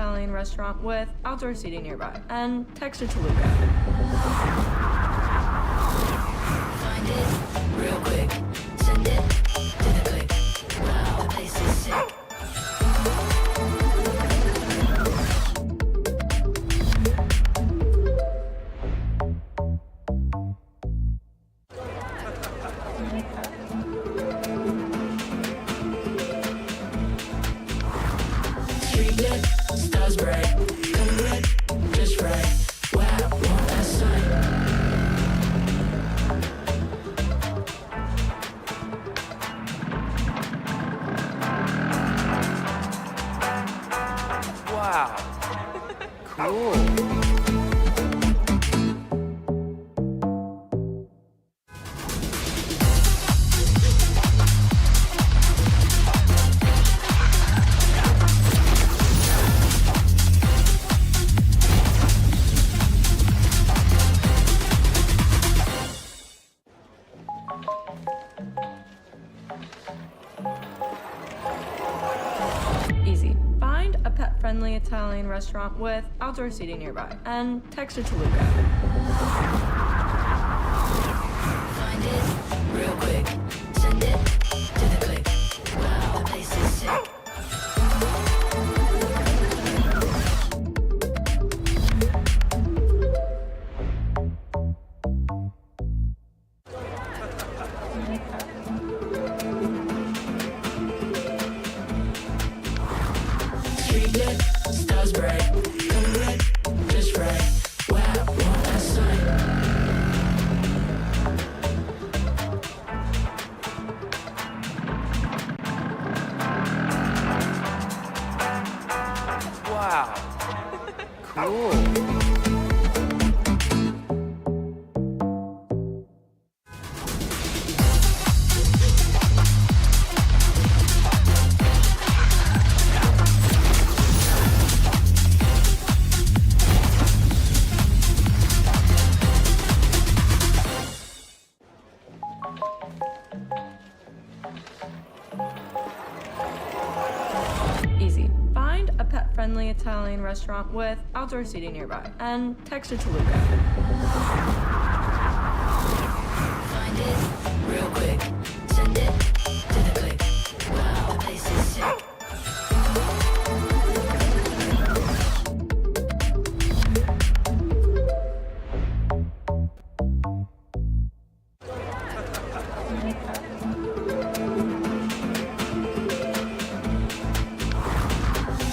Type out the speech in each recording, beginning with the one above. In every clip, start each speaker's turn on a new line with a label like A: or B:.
A: Italian restaurant with outdoor seating nearby, and text it to Luca.
B: Find it real quick. Send it to the click. Wow, the place is sick. Street lit, stars bright, color red, just right. Wow, want that sign.
C: Wow. Cool.
A: Easy. Find a pet-friendly Italian restaurant with outdoor seating nearby, and text it to Luca.
B: Find it real quick. Send it to the click. Wow, the place is sick. Street lit, stars bright, color red, just right. Wow, want that sign.
C: Wow. Cool.
A: Easy. Find a pet-friendly Italian restaurant with outdoor seating nearby, and text it to Luca.
B: Find it real quick. Send it to the click. Wow, the place is sick.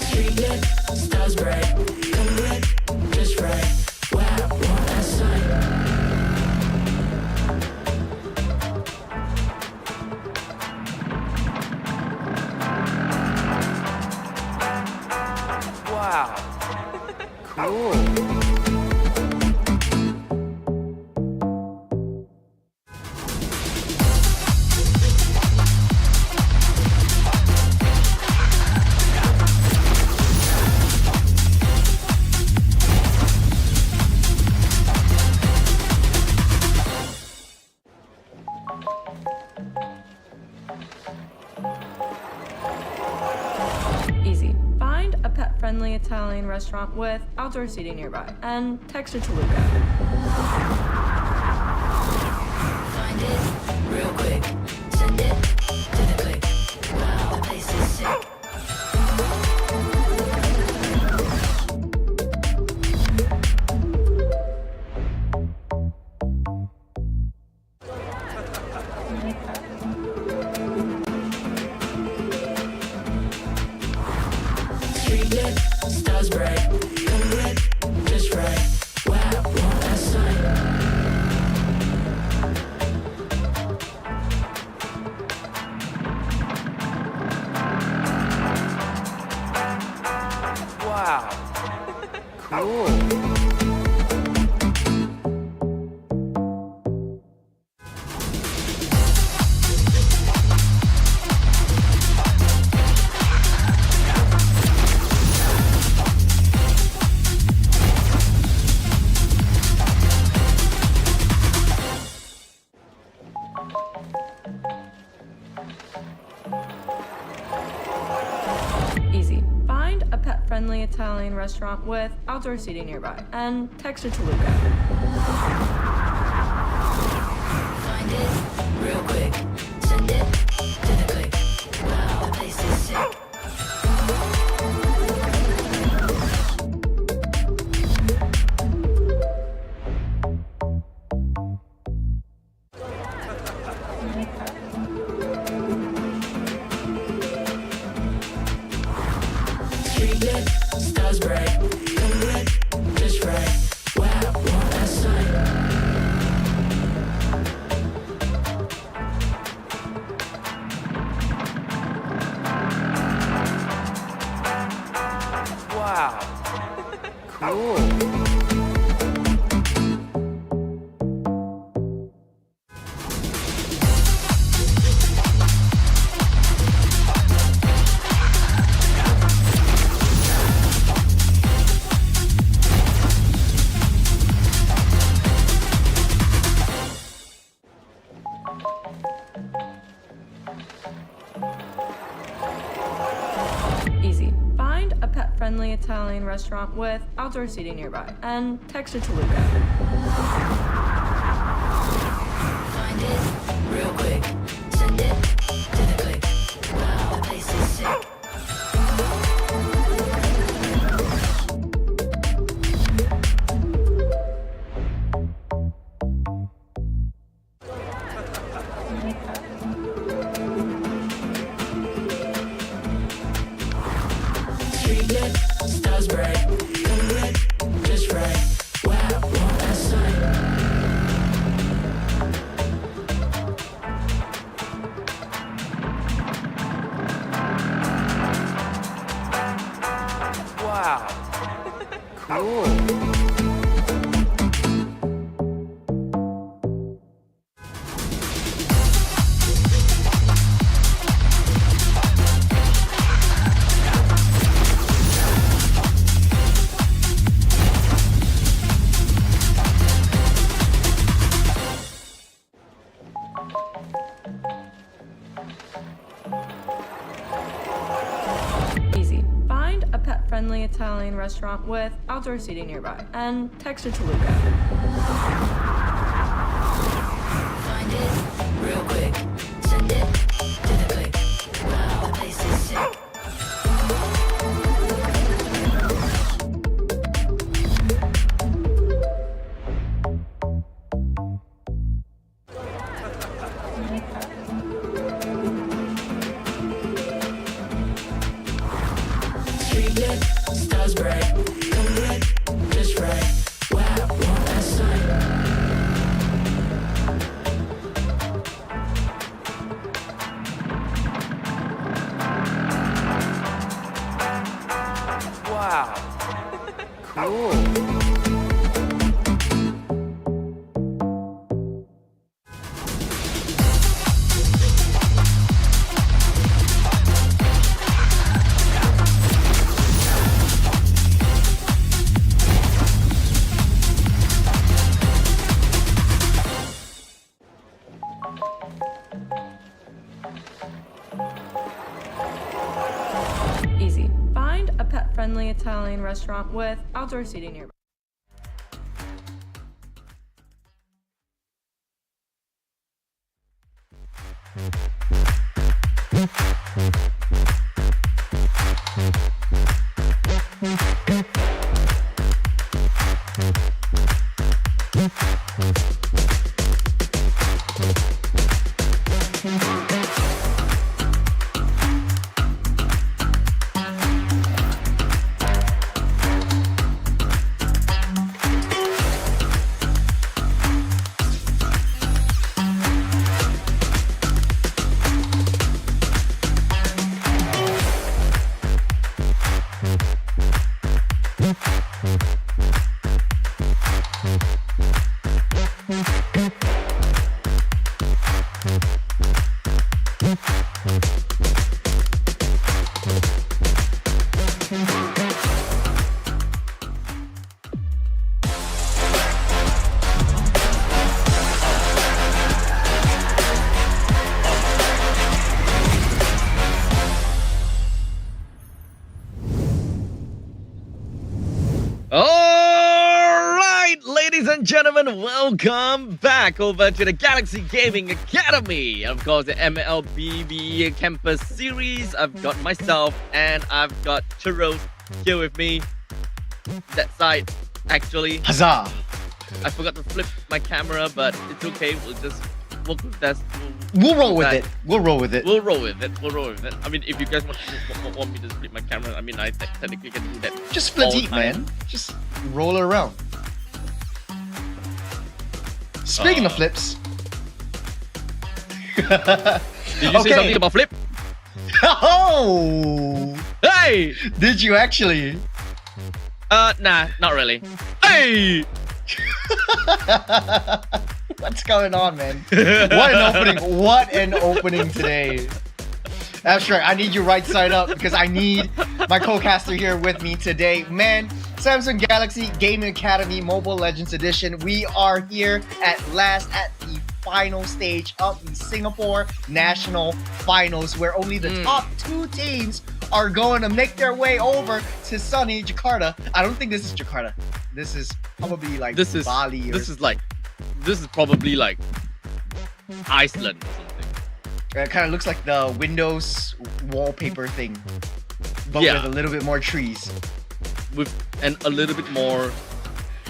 B: Street lit, stars bright, color red, just right. Wow, want that sign.
C: Wow. Cool.
A: Easy. Find a pet-friendly Italian restaurant with outdoor seating nearby, and text it to Luca.
B: Find it real quick. Send it to the click. Wow, the place is sick. Street lit, stars bright, color red, just right. Wow, want that sign.
C: Wow. Cool.
A: pet-friendly Italian restaurant with outdoor seating nearby. And text it to Luca.
B: Find it real quick. Send it to the click. Wow, the place is sick. Street lit, stars bright, come lit, just right. Wow, want that sight.
C: Wow. Cool.
A: Easy. Find a pet-friendly Italian restaurant with outdoor seating nearby. And text it to Luca.
B: Find it real quick. Send it to the click. Wow, the place is sick. Street lit, stars bright, come lit, just right. Wow, want that sight.
C: Wow. Cool.
A: Easy. Find a pet-friendly Italian restaurant with outdoor seating nearby. And text it to Luca.
B: Find it real quick. Send it to the click. Wow, the place is sick. Street lit, stars bright, come lit, just right. Wow, want that sight.
C: Wow. Cool.
A: Easy. Find a pet-friendly Italian restaurant with outdoor seating nearby.
D: All right, ladies and gentlemen, welcome back over to the Galaxy Gaming Academy. Of course, the MLBB Campus Series. I've got myself and I've got Churros here with me. That side, actually.
E: Huzzah!
D: I forgot to flip my camera, but it's okay. We'll test.
E: We'll roll with it. We'll roll with it.
D: We'll roll with it. I mean, if you guys want me to split my camera, I mean, I technically can do that.
E: Just split
D: all
E: it,
D: time.
E: man. Just roll it around. Speaking of flips.
D: Did you say something about flip?
E: Oh!
D: Hey!
E: Did you actually?
D: Nah, not really. Hey!
E: What's going on, man? What an opening! What an opening today. Abstract, I need you right side up because I need my co-caster here with me today. Man, Samsung Galaxy Gaming Academy Mobile Legends Edition. We are here at last at the final stage of the Singapore National Finals, where only the top 2 teams are going to make their way over to sunny Jakarta. I don't think this is Jakarta. This is probably like Bali.
D: This is probably like Iceland or something.
E: It kind of looks like the Windows wallpaper thing, but
D: Yeah.
E: with a little bit more trees.
D: And a little bit more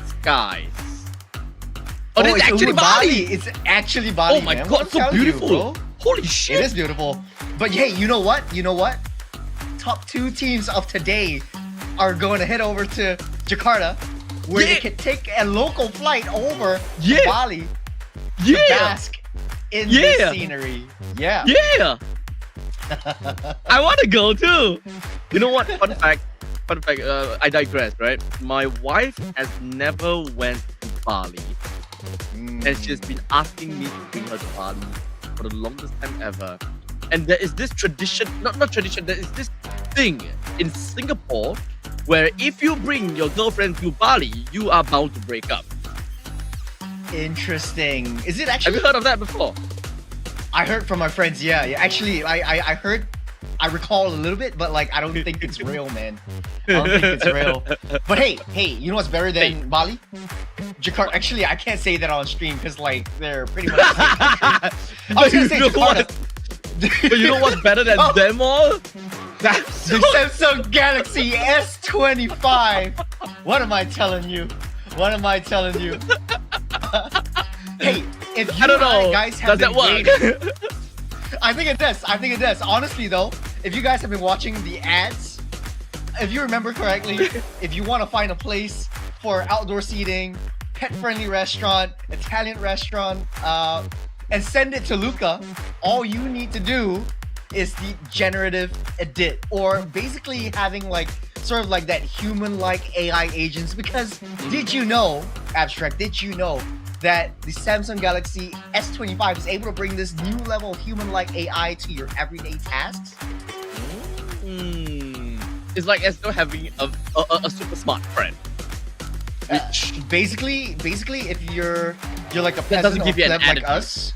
D: skies. Oh, this is
E: it's
D: actually
E: over
D: Bali!
E: It's actually Bali.
D: Oh my
E: man.
D: god,
E: What
D: so
E: I'm telling you,
D: beautiful!
E: bro.
D: Holy shit!
E: It is beautiful. But hey, you know what? Top 2 teams of today are going to head over to Jakarta, where they can take a local flight over to Bali to bask in the scenery. Yeah.
D: Yeah! I want to go too! You know what? Fun fact, I digress, right? My wife has never went to Bali. And she's been asking me to bring her to Bali for the longest time ever. And there is this tradition, not tradition, there is this thing in Singapore where if you bring your girlfriend to Bali, you are bound to break up.
E: Interesting. Is it actually?
D: Have you heard of that before?
E: I heard from my friends, yeah. Actually, I heard, I recall a little bit, but like, I don't think it's real, man. I don't think it's real. But hey, you know what's better than Bali? Jakarta. Actually, I can't say that on stream because like, they're pretty much the same country. I was gonna say Jakarta.
D: But you know what's better than them all?
E: The Samsung Galaxy S25. What am I telling you? Hey, if you
D: I don't know.
E: guys have
D: Does that
E: been
D: work?
E: waiting, I think it does. Honestly though, if you guys have been watching the ads, if you remember correctly, if you want to find a place for outdoor seating, pet-friendly restaurant, Italian restaurant, and send it to Luca, all you need to do is the generative edit, or basically having like sort of like that human-like AI agents. Because did you know, Abstract, that the Samsung Galaxy S25 is able to bring this new level of human-like AI to your everyday tasks?
D: It's like as though having a super smart friend.
E: Basically, if you're like a
D: That doesn't
E: peasant
D: give
E: or
D: you an
E: pleb like
D: attitude.
E: us,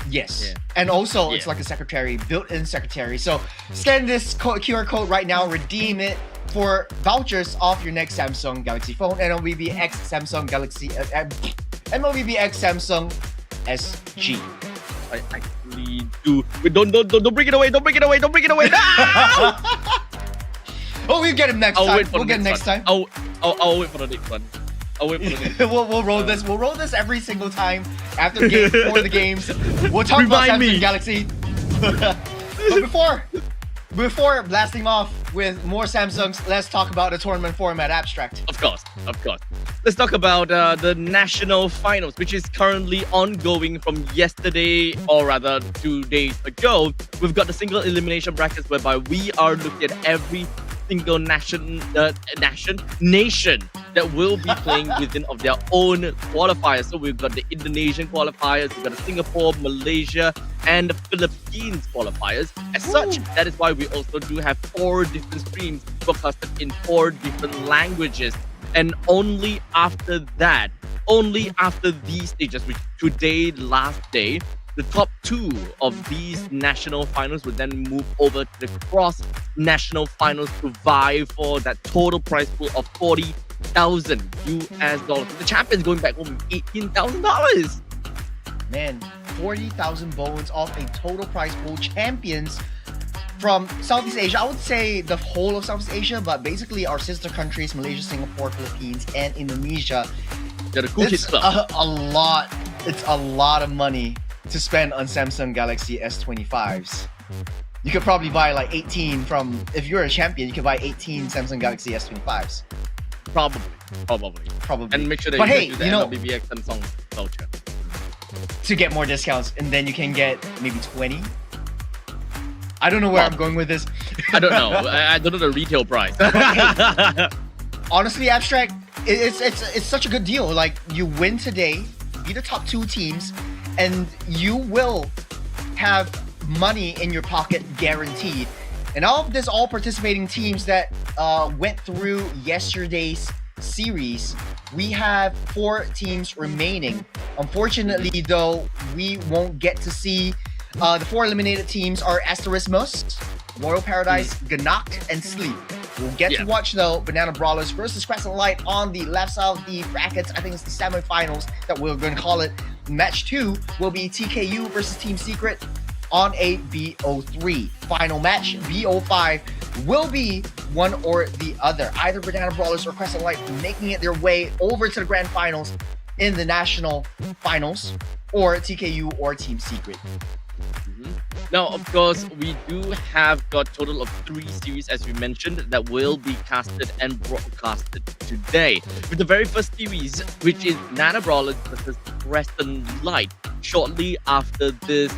E: yes.
D: Yeah.
E: And also, it's
D: Yeah.
E: like a secretary, built-in secretary. So scan this QR code right now, redeem it for vouchers off your next Samsung Galaxy phone, MLBBX Samsung Galaxy, MLBBX Samsung SG.
D: I actually do. Wait, don't bring it away! Don't bring it away! No!
E: Oh, we'll get him next
D: I'll
E: time.
D: wait for
E: We'll
D: the
E: get him
D: next
E: next time.
D: I'll wait for the next one. I'll wait for the next one.
E: we'll roll this. We'll roll this every single time after the game, before the games. We'll talk about
D: Remind
E: Samsung
D: me.
E: Galaxy. But before blasting off with more Samsungs, let's talk about the tournament format, Abstract.
D: Of course. Let's talk about the national finals, which is currently ongoing from yesterday, or rather 2 days ago. We've got the single elimination brackets whereby we are looking at every single nation that will be playing within of their own qualifiers. So we've got the Indonesian qualifiers, we've got the Singapore, Malaysia, and the Philippines qualifiers. As such, that is why we also do have 4 different streams broadcasted in 4 different languages. And only after these stages, which today, last day, the top 2 of these national finals will then move over to the cross national finals to vie for that total prize pool of $40,000. The champions going back home with $18,000.
E: Man, 40,000 bones off a total prize pool. Champions from Southeast Asia. I would say the whole of Southeast Asia, but basically our sister countries, Malaysia, Singapore, Philippines, and Indonesia.
D: They're the cool kids
E: It's
D: club.
E: a lot. It's a lot of money to spend on Samsung Galaxy S25s. You could probably buy like 18 from, if you're a champion, you could buy 18 Samsung Galaxy S25s.
D: Probably.
E: Probably.
D: And make sure that
E: But
D: you
E: hey,
D: do the
E: you know,
D: BBX Samsung voucher.
E: to get more discounts, and then you can get maybe 20. I don't know where I'm going with this.
D: I don't know. I don't know the retail price.
E: Honestly, Abstract, it's such a good deal. Like, you win today, be the top 2 teams, and you will have money in your pocket guaranteed. And all participating teams that went through yesterday's series, we have 4 teams remaining. Unfortunately, though, we won't get to see the 4 eliminated teams are Asterismus, Royal Paradise, Ganacht, and Sleep. We'll get to watch, though, Banana Brawlers versus Crescent Light on the left side of the brackets. I think it's the semifinals that we're going to call it. Match 2 will be TKU versus Team Secret on a BO3. Final match, BO5, will be one or the other. Either Banana Brawlers or Crescent Light making it their way over to the grand finals in the national finals, or TKU or Team Secret.
D: Now, of course, we do have got total of 3 series, as we mentioned, that will be casted and broadcasted today. With the very first series, which is Banana Brawlers versus Crescent Light, shortly after this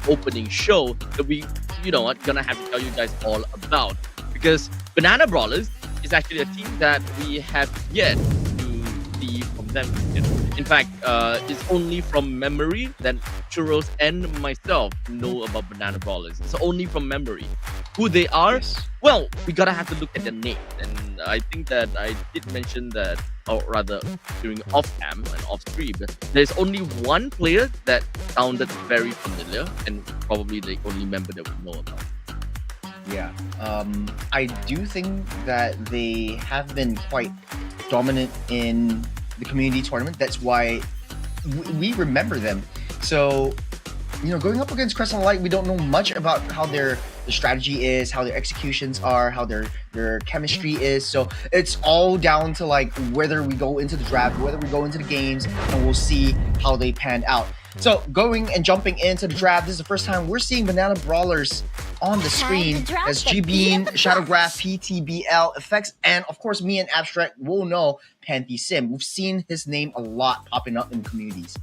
D: opening show that we, gonna have to tell you guys all about. Because Banana Brawlers is actually a team that we have yet to see from them. In fact, it's only from memory that Churros and myself know about Banana Brawlers. It's only from memory. Who they are?
E: Yes.
D: Well, we gotta have to look at their names. And I think that I did mention that, or rather during off-cam and off-stream, there's only one player that sounded very familiar and probably the only member that we know about.
E: Yeah. I do think that they have been quite dominant in the community tournament. That's why we remember them. So, going up against Crescent Light, we don't know much about how their strategy is, how their executions are, how their chemistry is. So it's all down to like whether we go into the draft, whether we go into the games, and we'll see how they pan out. So going and jumping into the draft, this is the first time we're seeing Banana Brawlers on the screen as G-Bean, Shadowgraph, PTBL, Effects, and of course me and Abstract will know Panthy Sim. We've seen his name a lot popping up in communities.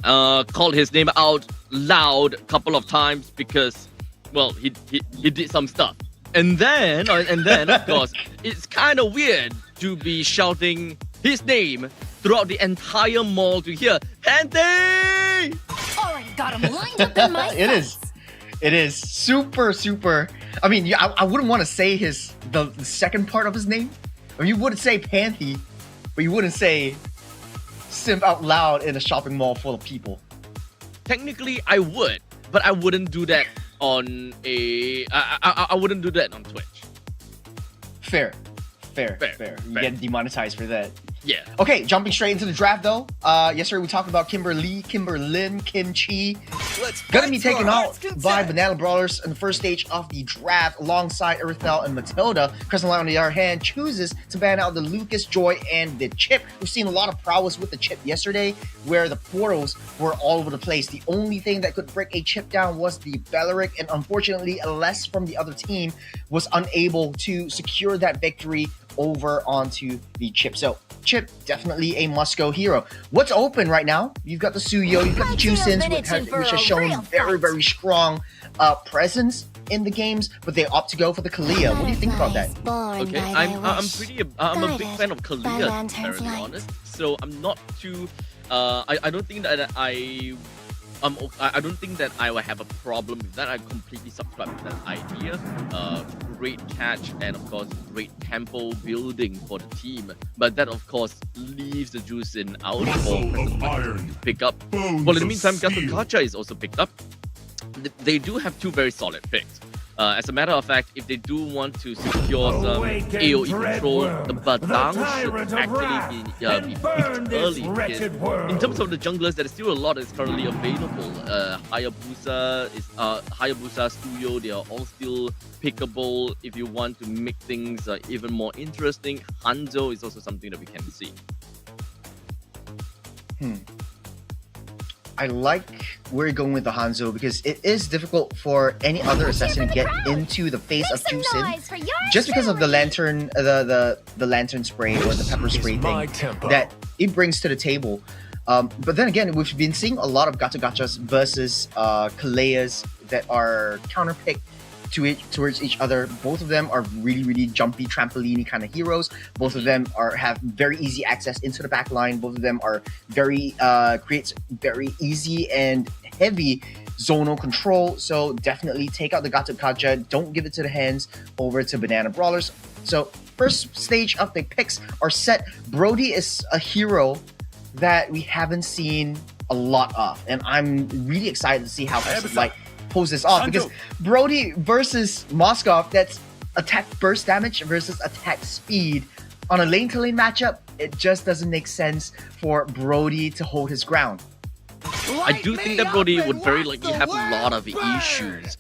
D: Called his name out loud a couple of times because, well, he did some stuff. And then of course, it's kind of weird to be shouting his name throughout the entire mall to hear Panthy!
B: Already got him lined up in my
E: It is super. I mean, I wouldn't want to say the second part of his name. I mean, you would say Panthy, but you wouldn't say Simp out loud in a shopping mall full of people.
D: Technically, I would, but I wouldn't do that on I wouldn't do that on Twitch.
E: Fair. You get demonetized for that.
D: Yeah.
E: Okay, jumping straight into the draft though. Yesterday we talked about Kimberly, Kimberlyn, Kim Chi. Gonna be taken out by Banana Brawlers in the first stage of the draft alongside Earthbell and Matilda. Crescent Light, on the other hand, chooses to ban out the Lucas, Joy, and the Chip. We've seen a lot of prowess with the Chip yesterday, where the portals were all over the place. The only thing that could break a Chip down was the Belleric, and unfortunately, Les from the other team was unable to secure that victory over onto the Chip. So Chip, definitely a must-go hero. What's open right now? You've got the Suyo, you've got the Jusins, which has shown very strong presence in the games, but they opt to go for the Kalia. What do you think about that?
D: Okay, I'm a big fan of Kalia, to be very honest. So I'm not too I don't think that I don't think that I will have a problem with that. I completely subscribe to that idea. Great catch and of course great tempo building for the team. But that of course leaves the Juicin out for Crescent Light to pick up. Well, in the meantime, Gacha is also picked up. they do have two very solid picks. As a matter of fact, if they do want to secure some AoE control, the Badang should actually be picked early. Because in terms of the junglers, there is still a lot that's currently available. Hayabusa, Stuyo, they are all still pickable if you want to make things even more interesting. Hanzo is also something that we can see.
E: I like where you're going with the Hanzo because it is difficult for any other assassin to get into the face of Jusin just because of the lantern, the lantern spray or the pepper spray thing that it brings to the table. But then again, we've been seeing a lot of gacha-gachas versus Kaleas that are counterpicked towards each other. Both of them are really jumpy, trampoline kind of heroes. Both of them have very easy access into the back line. Both of them are creates very easy and heavy zonal control. So definitely take out the gacha. Don't give it to the hands over to Banana Brawlers. So first stage of the picks are set. Brody is a hero that we haven't seen a lot of, and I'm really excited to see how like pulls this off, because Brody versus Moskov, that's attack burst damage versus attack speed. On a lane to lane matchup, it just doesn't make sense for Brody to hold his ground.
D: I do think that Brody would very likely have a lot of issues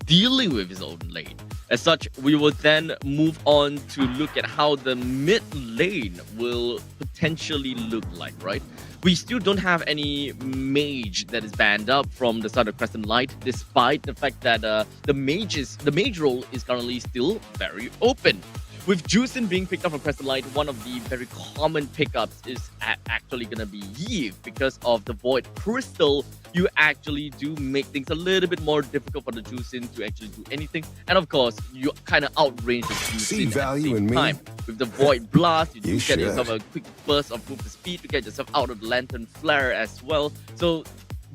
D: dealing with his own lane. As such, we will then move on to look at how the mid lane will potentially look like, right? We still don't have any mage that is banned up from the start of Crescent Light, despite the fact that the mage role is currently still very open. With Jusin being picked up from Crescent Light, one of the very common pickups is actually going to be Yve. Because of the Void Crystal, you actually do make things a little bit more difficult for the Jusin to actually do anything. And of course, you kind of outrange the Jusin at the same time. With the Void Blast, you do get yourself a quick burst of movement speed to get yourself out of the Lantern Flare as well. So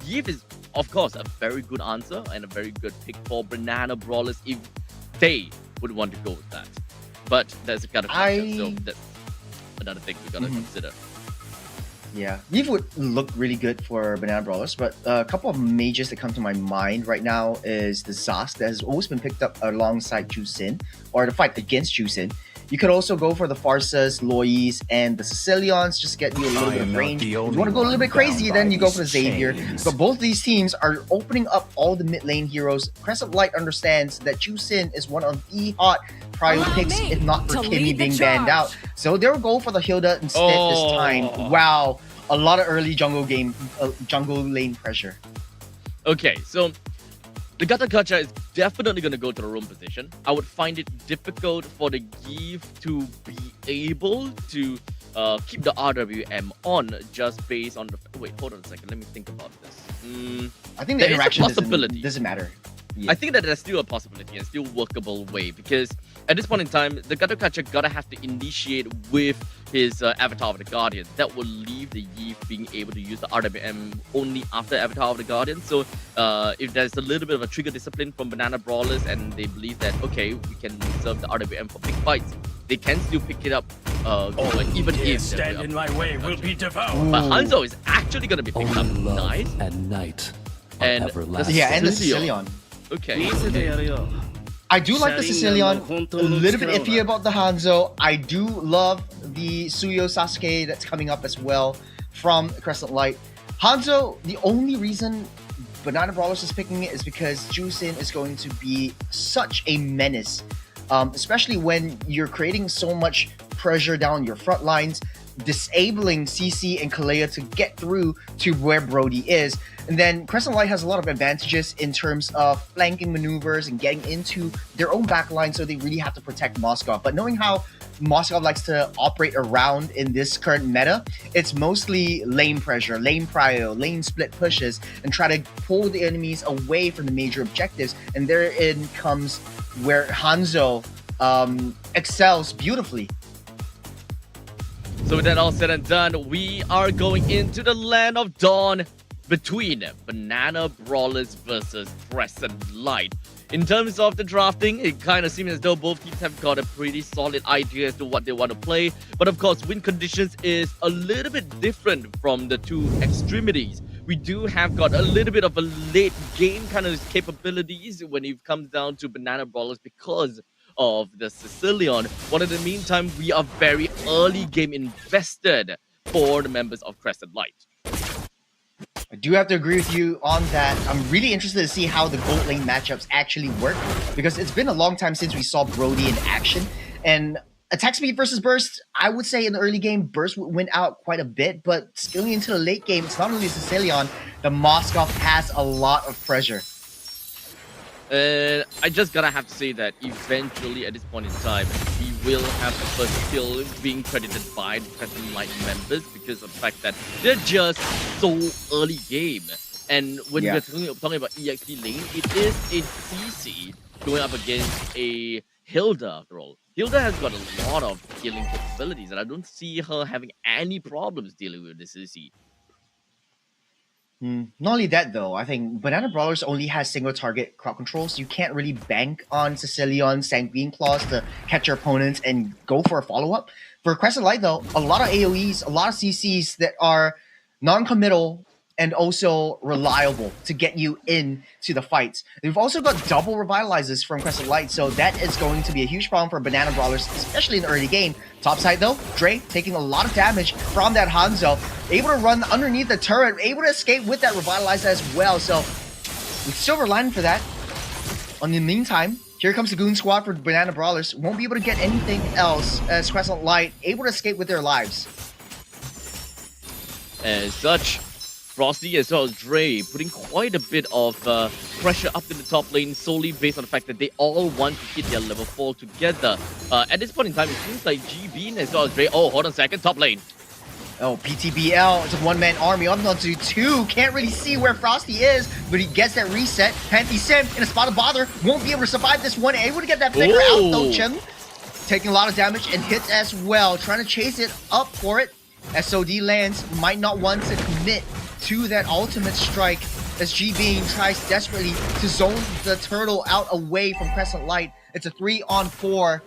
D: Yve is, of course, a very good answer and a very good pick for Banana Brawlers if they would want to go with that. But there's a kind of factor, so that's another thing we gotta consider.
E: Yeah, Yve would look really good for Banana Brawlers, but a couple of mages that come to my mind right now is the Zast that has always been picked up alongside Jusin, or the fight against Jusin. You could also go for the Farsas, Lois, and the Sicilians, just get you a little bit of range. If you want to go a little bit crazy, then you go for the Xavier. But both these teams are opening up all the mid lane heroes. Crescent Light understands that Jusin is one of the hot prio picks, if not for Kimmy being banned out. So they'll go for the Hilda instead this time. Wow, a lot of early jungle lane pressure.
D: Okay, so the Gacha is definitely going to go to the roam position. I would find it difficult for the Yve to be able to keep the RWM on just based on the... Wait, hold on a second. Let me think about this.
E: I think the interaction doesn't matter.
D: Yeah. I think that there's still a possibility and still workable way, because at this point in time, the Gacha gotta have to initiate with his Avatar of the Guardian. That will leave the Yve being able to use the RWM only after Avatar of the Guardian. So if there's a little bit of a trigger discipline from Banana Brawlers and they believe that, okay, we can reserve the RWM for big fights, they can still pick it up even if
F: stand in my way will be devoured.
D: But Hanzo is actually gonna be picked up. Nice.
G: At night.
D: And
E: the Sicilian.
D: Okay.
E: I do like the Sicilian, a little bit iffy about the Hanzo. I do love the Suyo Sasuke that's coming up as well from Crescent Light. Hanzo, the only reason Banana Brawlers is picking it is because Jusin is going to be such a menace, especially when you're creating so much pressure down your front lines, disabling CC and Kalea to get through to where Brody is. And then Crescent Light has a lot of advantages in terms of flanking maneuvers and getting into their own backline, so they really have to protect Moskov. But knowing how Moskov likes to operate around in this current meta, it's mostly lane pressure, lane prio, lane split pushes, and try to pull the enemies away from the major objectives. And therein comes where Hanzo excels beautifully.
D: So with that all said and done, we are going into the Land of Dawn between Banana Brawlers versus Crescent Light. In terms of the drafting, it kind of seems as though both teams have got a pretty solid idea as to what they want to play. But of course, win conditions is a little bit different from the two extremities. we do have got a little bit of a late game kind of capabilities when it comes down to Banana Brawlers because of the Sicilian. While in the meantime, we are very early game invested for the members of Crescent Light.
E: I do have to agree with you on that. I'm really interested to see how the gold lane matchups actually work because it's been a long time since we saw Brody in action. And attack speed versus burst, I would say in the early game, burst would win out quite a bit, but spilling into the late game, it's not only Sicilian, the Moskov has a lot of pressure.
D: I just gotta have to say that eventually at this point in time, we will have the first kill being credited by the Crescent Light members because of the fact that they're just so early game. And when we're talking about EXP lane, it is a CC going up against a Hilda after all. Hilda has got a lot of healing capabilities, and I don't see her having any problems dealing with this CC.
E: Not only that though, I think Banana Brawlers only has single target crowd control, so you can't really bank on Sicilian, Sanguine Claws to catch your opponents and go for a follow-up. For Crescent Light though, a lot of AoEs, a lot of CCs that are non-committal and also reliable to get you into the fights. We've also got double revitalizers from Crescent Light, so that is going to be a huge problem for Banana Brawlers, especially in the early game. Top side though, Dre taking a lot of damage from that Hanzo, able to run underneath the turret, able to escape with that revitalizer as well, so with Silver Lining for that. In the meantime, here comes the Goon Squad for Banana Brawlers. Won't be able to get anything else as Crescent Light able to escape with their lives.
D: As such, Frosty as well as Dre putting quite a bit of pressure up in the top lane solely based on the fact that they all want to hit their level 4 together. At this point in time, it seems like G-Bean as well as Dre. Oh, hold on a second, top lane.
E: Oh, PTBL, it's a one-man army up onto 2. Can't really see where Frosty is, but he gets that reset. Panthy Sim in a spot of bother. Won't be able to survive this one. Able to get that flicker out though, Chim. Taking a lot of damage and hits as well. Trying to chase it up for it. SOD lands, might not want to commit to that ultimate strike as G-Bean tries desperately to zone the turtle out away from Crescent Light. It's a 3-on-4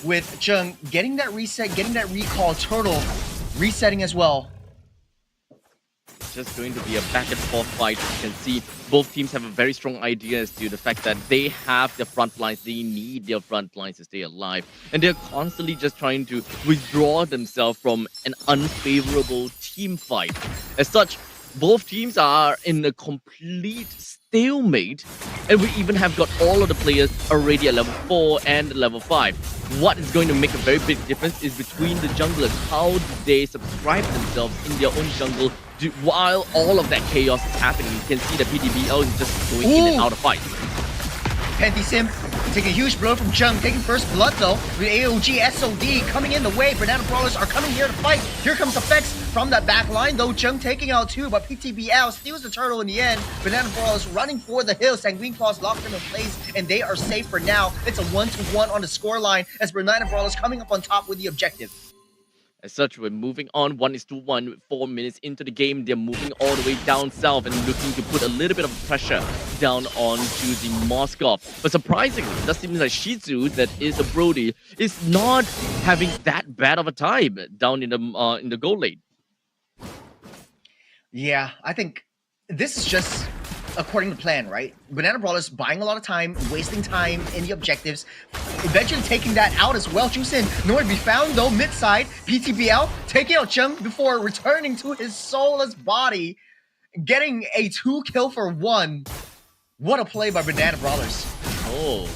E: with Chung getting that reset, getting that recall. Turtle resetting as well.
D: Just going to be a back and forth fight. You can see both teams have a very strong idea as to the fact that they have their front lines, they need their front lines to stay alive, and they're constantly just trying to withdraw themselves from an unfavorable team fight. As such, both teams are in a complete stalemate, and we even have got all of the players already at level 4 and level 5. What is going to make a very big difference is between the junglers. How do they subscribe themselves in their own jungle while all of that chaos is happening? You can see the PDBL is just going in and out of fights.
E: Panthy Sim taking a huge blow from Chung, taking first blood though, with AOG SOD coming in the way. Banana Brawlers are coming here to fight. Here comes effects from that back line though. Chung taking out 2, but PTBL steals the turtle in the end. Banana Brawlers running for the hill. Sanguine Claws locked them in place, and they are safe for now. It's a 1-1 on the scoreline as Banana Brawlers coming up on top with the objective.
D: As such, we're moving on 1-1, 4 minutes into the game. They're moving all the way down south and looking to put a little bit of pressure down onto the Moskov. But surprisingly, it does seem like Shizu, that is a Brody, is not having that bad of a time down in the goal lane.
E: Yeah, I think this is just according to plan, right? Banana Brawlers buying a lot of time, wasting time in the objectives, eventually taking that out as well. Jusin nowhere to be found though, mid-side. PTBL taking out Chung before returning to his soulless body, getting a 2 kill for 1. What a play by Banana Brawlers.
D: Oh,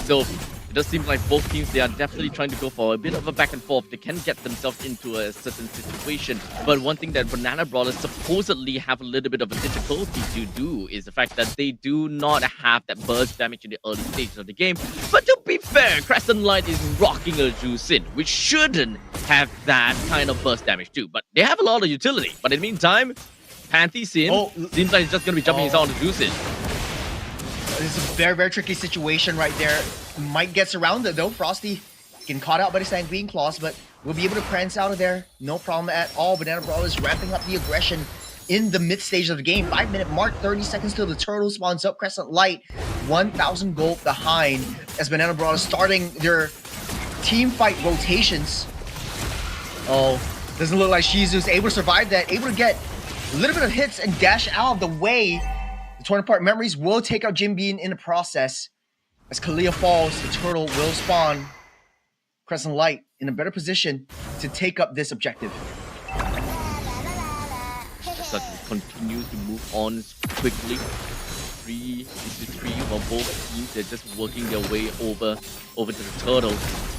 D: so it does seem like both teams, they are definitely trying to go for a bit of a back and forth. They can get themselves into a certain situation. But one thing that Banana Brawlers supposedly have a little bit of a difficulty to do is the fact that they do not have that burst damage in the early stages of the game. But to be fair, Crescent Light is rocking a Jusin, which shouldn't have that kind of burst damage too. But they have a lot of utility. But in the meantime, Panthy Sin seems like he's just going to be jumping his on the Jusin.
E: This is a very, very tricky situation right there. Might get surrounded though. Frosty getting caught out by the Sanguine Claws, but we'll be able to prance out of there. No problem at all. Banana Brawlers ramping up the aggression in the mid stage of the game. 5-minute mark, 30 seconds till the turtle spawns up. Crescent Light, 1,000 gold behind as Banana Brawlers starting their team fight rotations. Oh, doesn't look like Shizu's able to survive that. Able to get A little bit of hits and dash out of the way. The torn apart memories will take out Jim Bean in the process. As Kalia falls, the turtle will spawn. Crescent Light in a better position to take up this objective.
D: As we continue to move on quickly. 3-3 for both teams. They're just working their way over to the turtle.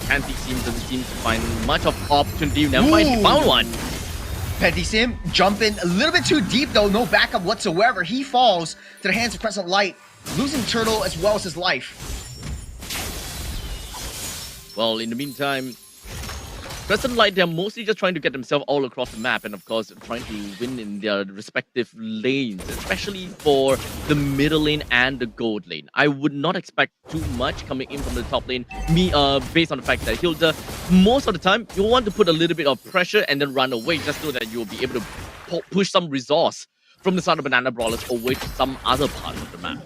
D: Panty Sim doesn't seem to find much of opportunity. Never mind, he found one.
E: Panty Sim jumping a little bit too deep though, no backup whatsoever. He falls to the hands of Crescent Light, losing turtle as well as his life.
D: Well, in the meantime, Crescent Light, they're mostly just trying to get themselves all across the map and, of course, trying to win in their respective lanes, especially for the middle lane and the gold lane. I would not expect too much coming in from the top lane, based on the fact that Hilda, most of the time, you want to put a little bit of pressure and then run away just so that you'll be able to push some resource from the side of Banana Brawlers away to some other part of the map.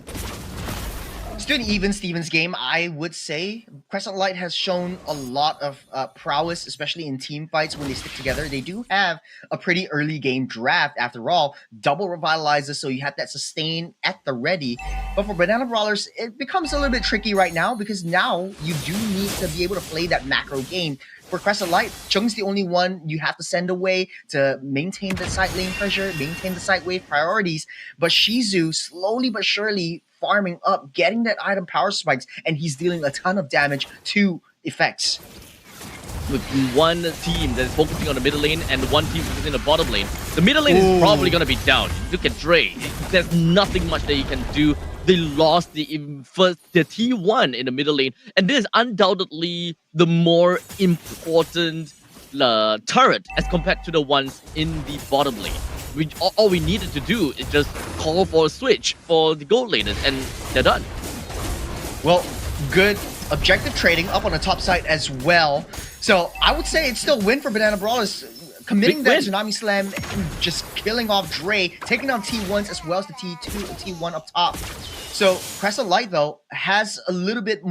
E: Still an even Stevens game, I would say. Crescent Light has shown a lot of prowess, especially in team fights when they stick together. They do have a pretty early game draft, after all. Double revitalizes, so you have that sustain at the ready. But for Banana Brawlers, it becomes a little bit tricky right now because now you do need to be able to play that macro game. For Crescent Light, Chung's the only one you have to send away to maintain the side lane pressure, maintain the side wave priorities. But Shizu, slowly but surely, farming up, getting that item power spikes, and he's dealing a ton of damage to effects.
D: With one team that is focusing on the middle lane and one team focusing on the bottom lane, the middle lane is probably going to be down. Look at Dre. There's nothing much that he can do. They lost the T1 in the middle lane, and this is undoubtedly the more important turret as compared to the ones in the bottom lane. All we needed to do is just call for a switch for the gold laners, and they're done.
E: Well, good objective trading up on the top side as well. So I would say it's still a win for Banana Brawlers. Committing that Tsunami Slam, just killing off Dre, taking down T1s as well as the T1 up top. So Crescent Light, though, has a little bit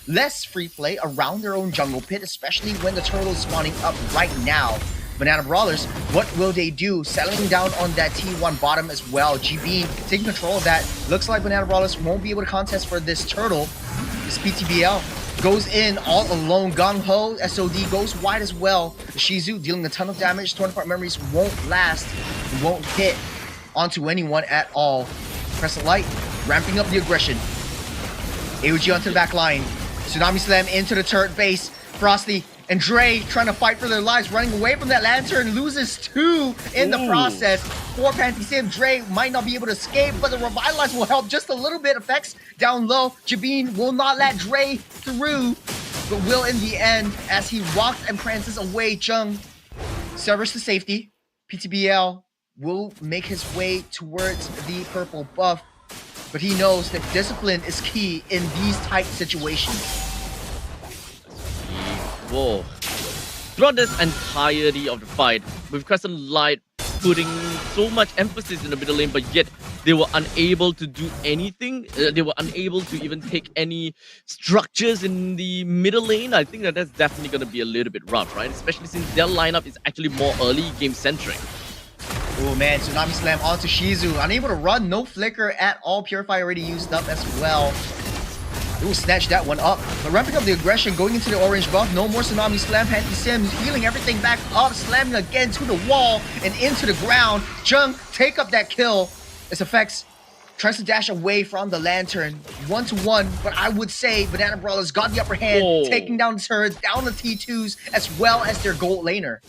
E: less free play around their own jungle pit, especially when the turtle is spawning up right now. Banana Brawlers, what will they do? Settling down on that T1 bottom as well. GB taking control of that. Looks like Banana Brawlers won't be able to contest for this turtle. This PTBL goes in all alone. Gung Ho, SOD goes wide as well. Shizu dealing a ton of damage. Torn apart memories won't last, won't hit onto anyone at all. Crescent Light ramping up the aggression. AOG onto the back line. Tsunami Slam into the turret base. Frosty and Dre trying to fight for their lives, running away from that lantern, loses 2 in the process. For Panty Sim, Dre might not be able to escape, but the Revitalize will help just a little bit. Effects down low. Jabin will not let Dre through, but will in the end as he walks and prances away. Chung severs to safety. PTBL will make his way towards the purple buff, but he knows that discipline is key in these tight situations.
D: Whoa. Throughout this entirety of the fight, with Crescent Light putting so much emphasis in the middle lane, but yet they were unable to do anything. They were unable to even take any structures in the middle lane. I think that's definitely going to be a little bit rough, right? Especially since their lineup is actually more early game centric.
E: Oh man, Tsunami Slam onto Shizu. Unable to run, no flicker at all. Purify already used up as well. It will snatch that one up. But ramping up the aggression, going into the orange buff. No more Tsunami Slam. Panty Sims healing everything back up. Slamming again to the wall and into the ground. Jung take up that kill. Its effects tries to dash away from the lantern. 1-1, but I would say Banana Brawlers got the upper hand, taking down the turrets, down the T2s, as well as their gold laner.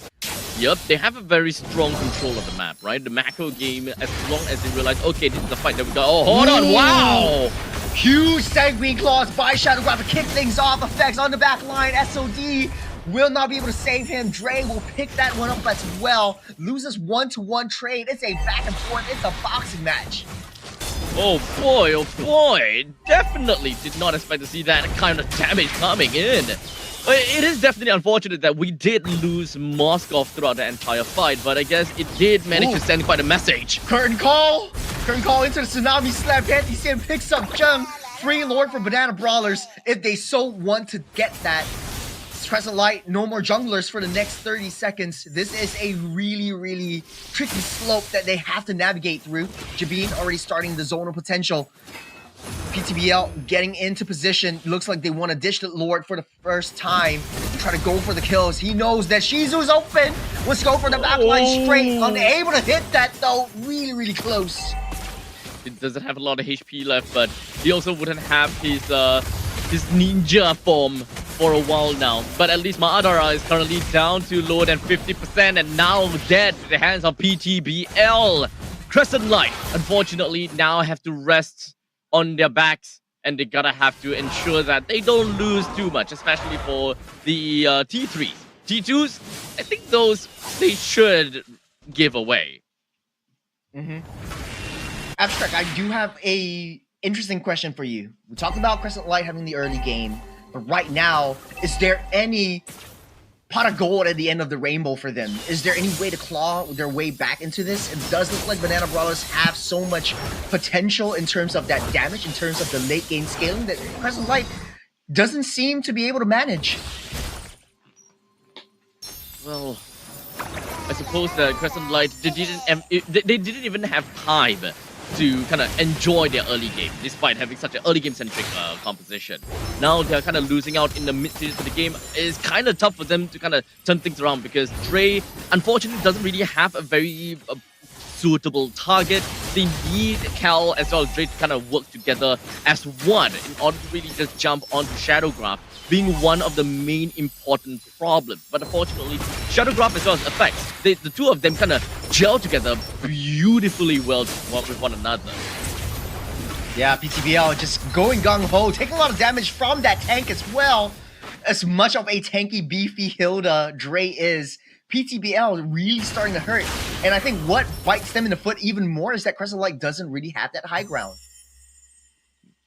D: Yep, they have a very strong control of the map, right? The macro game, as long as they realize, okay, this is the fight that we got. Oh, hold on, wow!
E: Huge Sanguine Claws by Shadow Grab to kick things off. Effects on the back line. SOD will not be able to save him. Dre will pick that one up as well. Loses 1-1 trade. It's a back and forth. It's a boxing match.
D: Oh boy, definitely did not expect to see that kind of damage coming in. It is definitely unfortunate that we did lose Moskov throughout the entire fight, but I guess it did manage to send quite a message.
E: Curtain call into the Tsunami Slam. Panty Sim picks up Chung. Free Lord for Banana Brawlers if they so want to get that. Crescent Light, no more junglers for the next 30 seconds. This is a really, really tricky slope that they have to navigate through. Jabin already starting the zonal potential. PTBL getting into position. Looks like they want to ditch the Lord for the first time. Try to go for the kills. He knows that Shizu's open. Let's go for the backline straight. Unable to hit that though. Really, really close.
D: It doesn't have a lot of HP left, but he also wouldn't have his ninja form for a while now. But at least Madara is currently down to lower than 50% and now dead to the hands of PTBL. Crescent Light, unfortunately, now have to rest on their backs, and they gotta have to ensure that they don't lose too much, especially for the T3s. T2s, I think those they should give away.
E: Abstract, I do have a interesting question for you. We talked about Crescent Light having the early game, but right now, is there any pot of gold at the end of the rainbow for them? Is there any way to claw their way back into this? It does look like Banana Brawlers have so much potential in terms of that damage, in terms of the late game scaling that Crescent Light doesn't seem to be able to manage.
D: Well, I suppose that Crescent Light, they didn't even have time to kind of enjoy their early game, despite having such an early game-centric composition. Now they're kind of losing out in the mid-stages of the game. It's kind of tough for them to kind of turn things around because Dre, unfortunately, doesn't really have a very suitable target. They need Cal as well as Dre to kind of work together as one in order to really just jump onto Shadow Graph, being one of the main important problems. But unfortunately, Shadow Graph as well as Effects, the two of them kind of gel together beautifully well with one another.
E: Yeah, PTBL just going gung-ho, taking a lot of damage from that tank as well. As much of a tanky, beefy Hilda Dre is, PTBL really starting to hurt. And I think what bites them in the foot even more is that Crescent Light doesn't really have that high ground.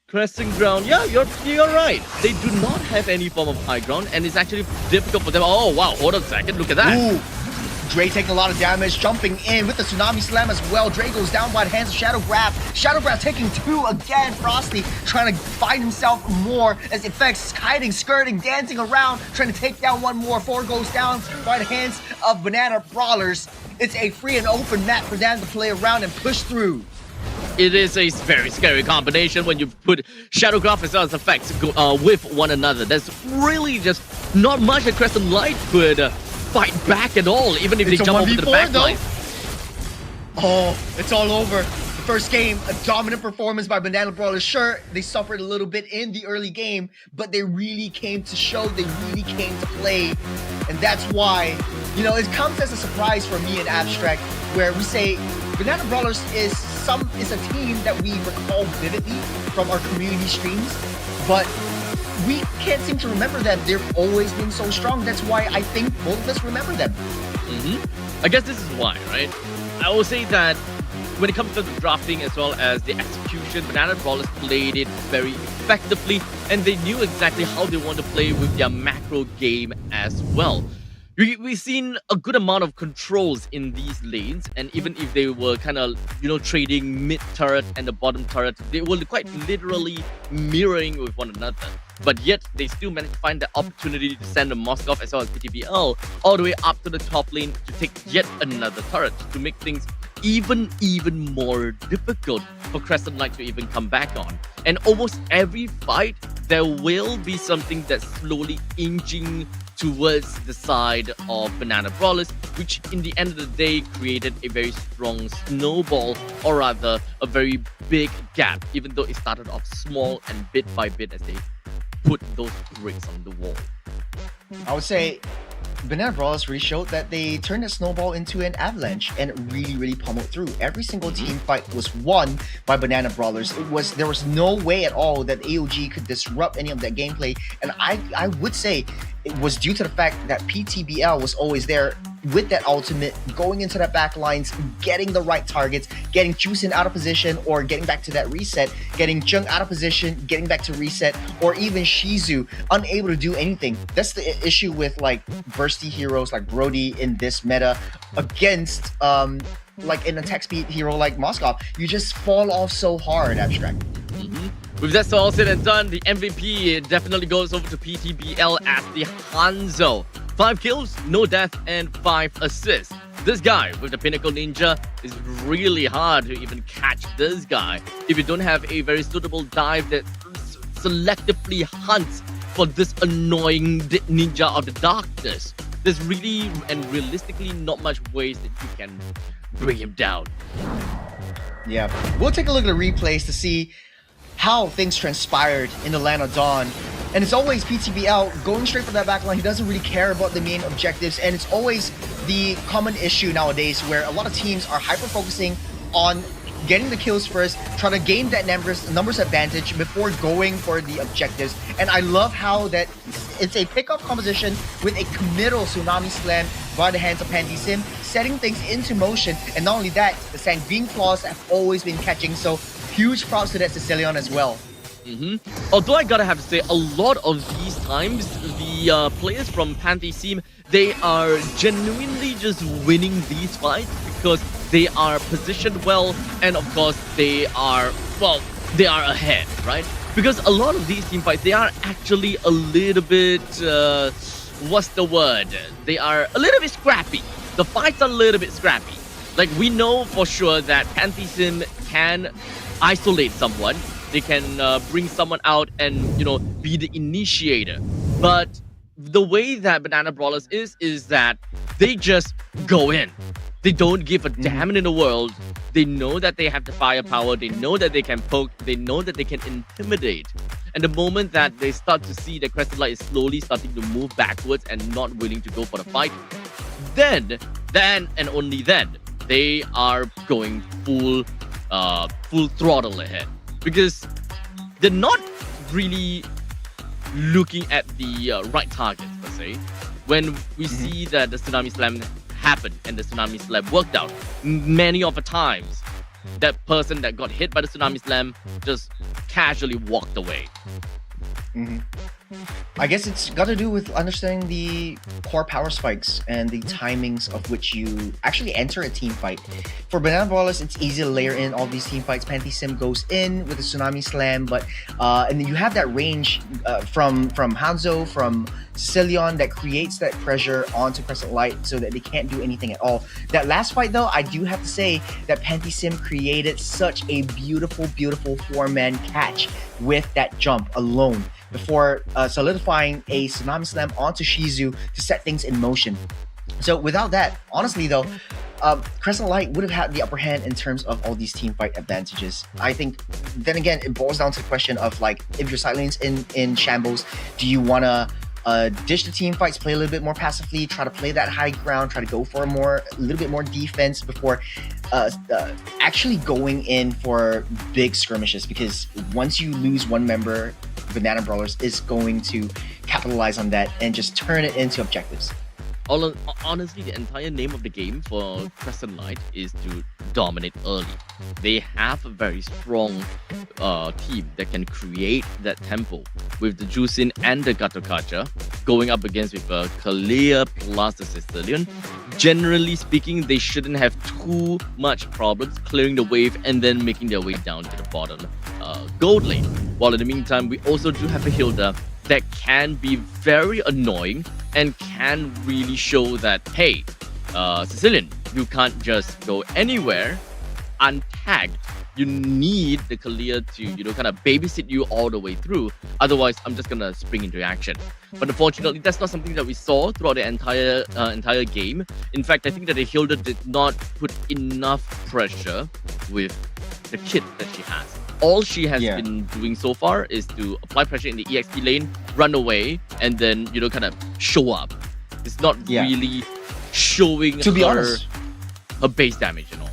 D: Crescent ground, yeah, you're right. They do not have any form of high ground, and it's actually difficult for them. Oh wow, hold on a second, look at that.
E: Ooh. Dre taking a lot of damage, jumping in with the Tsunami Slam as well. Dre goes down by the hands of Shadow Graph. Shadow Graph taking two again. Frosty trying to find himself more as Effects kiting, skirting, dancing around, trying to take down one more. 4 goes down by the hands of Banana Brawlers. It's a free and open map for them to play around and push through.
D: It is a very scary combination when you put Shadow Graph as well as Effects with one another. There's really just not much that Crescent Light could fight back at all, even if they jump over to the back line.
E: Oh, it's all over. The first game, a dominant performance by Banana Brawlers. Sure, they suffered a little bit in the early game, but they really came to show, they really came to play. And that's why, you know, it comes as a surprise for me in Abstract, where we say Banana Brawlers is a team that we recall vividly from our community streams, but we can't seem to remember them. They've always been so strong. That's why I think both of us remember them.
D: I guess this is why, right? I will say that when it comes to the drafting as well as the execution, Banana Brawlers played it very effectively, and they knew exactly how they want to play with their macro game as well. We've seen a good amount of controls in these lanes, and even if they were kind of, you know, trading mid turret and the bottom turret, they were quite literally mirroring with one another. But yet, they still managed to find the opportunity to send the Moskov as well as PTBL all the way up to the top lane to take yet another turret to make things even more difficult for Crescent Light to even come back on. And almost every fight, there will be something that's slowly inching towards the side of Banana Brawlers, which in the end of the day created a very strong snowball, or rather a very big gap, even though it started off small and bit by bit as they put those bricks on the wall.
E: I would say Banana Brawlers really showed that they turned a snowball into an avalanche and it really pummeled through. Every single team fight was won by Banana Brawlers. There was no way at all that AOG could disrupt any of that gameplay, and I would say it was due to the fact that PTBL was always there with that ultimate, going into that back lines, getting the right targets, getting Juicin out of position or getting back to that reset, getting Jung out of position, getting back to reset, or even Shizu unable to do anything. That's the issue with like bursty heroes like Brody in this meta against like an attack speed hero like Moskov. You just fall off so hard, Abstract.
D: With that all said and done, the MVP definitely goes over to PTBL as the Hanzo. 5 kills, no death, and 5 assists. This guy with the Pinnacle Ninja is really hard to even catch this guy if you don't have a very suitable dive that selectively hunts for this annoying ninja of the darkness. There's really and realistically not much ways that you can bring him down.
E: Yeah, we'll take a look at the replays to see how things transpired in the Land of Dawn. And it's always PTBL going straight for that backline. He doesn't really care about the main objectives, and it's always the common issue nowadays where a lot of teams are hyper-focusing on getting the kills first, trying to gain that numbers advantage before going for the objectives. And I love how that it's a pick-up composition with a committal Tsunami Slam by the hands of PantySim, setting things into motion. And not only that, the Sanguine Claws have always been catching, so huge props to that Sicilian as well.
D: Although I gotta have to say, a lot of these times, the players from PantySim, they are genuinely just winning these fights because they are positioned well, and of course they are ahead, right? Because a lot of these team fights, they are actually a little bit, what's the word? They are a little bit scrappy. The fights are a little bit scrappy. Like, we know for sure that PantySim can isolate someone. They can bring someone out and, you know, be the initiator. But the way that Banana Brawlers is that they just go in. They don't give a damn in the world. They know that they have the firepower. They know that they can poke. They know that they can intimidate. And the moment that they start to see that Crescent Light is slowly starting to move backwards and not willing to go for the fight, then and only then, they are going full throttle ahead. Because they're not really looking at the right targets, per se. When we see that the Tsunami Slam happened and the Tsunami Slam worked out, many of the times, that person that got hit by the Tsunami Slam just casually walked away.
E: I guess it's got to do with understanding the core power spikes and the timings of which you actually enter a team fight. For Banana Brawlers, it's easy to layer in all these team fights. PantySim goes in with a Tsunami Slam, but and then you have that range from Hanzo, from Sicilian, that creates that pressure onto Crescent Light so that they can't do anything at all. That last fight though, I do have to say that PantySim created such a beautiful 4-man catch with that jump alone before solidifying a Tsunami Slam onto Shizu to set things in motion. So without that, honestly though, Crescent Light would have had the upper hand in terms of all these team fight advantages. I think, then again, it boils down to the question of, like, if your side lane's in shambles, do you want to dish the team fights, play a little bit more passively, try to play that high ground, try to go for a little bit more defense before actually going in for big skirmishes? Because once you lose one member, Banana Brawlers is going to capitalize on that and just turn it into objectives.
D: Honestly, the entire name of the game for Crescent Light is to dominate early. They have a very strong team that can create that tempo with the Juicin and the Gatokacha going up against with Kalia plus the Sicilian. Generally speaking, they shouldn't have too much problems clearing the wave and then making their way down to the bottom gold lane. While in the meantime, we also do have a Hilda that can be very annoying and can really show that, hey, Sicilian, you can't just go anywhere untagged. You need the Kalia to, you know, kind of babysit you all the way through. Otherwise, I'm just gonna spring into action. But unfortunately, that's not something that we saw throughout the entire game. In fact, I think that the Hilda did not put enough pressure with the kit that she has. All she has been doing so far is to apply pressure in the EXP lane, run away, and then, you know, kind of show up. It's not really showing her base damage and all.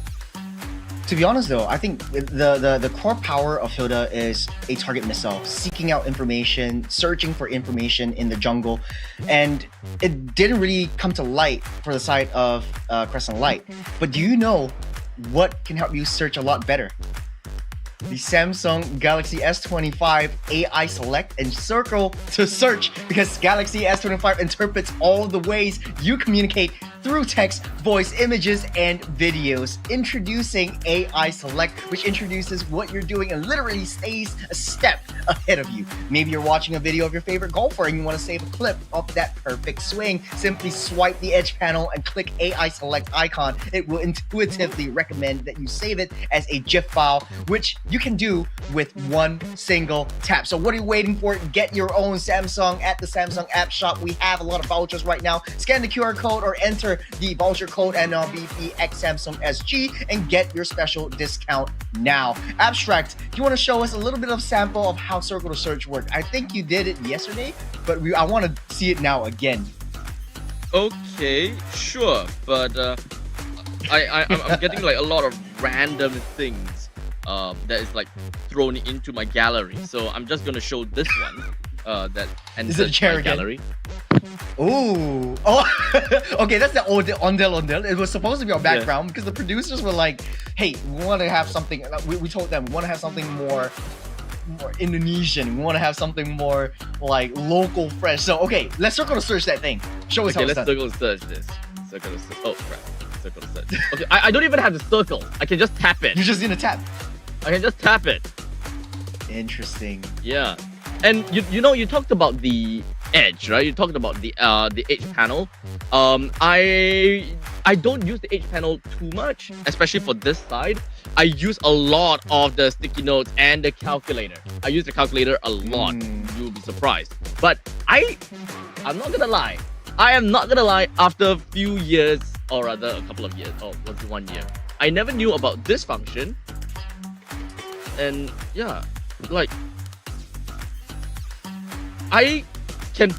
E: To be honest though, I think the core power of Hilda is a target missile, seeking out information, searching for information in the jungle, and it didn't really come to light for the side of Crescent Light. But do you know what can help you search a lot better? The Samsung Galaxy S25 AI Select and Circle to Search, because Galaxy S25 interprets all the ways you communicate through text, voice, images, and videos. Introducing AI Select, which introduces what you're doing and literally stays a step ahead of you. Maybe you're watching a video of your favorite golfer and you want to save a clip of that perfect swing. Simply swipe the edge panel and click AI Select icon. It will intuitively recommend that you save it as a GIF file, which you can do with one single tap. So what are you waiting for? Get your own Samsung at the Samsung app shop. We have a lot of vouchers right now. Scan the QR code or enter the voucher code NLBPXSamsungSG and get your special discount now. Abstract, do you want to show us a little bit of sample of how Circle to Search worked? I think you did it yesterday, but I want to see it now again.
D: Okay, sure, but I'm getting like a lot of random things that is like thrown into my gallery. So I'm just gonna show this one that enters
E: Is it a chair
D: my
E: again?
D: gallery.
E: Ooh. Oh, okay, that's the ondel. It was supposed to be our background because the producers were like, hey, we want to have something, we told them we want to have something more Indonesian. We want to have something more like local fresh. So, okay, let's Circle to Search that thing. Show us how
D: Okay,
E: it's
D: let's
E: done.
D: circle search this. Circle to search. Oh crap. Circle to search. Okay, I don't even have to circle. I can just tap it.
E: You're just gonna tap. I
D: can just tap it.
E: Interesting.
D: Yeah. And you know, you talked about the edge, right? You talked about the edge panel. I don't use the edge panel too much, especially for this side. I use a lot of the sticky notes and the calculator. I use the calculator a lot. You'll be surprised. But I'm not gonna lie. I am not gonna lie. After a few years, or rather a couple of years, or was it 1 year, I never knew about this function. And yeah, like I can.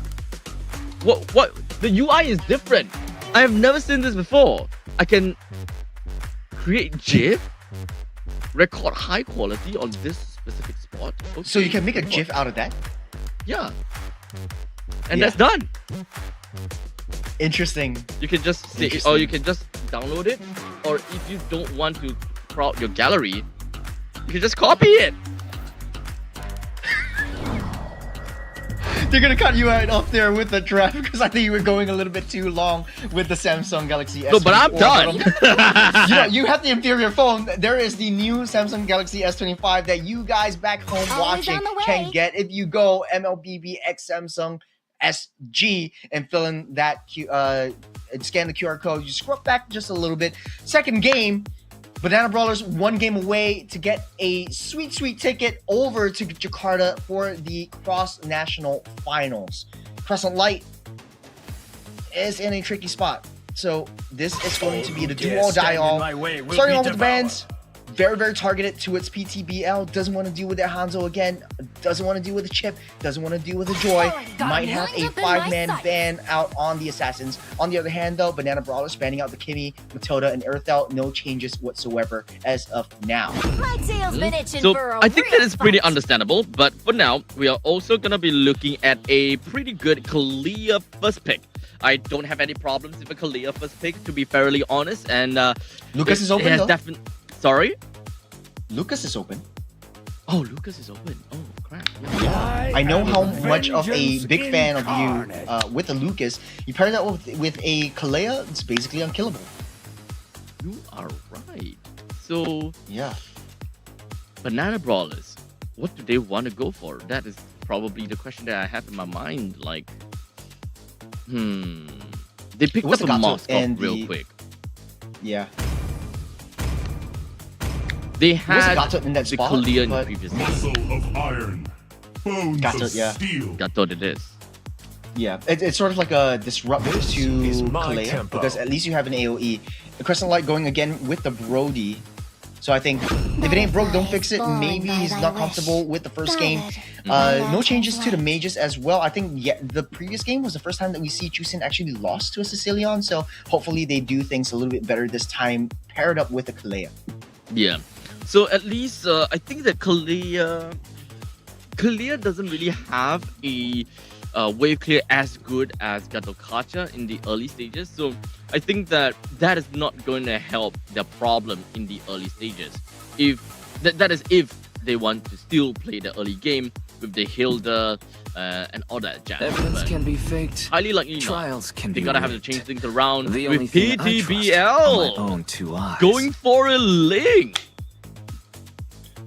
D: What? The UI is different. I have never seen this before. I can create GIF, record high quality on this specific spot. Okay,
E: So you can make a GIF out of that?
D: Yeah. And that's done.
E: Interesting.
D: You can just say, or you can just download it, or if you don't want to crowd your gallery, you can just copy it.
E: They're gonna cut you out off there with the draft because I think you were going a little bit too long with the Samsung Galaxy S24.
D: No, but I'm done.
E: You know, you have the inferior phone. There is the new Samsung Galaxy S25 that you guys back home
B: Always
E: watching
B: on the way.
E: can get if you go MLBBX Samsung SG and fill in that and scan the QR code. You scrub back just a little bit. Second game, Banana Brawlers 1 game away to get a sweet ticket over to Jakarta for the cross-national finals. Crescent Light is in a tricky spot. So this is going to be the do or die all. Starting off with the bands, very targeted to its PTBL. Doesn't want to deal with that Hanzo again. Doesn't want to deal with a Chip. Doesn't want to deal with a Joy.
B: got
E: Might have
B: lines
E: a
B: up in my
E: 5-man
B: sights.
E: ban out on the Assassins. On the other hand, though, Banana Brawlers spanning out the Kimmy, Matilda, and Earthel. No changes whatsoever as of now.
B: My tail's been itching
D: So
B: for a
D: I think that
B: real
D: is pretty
B: fight.
D: understandable, but for now, we are also gonna be looking at a pretty good clear first pick. I don't have any problems with a clear first pick, to be fairly honest, and
E: Lucas is open, though.
D: Sorry?
E: Lucas is open.
D: Oh, Lucas is open. Oh, crap.
E: I know how much of a big fan of you with the Lucas. You pair that with a Kalea, it's basically unkillable.
D: You are right. So,
E: Yeah.
D: Banana Brawlers, what do they want to go for? That is probably the question that I have in my mind. Like, they picked
E: was
D: up
E: the
D: a
E: Gato
D: Moskov
E: and
D: real
E: the-
D: quick.
E: Yeah.
D: They
E: was a
D: had
E: Gato in that
D: the
E: spot,
D: clear in the
E: but-
D: previous
G: Muscle of iron, bones
E: Gato,
G: of
E: yeah.
G: steel.
D: Gato it is.
E: Yeah, it's sort of like a disrupt to
F: is my
E: Kalea
F: tempo.
E: because at least you have an AoE. The Crescent Light going again with the Brody. So I think if it ain't broke, don't fix it. Maybe he's not comfortable with the first game. No changes to the mages as well. I think the previous game was the first time that we see Chusin actually lost to a Sicilian. So hopefully they do things a little bit better this time, paired up with the Kalea.
D: Yeah. So at least I think that Kalea doesn't really have a wave clear as good as Gatokacha in the early stages. So I think that is not going to help their problem in the early stages. If that is if they want to still play the early game with the Hilda and all that jazz.
H: Evidence
D: But
H: can be faked.
D: highly likely not.
H: Trials can
D: They
H: be
D: gotta have to
H: rigged.
D: change things around
H: The only
D: with
H: thing I trust are my
D: PTBL
H: own two eyes.
D: going for a Ling.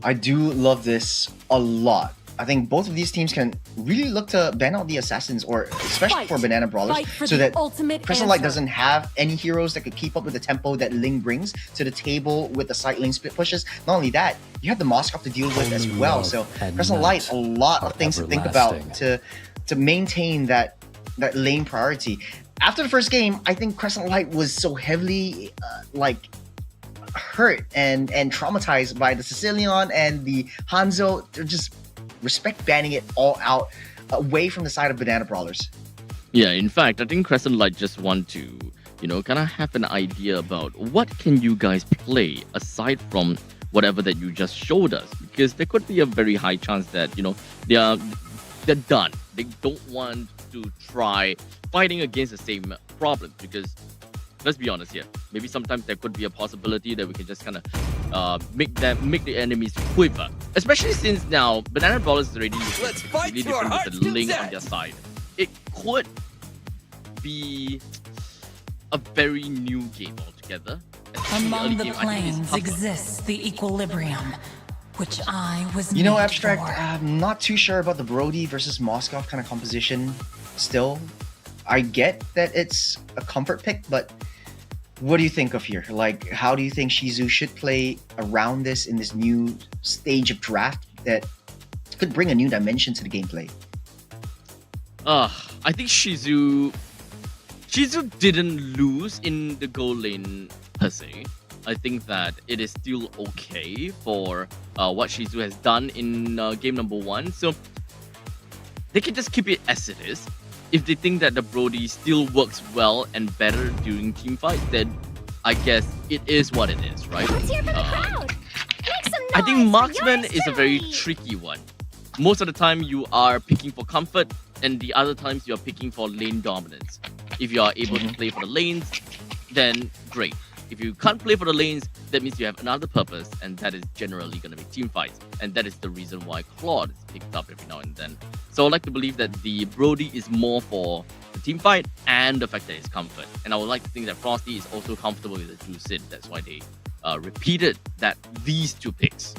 E: I do love this a lot. I think both of these teams can really look to ban out the assassins, or especially for Banana Brawlers, so that Crescent Light doesn't have any heroes that could keep up with the tempo that Ling brings to the table with the side lane split pushes. Not only that, you have the Moskov to deal with as well. So Crescent Light, a lot of things to think about to maintain that lane priority. After the first game, I think Crescent Light was so heavily hurt and traumatized by the Sicilian and the Hanzo. They're just respect banning it all out away from the side of Banana Brawlers.
D: Yeah, in fact, I think Crescent Light just want to, kind of have an idea about what can you guys play aside from whatever that you just showed us, because there could be a very high chance that they're done. They don't want to try fighting against the same problem, because let's be honest here, maybe sometimes there could be a possibility that we can just kind of make the enemies quiver, especially since now Banana Brawlers is already completely different with the Ling on their side. It could be a very new game altogether.
I: Among the planes exists the equilibrium, which I was
E: You know,
I: made
E: Abstract,
I: for.
E: I'm not too sure about the Brody versus Moskov kind of composition still. I get that it's a comfort pick, but what do you think of here? Like, how do you think Shizu should play around this in this new stage of draft that could bring a new dimension to the gameplay?
D: I think Shizu didn't lose in the goal lane per se. I think that it is still okay for what Shizu has done in game number 1. So they can just keep it as it is. If they think that the Brody still works well and better during team fight, then I guess it is what it is, right?
J: Let's hear for the crowd. Make some
D: I think
J: noise for
D: Marksman
J: yours
D: is a very
J: truly.
D: tricky one. Most of the time you are picking for comfort, and the other times you're picking for lane dominance. If you are able to play for the lanes, then great. If you can't play for the lanes, that means you have another purpose, and that is generally going to be team fights. And that is the reason why Claude is picked up every now and then. So I like to believe that the Brody is more for the team fight and the fact that it's comfort. And I would like to think that Frosty is also comfortable with the Juicid. That's why they repeated these two picks.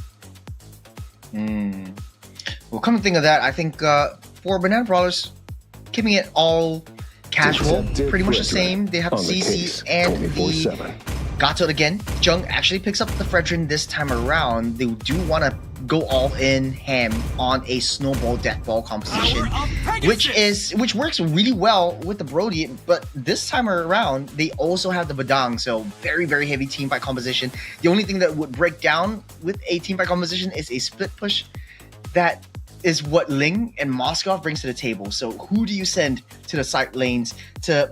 E: Well, come to think of that, I think for Banana Brawlers, keeping it all casual, pretty much the same. They have CC and the Gato again. Jung actually picks up the Fredrin this time around. They do want to go all in ham on a snowball deathball composition, which works really well with the Brody. But this time around, they also have the Badang, so very, very heavy team fight composition. The only thing that would break down with a team fight composition is a split push. That is what Ling and Moskov brings to the table. So who do you send to the side lanes to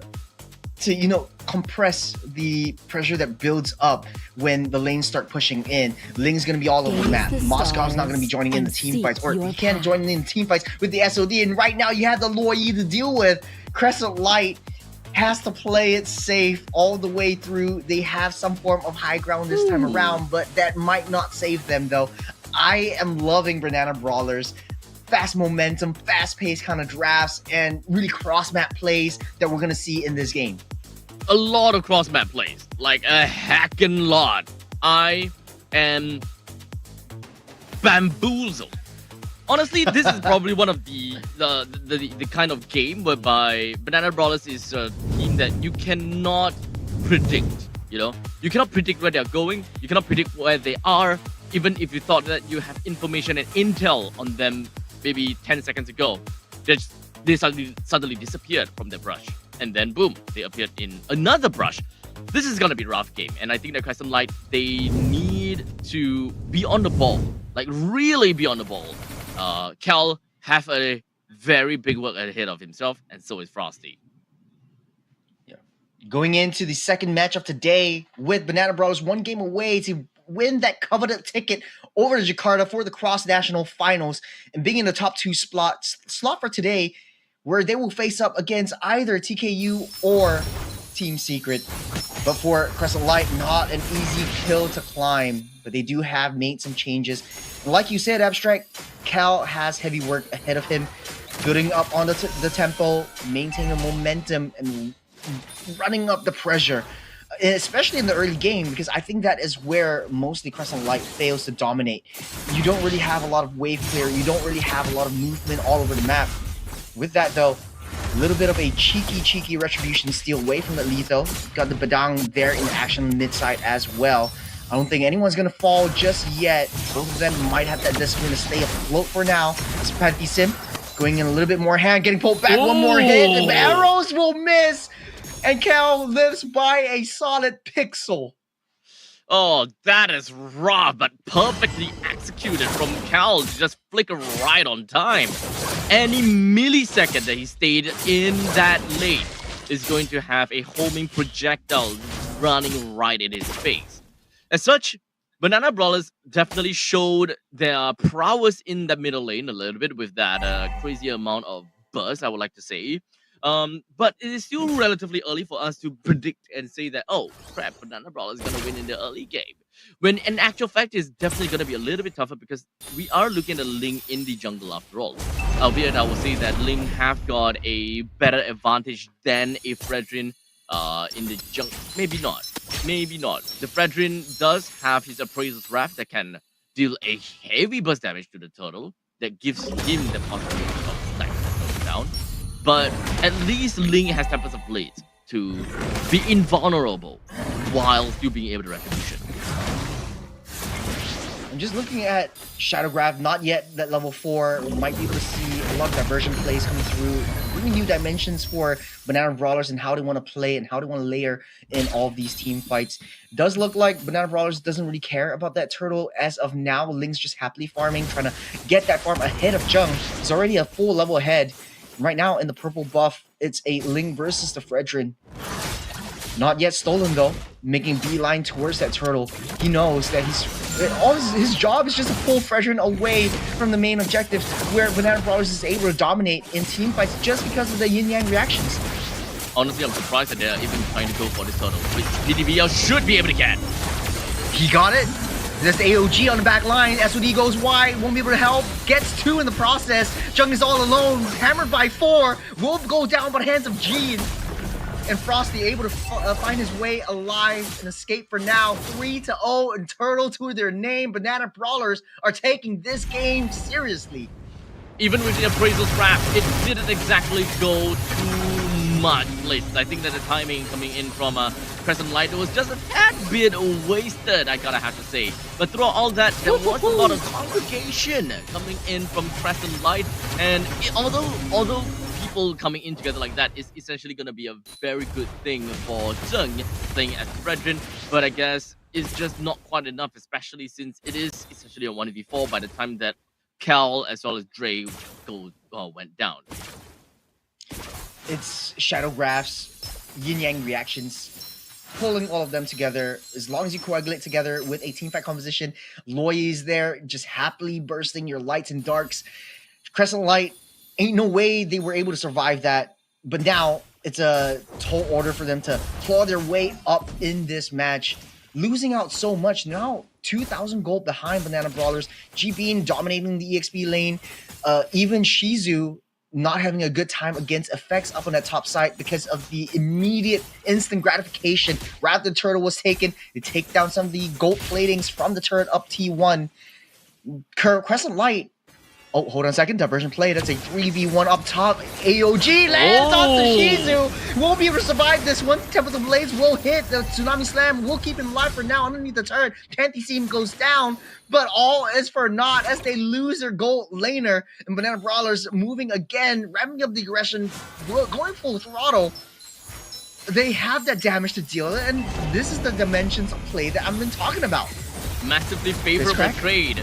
E: compress the pressure that builds up when the lanes start pushing in? Ling's going to be all over the map. Moskov's not going to be joining in the team fights, or he can't join in the team fights with the SOD. And right now you have the Loyi to deal with. Crescent Light has to play it safe all the way through. They have some form of high ground this time around, but that might not save them though. I am loving Banana Brawlers. Fast momentum, fast-paced kind of drafts, and really cross-map plays that we're going to see in this game.
D: A lot of cross-map plays. Like a heckin' lot. I am bamboozled. Honestly, this is probably one of the kind of game whereby Banana Brawlers is a team that you cannot predict. You cannot predict where they're going. You cannot predict where they are. Even if you thought that you have information and intel on them maybe 10 seconds ago, they suddenly disappeared from the brush. And then boom, they appeared in another brush. This is gonna be a rough game. And I think that Crescent Light, they need to be on the ball. Like really be on the ball. Cal have a very big work ahead of himself, and so is Frosty.
E: Going into the second match of today with Banana Brawlers, one game away to win that coveted ticket over to Jakarta for the cross-national finals and being in the top 2 slot for today, where they will face up against either TKU or Team Secret. But for Crescent Light, not an easy kill to climb. But they do have made some changes. And like you said, Abstract, Cal has heavy work ahead of him. Building up on the tempo, maintaining momentum, and running up the pressure. Especially in the early game, because I think that is where mostly Crescent Light fails to dominate. You don't really have a lot of wave clear. You don't really have a lot of movement all over the map. With that, though, a little bit of a cheeky retribution steal away from the lethal. Got the Badang there in action mid-side as well. I don't think anyone's going to fall just yet. Both of them might have that discipline to stay afloat for now. It's Panty Sim going in a little bit more hand, getting pulled back. One more hit. The arrows will miss. And Cal lives by a solid pixel.
D: Oh, that is raw, but perfectly executed from Cal to just flicker right on time. Any millisecond that he stayed in that lane is going to have a homing projectile running right in his face. As such, Banana Brawlers definitely showed their prowess in the middle lane a little bit with that crazy amount of burst, I would like to say. But it is still relatively early for us to predict and say that, oh crap, Banana Brawler is going to win in the early game. When in actual fact, it's definitely going to be a little bit tougher because we are looking at Ling in the jungle after all. Albeit I will say that Ling have got a better advantage than a Fredrin in the jungle. Maybe not. Maybe not. The Fredrin does have his Appraiser's Wrath that can deal a heavy burst damage to the turtle that gives him the possibility of stacking the turtle down. But at least Ling has Tempest of Blades to be invulnerable while still being able to retribution.
E: I'm just looking at Shadowgraph, not yet that level 4. We might be able to see a lot of diversion plays coming through, bringing new dimensions for Banana Brawlers and how they want to play and how they want to layer in all of these team fights. It does look like Banana Brawlers doesn't really care about that turtle as of now. Ling's just happily farming, trying to get that farm ahead of Jung. He's already a full level ahead. Right now in the purple buff, it's a Ling versus the Fredrin. Not yet stolen though, making beeline towards that turtle. He knows that his job is just to pull Fredrin away from the main objectives, where Banana Brawlers is able to dominate in team fights just because of the yin-yang reactions.
D: Honestly, I'm surprised that they're even trying to go for this turtle, which DDBL should be able to get.
E: He got it. There's the AOG on the back line. SOD goes wide, won't be able to help. Gets 2 in the process. Jung is all alone, hammered by 4. Will go down by the hands of Jean. And Frosty able to find his way alive and escape for now. 3-0 and Turtle to their name. Banana Brawlers are taking this game seriously.
D: Even with the Appraiser's Wrath, it didn't exactly go too much late. I think that the timing coming in from Crescent Light was just a tad bit wasted, I gotta have to say. But throughout all that, there was a lot of congregation coming in from Crescent Light, and although people coming in together like that is essentially gonna be a very good thing for Zheng playing as Fredrin, but I guess it's just not quite enough, especially since it is essentially a 1v4 by the time that Cal as well as Dre went down.
E: It's Shadowgraph's yin-yang reactions, pulling all of them together. As long as you coagulate together with a teamfight composition, Loy is there, just happily bursting your lights and darks. Crescent Light, ain't no way they were able to survive that. But now, it's a tall order for them to claw their way up in this match. Losing out so much now, 2,000 gold behind Banana Brawlers. G-Bean dominating the EXP lane. Even Shizu not having a good time against effects up on that top side because of the immediate instant gratification. Rather the turtle was taken, they take down some of the gold platings from the turret up T1. Crescent Light. Oh, hold on a second. Diversion play. That's a 3v1 up top. AOG lands off the Shizu. Won't be able to survive this one. Tempest of Blades will hit. The Tsunami Slam will keep him alive for now underneath the turret. Pantheseam goes down. But all is for naught as they lose their gold laner. And Banana Brawlers moving again, ramping up the aggression, going full throttle. They have that damage to deal with, and this is the dimensions of play that I've been talking about.
D: Massively favorable trade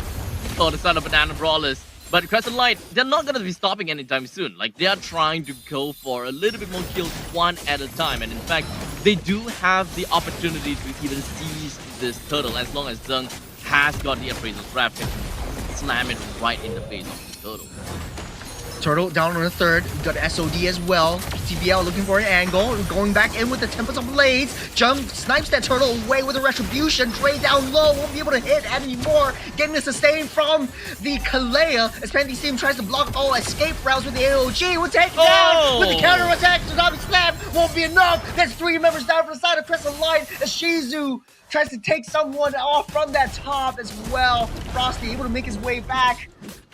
D: for the son of Banana Brawlers. But Crescent Light, they're not going to be stopping anytime soon. Like, they are trying to go for a little bit more kills one at a time. And in fact, they do have the opportunity to even seize this turtle as long as Zheng has got the Appraiser's Wrath and slam it right in the face of the turtle.
E: Turtle down on the third. We got SOD as well. PTBL looking for an angle, going back in with the Tempest of Blades. Jung snipes that turtle away with a retribution. Dre down low, won't be able to hit anymore. Getting the sustain from the Kalea as Panty's team tries to block all escape routes with the AOG. We'll take it down with the counter attack. Tsunami Slam won't be enough. That's 3 members down from the side of Crescent Light as Shizu tries to take someone off from that top as well. Frosty able to make his way back.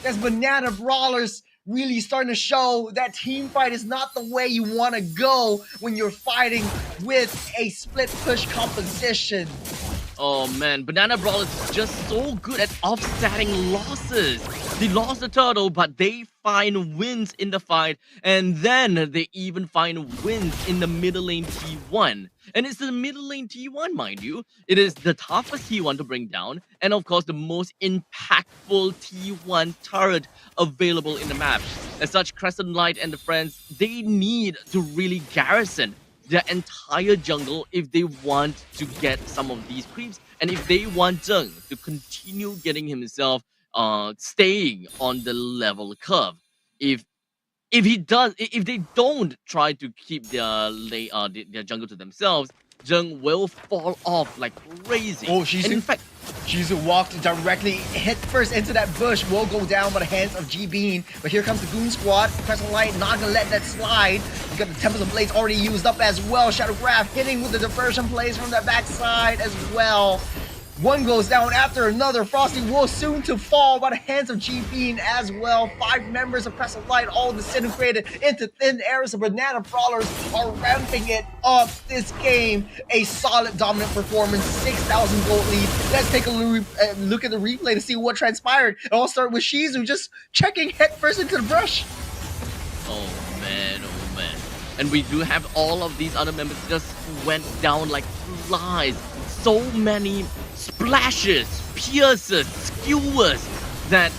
E: As Banana Brawlers really starting to show that team fight is not the way you want to go when you're fighting with a split push composition.
D: Oh man, Banana Brawlers is just so good at offsetting losses. They lost the turtle, but they find wins in the fight, and then they even find wins in the middle lane T1. And it's the middle lane T1, mind you. It is the toughest T1 to bring down, and of course the most impactful T1 turret available in the map. As such, Crescent Light and the friends, they need to really garrison the entire jungle if they want to get some of these creeps, and if they want Zheng to continue getting himself staying on the level curve. If they don't try to keep their jungle to themselves, Zheng will fall off like crazy.
E: Oh,
D: and in fact,
E: Shizu walked directly hit first into that bush, will go down by the hands of G-Bean. But here comes the Goon Squad. Crescent Light not gonna let that slide. You got the Tempest of Blades already used up as well. Shadow Graph hitting with the diversion plays from the backside as well. One goes down after another. Frosty will soon to fall by the hands of G-Bean as well. 5 members of Crescent Light all disintegrated into thin air. So Banana Brawlers are ramping it up this game. A solid dominant performance, 6,000 gold lead. Let's take a look at the replay to see what transpired. It all started with Shizu just checking headfirst into the brush.
D: oh man. And we do have all of these other members just went down like flies. So many splashes, pierces, skewers that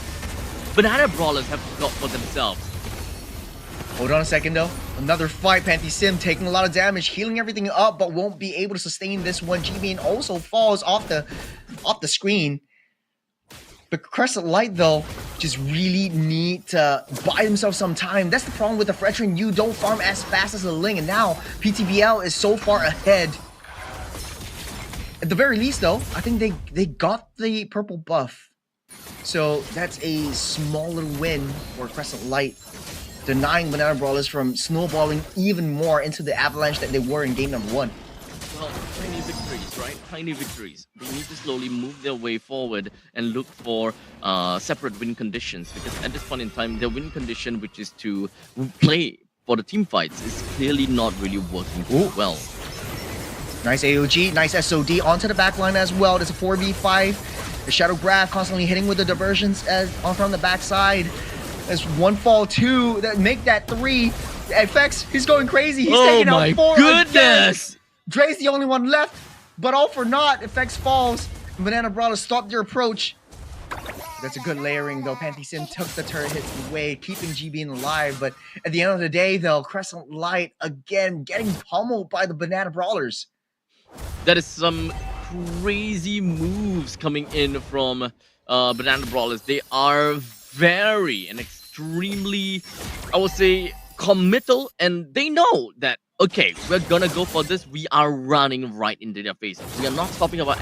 D: Banana Brawlers have got for themselves.
E: Hold on a second though. Another fight. Panty Sim taking a lot of damage, healing everything up, but won't be able to sustain this one. G-Bean also falls off the screen. But Crescent Light though just really need to buy themselves some time. That's the problem with the veteran. You don't farm as fast as the Ling, and now PTBL is so far ahead. At the very least though, I think they got the purple buff. So that's a small little win for Crescent Light, denying Banana Brawlers from snowballing even more into the avalanche that they were in game number 1.
D: Well, tiny victories, right? Tiny victories. They need to slowly move their way forward and look for separate win conditions, because at this point in time, their win condition, which is to play for the team fights, is clearly not really working well.
E: Nice AOG, nice SOD onto the back line as well. There's a 4v5. The Shadow Graph constantly hitting with the diversions from the backside. There's 1 fall, 2 that make that 3. FX, he's going crazy. He's taking out 4
D: goodness!
E: Again. Dre's the only one left, but all for naught. FX falls. Banana Brawlers stopped their approach. That's a good layering though. Panty Sim took the turret hits away, keeping GB alive. But at the end of the day though, Crescent Light again getting pummeled by the Banana Brawlers.
D: That is some crazy moves coming in from Banana Brawlers. They are very and extremely, I would say, committal, and they know that, okay, we're gonna go for this. We are running right into their face. We are not stopping about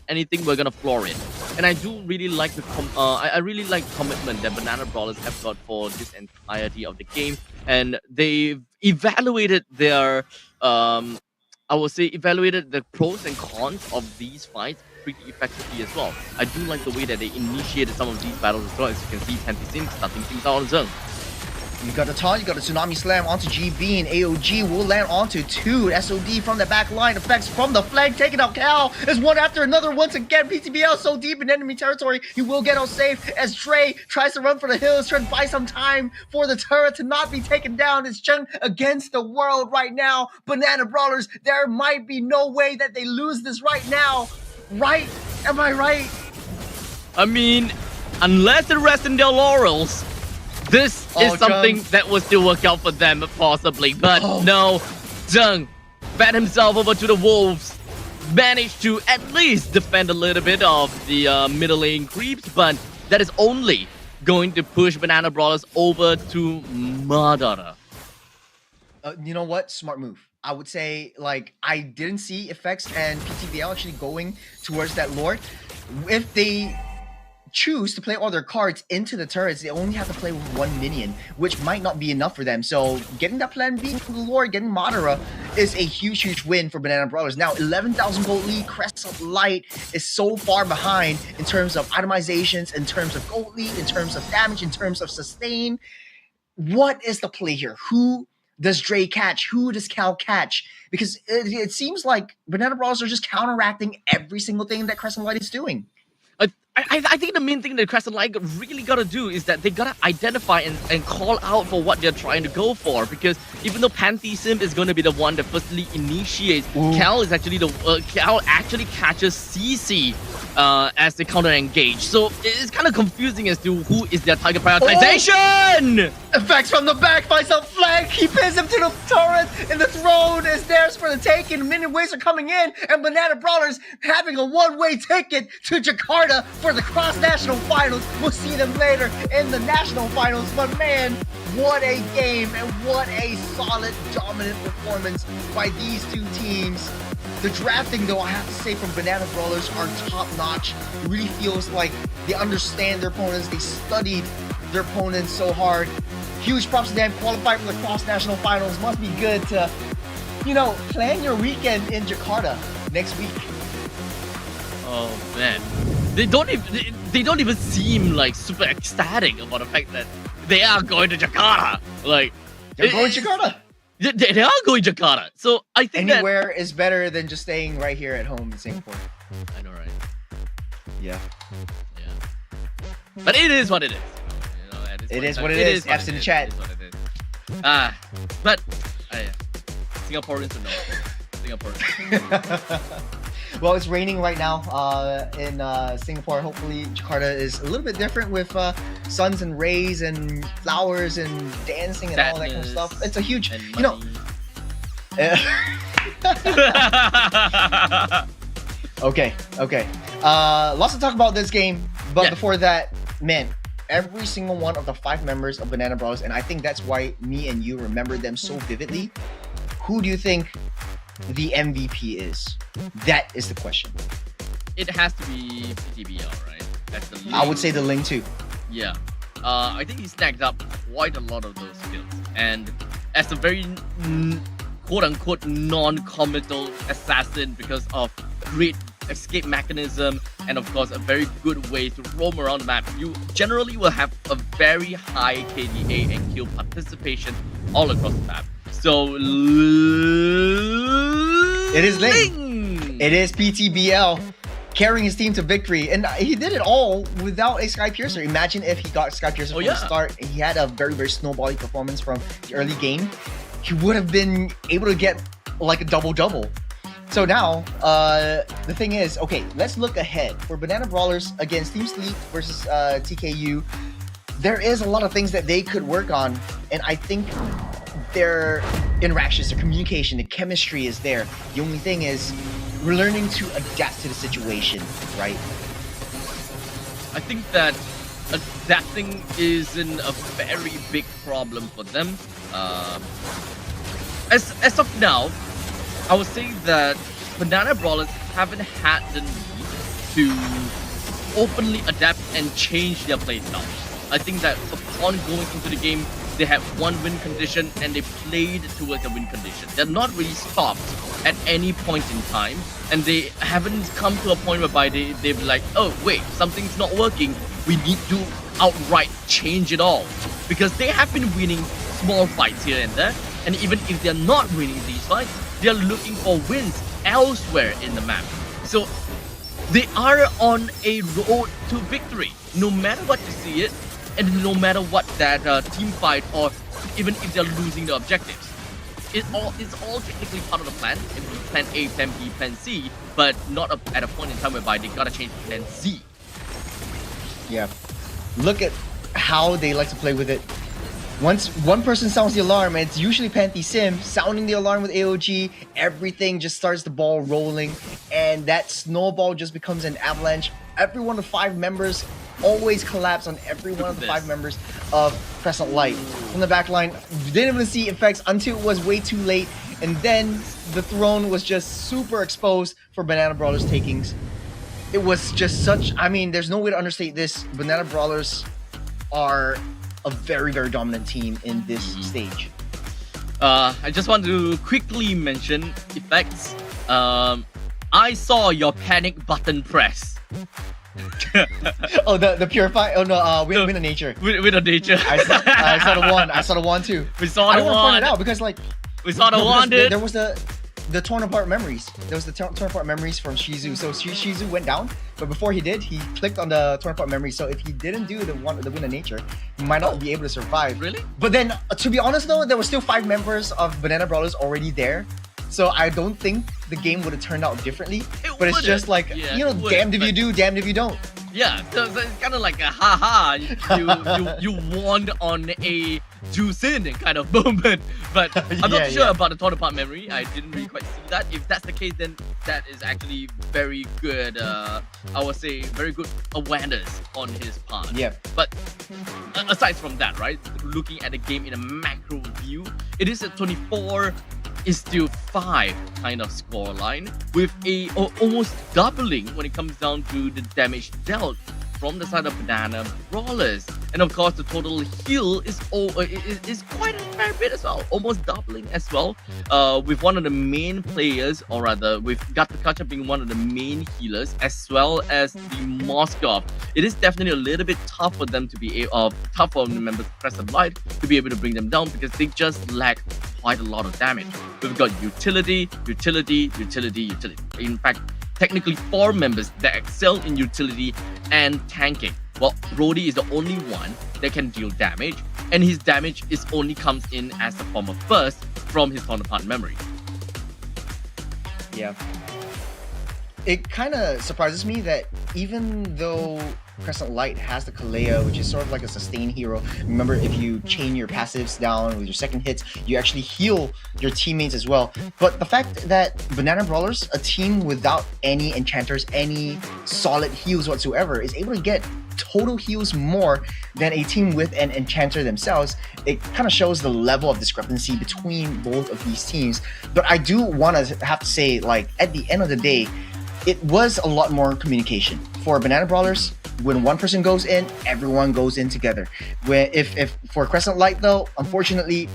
D: anything. We're gonna floor it. And I do really like the I really like commitment that Banana Brawlers have got for this entirety of the game, and they've evaluated their I would say evaluated the pros and cons of these fights pretty effectively as well. I do like the way that they initiated some of these battles as well. As you can see, Panty Sim starting things out on his own.
E: You got a taunt, you got a Tsunami Slam onto GB, and AOG will land onto 2. SOD from the back line, effects from the flank, taking out Cal. There's one after another once again. PTBL so deep in enemy territory, he will get out safe as Trey tries to run for the hills, trying to buy some time for the turret to not be taken down. It's Chung against the world right now. Banana Brawlers, there might be no way that they lose this right now. Right? Am I right?
D: I mean, unless they rest in their laurels, this is something that will still work out for them, possibly. But no, Zheng fed himself over to the wolves, managed to at least defend a little bit of the middle lane creeps, but that is only going to push Banana Brawlers over to murder.
E: You know what? Smart move. I would say, like, I didn't see effects and PTBL actually going towards that lore. If they choose to play all their cards into the turrets, they only have to play with one minion, which might not be enough for them. So getting that plan B from the lore, getting Madara, is a huge win for Banana Brawlers. Now, 11,000 gold lead, Crest of Light is so far behind in terms of itemizations, in terms of gold lead, in terms of damage, in terms of sustain. What is the play here? Who does Dre catch? Who does Cal catch? Because it seems like Banana Brawlers are just counteracting every single thing that Crescent Light is doing.
D: I think the main thing that Crescent Light really gotta do is that they gotta identify and call out for what they're trying to go for. Because even though Pantheism is gonna be the one that firstly initiates, Cal is actually Cal actually catches CC as they counter engage. So it's kind of confusing as to who is their target prioritization.
E: Effects from the back, finds a flank, he pins him to the turret, and the throne is theirs for the taking. Minion waves are coming in, and Banana Brawlers having a one-way ticket to Jakarta for the cross-national finals. We'll see them later in the national finals, but man, what a game, and what a solid, dominant performance by these two teams. The drafting, though, I have to say, from Banana Brawlers are top-notch. It really feels like they understand their opponents, they studied their opponents so hard. Huge props to them, qualified for the cross-national finals. Must be good to, you know, plan your weekend in Jakarta next week.
D: Oh man, they don't even seem like super ecstatic about the fact that they are going to Jakarta. Like
E: They're going to Jakarta.
D: They are going to Jakarta. So I think
E: anywhere is better than just staying right here at home in Singapore.
D: I know, right?
E: Yeah.
D: But it is what it is.
E: It is what it is. F's in the chat.
D: But Singaporeans are not. Singaporeans.
E: Well, it's raining right now in Singapore. Hopefully, Jakarta is a little bit different with suns and rays and flowers and dancing and all that kind of stuff. It's a huge, you know. Okay. Lots to talk about this game, but before that, man, every single one of the 5 members of Banana Bros, and I think that's why me and you remember them so vividly. Who do you think the MVP is? That is the question.
D: It has to be PTBL, right? That's the
E: I would say the Ling too.
D: Yeah. I think he snagged up quite a lot of those skills. And as a very quote-unquote non-committal assassin because of great escape mechanism and of course a very good way to roam around the map, you generally will have a very high KDA and kill participation all across the map. So
E: it is Ling. It is PTBL carrying his team to victory, and he did it all without a Sky Piercer. Imagine if he got Sky Piercer from the start. He had a very snowbally performance from the early game. He would have been able to get like a double-double. So now, the thing is, okay, let's look ahead. For Banana Brawlers against Team Sleep versus TKU, there is a lot of things that they could work on, and I think their interactions, their communication, the chemistry is there. The only thing is, we're learning to adapt to the situation, right?
D: I think that adapting isn't a very big problem for them. As of now, I would say that Banana Brawlers haven't had the need to openly adapt and change their playstyle. I think that upon going into the game, they had one win condition and they played towards the win condition. They're not really stopped at any point in time, and they haven't come to a point whereby they'd be like, oh wait, something's not working, we need to outright change it all. Because they have been winning small fights here and there, and even if they're not winning these fights, they're looking for wins elsewhere in the map. So they are on a road to victory, no matter what you see it, and no matter what that team fight, or even if they're losing the objectives. It's all technically part of the plan. It will be plan A, plan B, plan C, but not at a point in time whereby they gotta change to plan Z.
E: Yeah. Look at how they like to play with it. Once one person sounds the alarm, and it's usually Panty Sim sounding the alarm with AOG, everything just starts the ball rolling, and that snowball just becomes an avalanche. Every one of the 5 members always collapse on every one of the 5 members of Crescent Light. From the back line, didn't even see effects until it was way too late, and then the throne was just super exposed for Banana Brawlers takings. It was just such, I mean, there's no way to understate this. Banana Brawlers are a very, very dominant team in this stage.
D: I just want to quickly mention effects. I saw your panic button press.
E: Oh, the Purify? Oh no, Win of Nature.
D: With a nature.
E: I saw the one. I saw the one too.
D: We saw
E: I
D: the
E: don't want to point
D: one.
E: it out because like
D: We saw the
E: no,
D: one,
E: because
D: dude.
E: there was the torn apart memories. There was the torn apart memories from Shizu. So Shizu went down, but before he did, he clicked on the torn apart memories. So if he didn't do the Win of Nature, he might not be able to survive.
D: Really?
E: But then, to be honest though, there were still 5 members of Banana Brawlers already there. So I don't think the game would have turned out differently. But it's just like,
D: Yeah,
E: you know,
D: it would've,
E: damned if you
D: but-
E: do, damned if you don't.
D: Yeah, so it's kind of like a haha. You won on a juicing kind of moment. But I'm not sure about the torn apart memory. I didn't really quite see that. If that's the case, then that is actually very good. I would say very good awareness on his part.
E: Yeah.
D: But aside from that, right? Looking at the game in a macro view, it is a 24 is still 5 kind of scoreline with a almost doubling when it comes down to the damage dealt from the side of Banana Brawlers. And of course, the total heal is quite a fair bit as well, almost doubling as well. With one of the main players, or rather with Gatakacha being one of the main healers, as well as the Moskov. It is definitely a little bit tough for them to be tough for the members of Crescent Light to be able to bring them down because they just lack quite a lot of damage. We've got utility. In fact, technically 4 members that excel in utility and tanking. Well, Brody is the only one that can deal damage, and his damage only comes in as a form of burst from his counterpart memory.
E: Yeah. It kind of surprises me that even though Crescent Light has the Kalea, which is sort of like a sustain hero. Remember, if you chain your passives down with your second hits, you actually heal your teammates as well. But the fact that Banana Brawlers, a team without any enchanters, any solid heals whatsoever, is able to get total heals more than a team with an enchanter themselves, it kind of shows the level of discrepancy between both of these teams. But I do want to have to say, like, at the end of the day, it was a lot more communication. For Banana Brawlers, when one person goes in, everyone goes in together. Where if for Crescent Light though, unfortunately,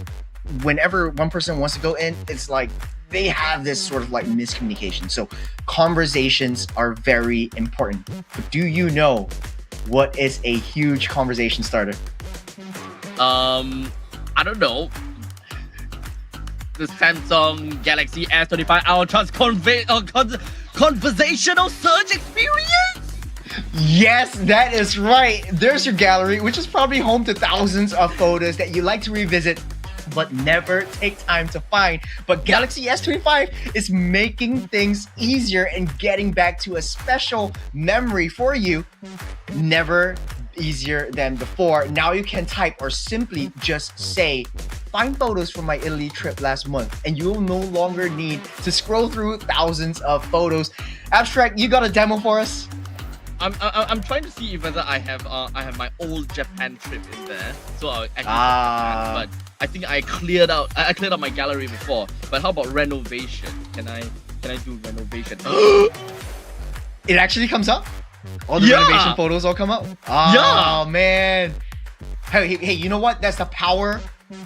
E: whenever one person wants to go in, it's like they have this sort of like miscommunication. So conversations are very important. But do you know what is a huge conversation starter?
D: I don't know. The Samsung Galaxy S25 Ultra's conversational search experience.
E: Yes, that is right. There's your gallery, which is probably home to thousands of photos that you like to revisit but never take time to find. But Galaxy S25 is making things easier and getting back to a special memory for you. Never easier than before. Now you can type or simply just say, find photos from my Italy trip last month, and you will no longer need to scroll through thousands of photos. Abstract, you got a demo for us?
D: I'm trying to see whether I have my old Japan trip in there, so I'll actually Japan, but I think I cleared out my gallery before. But how about renovation? Can I do renovation?
E: It actually comes up? All the renovation photos all come up? Oh man. Hey, you know what? That's the power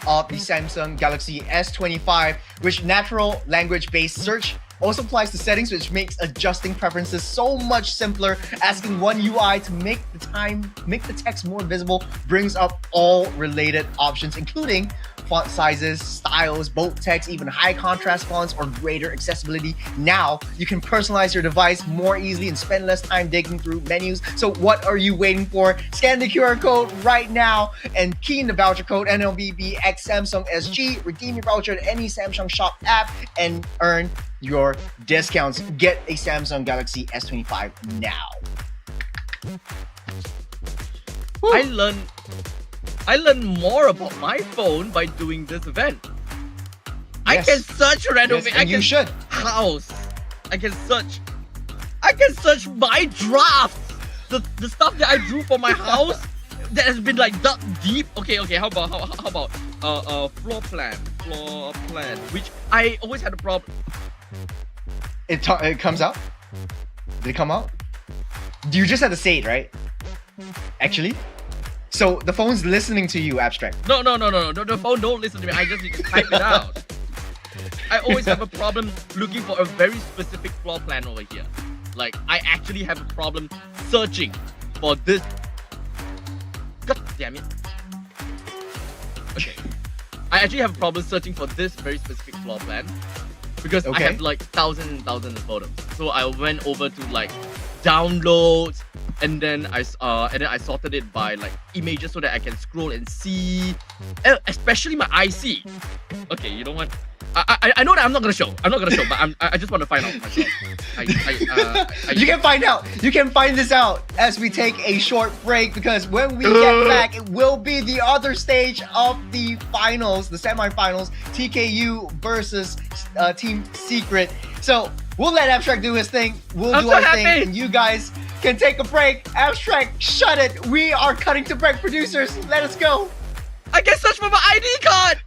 E: of the Samsung Galaxy S25, which natural language based search also applies to settings, which makes adjusting preferences so much simpler. Asking one UI to make the text more visible brings up all related options, including font sizes, styles, bold text, even high contrast fonts, or greater accessibility. Now you can personalize your device more easily and spend less time digging through menus. So what are you waiting for? Scan the QR code right now and key in the voucher code NLBBXSamsungSG. Redeem your voucher at any Samsung Shop app and earn your discounts. Get a Samsung Galaxy S25 now.
D: I learned more about my phone by doing this event.
E: Yes.
D: I can search renovation.
E: Yes, you should.
D: House. I can search my drafts. the stuff that I drew for my house that has been like dug deep. Okay, how about floor plan, which I always had a problem.
E: It comes out? Did it come out? You just had to say it, right? Actually? So the phone's listening to you, Abstract.
D: No, the phone don't listen to me. I just need to type it out. I always have a problem looking for a very specific floor plan over here. Like, I actually have a problem searching for this. God damn it. Okay. I actually have a problem searching for this very specific floor plan because I have like thousands and thousands of photos. So I went over to like downloads, and then I sorted it by like images so that I can scroll and see, especially my IC. Okay, you know what? I know that I'm not gonna show, but I just want to find out myself.
E: You can find out. You can find this out as we take a short break, because when we get back, it will be the other stage of the finals, the semifinals, TKU versus Team Secret. So we'll let Abstract do his thing. We'll do our thing, and you guys can take a break. Abstract, shut it. We are cutting to break. Producers, let us go.
D: I can search for my ID card.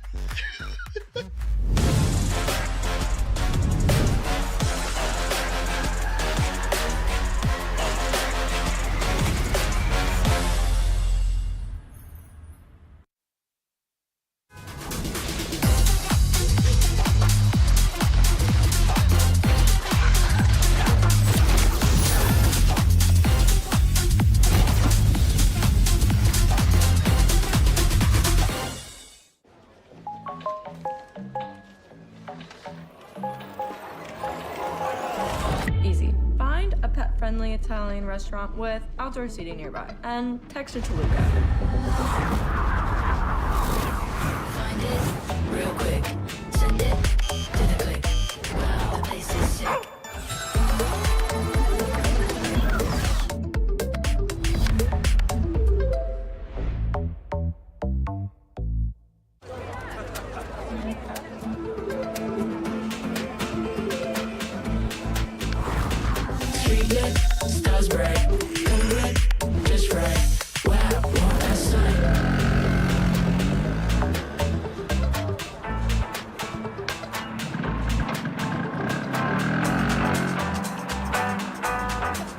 A: Easy. Find a pet-friendly Italian restaurant with outdoor seating nearby and text it to Luca.
B: Find it real quick. Send it to the click. Wow, the place is sick. Street lit, stars bright, come lit, just right. Wow, want that sight.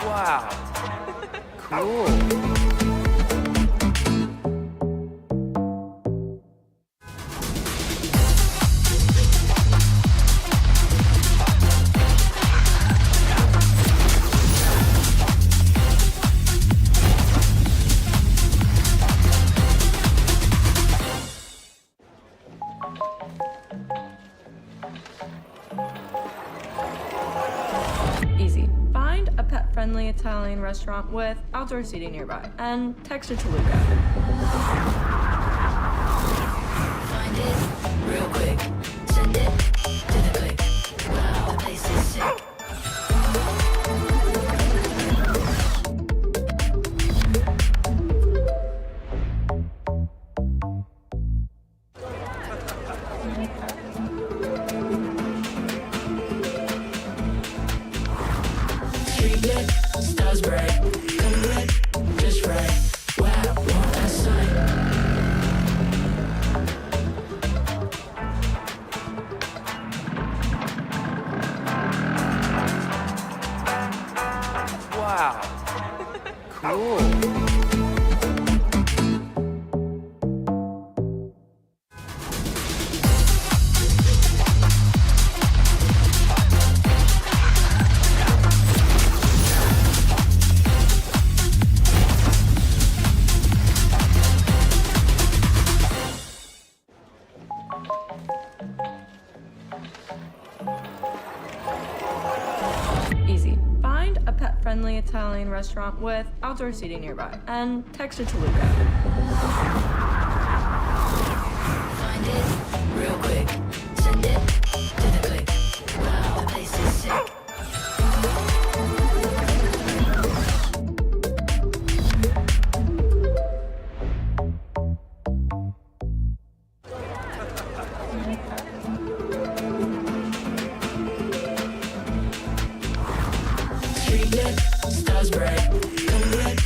C: Wow. Cool.
A: Easy. Find a pet-friendly Italian restaurant with outdoor seating nearby and text it to Luca.
B: Find it real quick. Send it to the click. Wow, the place is sick. Street lit, stars bright, come lit, just right. Wow, want that sight.
C: Wow. Cool.
A: Easy. Find a pet-friendly Italian restaurant with outdoor seating nearby and text it to Luca.
B: Find it real quick. Send it to the click. Wow, the place is sick. Street lit, stars bright, come lit,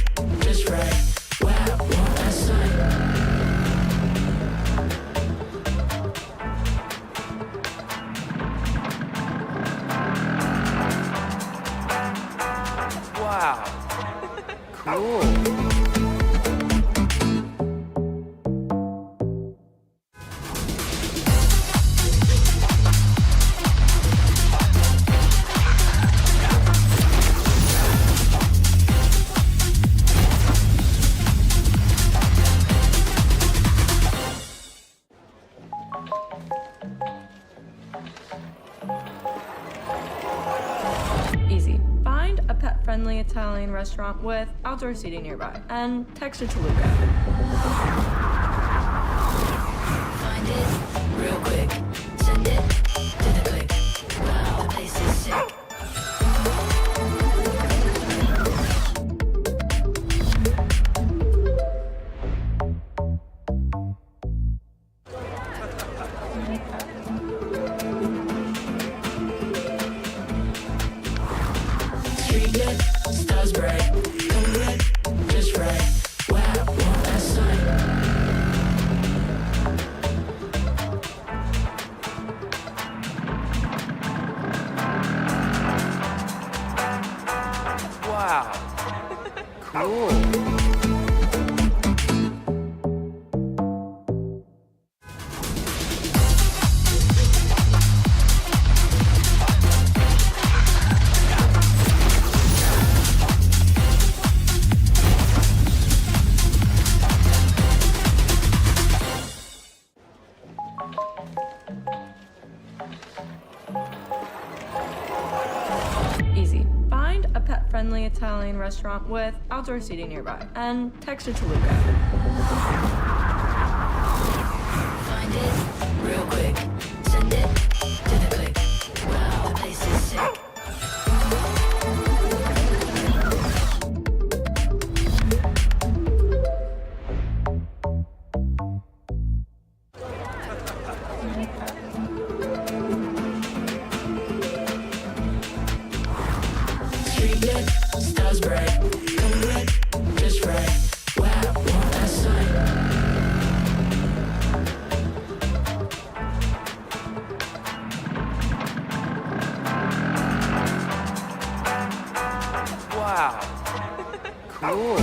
A: pet-friendly Italian restaurant with outdoor seating nearby, and text it to Luca.
B: Find it real quick. Send it to the click. Wow, the place is sick. Street lit, stars bright, come red, just right. Wow, want that sight.
C: Wow. Cool.
A: Easy. Find a pet-friendly Italian restaurant with outdoor seating nearby, and text it to Luca.
B: Find it real quick. Send it to the click. Wow, the place is sick. Street lit, stars bright, come red, just right. Wow, want that sight.
C: Wow. Cool.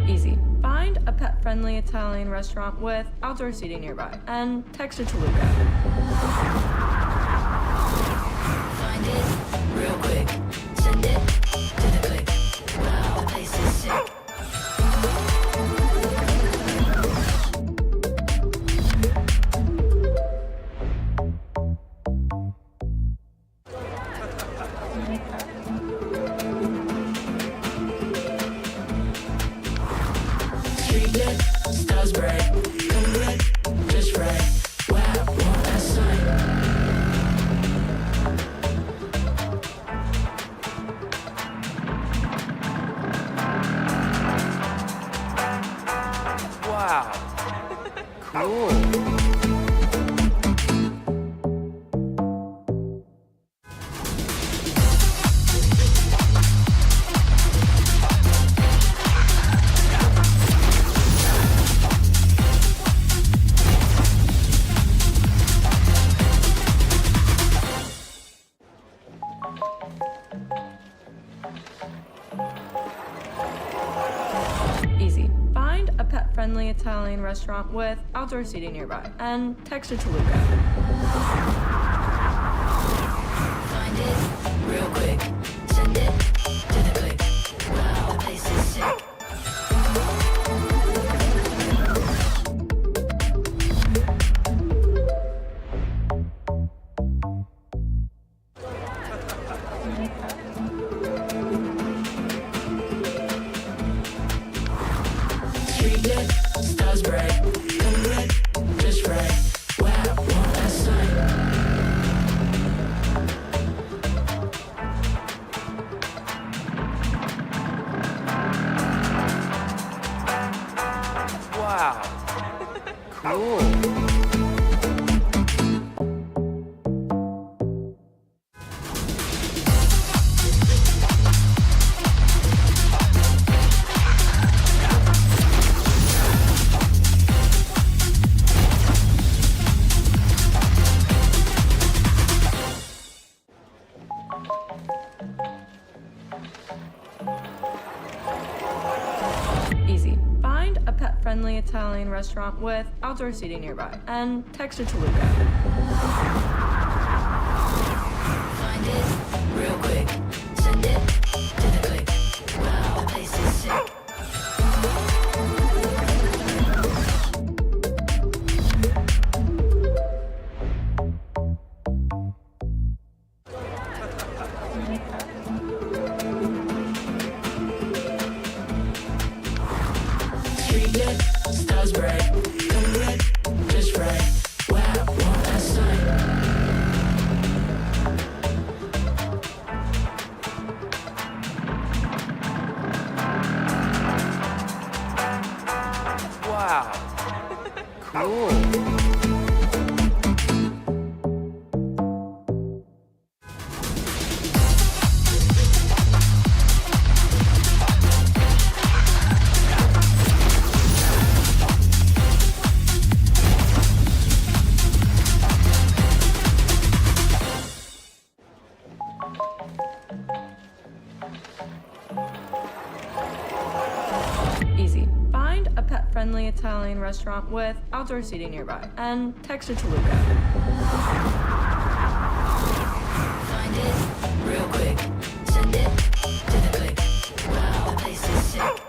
A: Easy. Find a pet-friendly Italian restaurant with outdoor seating nearby, and text it to Luca.
B: Find it real quick. Send it to the click. Wow, the place is sick. Street lit, stars bright, come red, just right. Wow, want that sight.
C: Wow. Cool.
A: Easy. Find a pet-friendly Italian restaurant with outdoor seating nearby, and text it to Luca.
B: Find it real quick. Send it to the click. Wow, the place is sick. Street lit, stars bright, come red, just right. Wow, want that sight.
C: Wow. Cool.
A: Easy. Find a pet-friendly pet-friendly Italian restaurant with outdoor seating nearby. And text it to Luca.
B: Find it real quick. Send it to the click. Wow, the place is sick. Street lit, stars bright, come red, just right. Wow, want that sign.
C: Wow. Cool.
A: Easy. Find a pet-friendly Italian restaurant with outdoor seating nearby. And text it to Luca.
B: Find it real quick. Send it to the click. Wow, the place is sick.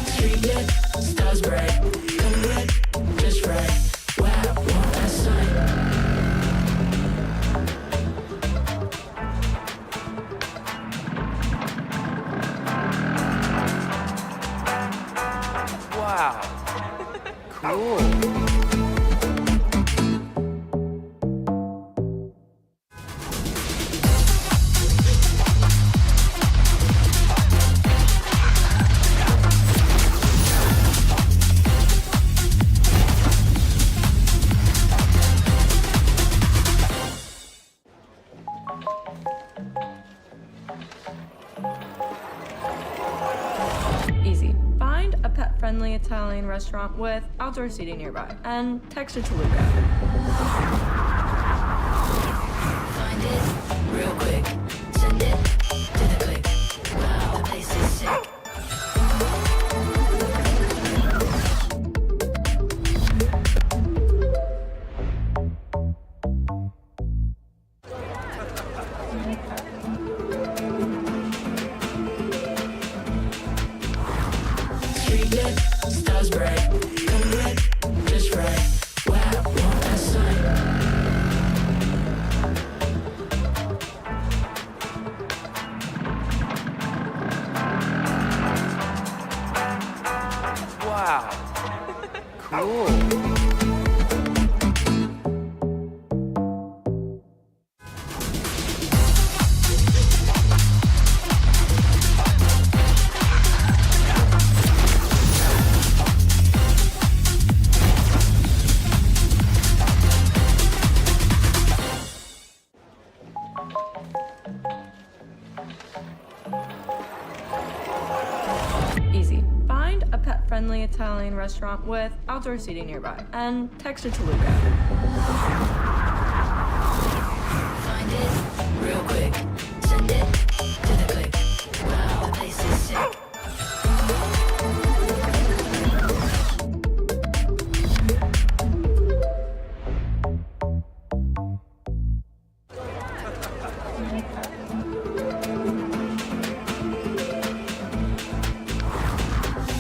B: Street lit, stars bright, come red, just right. Wow, want that sign.
C: Wow. Cool.
A: Easy. Find a pet-friendly Italian restaurant with outdoor seating nearby. And text it to Luca.
B: Find it real quick. Send it to the click. Wow, the place is sick. Street lit, stars bright, come red, just right. Wow, want that sign.
C: Wow. Cool.
A: Easy. Find a pet-friendly Italian restaurant with outdoor seating nearby. And text it to Luca.
B: Find it real quick. Send it to the click. Wow, the place is sick.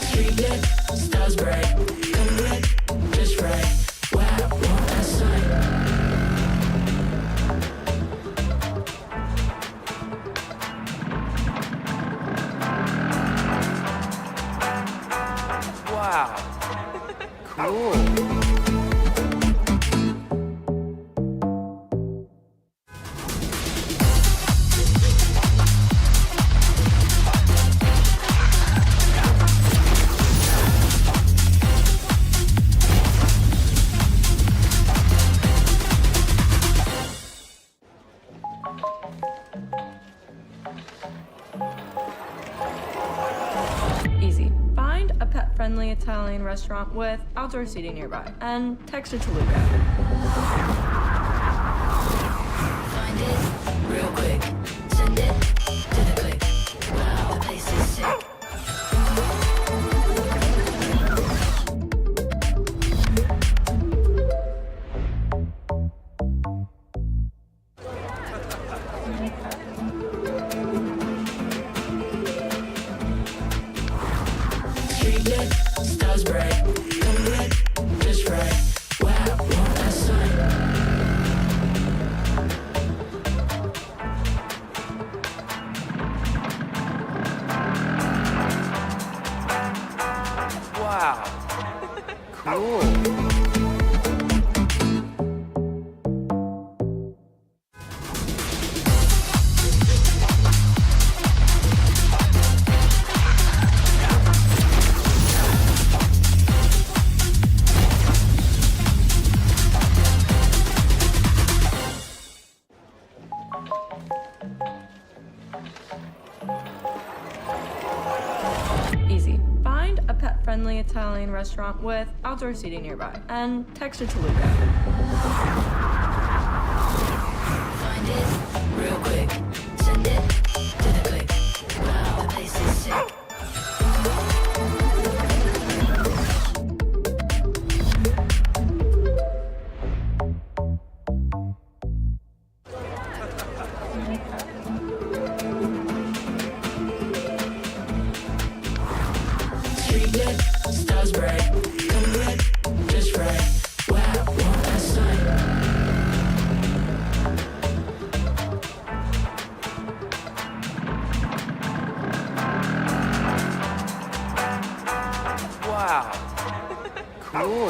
B: Street lit, stars bright, come red, just right. Wow, want that sign.
C: Wow. Cool.
A: Easy. Find a pet-friendly pet-friendly Italian restaurant with outdoor seating nearby, and text it to Luca.
B: Find it real quick. Send it to the click. Wow, the place is sick. Street lit, stars bright, come lit, just right. Wow, want that sign?
C: Wow. Cool.
A: Easy. Find a pet-friendly Italian restaurant with outdoor seating nearby, and text it to Luca.
B: Find it real quick. Send it to the click. Wow, the place is sick. Street lit, stars bright, come lit, just right. Wow, want that sign?
C: Wow. Cool.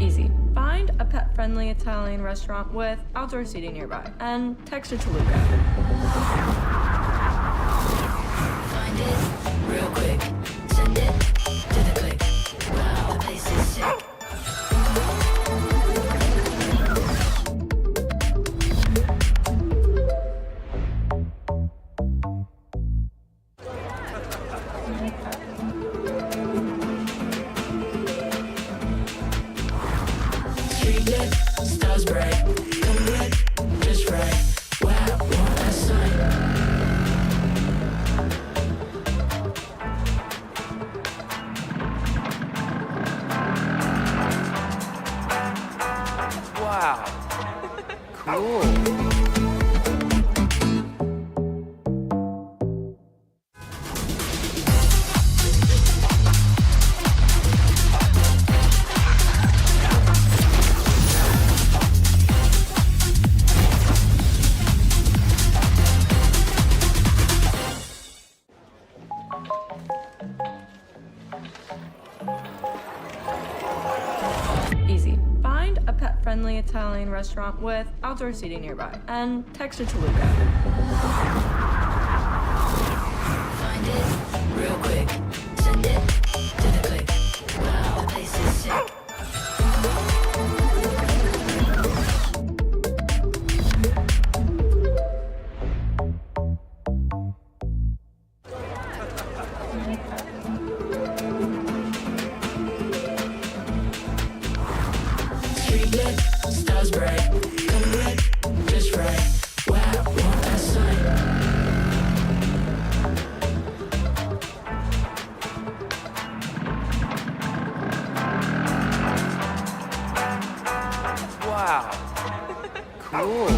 A: Easy. Find a pet-friendly Italian restaurant with outdoor seating nearby, and text it to Luca.
B: Find it real quick. Send it to the click. Wow, the place is sick. Street lit, stars bright, come lit, just right. Wow, want that sign?
C: Wow. Cool.
A: Easy. Find a pet-friendly Italian restaurant with outdoor seating nearby, and text it to Luca.
B: Find it real quick. Send it to the click. Wow, the place is sick. Street lit, stars bright, come lit, just right. Wow, want that sign?
C: Wow. Cool.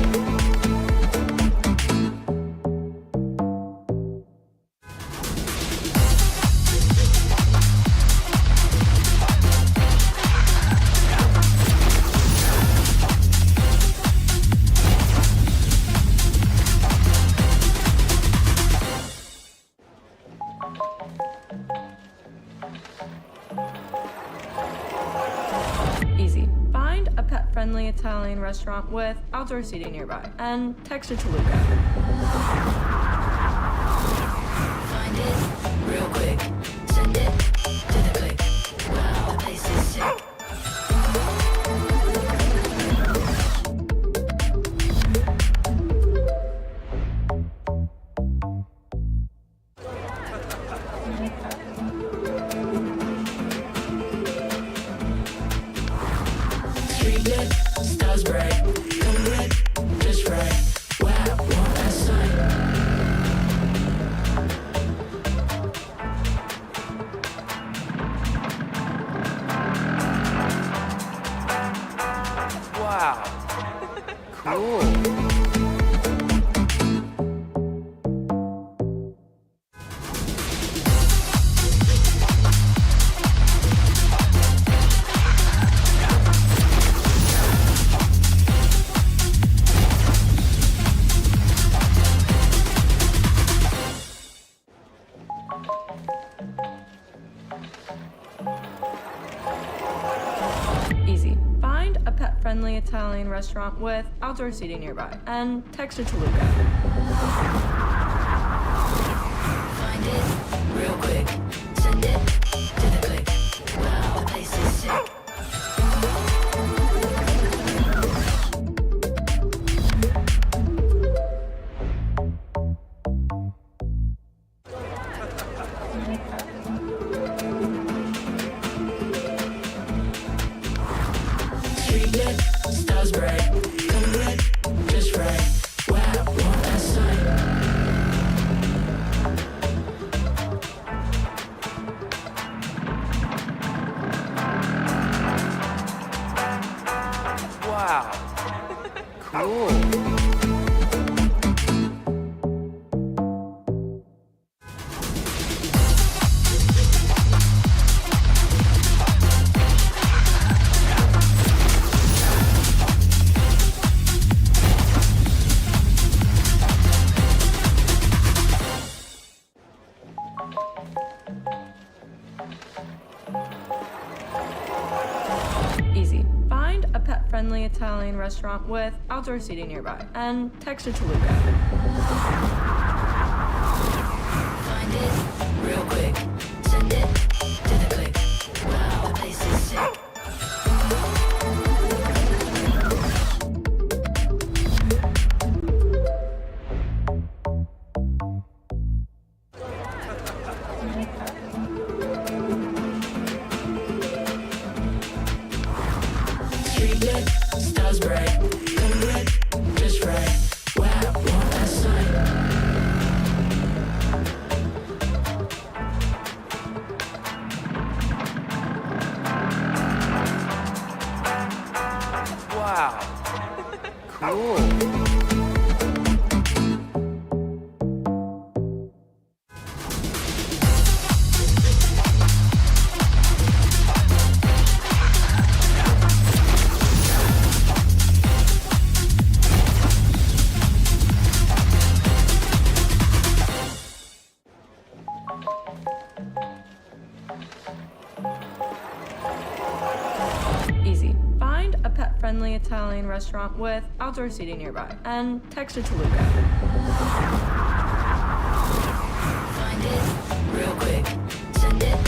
A: pet-friendly Italian restaurant with outdoor seating nearby, and text it to Luca.
B: Find it real quick. Send it to the click. Wow, the place is sick. Street lit, stars bright, come red, just right. Wow, what a sight.
C: Wow. Cool.
A: Easy. Find a pet-friendly Italian restaurant with outdoor seating nearby, and text it to Luca.
B: Find it real quick. Send it to the click. Wow, the place is sick. Street lit, stars bright, come red, just right. Wow, what a sight.
C: Wow. Cool.
A: Easy. Find a pet-friendly Italian restaurant with outdoor seating nearby, and text it to Luca.
B: Find it real quick. Send it to the click. Wow, the place is sick. Street lit, stars bright, come red, just right. Wow, what a sight.
C: Wow. Cool.
A: Easy. Find a pet-friendly Italian restaurant with outdoor seating nearby, and text it to Luca.
B: Find it real quick. Send it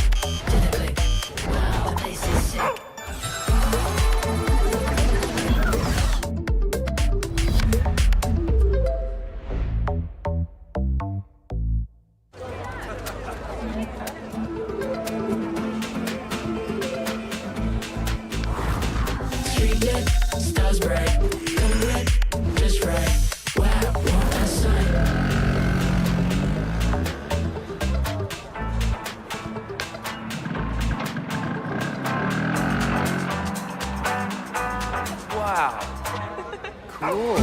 B: to the click. Wow, the place is sick. Street lit, stars bright, come red, just right. Wow, what a sight.
C: Wow. Cool.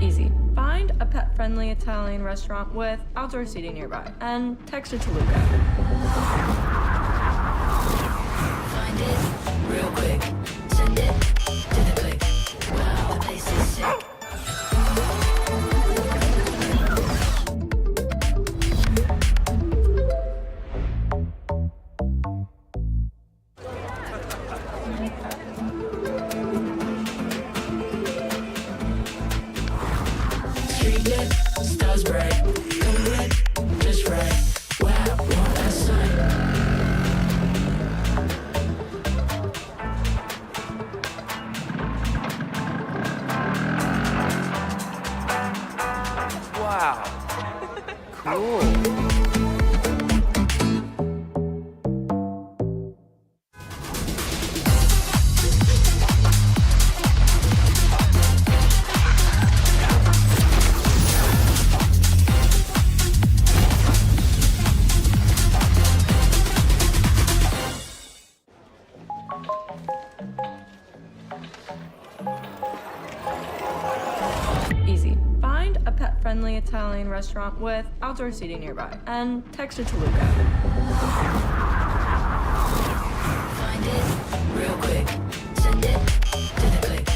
A: Easy. Find a pet-friendly Italian restaurant with outdoor seating nearby and text it to Luca.
B: Find it real quick. Send it to the click. Wow, the place is sick. Street lit, stars bright, come lit, just right. Wow, want that sign.
C: Wow. Cool.
A: Easy. Find a pet-friendly Italian restaurant with outdoor seating nearby and text it to Luca.
B: Find it real quick. Send it to the click.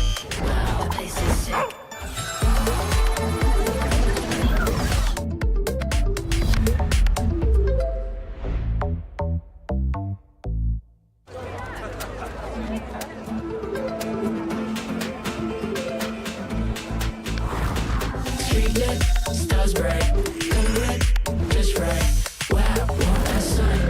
B: Wow, the place is sick. Street lit, stars bright, come lit, just right. Wow, want that sign.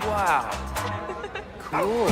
C: Wow. Cool.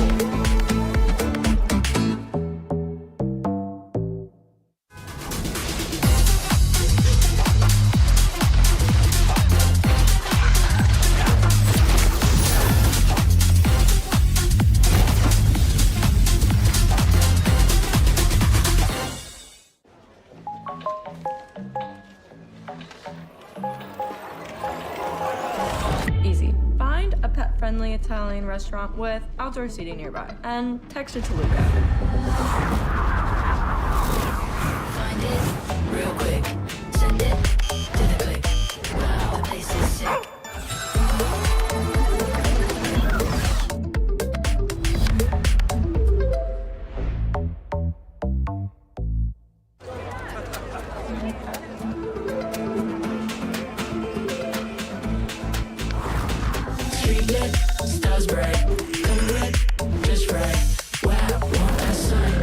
A: Easy. Find a pet-friendly Italian restaurant with outdoor seating nearby and text it to Luca.
B: Find it real quick. Send it to the click. Wow, the place is sick. Street lit, stars bright, come lit, just right. Wow, want that sign.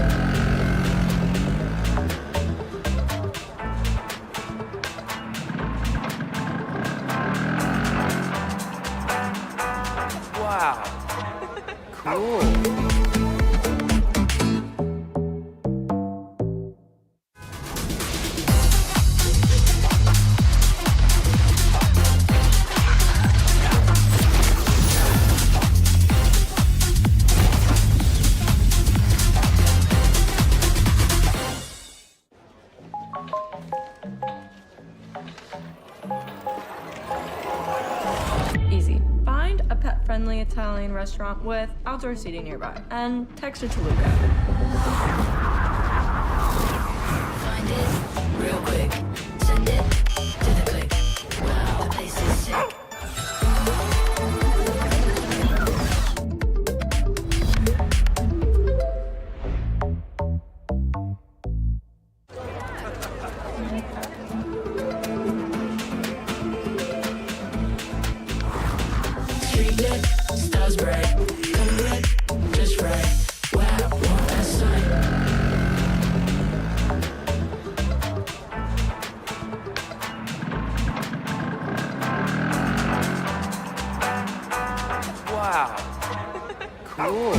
C: Wow. Cool.
A: Easy. Find a pet-friendly Italian restaurant with outdoor seating nearby and text it to Luca.
B: Find it real quick. Send it to the click. Wow, the place is sick. Street lit, stars bright, come lit, just right. Wow, want that sign.
C: Wow. Cool.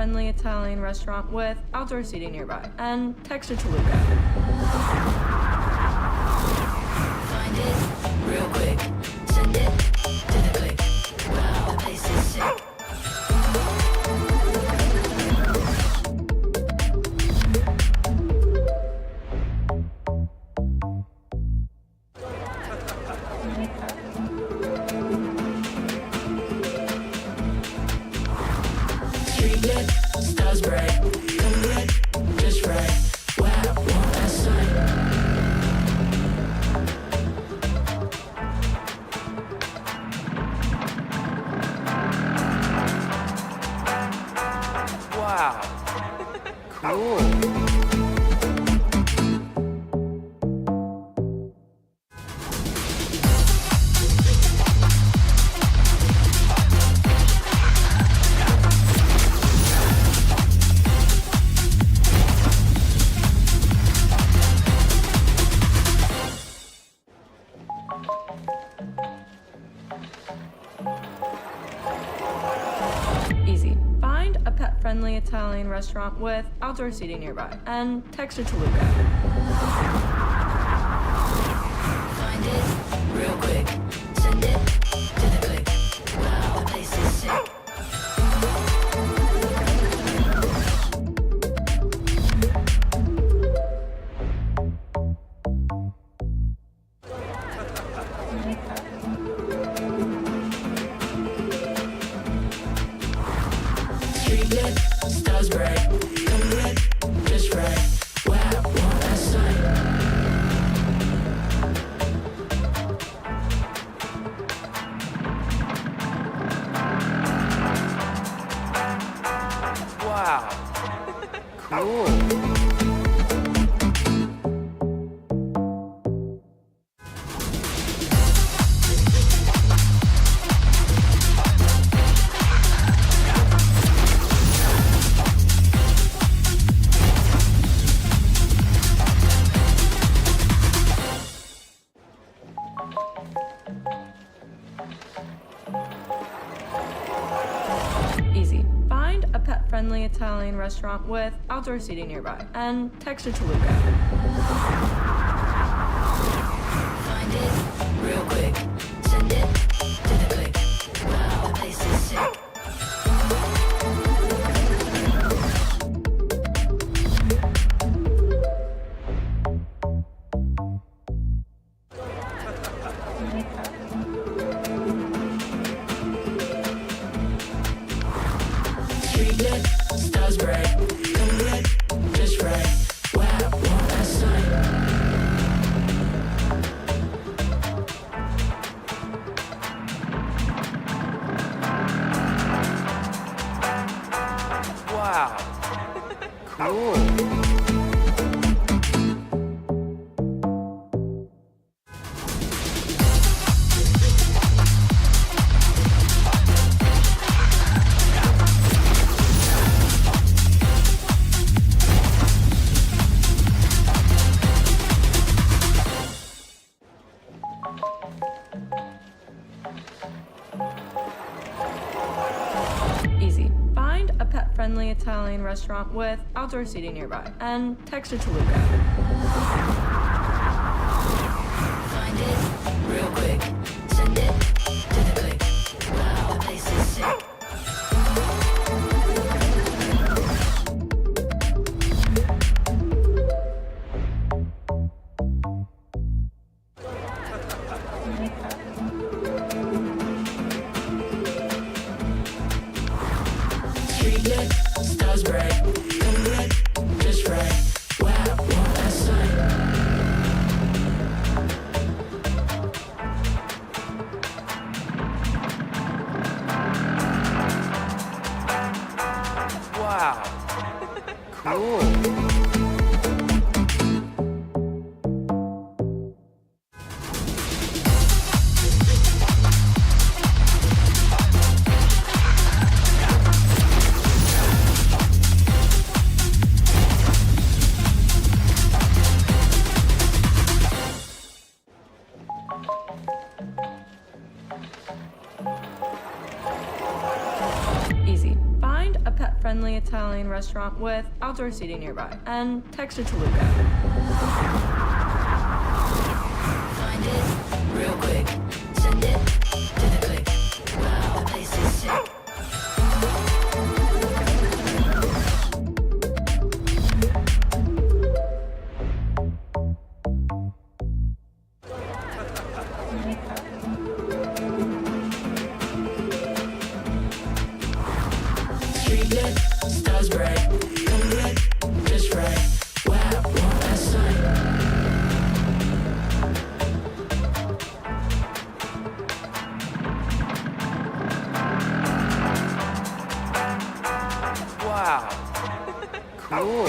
A: pet-friendly Italian restaurant with outdoor seating nearby, and text it to Luca.
B: Find it real quick. Send it to the click. Wow, the place is sick. Street lit, stars bright, come red, just right. Wow, want that sight.
C: Wow. Cool.
A: Easy. Find a pet-friendly Italian restaurant with outdoor seating nearby, and text it to Luca.
B: Find it real quick. Send it to the click. Wow, the place is sick. Street lit, stars bright, come red, just right. Wow, want that sight.
C: Wow. Cool.
A: Easy. Find a pet-friendly Italian restaurant with outdoor seating nearby, and text it to Luca.
B: Find it real quick. Send it to the click. Wow, the place is sick. Street lit, stars bright, come red, just right. Wow, want that sight.
C: Wow. Cool.
A: Easy. Find a pet-friendly Italian restaurant with outdoor seating nearby, and text it to Luca.
B: Find it real quick. Send it to the click. Wow, the place is sick. Street lit, stars bright, come red, just right. Wow, want that sight.
C: Wow. Cool.
A: pet-friendly Italian restaurant with outdoor seating nearby, and text it to Luca.
B: Find it real quick. Send it to the click. Wow, the place is sick. Street lit, stars bright, come lit, just right. Wow, want that sign.
C: Wow. Cool.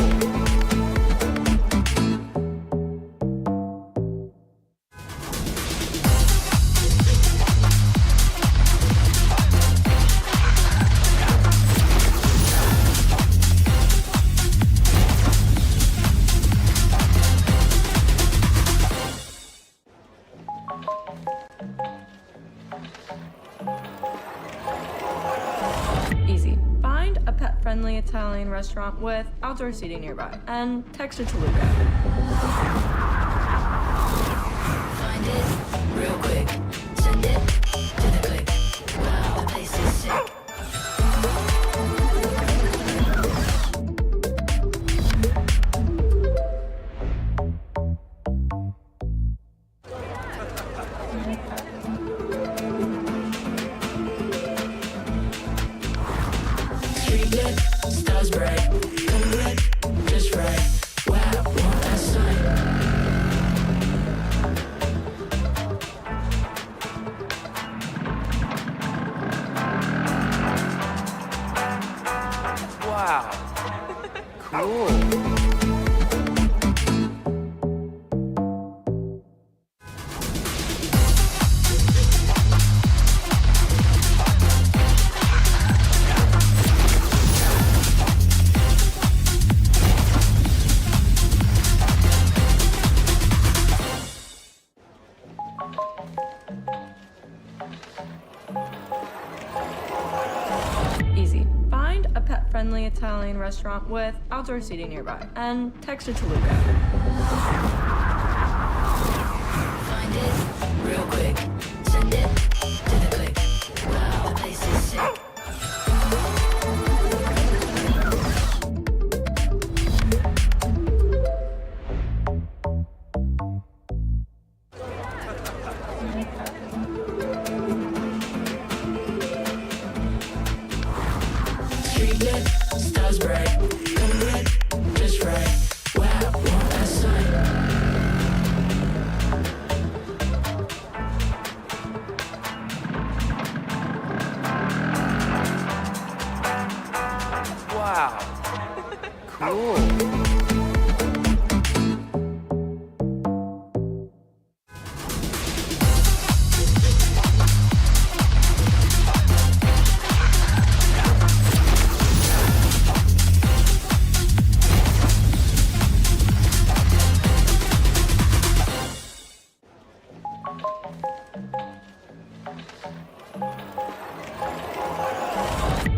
A: Easy. Find a pet-friendly Italian restaurant with outdoor seating nearby, and text it to Luca.
B: Find it real quick. Send it to the click. Wow, the place is sick. Street lit, stars bright, come lit, just right. Wow, want that sign.
C: Wow. Cool.
A: Easy. Find a pet-friendly Italian restaurant with outdoor seating nearby, and text it to Luca.
B: Find it real quick. Send it to the click. Wow, the place is sick. Street lit, stars bright, come lit, just right. Wow, want that sign.
C: Wow. Cool.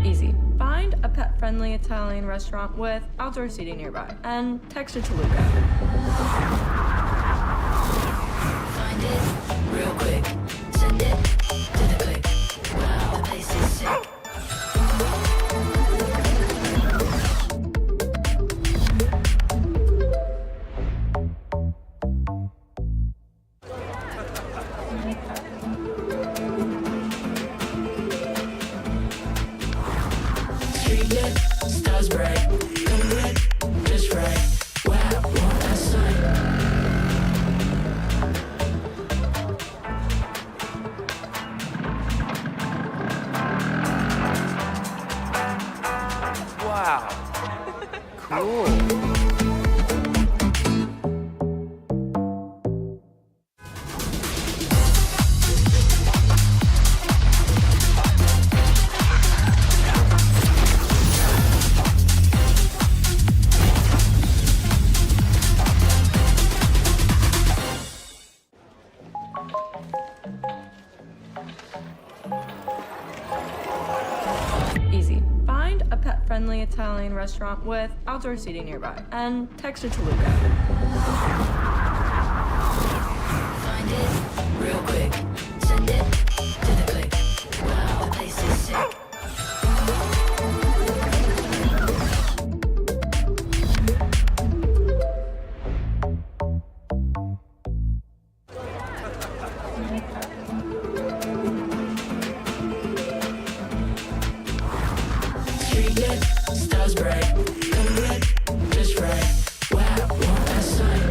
A: Easy. Find a pet-friendly Italian restaurant with outdoor seating nearby, and text it to Luca.
B: Find it real quick. Send it to the click. Wow, the place is sick. Street lit, stars bright, come lit, just right. Wow, want that sign.
C: Wow. Cool.
A: pet-friendly Italian restaurant with outdoor seating nearby, and text it to Luca.
B: Find it real quick. Send it to the click. Wow, the place is sick. Street lit, stars bright, come red, just right. Wow, what a sight.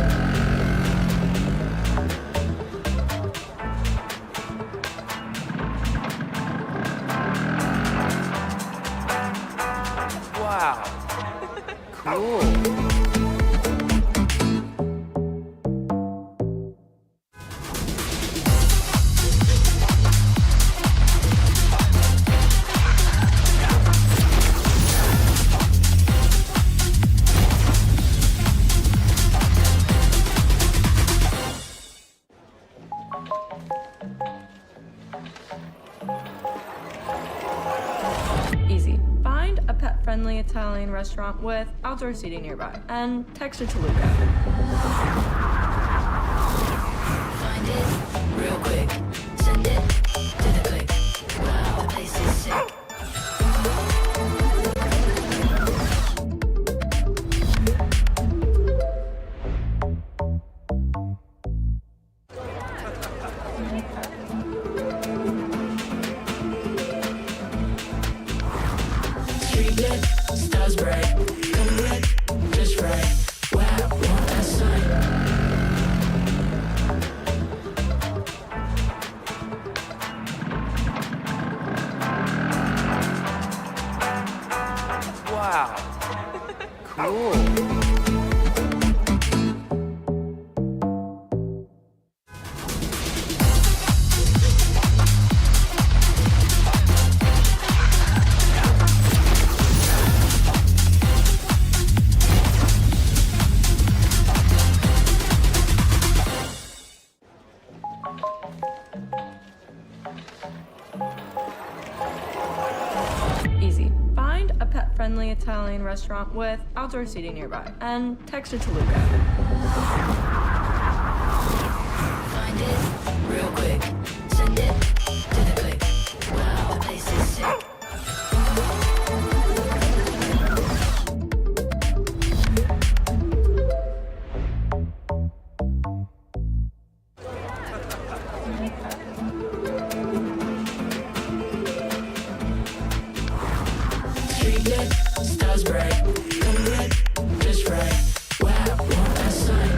C: Wow. Cool.
A: Easy. Find a pet-friendly Italian restaurant with outdoor seating nearby, and text it to Luca.
B: Find it real quick. Send it to the click. Wow, the place is sick. Street lit, stars bright, come red, just right. Wow, what a sight.
C: Wow. Cool.
A: Easy. Find a pet-friendly Italian restaurant with outdoor seating nearby, and text it to Luca.
B: Find it real quick. Send it to the click. Wow, the place is sick. Street lit, stars bright, come red, just right. Wow, what a sight.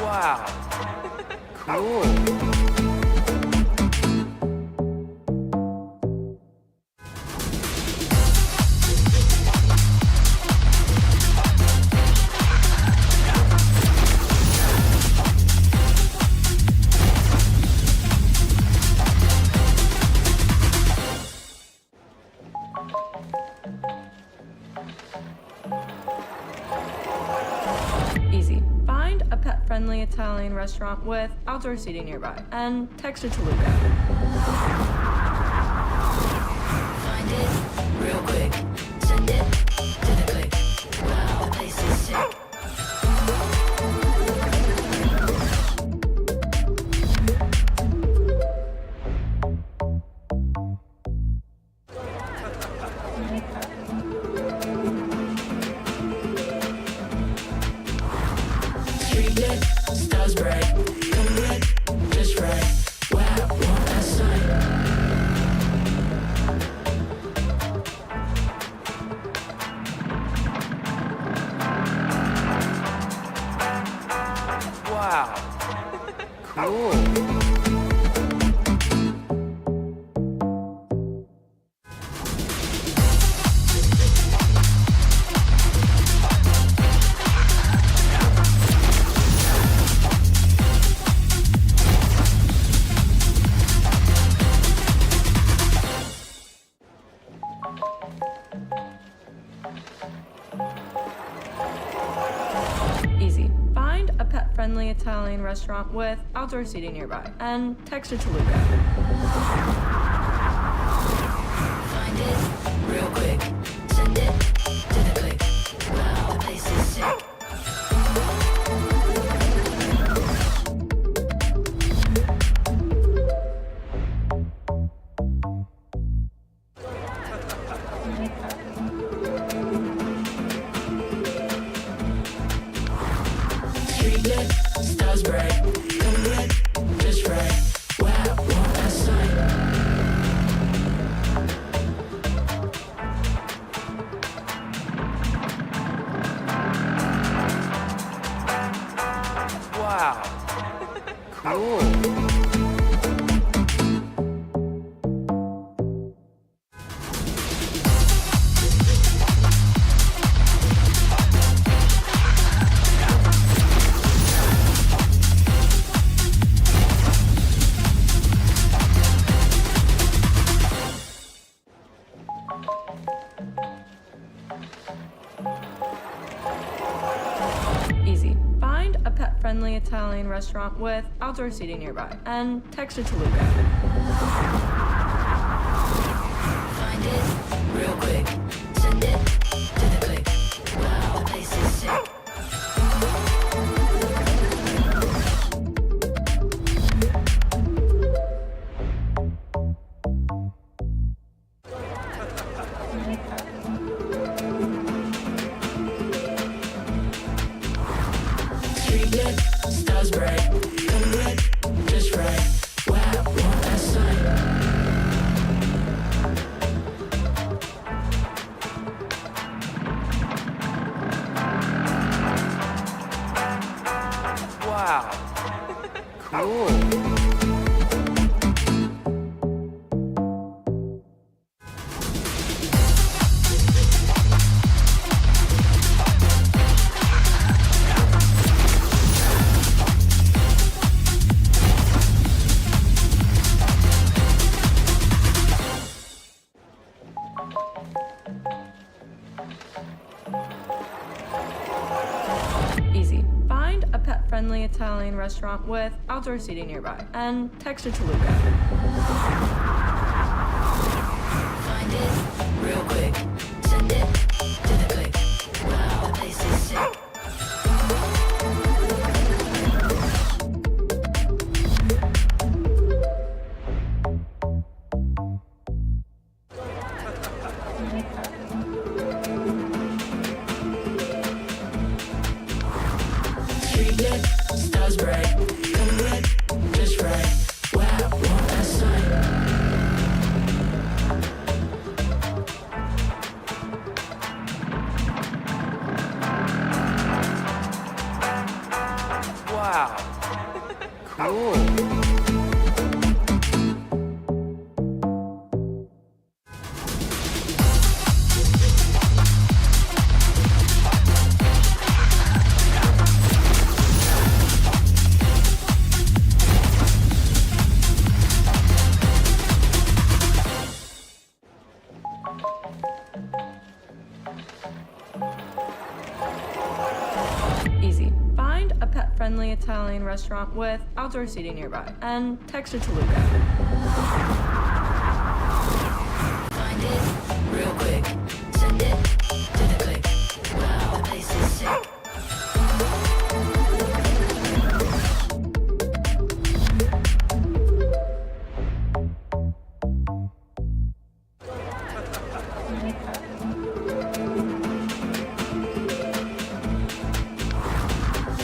C: Wow. Cool.
A: Easy. Find a pet-friendly Italian restaurant with outdoor seating nearby, and text it to Luca.
B: Find it real quick. Send it to the click. Wow, the place is sick. Street lit, stars bright, come red, just right. Wow, what a sight.
C: Wow. Cool.
A: pet-friendly Italian restaurant with outdoor seating nearby. And text it to Luca.
B: Find it real quick. Send it to the click. Wow, the place is sick. Street lit, stars bright, come lit, just right. Wow, what a sight.
C: Wow. Cool.
A: Easy. Find a pet-friendly Italian restaurant with outdoor seating nearby. And text it to Luca.
B: Find it real quick. Send it to the click. Wow, the place is sick. Street lit, stars bright, come lit, just right. Wow, what a sight.
C: Wow. Cool.
A: Easy. Find a pet-friendly Italian restaurant with outdoor seating nearby. And text it to Luca.
B: Find it real quick. Send it to the click. Wow, the place is sick. Street lit, stars bright, come lit, just right. Wow, what a sight.
C: Wow. Cool.
A: Easy. Find a pet-friendly Italian restaurant with outdoor seating nearby. And text it to Luca.
B: Find it real quick. Send it to the click. Wow, the place is sick.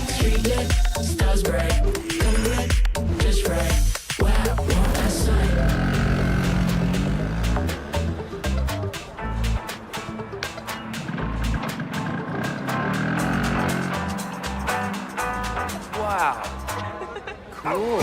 B: Street lit, stars bright, come lit, just right. Wow, what a sight.
C: Wow. Cool.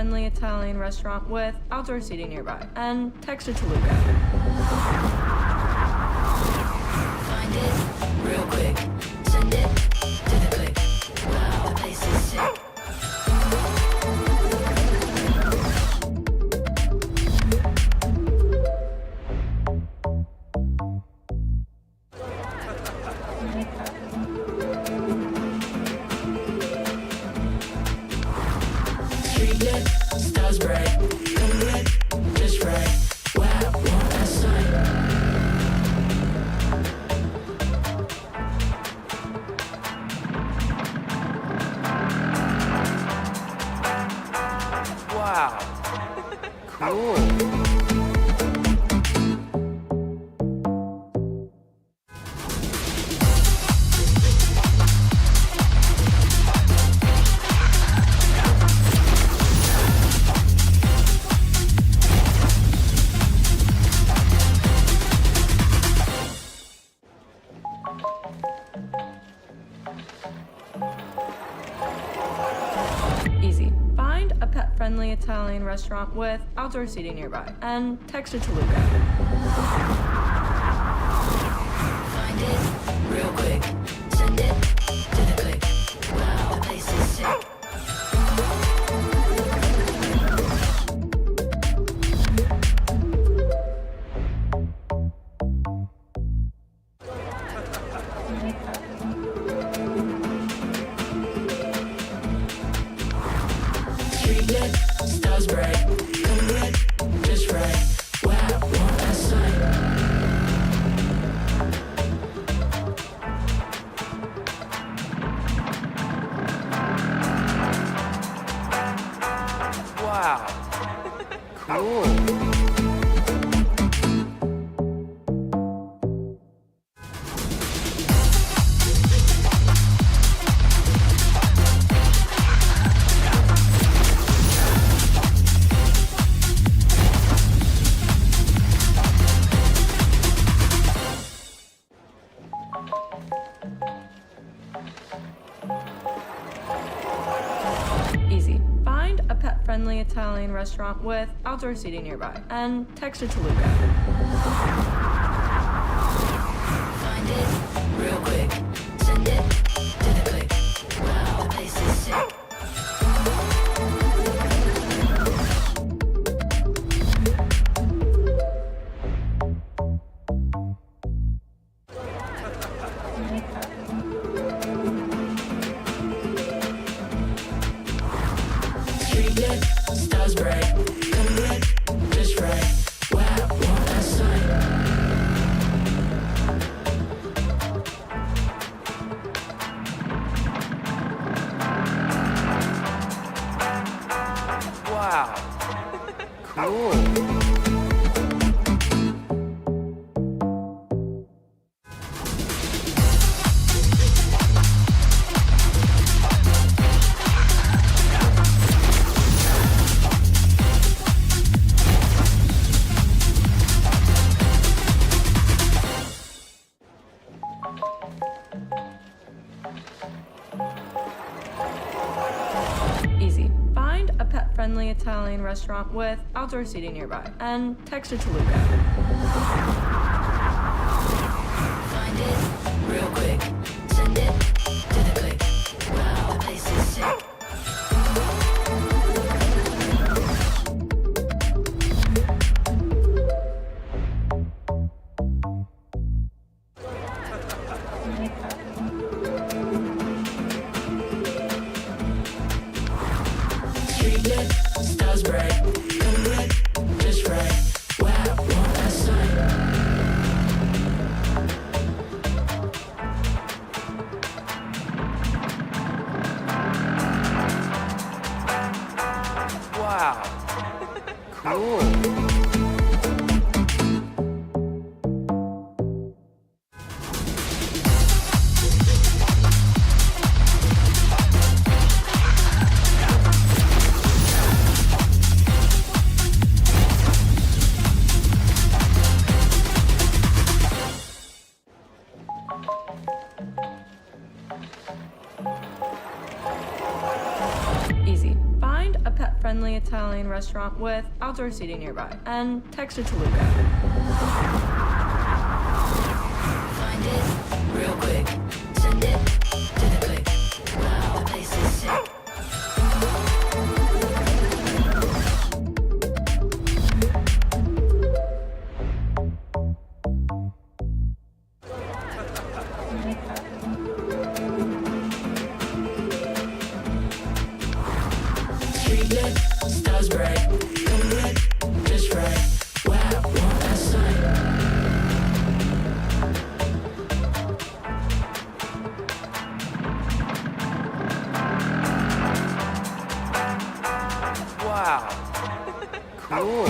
A: pet-friendly Italian restaurant with outdoor seating nearby, and text it to Luca.
B: Find it real quick. Send it to the click. Wow, the place is sick. Street lit, stars bright, come red, just right. Wow, what a sight.
C: Wow. Cool.
A: Easy. Find a pet-friendly Italian restaurant with outdoor seating nearby, and text it to Luca.
B: Find it real quick. Send it to the click. Wow, the place is sick. Street lit, stars bright, come red, just right. Wow, what a sight.
C: Wow. Cool.
A: Easy. Find a pet-friendly Italian restaurant with outdoor seating nearby, and text it to Luca.
B: Find it real quick. Send it to the click. Wow, the place is sick. Street lit, stars bright, come red, just right. Wow, what a sight.
C: Wow. Cool.
A: Easy. Find a pet-friendly Italian restaurant with outdoor seating nearby, and text it to Luca.
B: Find it real quick. Send it to the click. Wow, the place is sick. Street lit, stars bright, come red, just right. Wow, what a sight.
C: Wow. Cool.
A: Easy. Find a pet pet-friendly Italian restaurant with outdoor seating nearby. And text it to Luca.
B: Find it real quick. Send it to the click. Wow, the place is sick. Street lit, stars bright, come lit, just right. Wow, want that sight.
C: Wow. Cool.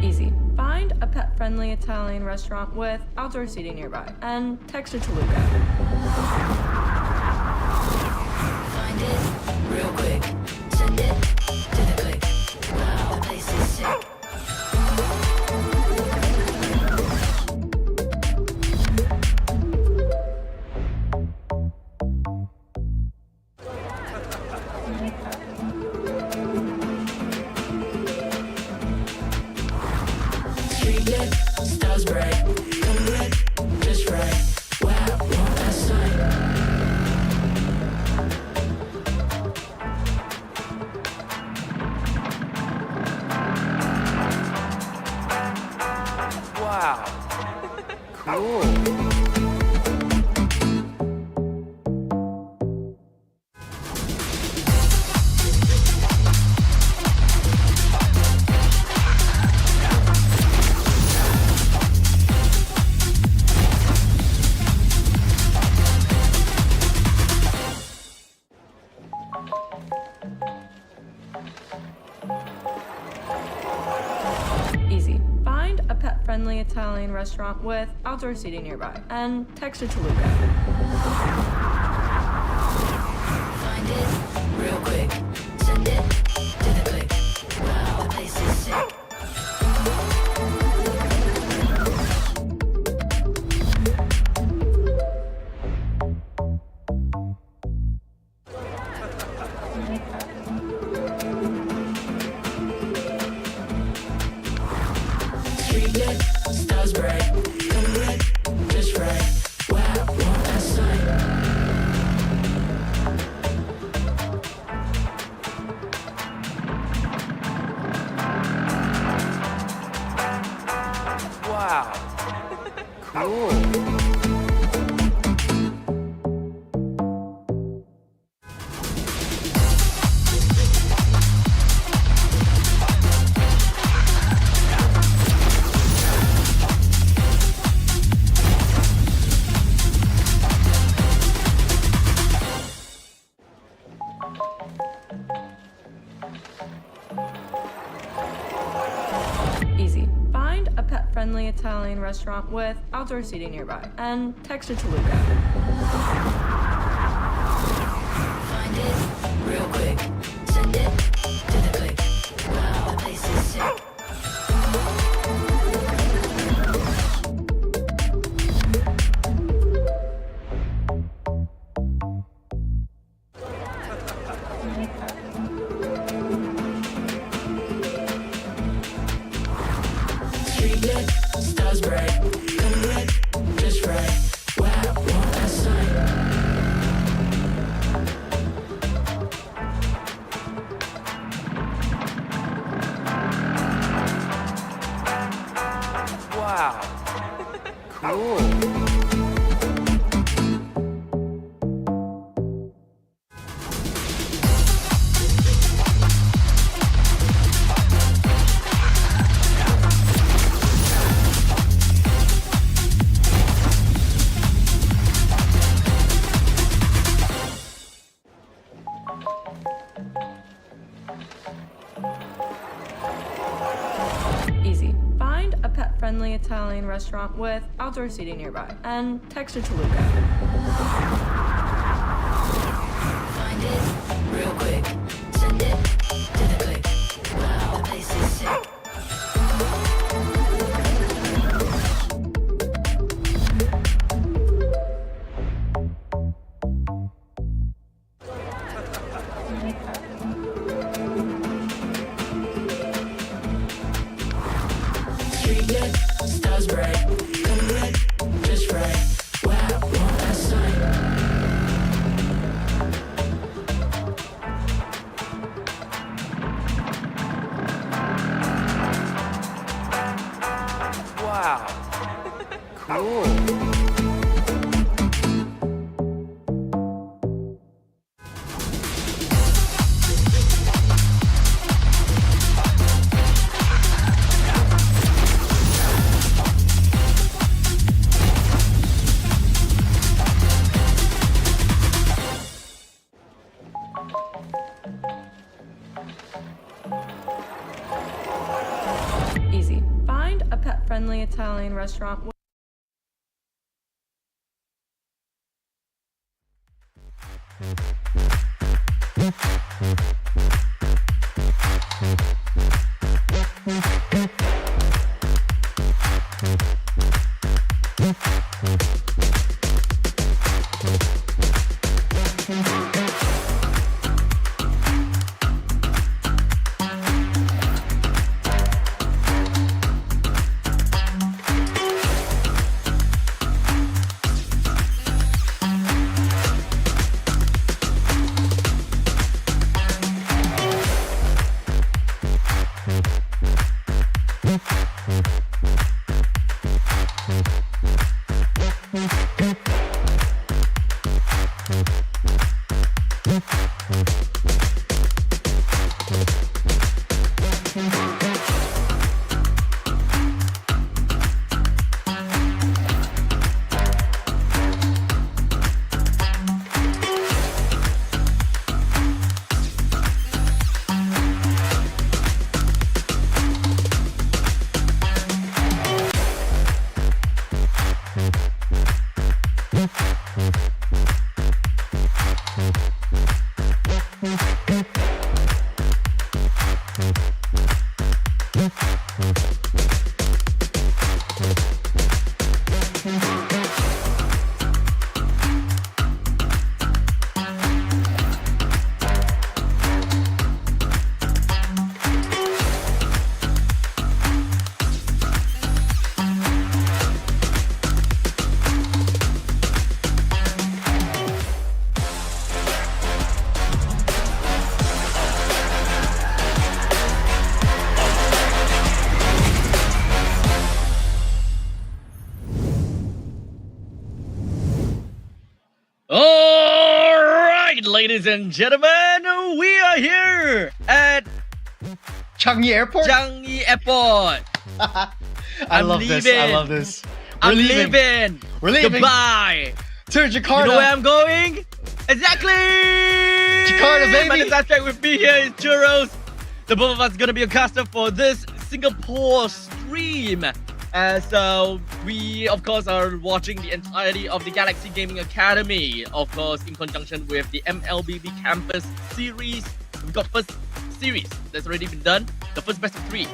A: Easy. Find a pet-friendly Italian restaurant with outdoor seating nearby. And text it to Luca.
B: Find it real quick. Send it to the click. Wow, the place is sick. Street lit, stars bright, come lit, just right. Wow, want that sight.
C: Wow. Cool.
A: Easy. Find a pet-friendly Italian restaurant with outdoor seating nearby. And text it to Luca.
B: Find it real quick. Send it to the click. Wow, the place is sick. Street lit, stars bright, come lit, just right. Wow, want that sight.
C: Wow. Cool.
A: Easy. Find a pet-friendly Italian restaurant with outdoor seating nearby. And text it to Luca.
B: Find it real quick. Send it to the click. Wow, the place is sick. Street lit, stars bright, come lit, just right. Wow, want that sight.
C: Wow. Cool.
A: Easy. Find a pet-friendly pet-friendly Italian restaurant with outdoor seating nearby. And text it to Luca.
B: Find it real quick. Send it to the click. Wow, the place is sick. Street lit, stars bright, come red, just right. Wow, want that sight.
C: Wow. Cool.
A: Easy. Find a pet-friendly Italian restaurant with
D: Alright, ladies and gentlemen, we are here at
E: Changi Airport?
D: Changi Airport.
E: I love this. I
D: leaving.
E: love this.
D: I'm leaving.
E: We're leaving.
D: Goodbye.
E: To Jakarta.
D: You know where I'm going? Exactly!
E: Jakarta, baby.
D: My name is Abstract. With me here is Churros. The both of us gonna be a caster for this Singapore stream. As we, of course, are watching the entirety of the Galaxy Gaming Academy. Of course, in conjunction with the MLBB Campus series. We've got first series that's already been done. The first best of 3.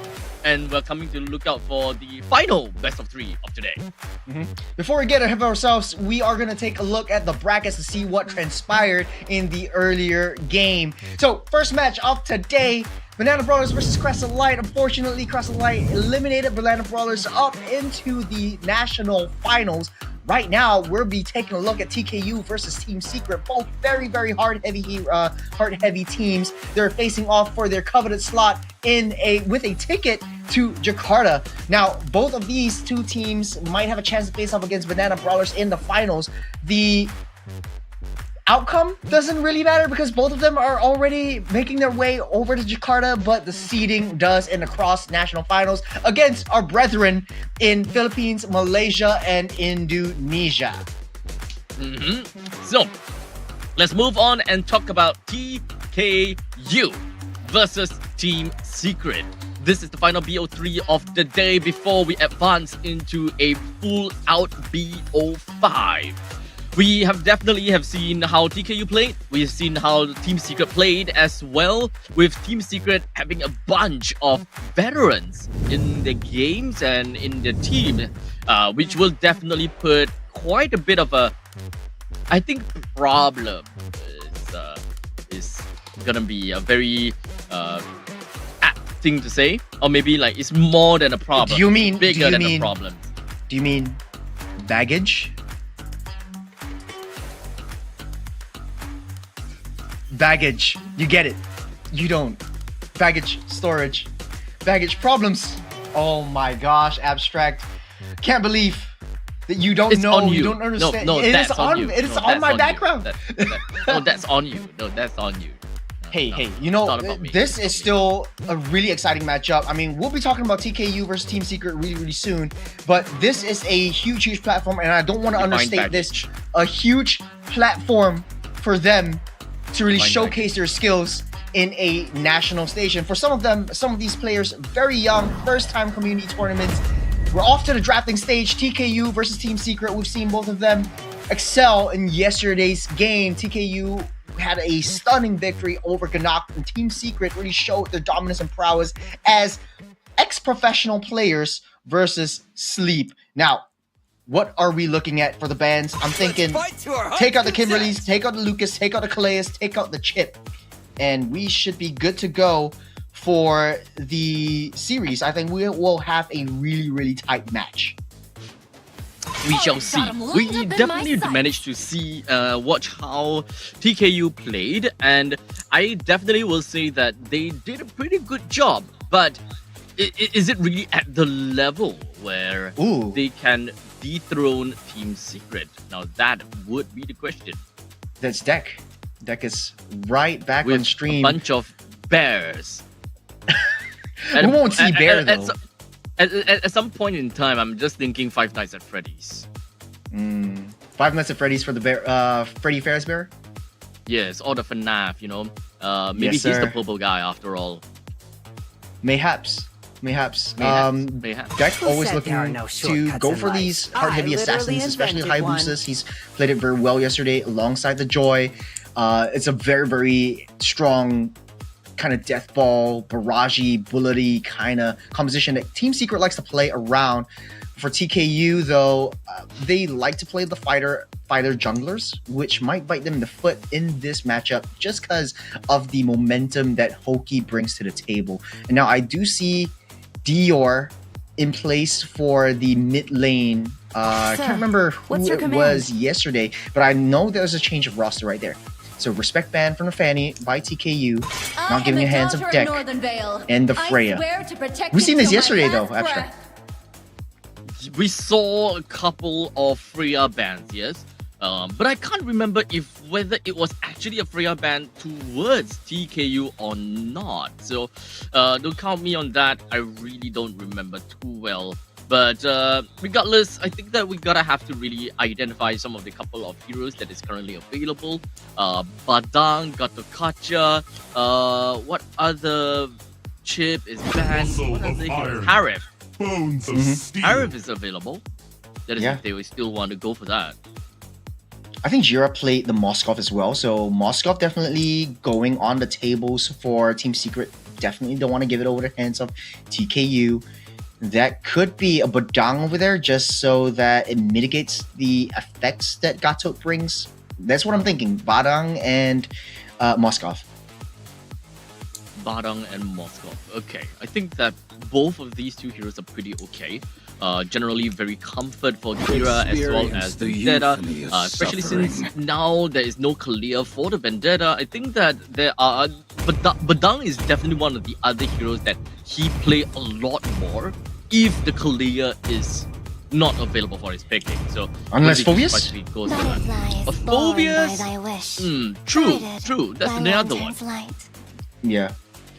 D: And we're coming to look out for the final best of 3 of today.
E: Before we get ahead of ourselves, we are going to take a look at the brackets to see what transpired in the earlier game. So, first match of today, Banana Brawlers versus Crescent Light. Unfortunately, Crescent Light eliminated Banana Brawlers up into the national finals. Right now, we'll be taking a look at TKU versus Team Secret. Both very, very heart-heavy teams. They're facing off for their coveted slot with a ticket to Jakarta. Now, both of these two teams might have a chance to face off against Banana Brawlers in the finals. The outcome doesn't really matter because both of them are already making their way over to Jakarta, but the seeding does in the cross-national finals against our brethren in Philippines, Malaysia, and Indonesia.
D: So, let's move on and talk about TKU versus Team Secret. this is the final BO3 of the day before we advance into a full-out BO5. We have definitely seen how TKU played. We've seen how Team Secret played as well, with Team Secret having a bunch of veterans in the games and in the team, which will definitely put quite a bit of a, I think, problem is gonna be a very apt thing to say, or maybe like it's more than a problem.
E: Do you mean
D: bigger than a problem?
E: Do you mean baggage? Baggage. You get it. You don't. Baggage storage. Baggage problems. Oh my gosh, Abstract. Can't believe that you don't
D: It's
E: know.
D: on you.
E: Don't understand.
D: No,
E: It
D: that's
E: is
D: on you.
E: It is
D: No,
E: on
D: that's
E: my
D: you.
E: background.
D: No, that's on you. No, that's on you.
E: Hey,
D: No,
E: hey, you
D: it's
E: know,
D: not about me.
E: this
D: It's
E: is
D: about
E: still a really exciting matchup. I mean, we'll be talking about TKU versus Team Secret really, really soon, but this is a huge, huge platform, and I don't want to
D: Divine
E: understate this.
D: baggage.
E: A huge platform for them to really
D: Divine
E: showcase their skills in a national stage. And for some of them, some of these players, very young, first-time community tournaments. We're off to the drafting stage. TKU versus Team Secret. We've seen both of them excel in yesterday's game. TKU had a stunning victory over Ganak, and Team Secret really showed their dominance and prowess as ex-professional players versus Sleep. Now, what are we looking at for the bans? I'm thinking take out the Kimberleys, take out the Lucas, take out the Calais, take out the Chip, and we should be good to go for the series. I think we will have a really, really tight match.
D: We shall see. We definitely managed to see, watch how TKU played, and I definitely will say that they did a pretty good job. But is it really at the level where they can dethrone Team Secret? Now that would be the question.
E: That's Deck. Deck is right back
D: With
E: on stream.
D: a bunch of bears.
E: We won't see Bear though.
D: At some point in time, I'm just thinking Five Nights at Freddy's.
E: Five Nights at Freddy's for the bear, Freddy Fazbear Bear.
D: Yes, or the FNAF, you know. Maybe
E: Yes,
D: he's the
E: sir.
D: purple guy after all.
E: Mayhaps.
D: Mayhaps.
E: Deck always
J: said there are
E: looking
J: no
E: to
J: shortcuts
E: go
J: in
E: for
J: life?
E: these
J: I
E: hard-heavy
J: literally
E: assassins, especially
J: invented one.
E: Hayabusas. He's played it very well yesterday alongside the Joy. It's a very, very strong kind of death ball, barragey, bullety kind of composition that Team Secret likes to play around. For TKU, though, they like to play the fighter junglers, which might bite them in the foot in this matchup just because of the momentum that Hoki brings to the table. And now I do see Dior in place for the mid lane. I can't remember who
J: what's your
E: it
J: command?
E: was yesterday, but I know there's a change of roster right there. So respect ban from the Fanny by TKU, not giving a hands of Deck and the Freya. We've seen this yesterday though, Abstract.
D: We saw a couple of Freya bans, yes. But I can't remember whether it was actually a Freya ban towards TKU or not. So don't count me on that. I really don't remember too well. But regardless, I think that we gotta have to really identify some of the couple of heroes that is currently available. Badang, Gatokacha, what other chip is banned?
G: Muscle
D: What
G: of
D: other heroes?
G: iron.
D: Harif.
G: Bones of steel.
D: Harif is available. That is
E: Yeah.
D: if they would still want to go for that.
E: I think Jira played the Moskov as well, so Moskov definitely going on the tables for Team Secret. Definitely don't want to give it over the hands of TKU. That could be a Badang over there just so that it mitigates the effects that Gatot brings. That's what I'm thinking. Badang and Moskov.
D: Badang and Moskov. Okay, I think that both of these two heroes are pretty okay. Generally very comfort for Kira as well as Vendetta, especially since now there is no Kalia for the Vendetta. I think that there are, but Badang is definitely one of the other heroes that he play a lot more if the Kalia is not available for his picking. So
E: Unless
D: wouldn't be
E: Phobius?
D: surprised if he goes for that. But Phobius, true. That's another one.
E: Yeah.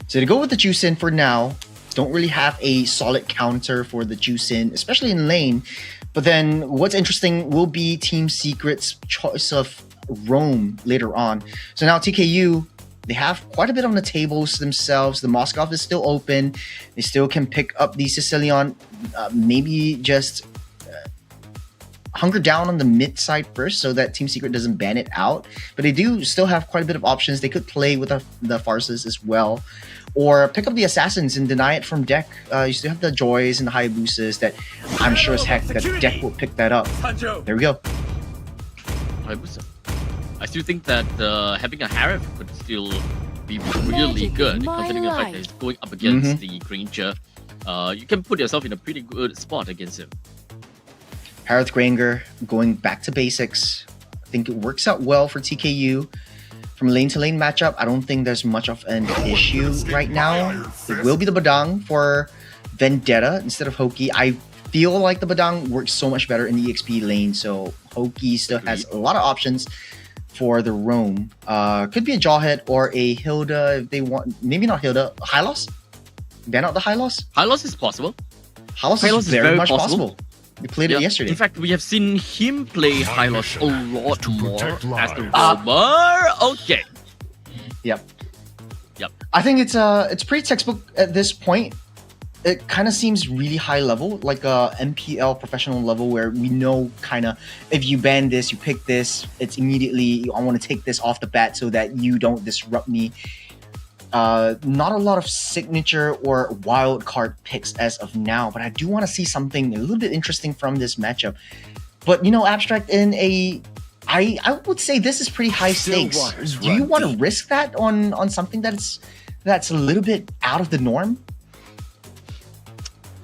E: So to go with the Juicin for now, don't really have a solid counter for the Juicin, especially in lane. But then what's interesting will be Team Secret's choice of roam later on. So now TKU They have quite a bit on the tables themselves. The Moskov is still open. They still can pick up the Sicilian. Maybe just hunker down on the mid side first so that Team Secret doesn't ban it out. But they do still have quite a bit of options. They could play with the Farses as well. Or pick up the Assassins and deny it from deck. You still have the Joys and the Hayabusas that I'm sure as heck that deck will pick that up. There we go.
D: Hayabusa. I still think that having a Harif could still be really good, considering the fact that it's going up against the Granger. You can put yourself in a pretty good spot against him.
E: Harith Granger going back to basics. I think it works out well for TKU. From a lane-to-lane matchup, I don't think there's much of an issue right now. It will be the Badang for Vendetta instead of Hoki. I feel like the Badang works so much better in the EXP lane, so Hoki still has a lot of options for the roam. Could be a Jawhead or a Hilda if they want. Maybe not Hilda. Hylos? Ban out the Hylos?
D: Hylos is possible.
E: Hylos is very much possible. We played it yesterday.
D: In fact, we have seen him play Hylos a lot more as the roamer. Okay.
E: Yep. I think it's pretty textbook at this point. It kind of seems really high level, like a MPL professional level, where we know kind of if you ban this, you pick this, it's immediately I want to take this off the bat so that you don't disrupt me. Not a lot of signature or wild card picks as of now, but I do want to see something a little bit interesting from this matchup. But Abstract in I would say this is pretty high stakes. Do you want to risk that on something that's a little bit out of the norm?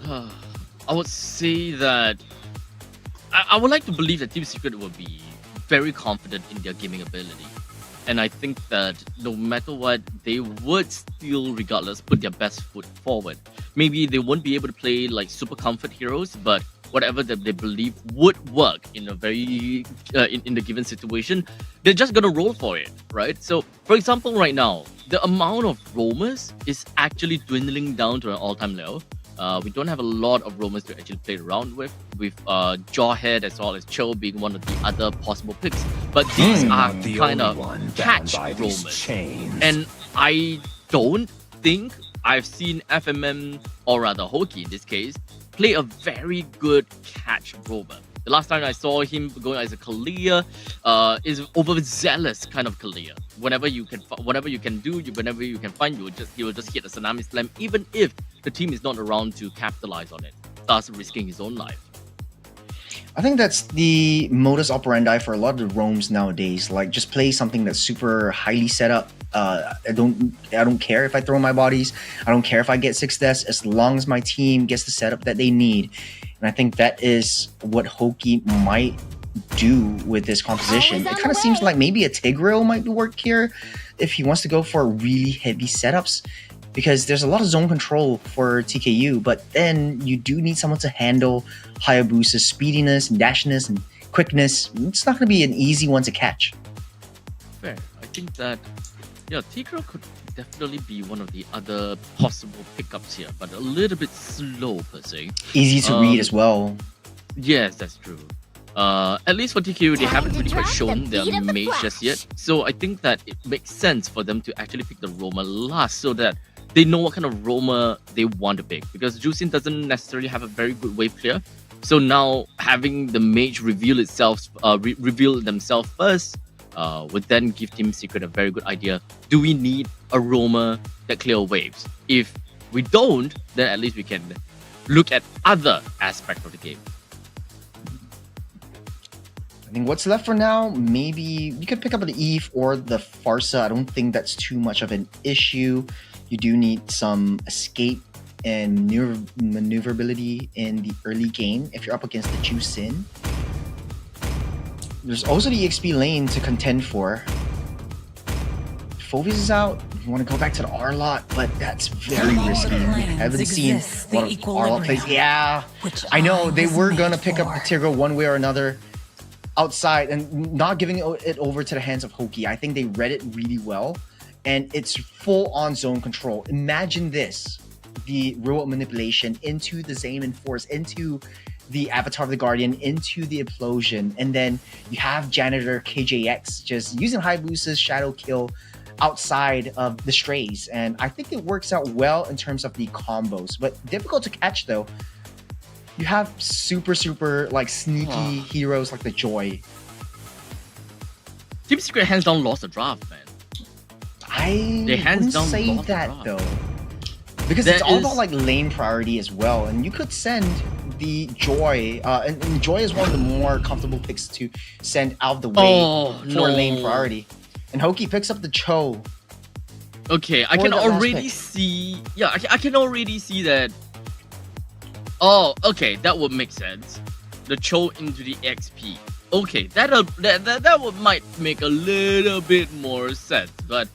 D: I would say that I would like to believe that Team Secret will be very confident in their gaming ability. And I think that no matter what, they would still, regardless, put their best foot forward. Maybe they won't be able to play like super comfort heroes, but whatever that they believe would work in a very in the given situation, they're just gonna roll for it, right? So, for example, right now, the amount of roamers is actually dwindling down to an all-time low. We don't have a lot of roamers to actually play around with Jawhead as well as Cho being one of the other possible picks. But these are kind of catch roamers. And I don't think I've seen FMM, or rather Hoki in this case, play a very good catch roamer. The last time I saw him going as a Kalia is overzealous kind of Kalia. Whenever you can do, whenever you can find, he will just hit a Tsunami Slam, even if the team is not around to capitalize on it, thus risking his own life.
E: I think that's the modus operandi for a lot of the roams nowadays. Like, just play something that's super highly set up. I don't care if I throw my bodies. I don't care if I get 6 deaths, as long as my team gets the setup that they need. And I think that is what Hoki might do with this composition. It kind of seems like maybe a Tigreal might work here if he wants to go for really heavy setups, because there's a lot of zone control for TKU, but then you do need someone to handle Hayabusa's speediness and dashiness and quickness. It's not going to be an easy one to catch.
D: Fair. I think that Tigreal could definitely be one of the other possible pickups here, but a little bit slow per se.
E: Easy to read as well.
D: Yes, that's true. At least for TKU, they haven't really quite shown their mage just yet. So I think that it makes sense for them to actually pick the roamer last, so that they know what kind of roamer they want to pick. Because Jusin doesn't necessarily have a very good wave clear. So now having the mage reveal themselves first would then give Team Secret a very good idea. Do we need a roamer that clear waves? If we don't, then at least we can look at other aspects of the game.
E: I think what's left for now, maybe you could pick up the Eve or the Farsa. I don't think that's too much of an issue. You do need some escape and maneuverability in the early game if you're up against the Jusin. There's also the EXP lane to contend for. Phovis is out. You want to go back to the R lot, but that's very risky. We haven't seen a lot of R lot plays. Yeah, I know they were gonna pick up the Tigreal one way or another outside and not giving it over to the hands of Hoki. I think they read it really well, and it's full on zone control. Imagine this: the real manipulation into the Zayman Force, into the Avatar of the Guardian, into the Implosion, and then you have Janitor KJX just using Hayabusa's Shadow Kill outside of the strays, and I think it works out well in terms of the combos, but difficult to catch though. You have super like sneaky heroes like the Joy.
D: Team Secret hands down lost the draft, man.
E: They
D: hands
E: wouldn't
D: down
E: say
D: lost the
E: that
D: draft.
E: though, because
D: There
E: it's all
D: is-
E: about like lane priority as well, and you could send the Joy, and Joy is one of the more comfortable picks to send out of the way for lane priority. And Hoki picks up the Cho.
D: Okay, I
E: For
D: can
E: that last
D: already
E: pick.
D: see. Yeah, I can already see that. Oh, okay, that would make sense. The Cho into the XP. Okay, that would might make a little bit more sense, but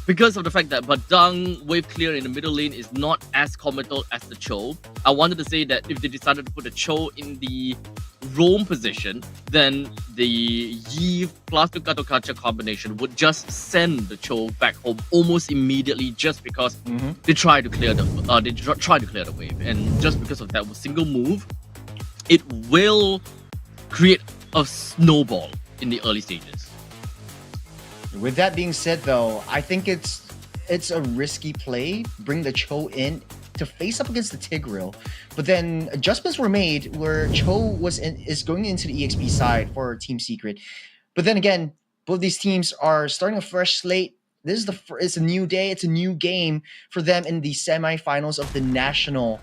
D: because of the fact that Badang wave clear in the middle lane is not as comical as the Cho, I wanted to say that if they decided to put the Cho in the roam position, then the Yi plus the Gatokacha combination would just send the Cho back home almost immediately, just because they try to clear the wave, and just because of that single move, it will create a snowball in the early stages.
E: With that being said, though, I think it's a risky play. Bring the Cho in to face up against the Tigreal, but then adjustments were made where Cho is going into the EXP side for Team Secret. But then again, both these teams are starting a fresh slate. This is it's a new day. It's a new game for them in the semifinals of the national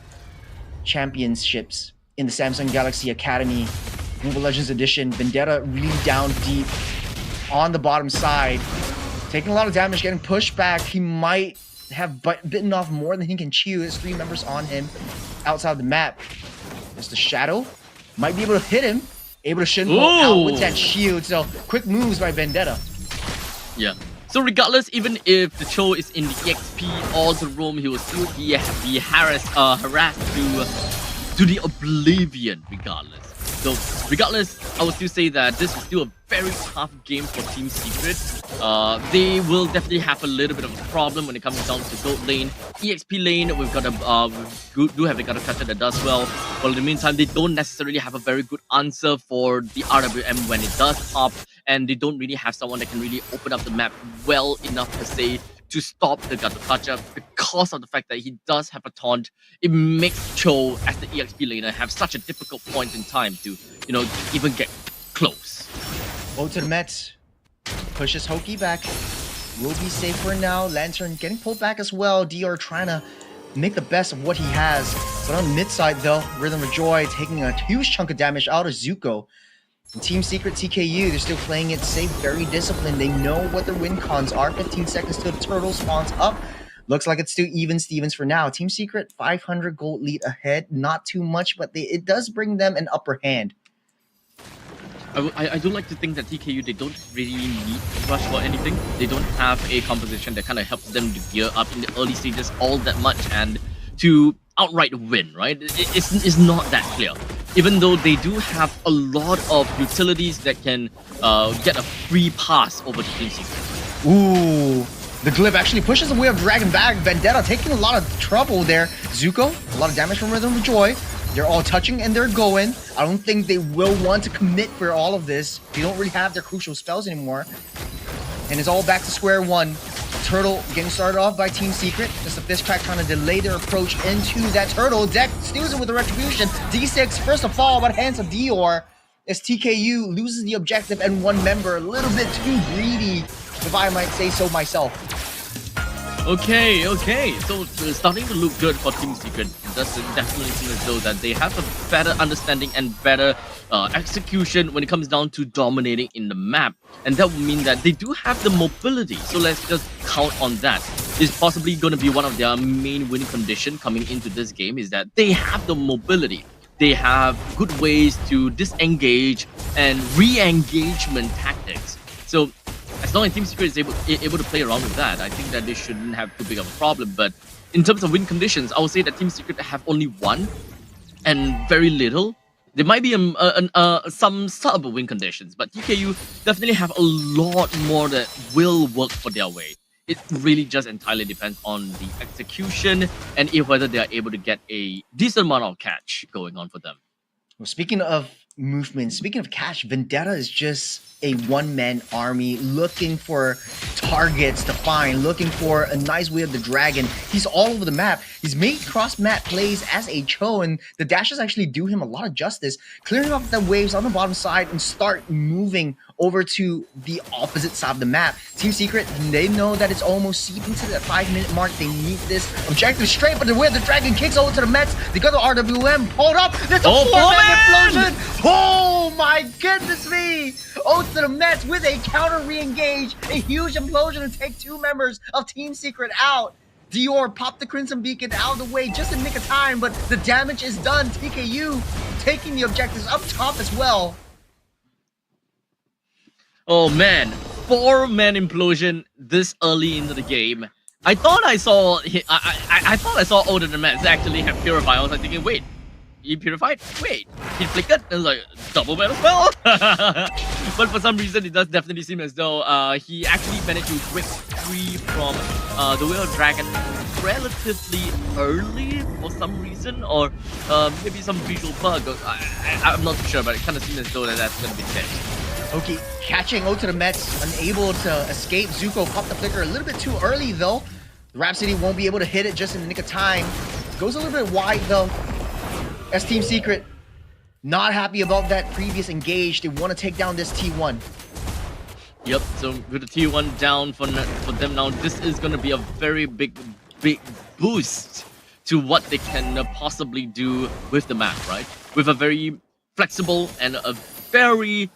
E: championships in the Samsung Galaxy Academy Mobile Legends Edition. Vendetta really down deep on the bottom side, taking a lot of damage, getting pushed back. He might have bitten off more than he can chew. There's 3 members on him outside the map. There's the Shadow. Might be able to hit him. Able to shingle out with that shield. So quick moves by Vendetta.
D: Yeah. So regardless, even if the Cho is in the EXP or the roam, he will still be harassed to the oblivion regardless. So regardless, I would still say that this is still a very tough game for Team Secret. They will definitely have a little bit of a problem when it comes down to gold lane. EXP lane, we've got a do have the Gatokacha that does well. But in the meantime, they don't necessarily have a very good answer for the RWM when it does pop, and they don't really have someone that can really open up the map well enough per se to stop the Gatokacha. Because of the fact that he does have a taunt, it makes Cho as the EXP laner have such a difficult point in time to, even get close.
E: Go to the Mets. Pushes Hoki back. Will be safe for now. Lantern getting pulled back as well. DR trying to make the best of what he has. But on the mid side though, Rhythm of Joy taking a huge chunk of damage out of Zuko. And Team Secret TKU, they're still playing it safe, very disciplined. They know what their win cons are. 15 seconds till the turtle spawns up. Looks like it's still even Stevens for now. Team Secret 500 gold lead ahead. Not too much, but it does bring them an upper hand.
D: I do like to think that TKU, they don't really need to rush for anything. They don't have a composition that kind of helps them to gear up in the early stages all that much and to outright win, right? It's not that clear. Even though they do have a lot of utilities that can get a free pass over to Team Secret.
E: Ooh, the Glyph actually pushes away of Dragon back. Vendetta taking a lot of trouble there. Zuko, a lot of damage from Rhythm of Joy. They're all touching and they're going. I don't think they will want to commit for all of this. They don't really have their crucial spells anymore. And it's all back to square one. Turtle getting started off by Team Secret. Just a fist crack trying to delay their approach into that Turtle. Deck steals it with the Retribution. D6 first of all, but hands of Dior as TKU loses the objective and 1 member. A little bit too greedy, if I might say so myself.
D: Okay. So it's starting to look good for Team Secret. It does definitely seem as though that they have a better understanding and better execution when it comes down to dominating in the map. And that would mean that they do have the mobility. So let's just count on that. It's possibly going to be one of their main winning condition coming into this game is that they have the mobility. They have good ways to disengage and re-engagement tactics. So as long as Team Secret is able to play around with that, I think that they shouldn't have too big of a problem. But in terms of win conditions, I would say that Team Secret have only 1 and very little. There might be some sub win conditions, but TKU definitely have a lot more that will work for their way. It really just entirely depends on the execution and if whether they are able to get a decent amount of catch going on for them.
E: Well, speaking of movement, speaking of cash, Vendetta is just a one-man army looking for targets to find, looking for a nice way of the dragon. He's all over the map. He's made cross-map plays as a Cho, and the dashes actually do him a lot of justice, clearing off the waves on the bottom side and start moving over to the opposite side of the map. Team Secret, they know that it's almost seeping to that 5-minute mark. They need this objective straight, but the way the dragon kicks over to the Mets, they got the RWM. Hold up! There's a 4-man explosion! Oh my goodness me! Oh, to the Mets with a counter re-engage, a huge implosion, and take 2 members of Team Secret out. Dior popped the Crimson Beacon out of the way just in nick of time, but the damage is done. TKU taking the objectives up top as well.
D: Oh man, 4-man implosion this early into the game. I thought I saw I thought I saw older than Mets actually have purified. I was like thinking, wait, he purified? Wait, he flickered? And like double man as well. But for some reason, it does definitely seem as though he actually managed to break free from the Wheel of Dragon relatively early for some reason, or maybe some visual bug. I'm not too sure, but it kind of seems as though that's going to be fixed.
E: Okay, catching out to the Mets, unable to escape. Zuko popped the flicker a little bit too early though. Rhapsody won't be able to hit it just in the nick of time. Goes a little bit wide though. As Team Secret, not happy about that previous engage. They want to take down this T1.
D: Yep, so with the T1 down for them now, this is going to be a very big boost to what they can possibly do with the map, right? With a very flexible and a very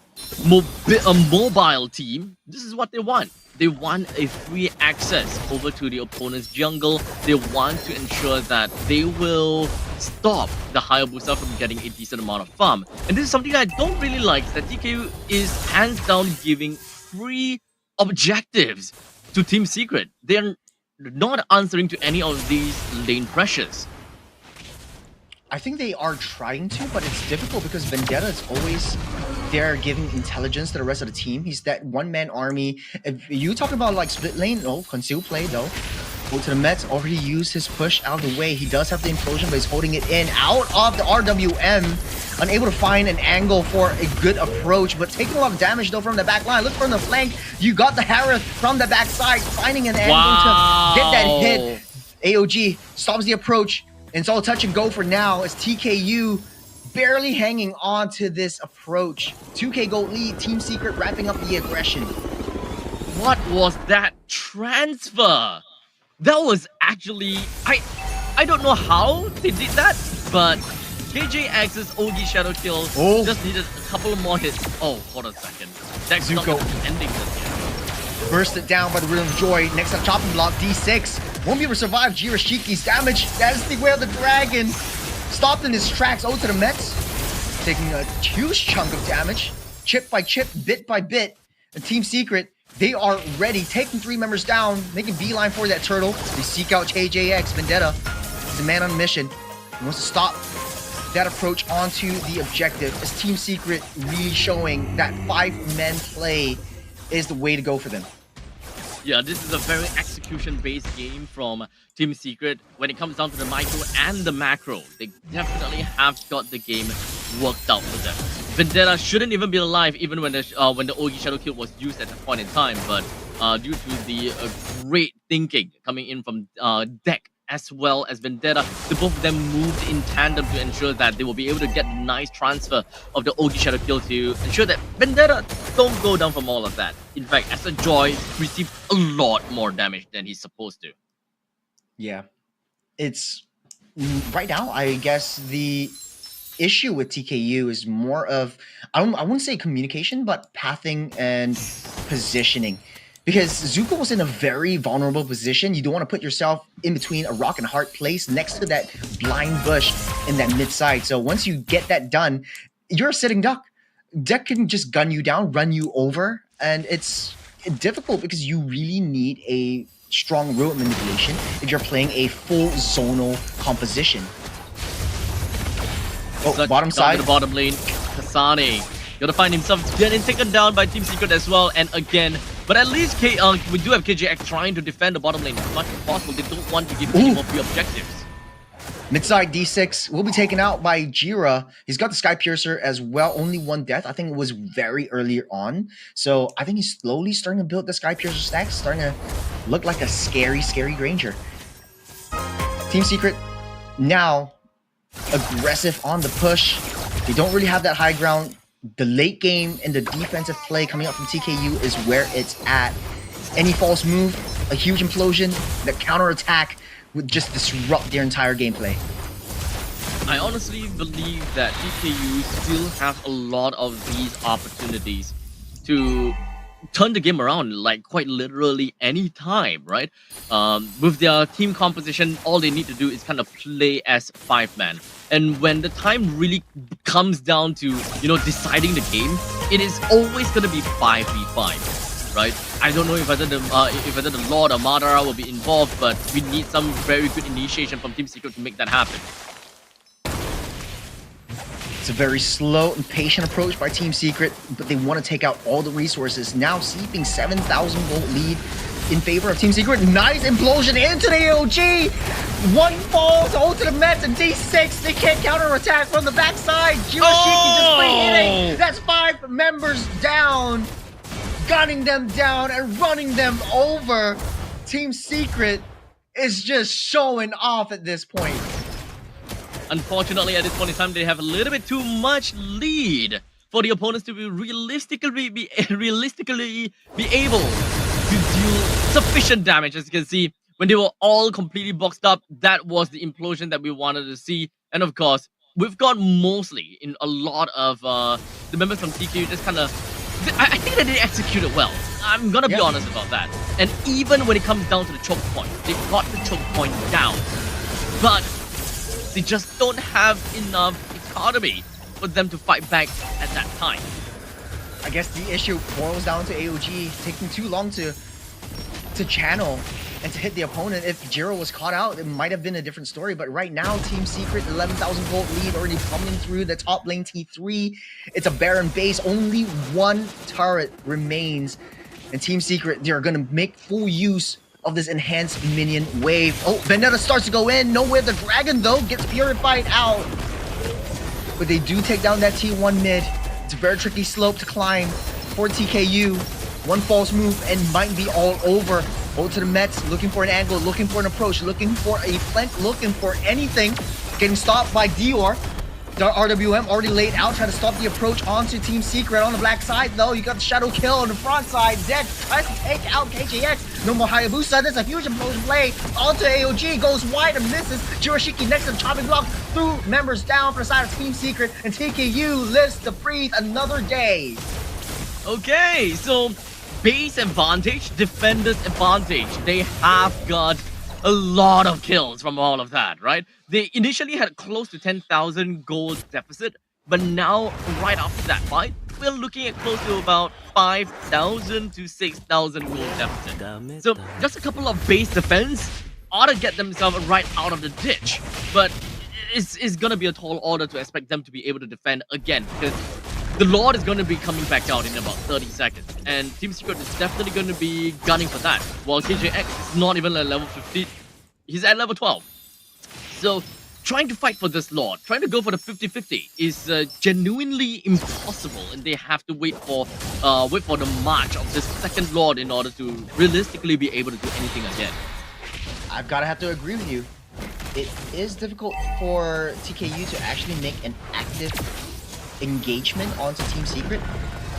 D: mobile team, this is what they want. They want a free access over to the opponent's jungle. They want to ensure that they will stop the Hayabusa from getting a decent amount of farm. And this is something I don't really like, is that TKU is hands down giving free objectives to Team Secret. They're not answering to any of these lane pressures.
E: I think they are trying to, but it's difficult because Vendetta is always there giving intelligence to the rest of the team. He's that one-man army. If you talk about like split lane, no, conceal play though. Go to the Mets, already used his push out of the way. He does have the implosion, but he's holding it in. Out of the RWM, unable to find an angle for a good approach, but taking a lot of damage though from the back line. Look from the flank. You got the Harith from the backside, finding an angle to get that hit. AOG stops the approach. And it's all touch and go for now as TKU barely hanging on to this approach. 2K gold lead, Team Secret wrapping up the aggression.
D: What was that transfer? That was actually... I don't know how they did that, but KJX's OG Shadow Kill just needed a couple of more hits. Oh, hold on a second. That's
E: Zuko
D: ending this yet.
E: Bursted down by the Rhythm of Joy. Next up, chopping block, D6. Won't be able to survive Jirashiki's damage. That is the way of the dragon. Stopped in his tracks. Out to the Mets. Taking a huge chunk of damage. Chip by chip, bit by bit. And Team Secret, they are ready. Taking 3 members down. Making beeline for that turtle. They seek out KJX. Vendetta is a man on a mission. He wants to stop that approach onto the objective. As Team Secret really showing that 5-man play is the way to go for them.
D: Yeah, this is a very execution-based game from Team Secret. When it comes down to the micro and the macro, they definitely have got the game worked out for them. Vendetta shouldn't even be alive even when the OG Shadow Kill was used at that point in time, but due to the great thinking coming in from Deck as well as Vendetta, the both of them moved in tandem to ensure that they will be able to get a nice transfer of the OG Shadow Kill to ensure that Vendetta don't go down from all of that. In fact, as a Joy, received a lot more damage than he's supposed to.
E: Yeah. It's... Right now, I guess the issue with TKU is more of... I wouldn't say communication, but pathing and positioning. Because Zuko was in a very vulnerable position. You don't want to put yourself in between a rock and hard place next to that blind bush in that mid side. So once you get that done, you're a sitting duck. Deck can just gun you down, run you over. And it's difficult because you really need a strong route manipulation if you're playing a full zonal composition. Oh, bottom side.
D: The bottom lane, Kasane gonna find himself getting taken down by Team Secret as well. And again, but at least we do have KJX trying to defend the bottom lane as much as possible. They don't want to give any more free objectives.
E: Midside D6 will be taken out by Jira. He's got the Sky Piercer as well. Only one death. I think it was very early on. So I think he's slowly starting to build the Sky Piercer stacks, starting to look like a scary, scary Granger. Team Secret now aggressive on the push. They don't really have that high ground. The late game and the defensive play coming up from TKU is where it's at. Any false move, a huge implosion, the counterattack would just disrupt their entire gameplay.
D: I honestly believe that TKU still have a lot of these opportunities to turn the game around, like quite literally any time, right? With their team composition, all they need to do is kind of play as 5-man. And when the time really comes down to, deciding the game, it is always going to be 5v5. Right? I don't know if whether the Lord or Madara will be involved, but we need some very good initiation from Team Secret to make that happen.
E: It's a very slow and patient approach by Team Secret, but they want to take out all the resources. Now seeping 7,000 gold lead in favor of Team Secret. Nice implosion into the AOG. One falls to the Mets and D6. They can't counterattack from the backside. Jiroshiki just pre-hitting. That's 5 members down. Gunning them down and running them over. Team Secret is just showing off at this point.
D: Unfortunately, at this point in time, they have a little bit too much lead for the opponents to be realistically be able to deal sufficient damage. As you can see, when they were all completely boxed up, that was the implosion that we wanted to see. And of course, we've got mostly in a lot of the members from TKU just kind of. I think that they executed well. I'm gonna be honest about that. And even when it comes down to the choke point, they got the choke point down. But they just don't have enough economy for them to fight back at that time.
E: I guess the issue boils down to AOG taking too long to channel and to hit the opponent. If Jiro was caught out, it might have been a different story. But right now, Team Secret, 11,000 gold lead already coming through the top lane T3. It's a barren base. Only one turret remains. And Team Secret, they're going to make full use of this enhanced minion wave. Oh, Vendetta starts to go in. Nowhere the dragon, though, gets purified out. But they do take down that T1 mid. It's a very tricky slope to climb for TKU. One false move and might be all over. To the Mets, looking for an angle, looking for an approach, looking for a flank, looking for anything. Getting stopped by Dior. The RWM already laid out, trying to stop the approach onto Team Secret. On the black side, though, you got the shadow kill on the front side. Zed tries to take out KJX. No more Hayabusa. There's a huge implosion play onto AOG. Goes wide and misses. Jiroshiki next to the chopping block. Threw members down for the side of Team Secret. And TKU lives to breathe another day.
D: Okay, so base advantage, defenders advantage. They have got a lot of kills from all of that, right? They initially had close to 10,000 gold deficit, but now, right after that fight, we're looking at close to about 5,000 to 6,000 gold deficit. So just a couple of base defense ought to get themselves right out of the ditch. But it's gonna be a tall order to expect them to be able to defend again, because the Lord is going to be coming back out in about 30 seconds, and Team Secret is definitely going to be gunning for that, while KJX is not even at level 50, he's at level 12. So, trying to fight for this Lord, trying to go for the 50-50 is genuinely impossible, and they have to wait for the march of this second Lord in order to realistically be able to do anything again.
E: I've got to have to agree with you. It is difficult for TKU to actually make an active engagement onto Team Secret.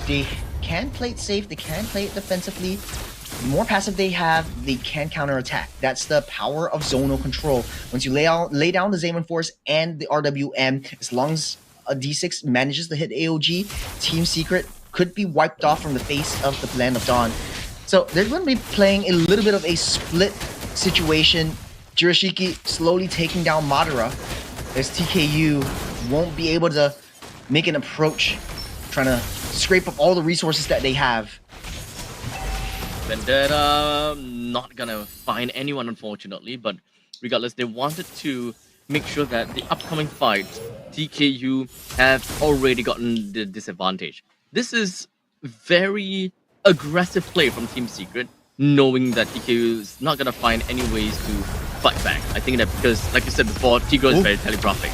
E: They can play it safe, they can play it defensively. The more passive they have, they can counterattack. That's the power of zonal control. Once you lay down the Xamon Force and the RWM, as long as a D6 manages to hit AOG, Team Secret could be wiped off from the face of the Land of Dawn. So they're going to be playing a little bit of a split situation. Jiroshiki slowly taking down Madara, as TKU won't be able to make an approach, trying to scrape up all the resources that they have.
D: Vendetta not gonna find anyone, unfortunately, but regardless, they wanted to make sure that the upcoming fight, TKU have already gotten the disadvantage. This is very aggressive play from Team Secret, knowing that TKU is not gonna find any ways to fight back. I think that because, like you said before, Tigro is very telegraphic.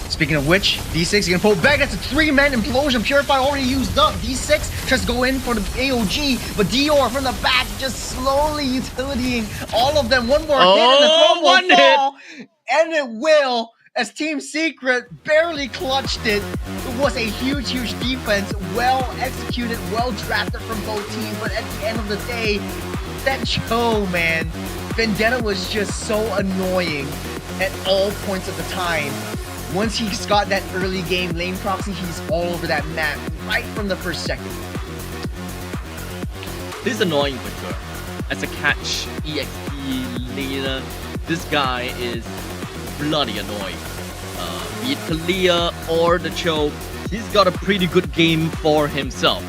E: Speaking of which, D6 gonna pull back. That's a 3-man implosion. Purify already used up. D6 tries to go in for the AOG, but Dior from the back just slowly utilitying all of them. One more hit and the throw will fall. And it will, as Team Secret barely clutched it. It was a huge defense. Well executed, well drafted from both teams. But at the end of the day, that show, man, Vendetta was just so annoying at all points of the time. Once he's got that early game lane proxy, he's all over that map right from the first second.
D: This is annoying for sure. As a catch EXP laner, this guy is bloody annoying. Be it Kalia or the choke, he's got a pretty good game for himself.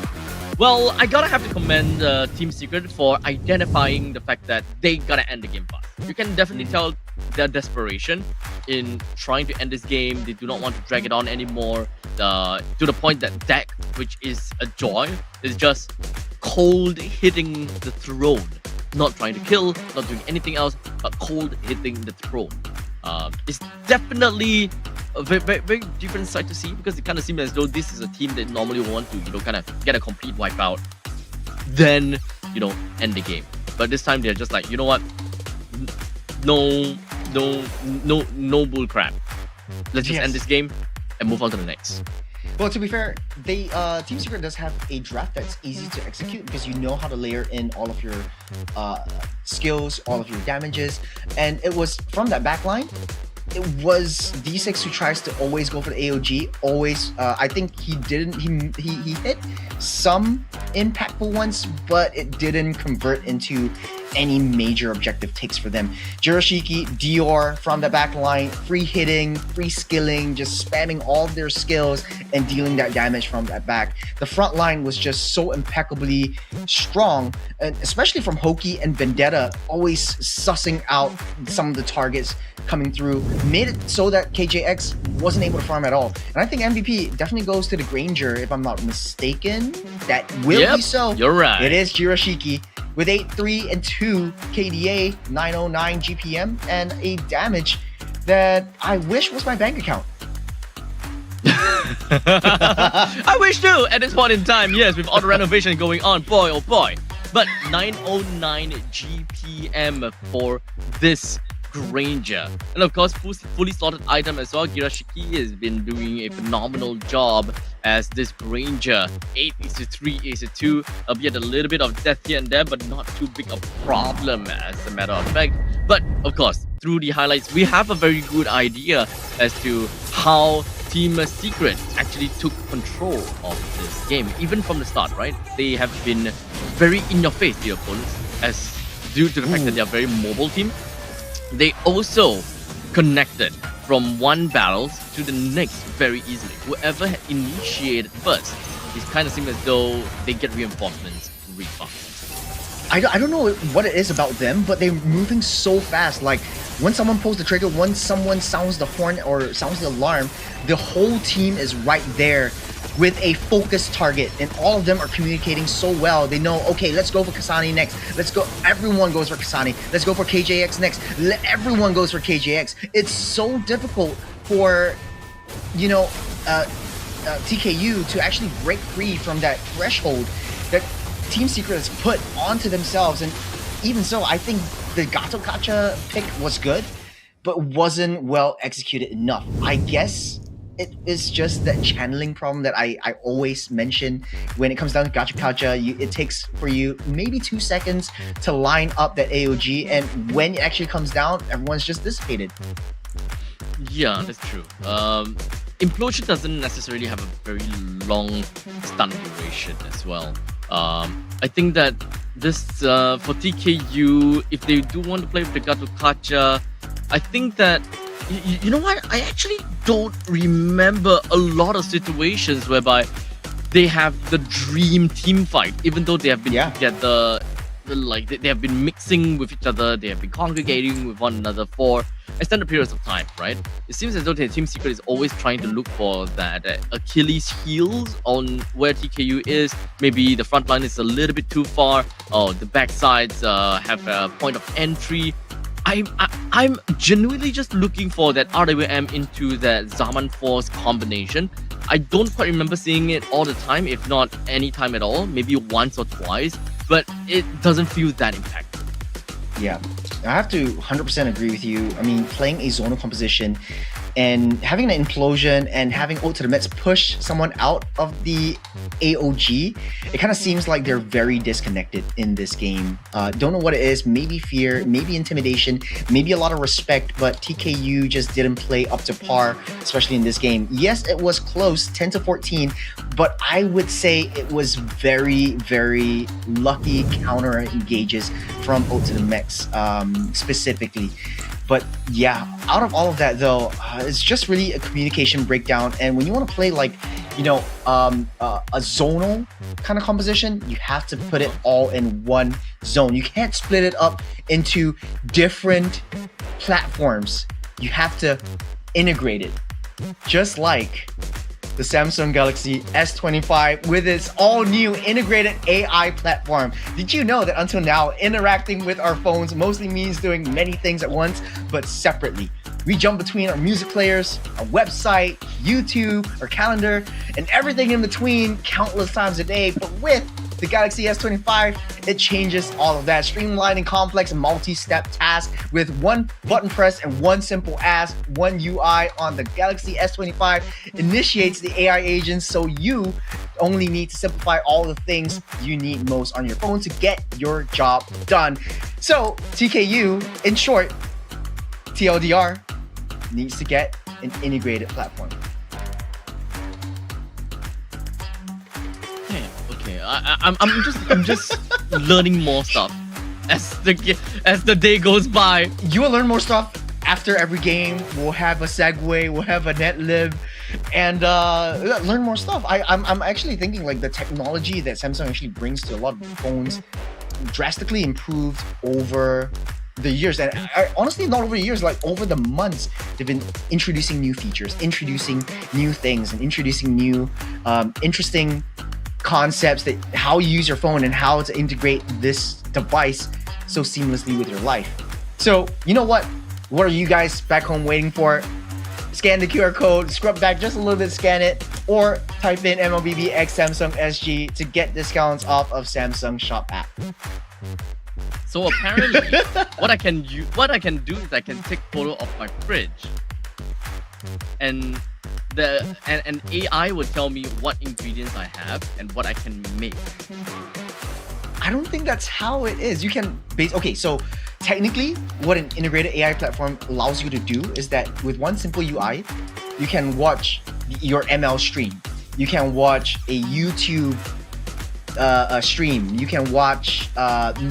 D: Well, I gotta have to commend Team Secret for identifying the fact that they gotta end the game fast. You can definitely tell their desperation in trying to end this game. They do not want to drag it on anymore, to the point that deck, which is a joy, is just cold hitting the throne. Not trying to kill, not doing anything else, but cold hitting the throne. It's definitely a very different sight to see, because it kind of seems as though this is a team that normally want to, kind of get a complete wipeout, then, end the game. But this time they're just like, you know what? No bull crap. Let's just end this game and move on to the next.
E: Well, to be fair, Team Secret does have a draft that's easy to execute because you know how to layer in all of your skills, all of your damages, and it was from that backline. It was D6 who tries to always go for the AOG. Always, I think he didn't. He hit some impactful ones, but it didn't convert into any major objective takes for them. Jiroshiki, Dior from the back line, free hitting, free skilling, just spamming all of their skills and dealing that damage from that back. The front line was just so impeccably strong, and especially from Hoki and Vendetta, always sussing out some of the targets coming through, made it so that KJX wasn't able to farm at all. And I think MVP definitely goes to the Granger, if I'm not mistaken. That will be so.
D: You're right.
E: It is Jiroshiki with 8-3 and 2 KDA, 909 GPM, and a damage that I wish was my bank account.
D: I wish too at this point in time, yes, with all the renovation going on, boy oh boy. But 909 GPM for this Granger. And of course, fully slotted item as well. Girashiki has been doing a phenomenal job as this Granger. 8:3:2, albeit a little bit of death here and there, but not too big a problem as a matter of fact. But of course, through the highlights, we have a very good idea as to how Team Secret actually took control of this game, even from the start, right? They have been very in your face, the opponents, as due to the fact that they are a very mobile team. They also connected from one battle to the next very easily. Whoever had initiated first, it kind of seems as though they get reinforcements really fast.
E: I don't know what it is about them, but they're moving so fast. Like, when someone pulls the trigger, once someone sounds the horn or sounds the alarm, the whole team is right there with a focused target, and all of them are communicating so well. They know, okay, let's go for Kasani next. Let's go. Everyone goes for Kasani. Let's go for KJX next. Everyone goes for KJX. It's so difficult for, TKU to actually break free from that threshold that Team Secret has put onto themselves. And even so, I think the Gato Kacha pick was good, but wasn't well executed enough. I guess it is just that channeling problem that I always mention when it comes down to Gacha Kacha. It takes for you maybe 2 seconds to line up that AOG, and when it actually comes down, everyone's just dissipated.
D: Yeah, that's true. Implosion doesn't necessarily have a very long stun duration as well. I think that this, for TKU, if they do want to play with the Gato Kacha, I think that you know what? I actually don't remember a lot of situations whereby they have the dream team fight, even though they have been together, they have been mixing with each other, they have been congregating with one another for extended periods of time, right? It seems as though the Team Secret is always trying to look for that Achilles heels on where TKU is. Maybe the front line is a little bit too far, or the backsides have a point of entry. I'm genuinely just looking for that RWM into that Zaman Force combination. I don't quite remember seeing it all the time, if not any time at all, maybe once or twice, but it doesn't feel that impactful.
E: Yeah, I have to 100% agree with you. I mean, playing a zonal composition and having an implosion and having Ode to the Mets push someone out of the AOG, it kind of seems like they're very disconnected in this game. Don't know what it is, maybe fear, maybe intimidation, maybe a lot of respect, but TKU just didn't play up to par, especially in this game. Yes, it was close, 10-14, but I would say it was very, very lucky counter engages from Ode to the Mets specifically. But yeah, out of all of that though, it's just really a communication breakdown. And when you want to play like, you know, a zonal kind of composition, you have to put it all in one zone. You can't split it up into different platforms. You have to integrate it. Just like the Samsung Galaxy S25 with its all-new integrated AI platform. Did you know that until now, interacting with our phones mostly means doing many things at once, but separately? We jump between our music players, our website, YouTube, our calendar, and everything in between countless times a day. But with the Galaxy S25, it changes all of that, streamlining complex multi-step tasks with one button press and one simple ask. One UI on the Galaxy S25 initiates the AI agents, so you only need to simplify all the things you need most on your phone to get your job done. So TKU, in short, TLDR, needs to get an integrated platform.
D: Okay, I'm just learning more stuff as the day goes by.
E: You will learn more stuff after every game. We'll have a segue, we'll have a net lib, and learn more stuff. I'm actually thinking like the technology that Samsung actually brings to a lot of phones drastically improved over the years, and honestly not over the years, like over the months. They've been introducing new features, introducing new things, and introducing new interesting concepts that how you use your phone and how to integrate this device so seamlessly with your life. So you know what are you guys back home waiting for? Scan the QR code, scrub back just a little bit, scan it, or type in MLBB X Samsung SG to get discounts off of Samsung Shop app.
D: So apparently, what I can do is I can take photo of my fridge, and an AI would tell me what ingredients I have and what I can make.
E: I don't think that's how it is. You can okay, so technically what an integrated AI platform allows you to do is that with one simple UI, you can watch your ML stream. You can watch a YouTube stream. You can watch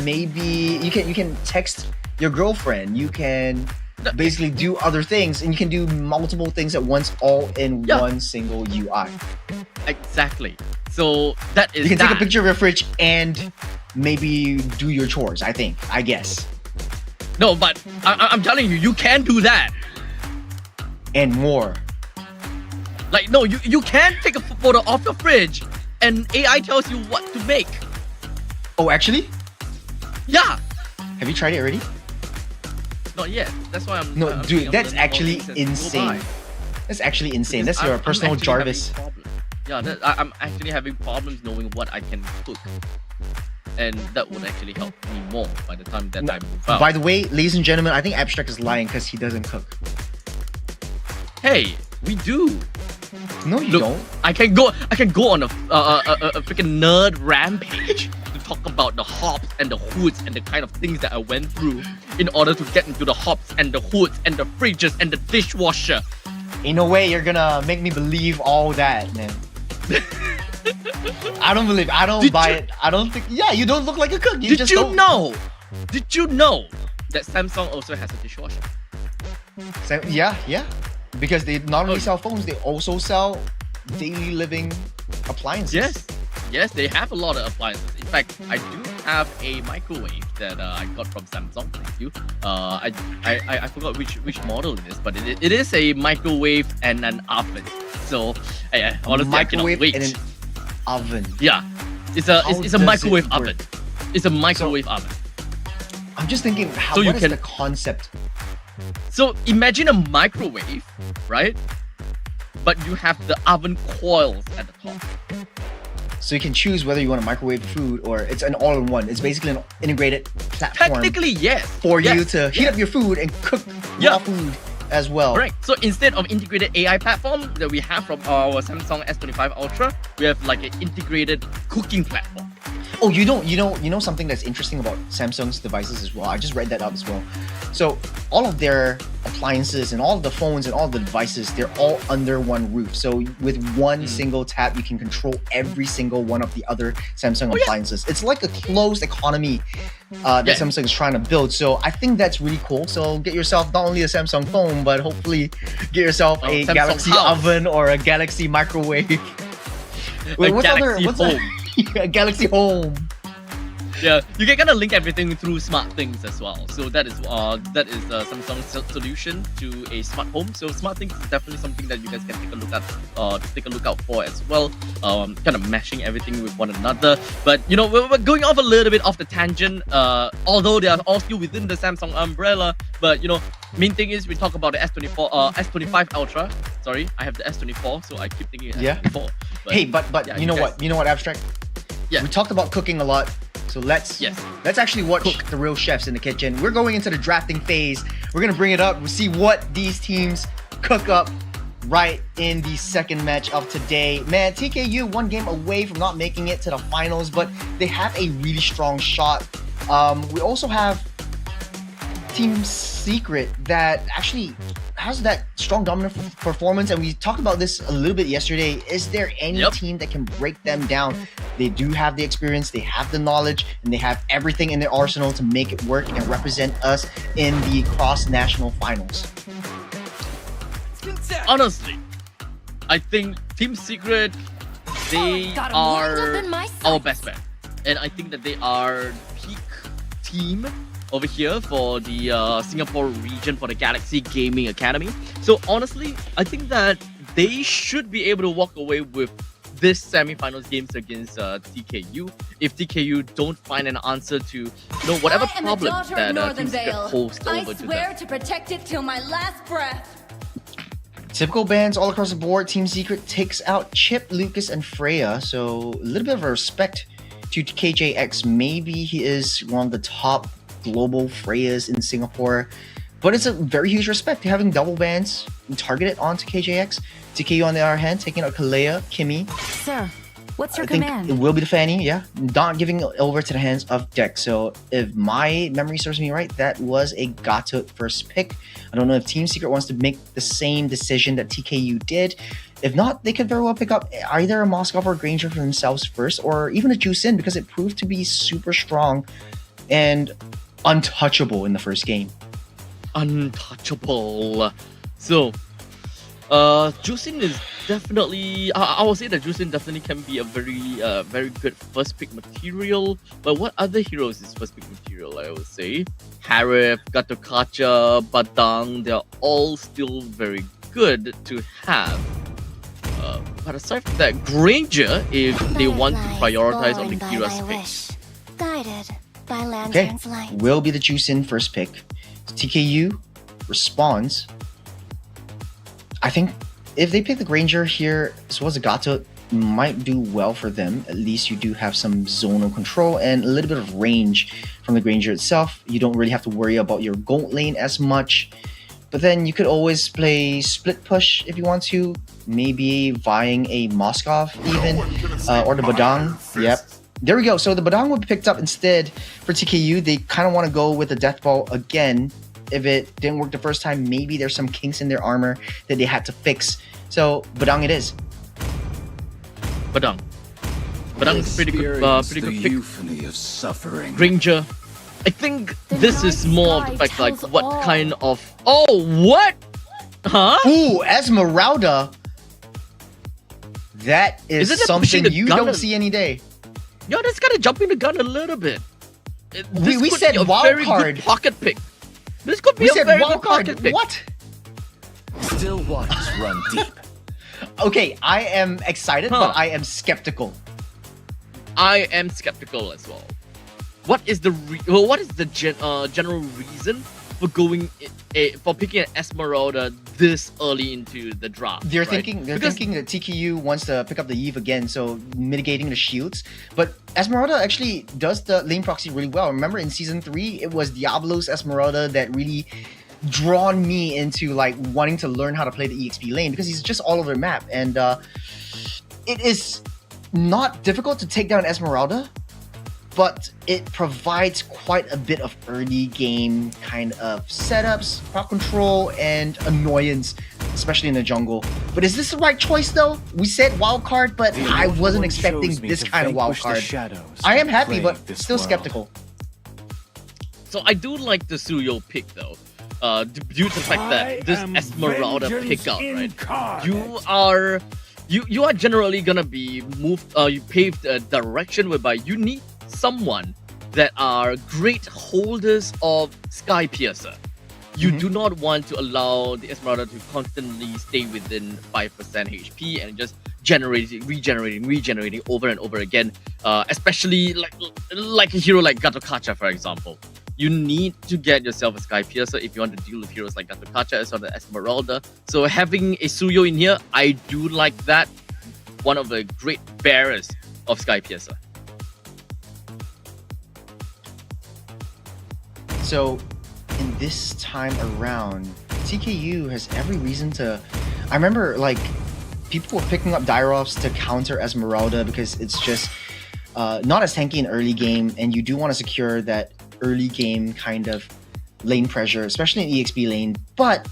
E: maybe you can text your girlfriend. You can basically do other things, and you can do multiple things at once, all in one single UI.
D: Exactly. So that is
E: you can take a picture of your fridge and maybe do your chores. I guess.
D: No, but I'm telling you, you can do that
E: and more.
D: Like no, you can take a photo of your fridge and AI tells you what to make.
E: Oh, actually?
D: Yeah.
E: Have you tried it already?
D: Not yet. That's why I'm.
E: No, dude, that's actually insane. That's actually insane. That's your personal Jarvis.
D: Yeah, I'm actually having problems knowing what I can cook, and that would actually help me more by the time that I move out.
E: By the way, ladies and gentlemen, I think Abstract is lying because he doesn't cook.
D: Hey, we do.
E: No, you don't.
D: I can go on a freaking nerd rampage to talk about the hops and the hoods and the kind of things that I went through in order to get into the hops and the hoods and the fridges and the dishwasher.
E: Ain't no way you're gonna make me believe all that, man. I don't believe. I don't buy it. I don't think. Yeah, you don't look like a cook.
D: Did you know that Samsung also has a dishwasher?
E: Yeah. Because they not only sell phones, they also sell daily living appliances.
D: Yes, they have a lot of appliances. In fact, I do have a microwave that I got from Samsung. Thank you. I forgot which model it is, but it is a microwave and an oven. So honestly,
E: microwave
D: I cannot wait.
E: and an oven.
D: Yeah, it's a microwave oven. It's a microwave oven.
E: I'm just thinking,
D: So you
E: what is
D: can-
E: the concept?
D: So imagine a microwave, right? But you have the oven coils at the top.
E: So you can choose whether you want to microwave food or it's an all-in-one. It's basically an integrated platform
D: Technically, yes.
E: for
D: Yes.
E: you to heat up your food and cook
D: Yeah.
E: raw food as well.
D: Correct. So instead of integrated AI platform that we have from our Samsung S25 Ultra, we have like an integrated cooking platform.
E: Oh, you know something that's interesting about Samsung's devices as well. I just read that up as well. So all of their appliances and all of the phones and all of the devices, they're all under one roof. So with one single tap, you can control every single one of the other Samsung appliances. It's like a closed economy that Samsung is trying to build. So I think that's really cool. So get yourself not only a Samsung phone, but hopefully get yourself a
D: Samsung
E: Galaxy
D: house.
E: oven or a Galaxy microwave. Wait,
D: Galaxy Home.
E: a Galaxy Home.
D: Yeah, you can kind of link everything through smart things as well. So that is Samsung's solution to a smart home. So smart things is definitely something that you guys can take a look at, take a look out for as well. Kind of meshing everything with one another. But you know, we're going off a little bit off the tangent. Although they are all still within the Samsung umbrella. But you know, main thing is we talk about the S25 Ultra. Sorry, I have the S24, so I keep thinking S24.
E: Hey, but
D: yeah,
E: you know
D: guys-
E: what? You know what, Abstract?
D: Yeah.
E: We talked about cooking a lot. So let's actually watch the real chefs in the kitchen. We're going into the drafting phase. We're gonna bring it up. We'll see what these teams cook up right in the second match of today. Man, TKU one game away from not making it to the finals, but they have a really strong shot. We also have Team Secret that actually has that strong dominant performance, and we talked about this a little bit yesterday. Is there any team that can break them down? They do have the experience, they have the knowledge, and they have everything in their arsenal to make it work and represent us in the cross-national finals.
D: Honestly, I think Team Secret, they are our best bet. And I think that they are peak team over here for the Singapore region for the Galaxy Gaming Academy. So honestly, I think that they should be able to walk away with this semi-finals games against TKU if TKU don't find an answer to whatever problem that Team Secret posed over to them.
J: to protect it till my last breath.
E: Typical bans all across the board. Team Secret takes out Chip, Lucas, and Freya. So a little bit of a respect to KJX. Maybe he is one of the top global Freyas in Singapore. But it's a very huge respect to having double bans targeted onto KJX. TKU on the other hand, taking out Kalea, Kimmy.
J: Sir, what's your
E: I think
J: command?
E: it will be the Fanny, not giving it over to the hands of Dex. So if my memory serves me right, that was a Gato first pick. I don't know if Team Secret wants to make the same decision that TKU did. If not, they could very well pick up either a Moskov or a Granger for themselves first, or even a Juicin, because it proved to be super strong and untouchable in the first game.
D: Untouchable. So, Juicin is definitely, I will say that Juicin definitely can be a very good first pick material. But what other heroes is first pick material? I would say Harif, Gatokacha, Badang. They're all still very good to have. But aside from that, Granger, if they want to prioritize on the Kira space.
J: Guided by
E: Okay,
J: lantern's light.
E: will be the Juicin first pick. TKU responds. I think if they pick the Granger here, so as a Gato might do well for them. At least you do have some zonal control and a little bit of range from the Granger itself. You don't really have to worry about your gold lane as much. But then you could always play split push if you want to. Maybe vying a Moskov even, or the Badang. Yep. There we go. So the Badang would be picked up instead for TKU. They kind of want to go with the Death Ball again. If it didn't work the first time, maybe there's some kinks in their armor that they had to fix. So Badang it is.
D: Badang is pretty good pick.
F: Euphony of suffering.
D: Granger, I think this is more of the fact like
J: tells
D: what
J: all.
D: kind of what? Huh?
E: Ooh, Esmeralda. That is
D: Isn't that pushing
E: something
D: the
E: you
D: gun
E: don't
D: a-
E: see any day.
D: Yo, that's kind of jumping the gun a little bit. This
E: We
D: could
E: said
D: be a
E: wild
D: very
E: card.
D: good pocket pick. This could be
E: We
D: a
E: said
D: very
E: wild
D: good pocket
E: card.
D: pick.
E: What?
F: Still waters run deep.
E: Okay, I am excited,
D: Huh.
E: but I am skeptical.
D: I am skeptical as well. what is the general reason for for picking an Esmeralda this early into the draft?
E: They're
D: right?
E: thinking that TKU wants to pick up the Eve again, so mitigating the shields. But Esmeralda actually does the lane proxy really well. Remember in season 3, it was Diablo's Esmeralda that really drawn me into like wanting to learn how to play the EXP lane, because he's just all over the map, and it is not difficult to take down Esmeralda, but it provides quite a bit of early game kind of setups, crowd control, and annoyance, especially in the jungle. But is this the right choice though? We said wildcard, but I wasn't expecting this kind of wildcard. I am happy, but still skeptical.
D: So I do like the Suyo pick though, due to the fact that this Esmeralda pickup, right? You are generally gonna be moved. You paved a direction whereby you need someone that are great holders of Sky Piercer. You do not want to allow the Esmeralda to constantly stay within 5% HP and just regenerating over and over again. Especially like a hero like Gatokacha, for example. You need to get yourself a Sky Piercer if you want to deal with heroes like Gatokacha as well as Esmeralda. So having a Suyo in here, I do like that. One of the great bearers of Sky Piercer.
E: So in this time around, TKU has every reason to... I remember like people were picking up Dairovs to counter Esmeralda because it's just not as tanky in early game, and you do want to secure that early game kind of lane pressure, especially in EXP lane. But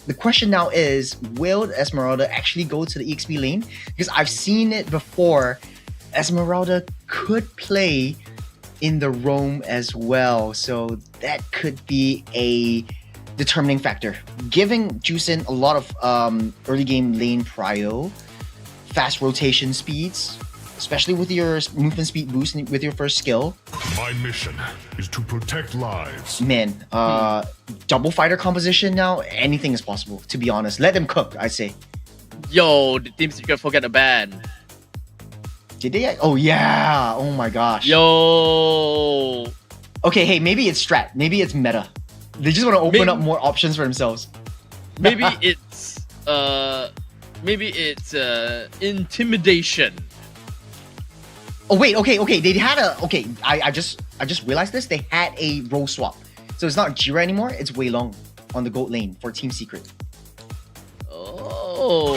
E: the question now is, will Esmeralda actually go to the EXP lane? Because I've seen it before. Esmeralda could play in the roam as well, so that could be a determining factor, giving Juicin a lot of early game lane prio, fast rotation speeds, especially with your movement speed boost with your first skill.
G: My mission is to protect lives.
E: Man, double fighter composition now, anything is possible, to be honest. Let them cook, I say.
D: Yo, the Team Secret forget a ban.
E: Did they? Oh yeah, oh my gosh.
D: Yo.
E: Okay, hey, maybe it's strat, maybe it's meta. They just want to open up more options for themselves.
D: Maybe it's intimidation.
E: Oh wait, okay, they had a... Okay, I just realized this. They had a role swap. So it's not Jira anymore, it's Wei Long on the gold lane for Team Secret.
D: Oh,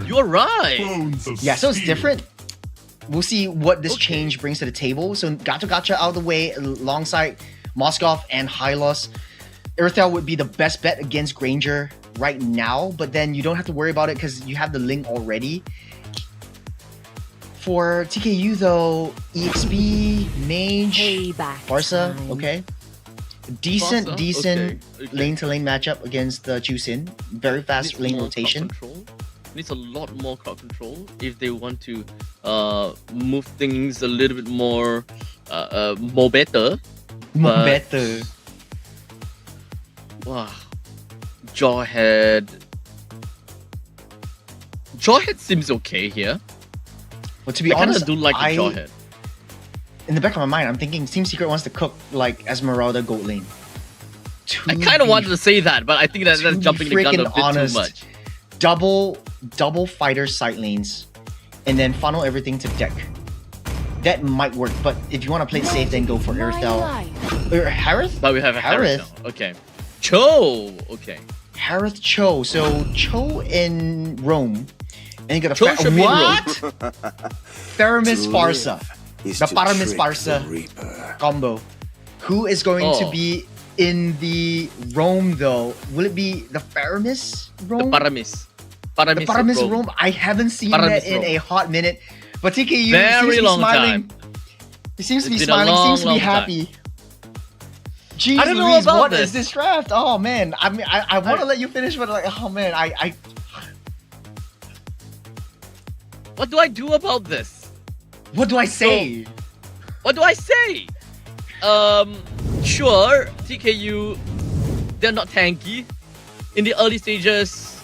D: you're right.
E: Yeah, so it's different. We'll see what this change brings to the table. So Gacha out of the way alongside Moskov and Hylos. Earthel would be the best bet against Granger right now, but then you don't have to worry about it because you have the Ling already. For TKU though, EXP, Mage, Barca, okay. Decent
D: okay.
E: lane-to-lane matchup against the Juicin. Very fast lane rotation.
D: Needs a lot more crowd control if they want to move things a little bit more better.
E: More better.
D: Wow. Jawhead seems okay here.
E: Well, to be honest,
D: I do like the Jawhead.
E: In the back of my mind, I'm thinking Team Secret wants to cook like Esmeralda gold lane.
D: I kind of wanted to say that, but I think that's jumping the gun a bit too much.
E: Double fighter side lanes, and then funnel everything to deck. That might work, but if you want to play it safe, then go for Earthel. Harith?
D: But we have a Harith now. Okay. Cho! Okay.
E: Harith Cho. So Cho in Rome. And you got
D: Cho
E: a what? Theramis Farsa. The Paramis Farsa combo. Who is going to be in the Rome though? Will it be the Paramis Rome?
D: The Paramis.
E: The Paramis Rome. I haven't seen that in a hot minute. But TKU seems to be smiling. He seems to be smiling, seems to be happy. Jeez,
D: I don't know
E: Louise,
D: about
E: what
D: this.
E: is this draft? Oh man, I mean, I want to let you finish, but like, oh man, I.
D: What do I do about this?
E: What do I say?
D: So, what do I say? Sure, TKU, they're not tanky. In the early stages,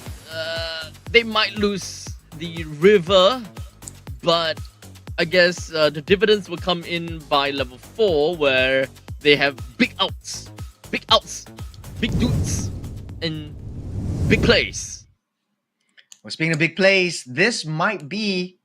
D: they might lose the river, but I guess the dividends will come in by level 4, where they have big outs, big dudes, and big plays.
E: Well, speaking of big plays, this might be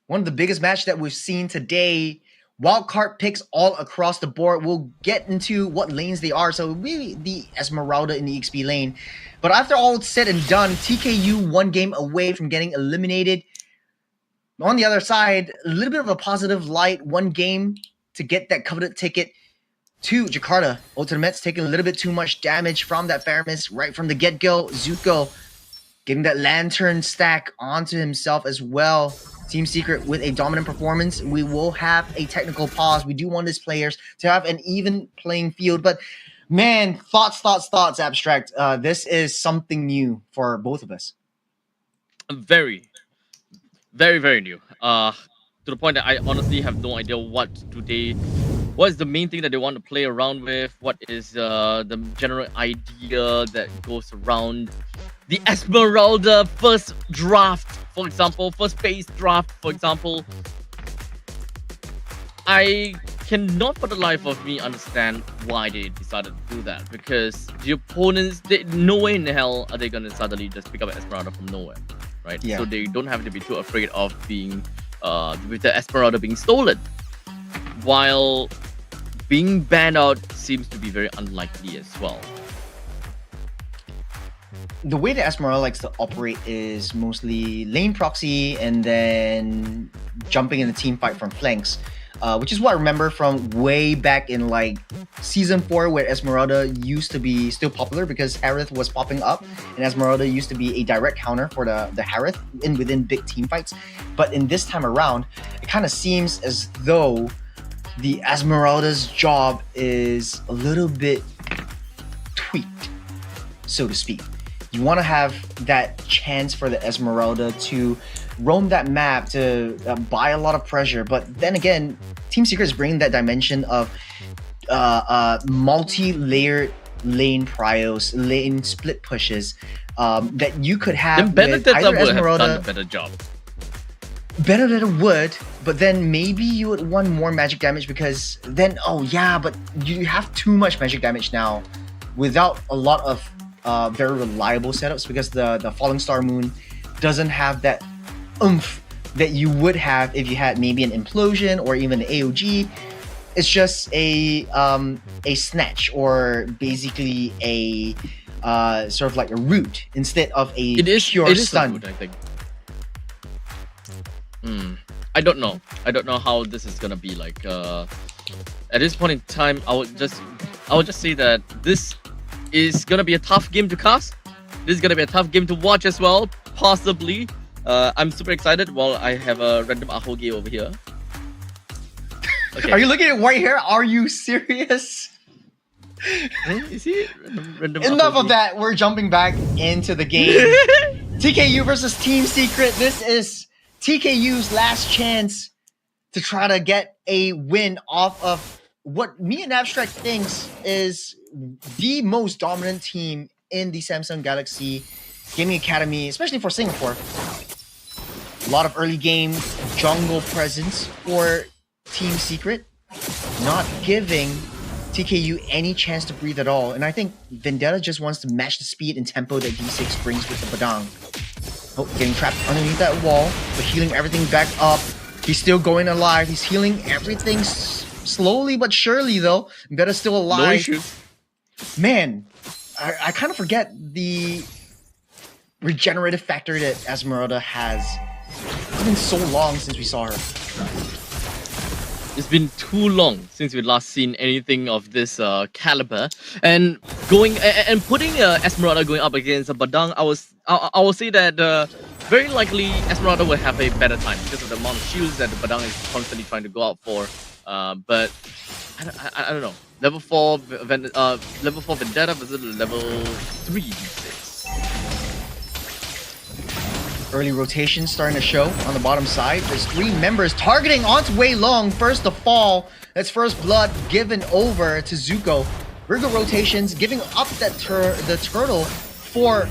E: one of the biggest matches that we've seen today. Wildcard picks all across the board. We'll get into what lanes they are. So really the Esmeralda in the XP lane. But after all said and done, TKU one game away from getting eliminated. On the other side, a little bit of a positive light. One game to get that coveted ticket to Jakarta. Ultimate's taking a little bit too much damage from that Faramis right from the get-go. Zuko getting that lantern stack onto himself as well. Team Secret with a dominant performance. We will have a technical pause. We do want these players to have an even playing field. But man, thoughts, Abstract. This is something new for both of us.
D: Very new. To the point that I honestly have no idea what is the main thing that they want to play around with. What is the general idea that goes around the Esmeralda first draft, for example, first phase draft, for example. I cannot for the life of me understand why they decided to do that, because the opponents, no way in hell are they going to suddenly just pick up Esmeralda from nowhere, right?
E: Yeah.
D: So they don't have to be too afraid of being, with the Esmeralda being stolen. While being banned out seems to be very unlikely as well.
E: The way that Esmeralda likes to operate is mostly lane proxy and then jumping in the team fight from flanks, which is what I remember from way back in like season 4, where Esmeralda used to be still popular because Harith was popping up, and Esmeralda used to be a direct counter for the Harith within big team fights. But in this time around, it kind of seems as though the Esmeralda's job is a little bit tweaked, so to speak. You want to have that chance for the Esmeralda to roam that map, to buy a lot of pressure. But then again, Team Secret is bringing that dimension of multi-layered lane pryos, lane split pushes that you could have
D: Then
E: with
D: Benedetta
E: either
D: would have
E: Esmeralda.
D: done a better job.
E: Benedetta would, but then maybe you would want more magic damage, because then, oh yeah, but you have too much magic damage now without a lot of very reliable setups, because the Falling Star Moon doesn't have that oomph that you would have if you had maybe an Implosion or even an AOG. It's just a snatch, or basically a sort of like a root instead of a pure stun.
D: Root, I think. I don't know how this is gonna be like. At this point in time, I would just say that this is gonna be a tough game to cast. This is gonna be a tough game to watch as well, possibly. I'm super excited. While I have a random Ahoge over here. Okay.
E: Are you looking at white hair? Are you serious?
D: Is he random
E: Enough
D: Ahoge?
E: of that. We're jumping back into the game. TKU versus Team Secret. This is TKU's last chance to try to get a win off of what me and Abstract thinks is the most dominant team in the Samsung Galaxy Gaming Academy, especially for Singapore. A lot of early game jungle presence for Team Secret, not giving TKU any chance to breathe at all. And I think Vendetta just wants to match the speed and tempo that D6 brings with the Badang. Oh, getting trapped underneath that wall, but healing everything back up. He's still going alive. He's healing everything slowly but surely, though. Veda's still alive.
D: No issues.
E: Man, I kind of forget the regenerative factor that Esmeralda has. It's been so long since we saw her.
D: It's been too long since we last seen anything of this caliber, and going and putting Esmeralda going up against a Badang, I will say that very likely Esmeralda will have a better time because of the amount of shields that the Badang is constantly trying to go out for. But I don't know. Level 4 Vendetta versus level 3 D6.
E: Early rotation starting to show on the bottom side. There's 3 members targeting onto Wei Long. First to fall. That's first blood given over to Zuko. Virgo rotations giving up that the turtle for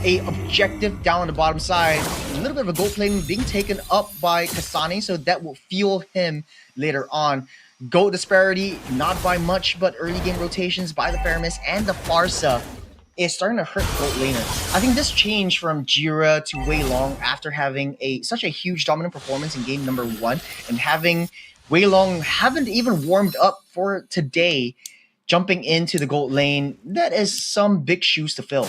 E: a objective down on the bottom side. A little bit of a gold plating being taken up by Kasane, so that will fuel him later on. Gold disparity, not by much, but early game rotations by the Faramis and the Farsa is starting to hurt gold laner. I think this change from Jira to Wei Long after having such a huge dominant performance in game number 1 and having Wei Long haven't even warmed up for today, jumping into the gold lane, that is some big shoes to fill.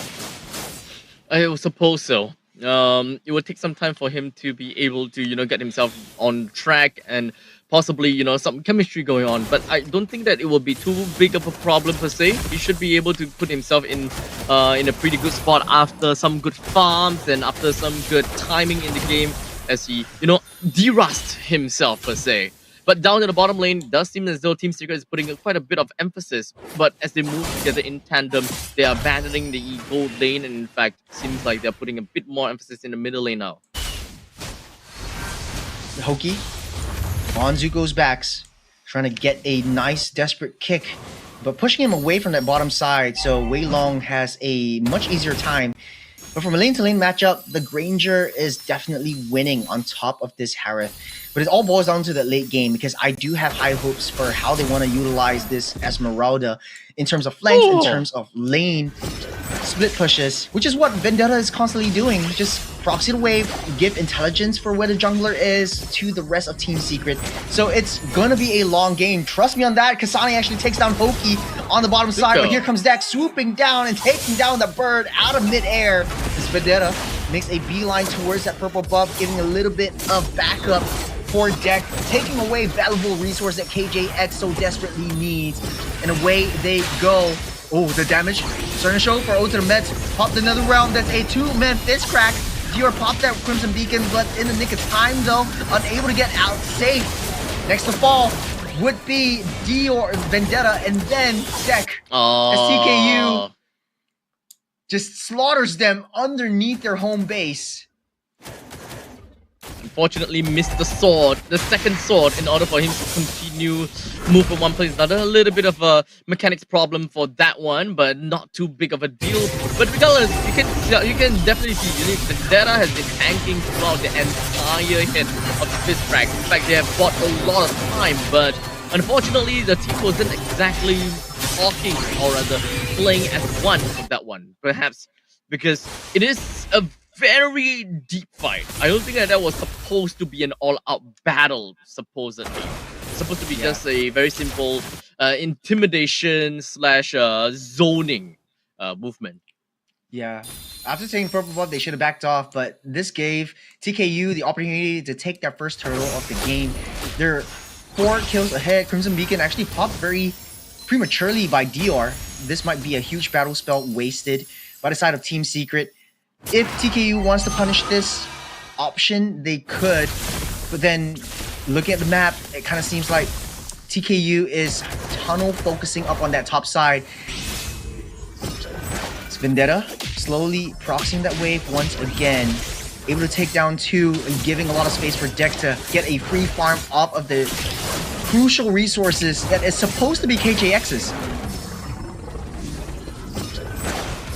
D: I suppose so. It will take some time for him to be able to, get himself on track and possibly, some chemistry going on. But I don't think that it will be too big of a problem per se. He should be able to put himself in a pretty good spot after some good farms and after some good timing in the game as he, de-rust himself per se. But down in the bottom lane, it does seem as though Team Secret is putting quite a bit of emphasis. But as they move together in tandem, they are abandoning the gold lane, and in fact, seems like they're putting a bit more emphasis in the middle lane now.
E: Hoki on Zuko's backs, trying to get a nice desperate kick, but pushing him away from that bottom side, so Wei Long has a much easier time. But from a lane-to-lane matchup, the Granger is definitely winning on top of this Harith. But it all boils down to the late game, because I do have high hopes for how they want to utilize this Esmeralda in terms of flanks, in terms of lane split pushes, which is what Vendetta is constantly doing. Just proxy the wave, give intelligence for where the jungler is to the rest of Team Secret. So it's gonna be a long game. Trust me on that. Kasane actually takes down Hoki on the bottom side, but here comes Dex swooping down and taking down the bird out of midair. This Vendetta makes a beeline towards that purple buff, giving a little bit of backup for Deck, taking away valuable resource that KJX so desperately needs. And away they go. Oh, the damage starting to show for O to the Mets. Popped another round. That's a 2-man fist crack. Dior popped that Crimson Beacon, but in the nick of time though, unable to get out safe. Next to fall would be Dior, Vendetta, and then Deck. As TKU just slaughters them underneath their home base.
D: Unfortunately missed the second sword, in order for him to continue move from one place to another. A little bit of a mechanics problem for that one, but not too big of a deal. But regardless, you can definitely see Vendetta has been tanking throughout the entire hit of the fist crack. In fact, they have bought a lot of time, but unfortunately the team wasn't exactly talking, or rather playing as one for that one. Perhaps because it is a very deep fight. I don't think that was supposed to be an all-out battle, supposedly. It's supposed to be just a very simple intimidation slash zoning movement.
E: Yeah. After taking purple buff, they should have backed off, but this gave TKU the opportunity to take their first turtle of the game. They're 4 kills ahead. Crimson Beacon actually popped very prematurely by Dior. This might be a huge battle spell wasted by the side of Team Secret. If TKU wants to punish this option, they could. But then, looking at the map, it kind of seems like TKU is tunnel focusing up on that top side. It's Vendetta slowly proxying that wave once again. Able to take down 2 and giving a lot of space for Deck to get a free farm off of the crucial resources that is supposed to be KJX's.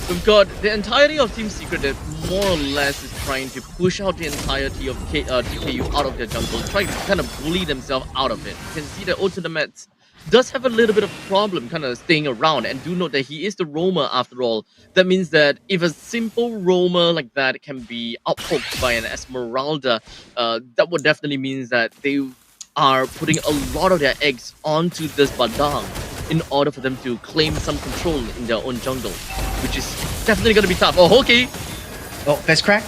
D: We've got the entirety of Team Secret that more or less is trying to push out the entirety of TKU out of their jungle, trying to kind of bully themselves out of it. You can see that Ultimates does have a little bit of problem kind of staying around, and do note that he is the roamer after all. That means that if a simple roamer like that can be outpoked by an Esmeralda, that would definitely mean that they are putting a lot of their eggs onto this Badang in order for them to claim some control in their own jungle, which is definitely going to be tough. Oh, Hoki!
E: Oh, fist crack.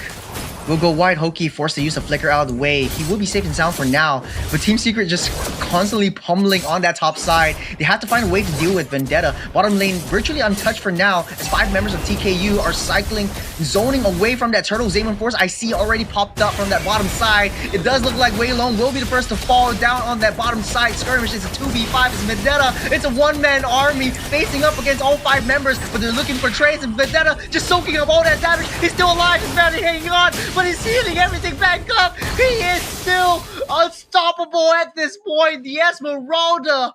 E: Will go wide. Hoki forced to use the flicker out of the way. He will be safe and sound for now, but Team Secret just constantly pummeling on that top side. They have to find a way to deal with Vendetta. Bottom lane virtually untouched for now, as 5 members of TKU are cycling, zoning away from that turtle. Zaman Force I see already popped up from that bottom side. It does look like Wei Long will be the first to fall down on that bottom side. Skirmish is a 2v5. It's Vendetta. It's a 1-man army facing up against all 5 members, but they're looking for trades, and Vendetta just soaking up all that damage. He's still alive. He's barely hanging on, but he's healing everything back up. He is still unstoppable at this point. The Esmeralda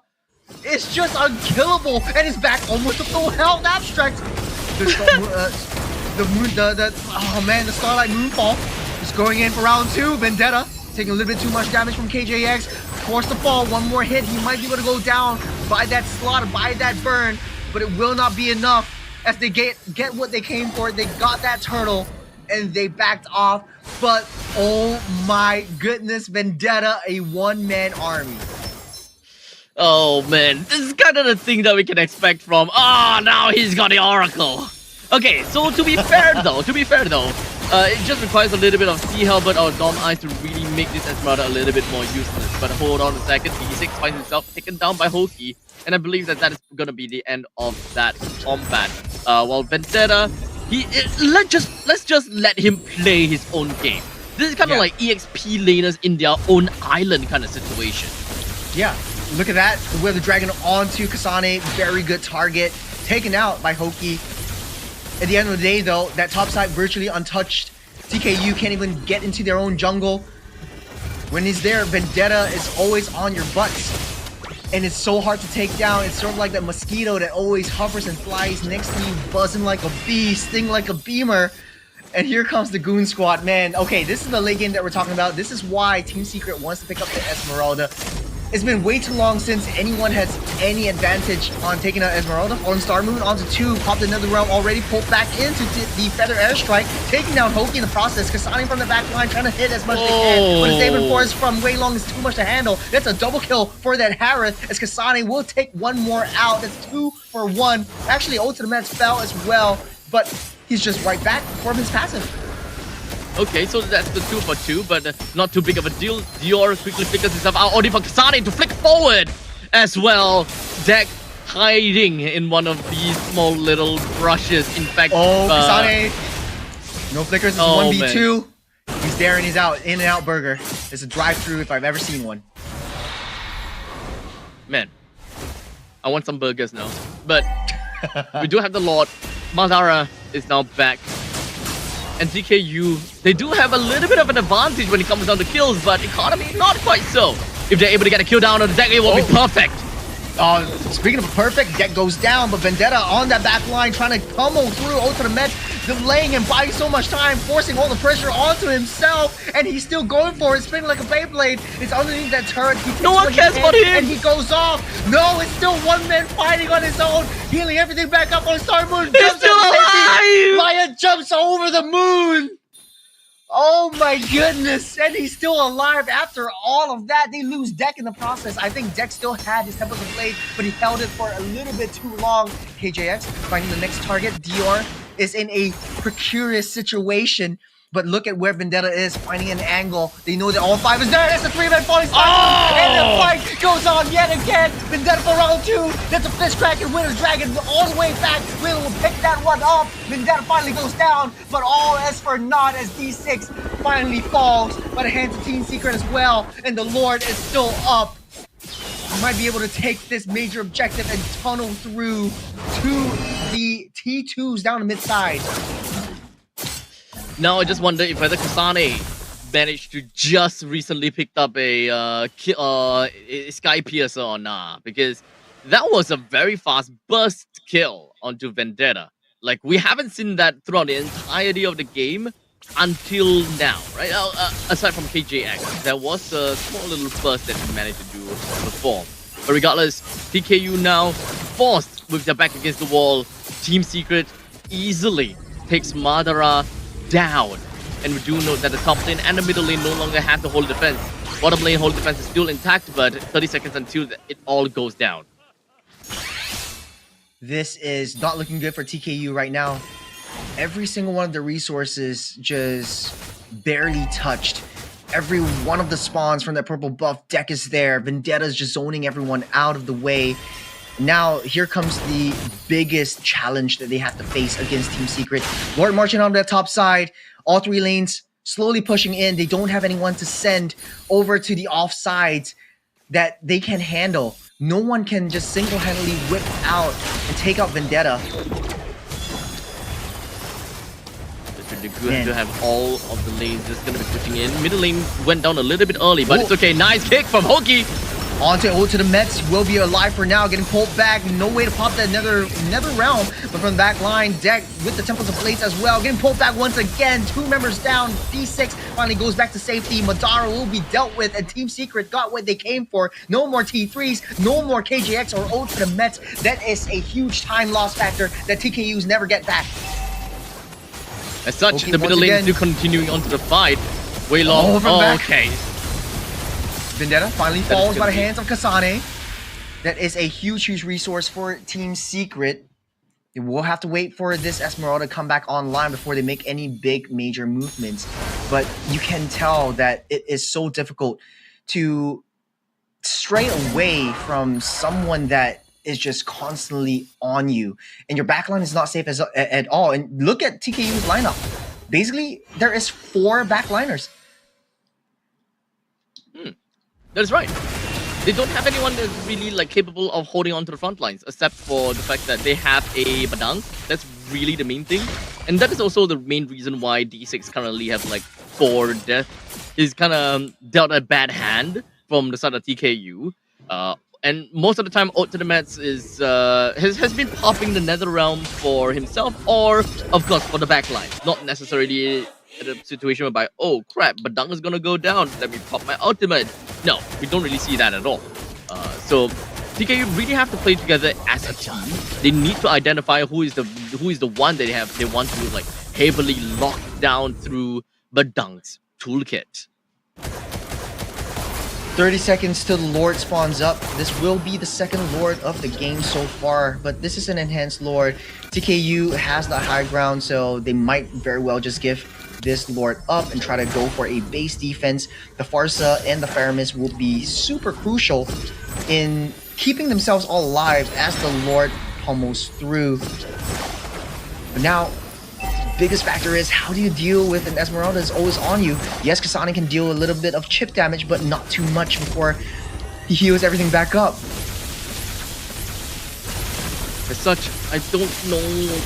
E: is just unkillable, and is back almost to full health. Abstract. the Starlight Moonfall is going in for round 2. Vendetta taking a little bit too much damage from KJX. Forced to fall. One more hit. He might be able to go down by that slaughter, by that burn, but it will not be enough as they get what they came for. They got that turtle and they backed off. But oh my goodness, Vendetta, a one-man army.
D: Oh man, this is kind of the thing that we can expect from. Now he's got the Oracle. Okay, so to be fair though, it just requires a little bit of Sea Helmet or Dawn Eyes to really make this Esmeralda a little bit more useless. But hold on a second, E6 finds himself taken down by Hoki, and I believe that is gonna be the end of that combat. While Vendetta, let's just let him play his own game. This is kind of like EXP laners in their own island kind of situation.
E: Yeah. Look at that. The Will of the Dragon onto Kasane. Very good target. Taken out by Hoki. At the end of the day, though, that top side virtually untouched. TKU can't even get into their own jungle. When he's there, Vendetta is always on your butts. And it's so hard to take down. It's sort of like that mosquito that always hovers and flies next to you, buzzing like a bee, sting like a beamer. And here comes the Goon Squad. Man, okay, this is the late game that we're talking about. This is why Team Secret wants to pick up the Esmeralda. It's been way too long since anyone has any advantage on taking out Esmeralda. On Star Moon, onto 2, popped another realm already, pulled back into the Feather Airstrike, taking down Hoki in the process. Kasane from the back line, trying to hit as much as they can, but his David Force from Wei Long is too much to handle. That's a double kill for that Harith, as Kasane will take one more out. That's 2 for 1. Actually, Ultimates fell as well, but he's just right back from his passive.
D: Okay, so that's the 2 for 2, but not too big of a deal. Dior quickly flickers himself out, only for Kasane to flick forward as well. Deck hiding in one of these small little brushes. In fact,
E: Kasane, no flickers. It's 1v2.
D: Man.
E: He's there and he's out. In and out burger. It's a drive-through if I've ever seen one.
D: Man, I want some burgers now. But we do have the Lord. Madara is now back. And TKU, they do have a little bit of an advantage when it comes down to kills, but economy, not quite so. If they're able to get a kill down on the deck, it will be perfect.
E: Speaking of a perfect, deck goes down, but Vendetta on that back line trying to pummel through Ultimate, delaying and buying so much time, forcing all the pressure onto himself, and he's still going for it, spinning like a Beyblade. It's underneath that turret.
D: No one cares about him!
E: And he goes off. No, it's still one man fighting on his own, healing everything back up on Star Moon.
D: He's still alive!
E: Lion jumps over the moon. Oh my goodness, and he's still alive after all of that. They lose Deck in the process. I think Deck still had his Temples of Blade, but he held it for a little bit too long. KJX finding the next target. Dior is in a precarious situation, but look at where Vendetta is, finding an angle. They know that all 5 is there. That's a 3-man falling star. And the fight goes on yet again. Vendetta for round 2. That's a Fist Crack and Winter's Dragon all the way back. Will pick that one up. Vendetta finally goes down, but all is for naught as D6 finally falls by the hands of Team Secret as well. And the Lord is still up. He might be able to take this major objective and tunnel through to the T2s down the mid-side.
D: Now I just wonder if whether Kasane managed to just recently picked up a Sky Piercer or not, because that was a very fast burst kill onto Vendetta. Like, we haven't seen that throughout the entirety of the game until now, right? Aside from KJX, there was a small little burst that he managed to do before. But regardless, TKU now forced with their back against the wall. Team Secret easily takes Madara down. And we do note that the top lane and the middle lane no longer have the whole defense. Bottom lane whole defense is still intact, but 30 seconds until it all goes down.
E: This is not looking good for TKU right now. Every single one of the resources just barely touched. Every one of the spawns from that purple buff deck is there. Vendetta's just zoning everyone out of the way. Now, here comes the biggest challenge that they have to face against Team Secret. Lord marching on that top side. All 3 lanes slowly pushing in. They don't have anyone to send over to the off sides that they can handle. No one can just single-handedly whip out and take out Vendetta.
D: It's really good to have all of the lanes just going to be pushing in. Middle lane went down a little bit early, but it's okay. Nice kick from Hoki.
E: On to ult to the Mets, will be alive for now, getting pulled back, no way to pop that nether realm, but from the back line, Deck with the Temples of Blades as well, getting pulled back once again, 2 members down, D6 finally goes back to safety, Madara will be dealt with, and Team Secret got what they came for, no more T3s, no more KJX or ult to the Mets, that is a huge time loss factor that TKUs never get back.
D: As such,
E: Okay,
D: the middle
E: once
D: lane
E: again.
D: still continuing onto the fight. Way long.
E: Oh, from back.
D: Okay.
E: Vendetta finally
D: That is
E: falls by
D: gonna
E: the
D: be-
E: hands of Kasane. That is a huge resource for Team Secret. We'll have to wait for this Esmeralda to come back online before they make any big major movements. But you can tell that it is so difficult to stray away from someone that is just constantly on you. And your backline is not safe at all. And look at TKU's lineup. Basically, there is 4 backliners.
D: That is right. They don't have anyone that's really like capable of holding on to the front lines, except for the fact that they have a Badang. That's really the main thing. And that is also the main reason why D6 currently have like 4 death. He's kind of dealt a bad hand from the side of TKU. And most of the time, Ode to the Mets is has been popping the Nether Realm for himself, or of course for the backline. Not necessarily a situation whereby, oh crap, Badang is gonna go down, let me pop my ultimate. No, we don't really see that at all. So TKU really have to play together as a team. They need to identify who is the one they want to like heavily lock down through Badang's toolkit.
E: 30 seconds till the Lord spawns up. This will be the second Lord of the game so far, but this is an enhanced Lord. TKU has the high ground, so they might very well just give this Lord up and try to go for a base defense. The Farsa and the Faramis will be super crucial in keeping themselves all alive as the Lord pummels through. But now, biggest factor is how do you deal with an Esmeralda that's always on you. Yes, Kasane can deal a little bit of chip damage, but not too much before he heals everything back up.
D: As such, I don't know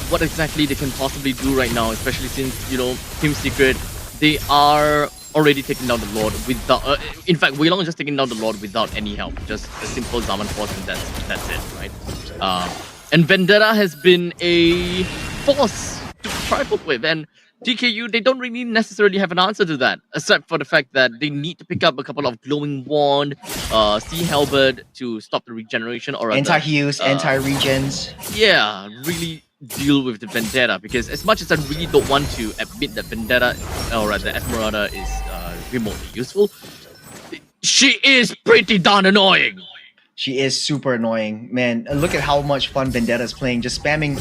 D: what exactly they can possibly do right now, especially since, you know, Team Secret, they are already taking down the Lord without... in fact, Wei Long is just taking down the Lord without any help. Just a simple Zaman Force and that's it, right? And Vendetta has been a force to trifle with, and TKU, they don't really necessarily have an answer to that, except for the fact that they need to pick up a couple of Glowing Wand, Sea Halberd to stop the regeneration, or
E: Anti-heals, anti-regens.
D: Yeah, really deal with the Vendetta, because as much as I really don't want to admit that Vendetta, or rather Esmeralda, is remotely useful, she is pretty darn annoying.
E: She is super annoying. Man, look at how much fun Vendetta is playing. Just spamming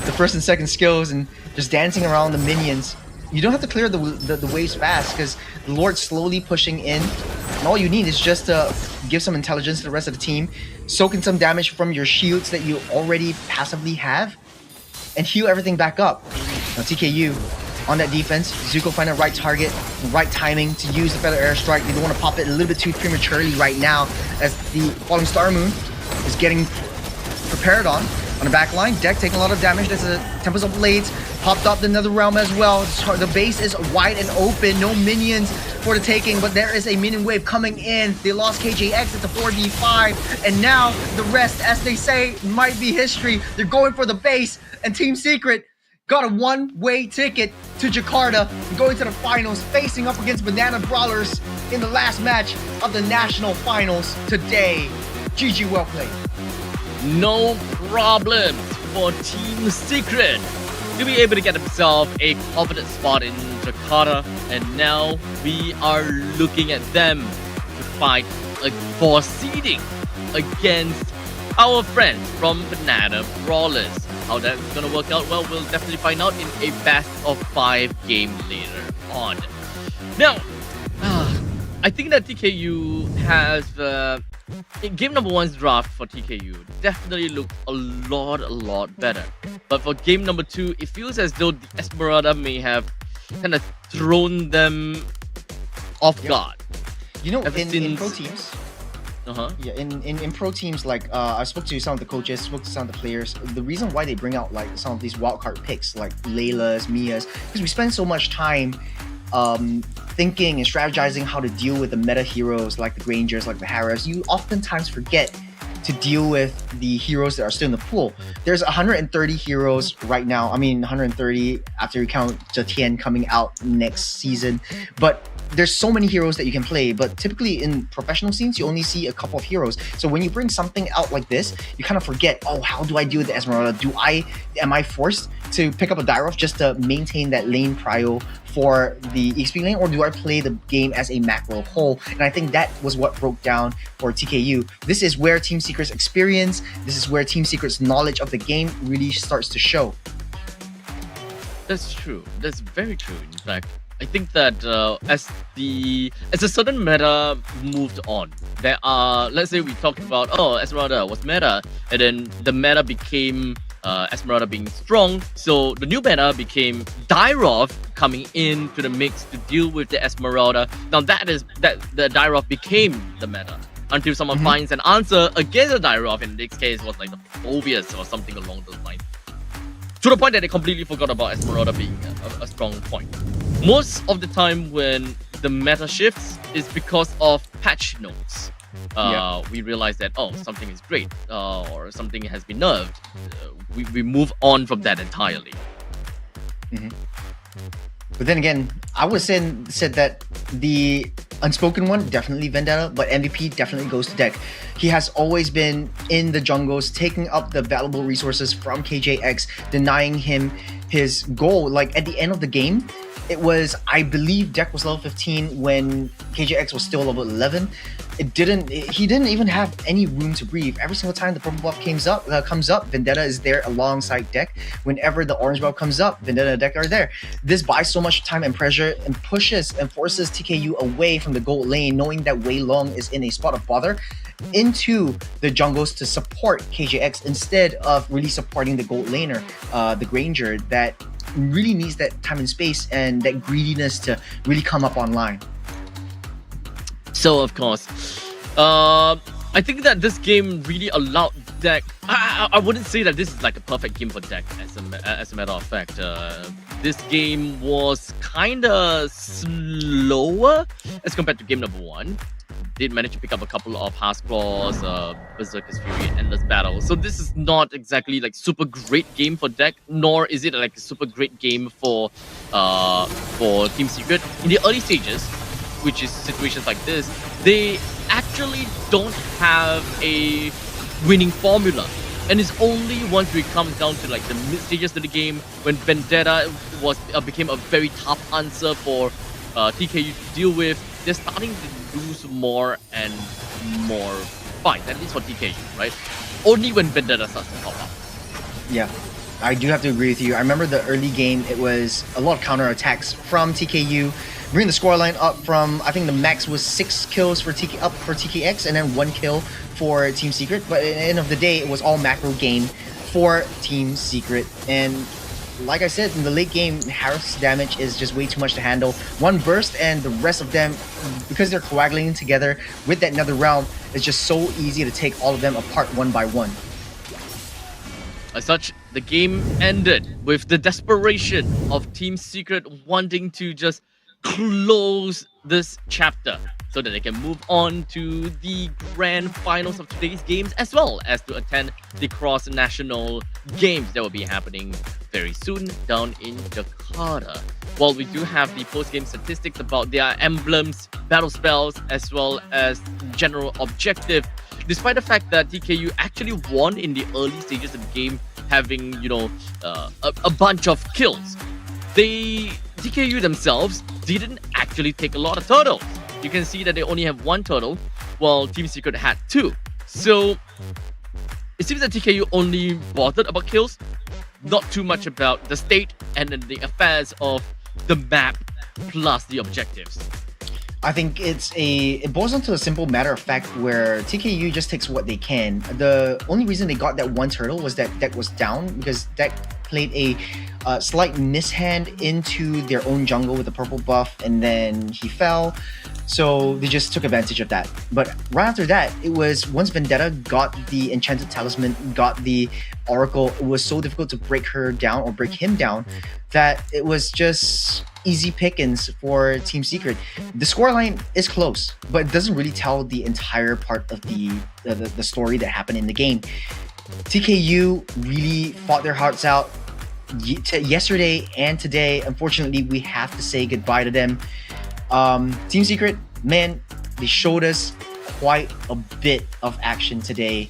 E: the first and second skills and just dancing around the minions. You don't have to clear the waves fast because the Lord's slowly pushing in. And all you need is just to give some intelligence to the rest of the team, soak in some damage from your shields that you already passively have, and heal everything back up. Now TKU on that defense, Zuko find the right target, right timing to use the Feather Airstrike. They don't want to pop it a little bit too prematurely right now as the Falling Star Moon is getting prepared on the back line. Deck taking a lot of damage. There's a Tempest of Blades popped up the Nether Realm as well. The base is wide and open. No minions for the taking, but there is a minion wave coming in. They lost KJX. It's a 4v5, and now the rest, as they say, might be history. They're going for the base, and Team Secret got a one-way ticket to Jakarta and going to the finals, facing up against Banana Brawlers in the last match of the national finals today. GG, well played.
D: No problems for Team Secret to be able to get themselves a confident spot in Jakarta, and now we are looking at them to fight for seeding against our friends from Banana Brawlers. How that's gonna work out, well, we'll definitely find out in a best of 5 game later on. Now, I think that TKU has game number 1's draft for TKU definitely looked a lot better. But for game number 2, it feels as though the Esmeralda may have kind of thrown them off guard.
E: You know,
D: Ever
E: in
D: since-
E: pro teams,
D: Uh-huh.
E: yeah, in pro teams, like I spoke to some of the coaches, spoke to some of the players. The reason why they bring out like some of these wildcard picks, like Layla's, Mia's, because we spend so much time thinking and strategizing how to deal with the meta heroes like the Grangers, like the Harrows, you oftentimes forget to deal with the heroes that are still in the pool. There's 130 heroes right now. I mean, 130 after you count Zetian coming out next season. But there's so many heroes that you can play. But typically in professional scenes, you only see a couple of heroes. So when you bring something out like this, you kind of forget, oh, how do I deal with the Esmeralda? Am I forced to pick up a Dairoth just to maintain that lane prio for the XP lane, or do I play the game as a macro whole? And I think that was what broke down for TKU. This is where Team Secret's experience, this is where Team Secret's knowledge of the game really starts to show.
D: That's true. That's very true. In fact, I think that as a certain meta moved on, there are, let's say we talked about, oh, Esmeralda was meta, and then the meta became Esmeralda being strong, so the new meta became Dairoth coming into the mix to deal with the Esmeralda. Now that the Dairoth became the meta until someone finds an answer against the Dairoth. In this case, it was like the Phobius or something along those lines. To the point that they completely forgot about Esmeralda being a strong point. Most of the time when the meta shifts is because of patch notes. We realize that, oh, something is great, or something has been nerfed. We move on from that entirely.
E: But then again, I would said that the unspoken one, definitely Vendetta, but MVP definitely goes to Deck. He has always been in the jungles, taking up the valuable resources from KJX, denying him his goal. Like at the end of the game, it was, I believe Deck was level 15 when KJX was still level 11. He didn't even have any room to breathe. Every single time the purple buff comes up, Vendetta is there alongside Deck. Whenever the orange buff comes up, Vendetta and Deck are there. This buys so much time and pressure and pushes and forces TKU away from the gold lane, knowing that Wei Long is in a spot of bother, into the jungles to support KJX instead of really supporting the gold laner, the Granger, that really needs that time and space and that greediness to really come up online.
D: So of course, I think that this game really allowed Deck. I wouldn't say that this is like a perfect game for Deck. As a matter of fact, this game was kinda slower as compared to game number 1. Did manage to pick up a couple of Hearth Claws, Berserker's Fury, and Endless Battle. So this is not exactly like super great game for Deck, nor is it like a super great game for Team Secret. In the early stages, which is situations like this, they actually don't have a winning formula. And it's only once we come down to like the mid stages of the game when Vendetta became a very tough answer for TKU to deal with. They're starting to lose more and more fights, at least for TKU, right? Only when Vendetta starts to pop up.
E: Yeah, I do have to agree with you. I remember the early game, it was a lot of counter-attacks from TKU, bring the scoreline up from, I think the max was 6 kills for TKX and then 1 kill for Team Secret. But at the end of the day, it was all macro game for Team Secret. And like I said, in the late game, Harith's damage is just way too much to handle. One burst and the rest of them, because they're coagulating together with that Nether Realm, it's just so easy to take all of them apart one by one.
D: As such, the game ended with the desperation of Team Secret wanting to just close this chapter so that they can move on to the grand finals of today's games, as well as to attend the cross-national games that will be happening very soon down in Jakarta. While we do have the post-game statistics about their emblems, battle spells, as well as general objective, despite the fact that TKU actually won in the early stages of the game, having, a bunch of kills, TKU themselves didn't actually take a lot of turtles. You can see that they only have 1 turtle, while Team Secret had 2. So it seems that TKU only bothered about kills, not too much about the state and then the affairs of the map plus the objectives.
E: I think it boils down to a simple matter of fact where TKU just takes what they can. The only reason they got that 1 turtle was that Deck was down, because Deck played a slight mishand into their own jungle with a purple buff, and then he fell. So they just took advantage of that. But right after that, it was once Vendetta got the Enchanted Talisman, got the Oracle, it was so difficult to break her down or break him down that it was just easy pickings for Team Secret. The scoreline is close, but it doesn't really tell the entire part of the story that happened in the game. TKU really fought their hearts out yesterday and today. Unfortunately, we have to say goodbye to them. Team Secret, man, they showed us quite a bit of action today.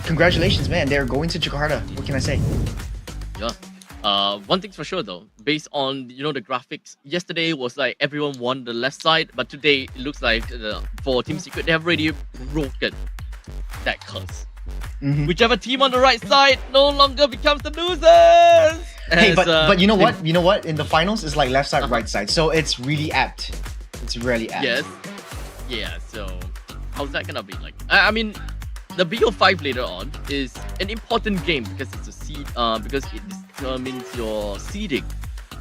E: Congratulations, man. They're going to Jakarta. What can I say?
D: Yeah. One thing's for sure though, based on the graphics, yesterday was like everyone won the left side, but today it looks like for Team Secret they have already broken that curse. Whichever team on the right side no longer becomes the losers.
E: Hey, but you know what? You know what? In the finals, it's like left side, right side. So it's really apt. It's really apt.
D: Yes. Yeah. So how's that gonna be like? I mean, the BO5 later on is an important game because it's a seed. Because it determines your seeding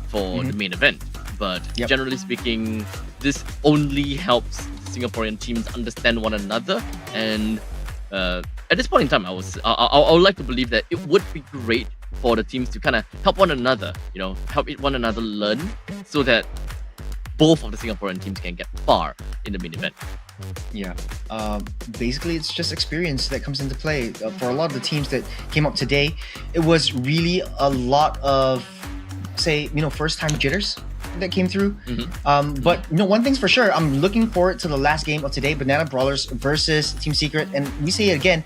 D: for the main event. But generally speaking, this only helps Singaporean teams understand one another. And at this point in time, I would like to believe that it would be great for the teams to kind of help one another, help one another learn, so that both of the Singaporean teams can get far in the main event.
E: Yeah. Basically, it's just experience that comes into play. For a lot of the teams that came up today, it was really a lot of, say, first-time jitters that came through. But one thing's for sure, I'm looking forward to the last game of today, Banana Brawlers versus Team Secret. And we say it again,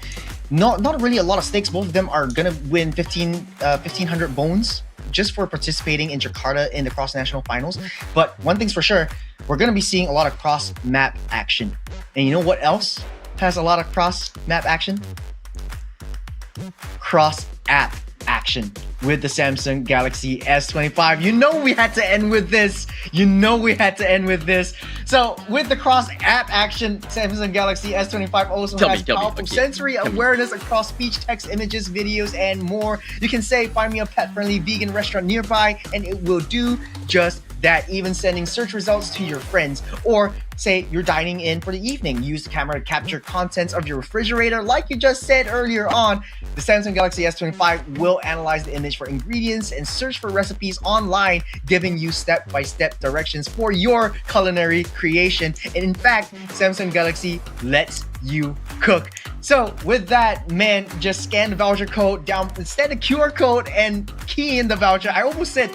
E: not really a lot of stakes. Both of them are gonna win 1,500 bones just for participating in Jakarta in the cross-national finals. But one thing's for sure, we're gonna be seeing a lot of cross-map action. And you know what else has a lot of cross-map action? Cross-app action with the Samsung Galaxy S25. We had to end with this. So with the cross-app action, Samsung Galaxy S25 also has powerful sensory awareness across speech, text, images, videos, and more. You can say, find me a pet-friendly vegan restaurant nearby, and it will do just that, even sending search results to your friends. Or say you're dining in for the evening, use the camera to capture contents of your refrigerator. Like you just said earlier on, the Samsung Galaxy S25 will analyze the image for ingredients and search for recipes online, giving you step-by-step directions for your culinary creation. And in fact, Samsung Galaxy lets you cook. So with that, man, just scan the voucher code down, instead of QR code and key in the voucher. I almost said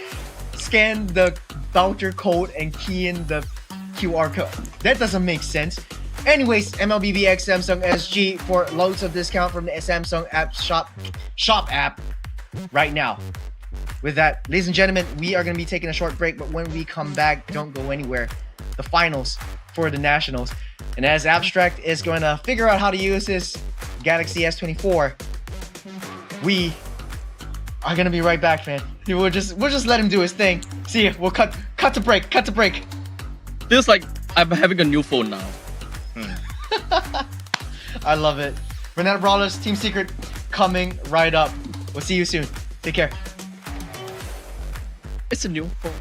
E: scan the voucher code and key in the QR code. That doesn't make sense. Anyways, MLBBX Samsung SG for loads of discount from the Samsung app shop app right now. With that, ladies and gentlemen, we are going to be taking a short break, but when we come back, don't go anywhere. The finals for the nationals. And as Abstract is going to figure out how to use his Galaxy S24, we are going to be right back, man. We'll just let him do his thing. See ya. We'll cut to break.
D: Feels like I'm having a new phone now.
E: I love it. Banana Brawlers, Team Secret, coming right up. We'll see you soon. Take care.
D: It's a new phone.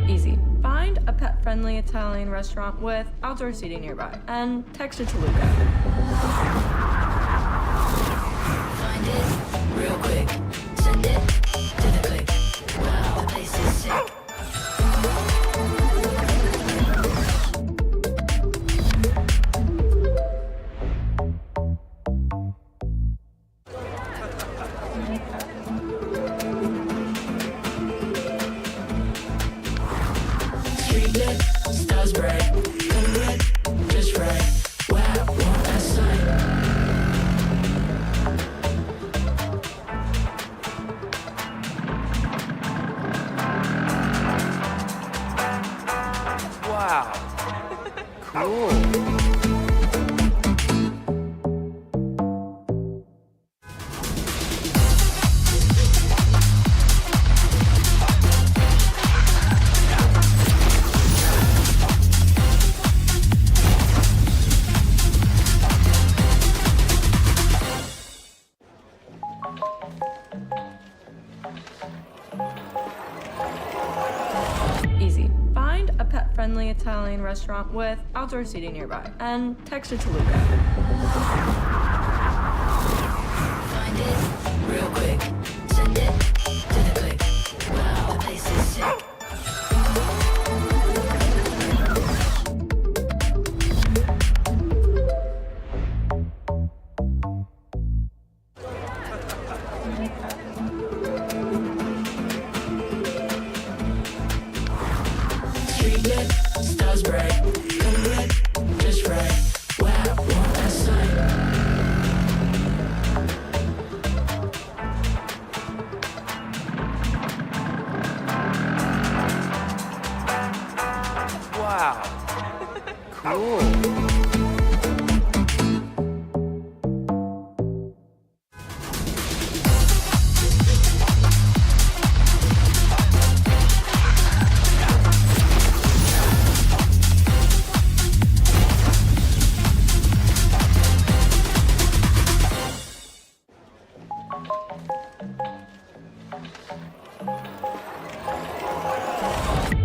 A: Easy. Find a pet-friendly Italian restaurant with outdoor seating nearby and text it to Luca.
B: Find it real quick. Send it to the click. Wow, the place is sick. Street lit, stars bright, color red, just right. Wow, want that sight.
C: Cool.
A: Easy. Find a pet-friendly Italian restaurant with outdoor seating nearby and text it to Luca.
B: Find it real quick. Send it to the click. Wow, the place is sick. Street lit, stars bright, color red, just right. Wow, want that sight.
C: Wow. Cool.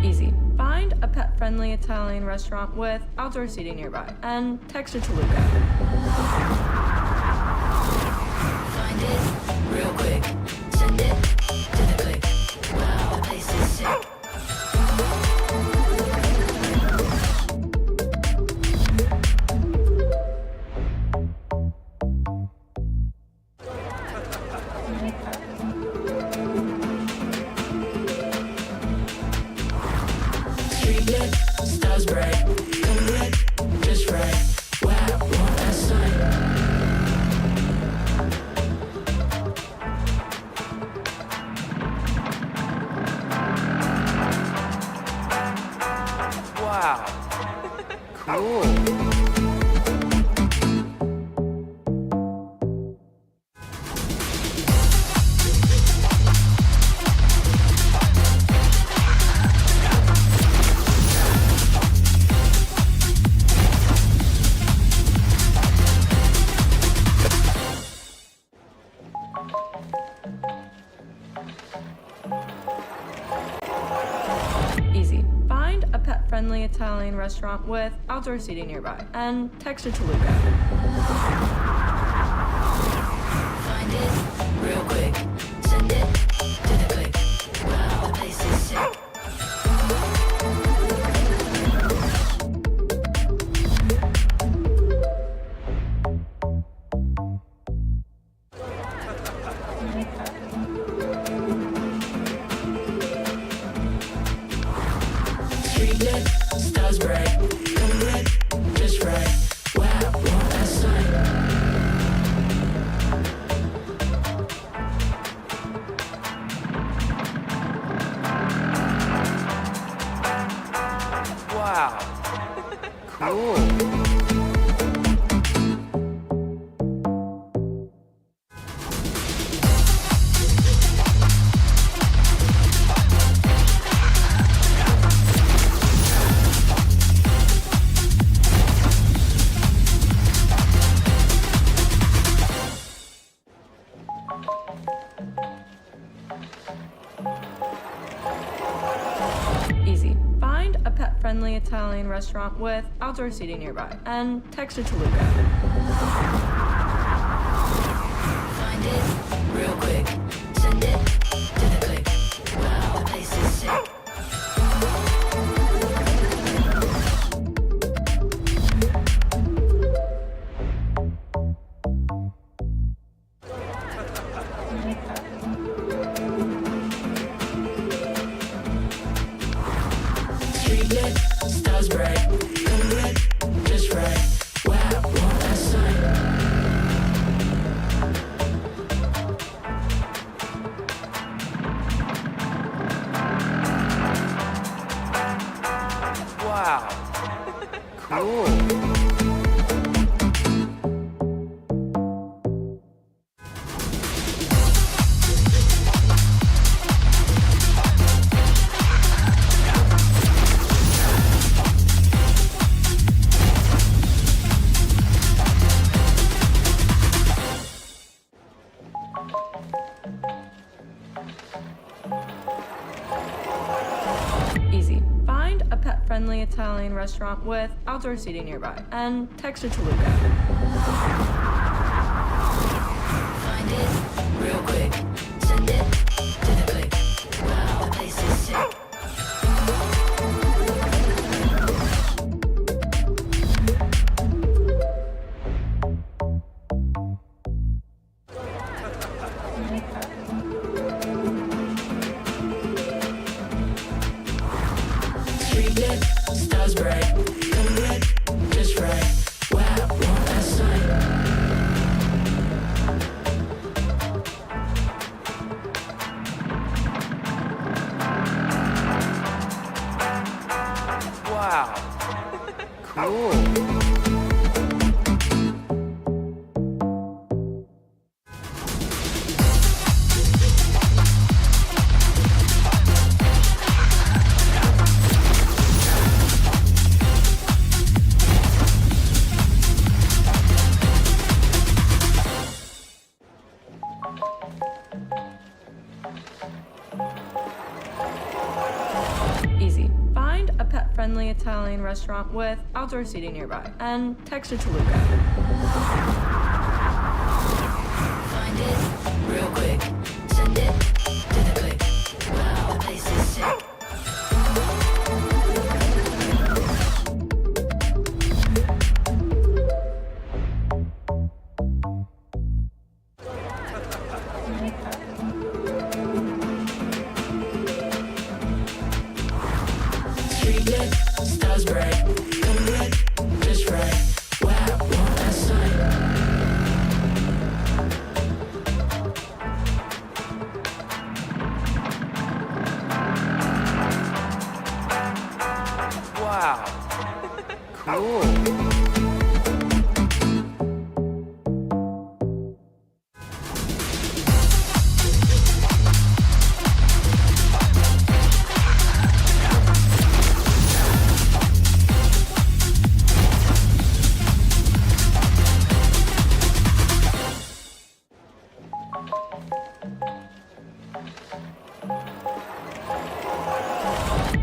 A: Easy. Find a pet-friendly Italian restaurant with outdoor seating nearby and text it to Luca.
B: Find it real quick. Send it to the click. Wow, the place is sick. Street lit, stars bright, color red, just right. Wow, want that sight.
C: Wow. Cool.
A: Easy. Find a pet-friendly Italian restaurant with outdoor seating nearby and text it to Luca.
B: Find it real quick. Send it to the click. Wow, the place is sick. Street lit, stars bright, color red, just right. Wow, want that sight.
C: Wow. Cool.
A: Easy. Find a pet-friendly Italian restaurant with outdoor seating nearby and text it to Luca.
B: Find it real quick. Send it to the click. Wow, the place is sick. Street lit, stars bright, color red, just right. Wow, want that sight.
C: Wow. Cool.
A: Easy. Find a pet-friendly Italian restaurant with outdoor seating nearby and text it to Luca.
B: Find it real quick. Send it to the click. Wow, the place is sick. Street lit, stars bright, come lit, just right. Wow, want that sight.
C: Wow. Cool.
A: Easy. Find a pet-friendly Italian restaurant with outdoor seating nearby and text it to Luca.
B: Find it real quick. Send it to the click. Wow, the place is sick. Street lit, stars bright, come lit, just right. Wow, want that sight.
C: Wow. Cool.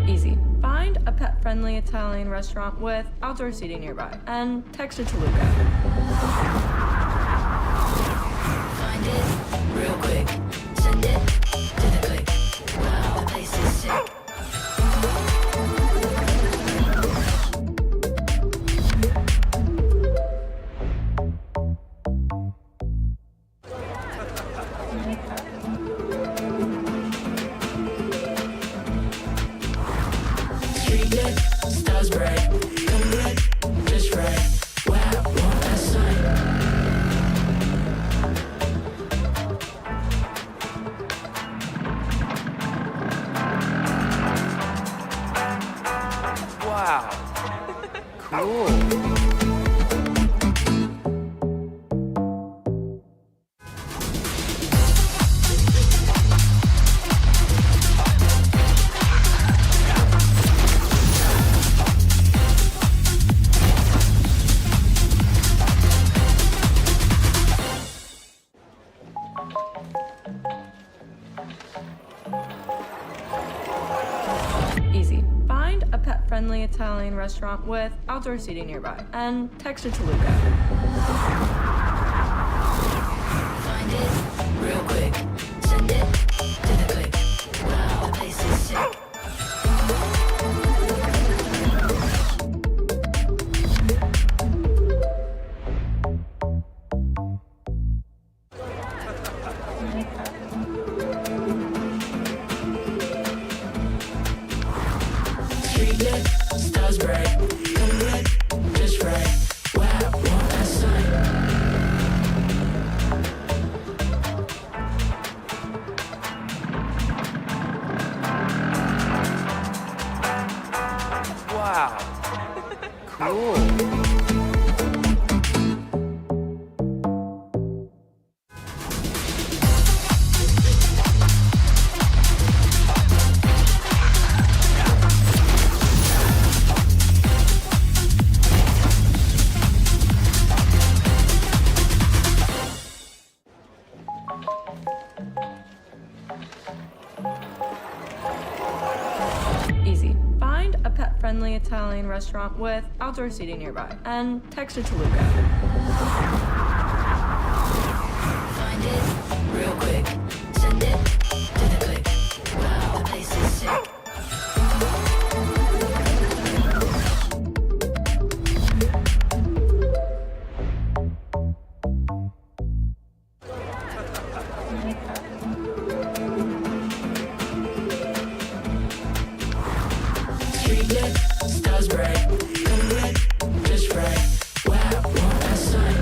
A: Easy. Find a pet-friendly Italian restaurant with outdoor seating nearby and text it to Luca.
B: Find it real quick. Send it to the click. Wow, the place is sick. Street lit, stars bright, come lit, just right. Wow, want that sight.
C: Wow. Cool.
A: Easy. Find a pet-friendly Italian restaurant with outdoor seating nearby and text it to Luca.
B: Find it real quick. Send it to the click. Wow, the place is sick. Street lit, stars bright, come lit, just right. Wow, want that sight.
C: Wow. Cool.
A: Easy. Find a pet-friendly Italian restaurant with outdoor seating nearby and text it to Luca.
B: Find it real quick. Send it to the click. Wow, the place is sick. Street lit, stars bright, come red, just right. Wow, want that sign.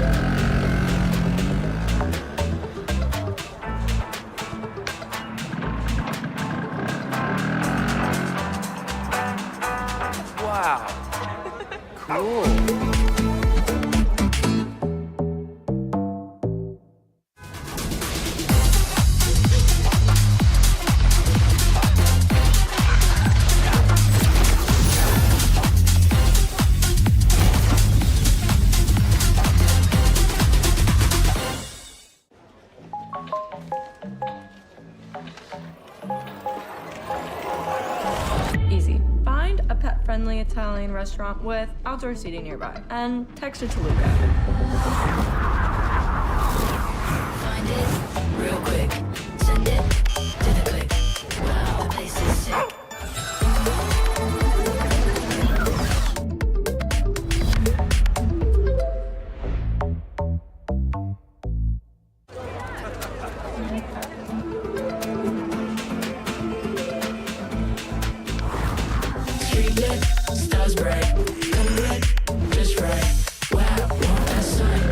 C: Wow. Cool.
A: Easy. Find a pet-friendly Italian restaurant with outdoor seating nearby and text it to Luca.
B: Find it real quick. Send it to the click. Wow, the place is sick. Street lit, stars bright, come red, just right. Wow, want that sign.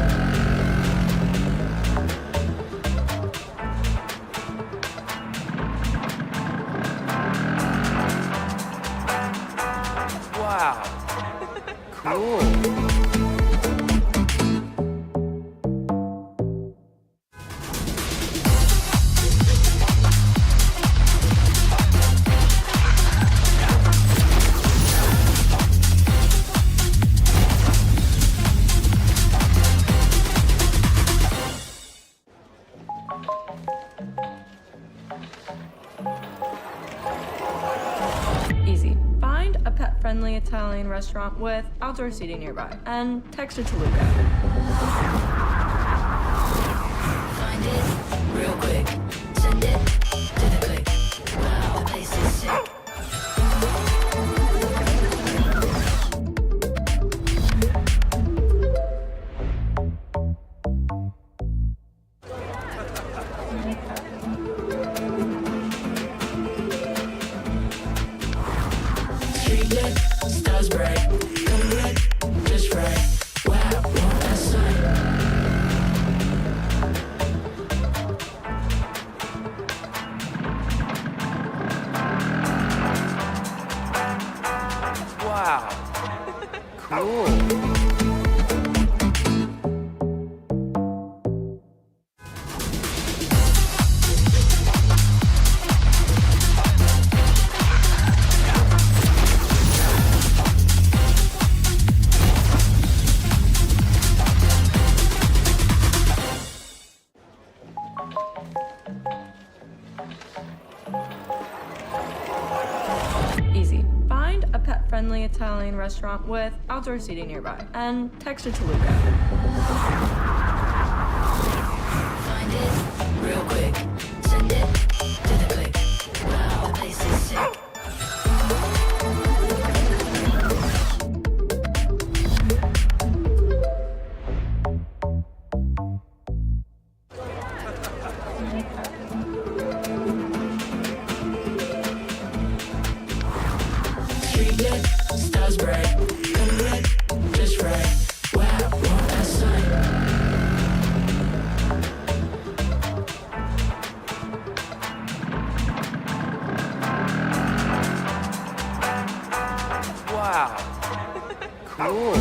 C: Wow. Cool.
A: Easy. Find a pet-friendly Italian restaurant with outdoor seating nearby and text it to Luca.
B: Find it real quick. Send it to the click. Wow, the place is sick. Street lit, stars bright, come red, just right. Wow, want that sign.
C: Wow. Cool.
A: Easy. Find a pet-friendly Italian restaurant with outdoor seating nearby and text it to Luca.
B: Find it real quick. Send it to the click. Wow, the place is sick. Street lit, stars bright, come red, just right. Wow, want that sign.
C: Wow. Cool.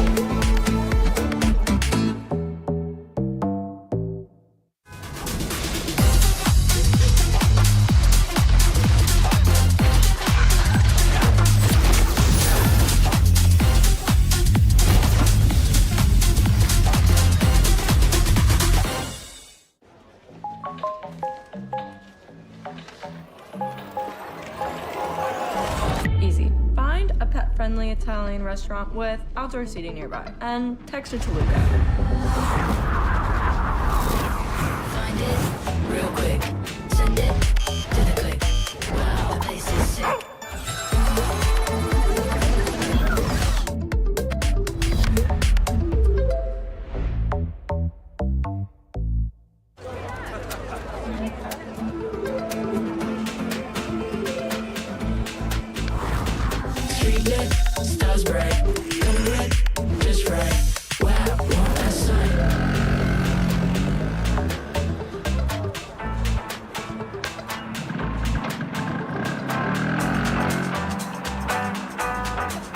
A: Easy. Find a pet-friendly Italian restaurant with outdoor seating nearby and text it to Luca.
B: Find it real quick. Send it to the click. Wow, the place is sick. Street lit, stars bright, come lit, just right. Wow, want that sight.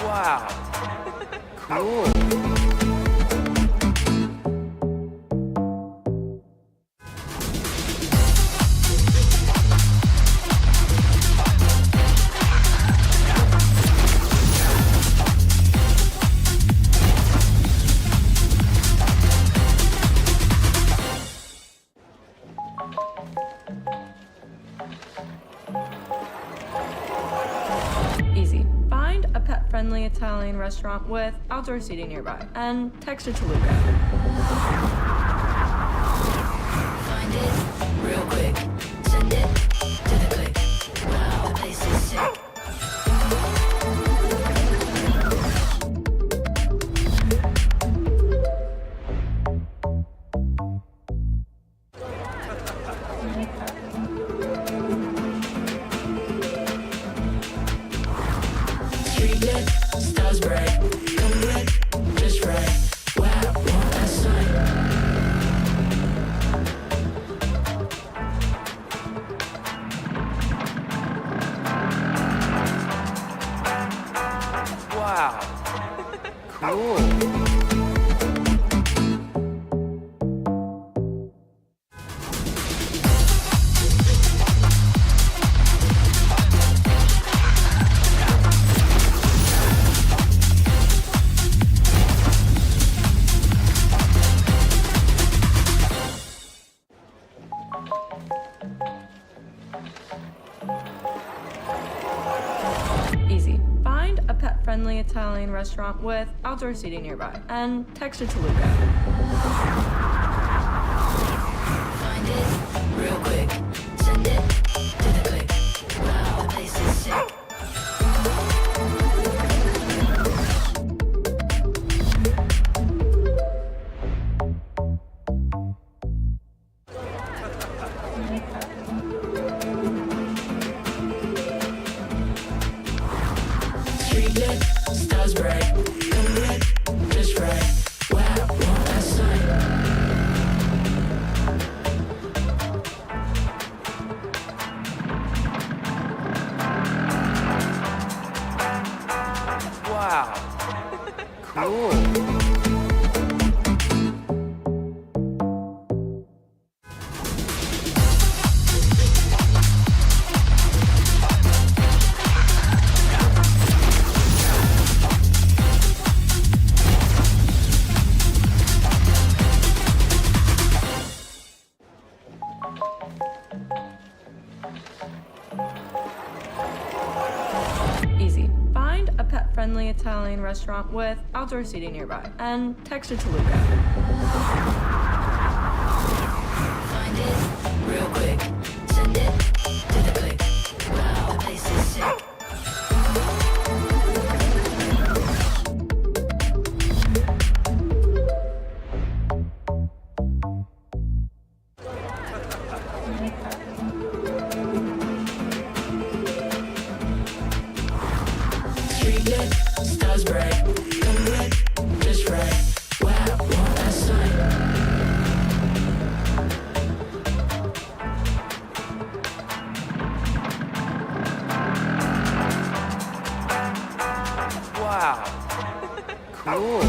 C: Wow. Cool.
A: Easy. Find a pet-friendly Italian restaurant with outdoor seating nearby and text it to Luca.
B: Find it real quick. Send it to the click. Wow, the place is sick. Street lit, stars bright, come lit, just right. Wow, want that sight.
C: Wow. Cool.
A: Easy. Find a pet-friendly Italian restaurant with outdoor seating nearby and text it to Luca.
B: Find it real quick. Send it to the click. Wow, the place is sick. Street lit, stars bright, come lit, just right. Wow, want that sight.
C: Wow. Cool.
A: Easy. Find a pet-friendly Italian restaurant with outdoor seating nearby and text it to Luca.
B: Find it real quick. Send it to the click. Wow, the place is sick. Street lit, stars bright, come lit, just right. Wow, want that sight.
C: Wow. Cool.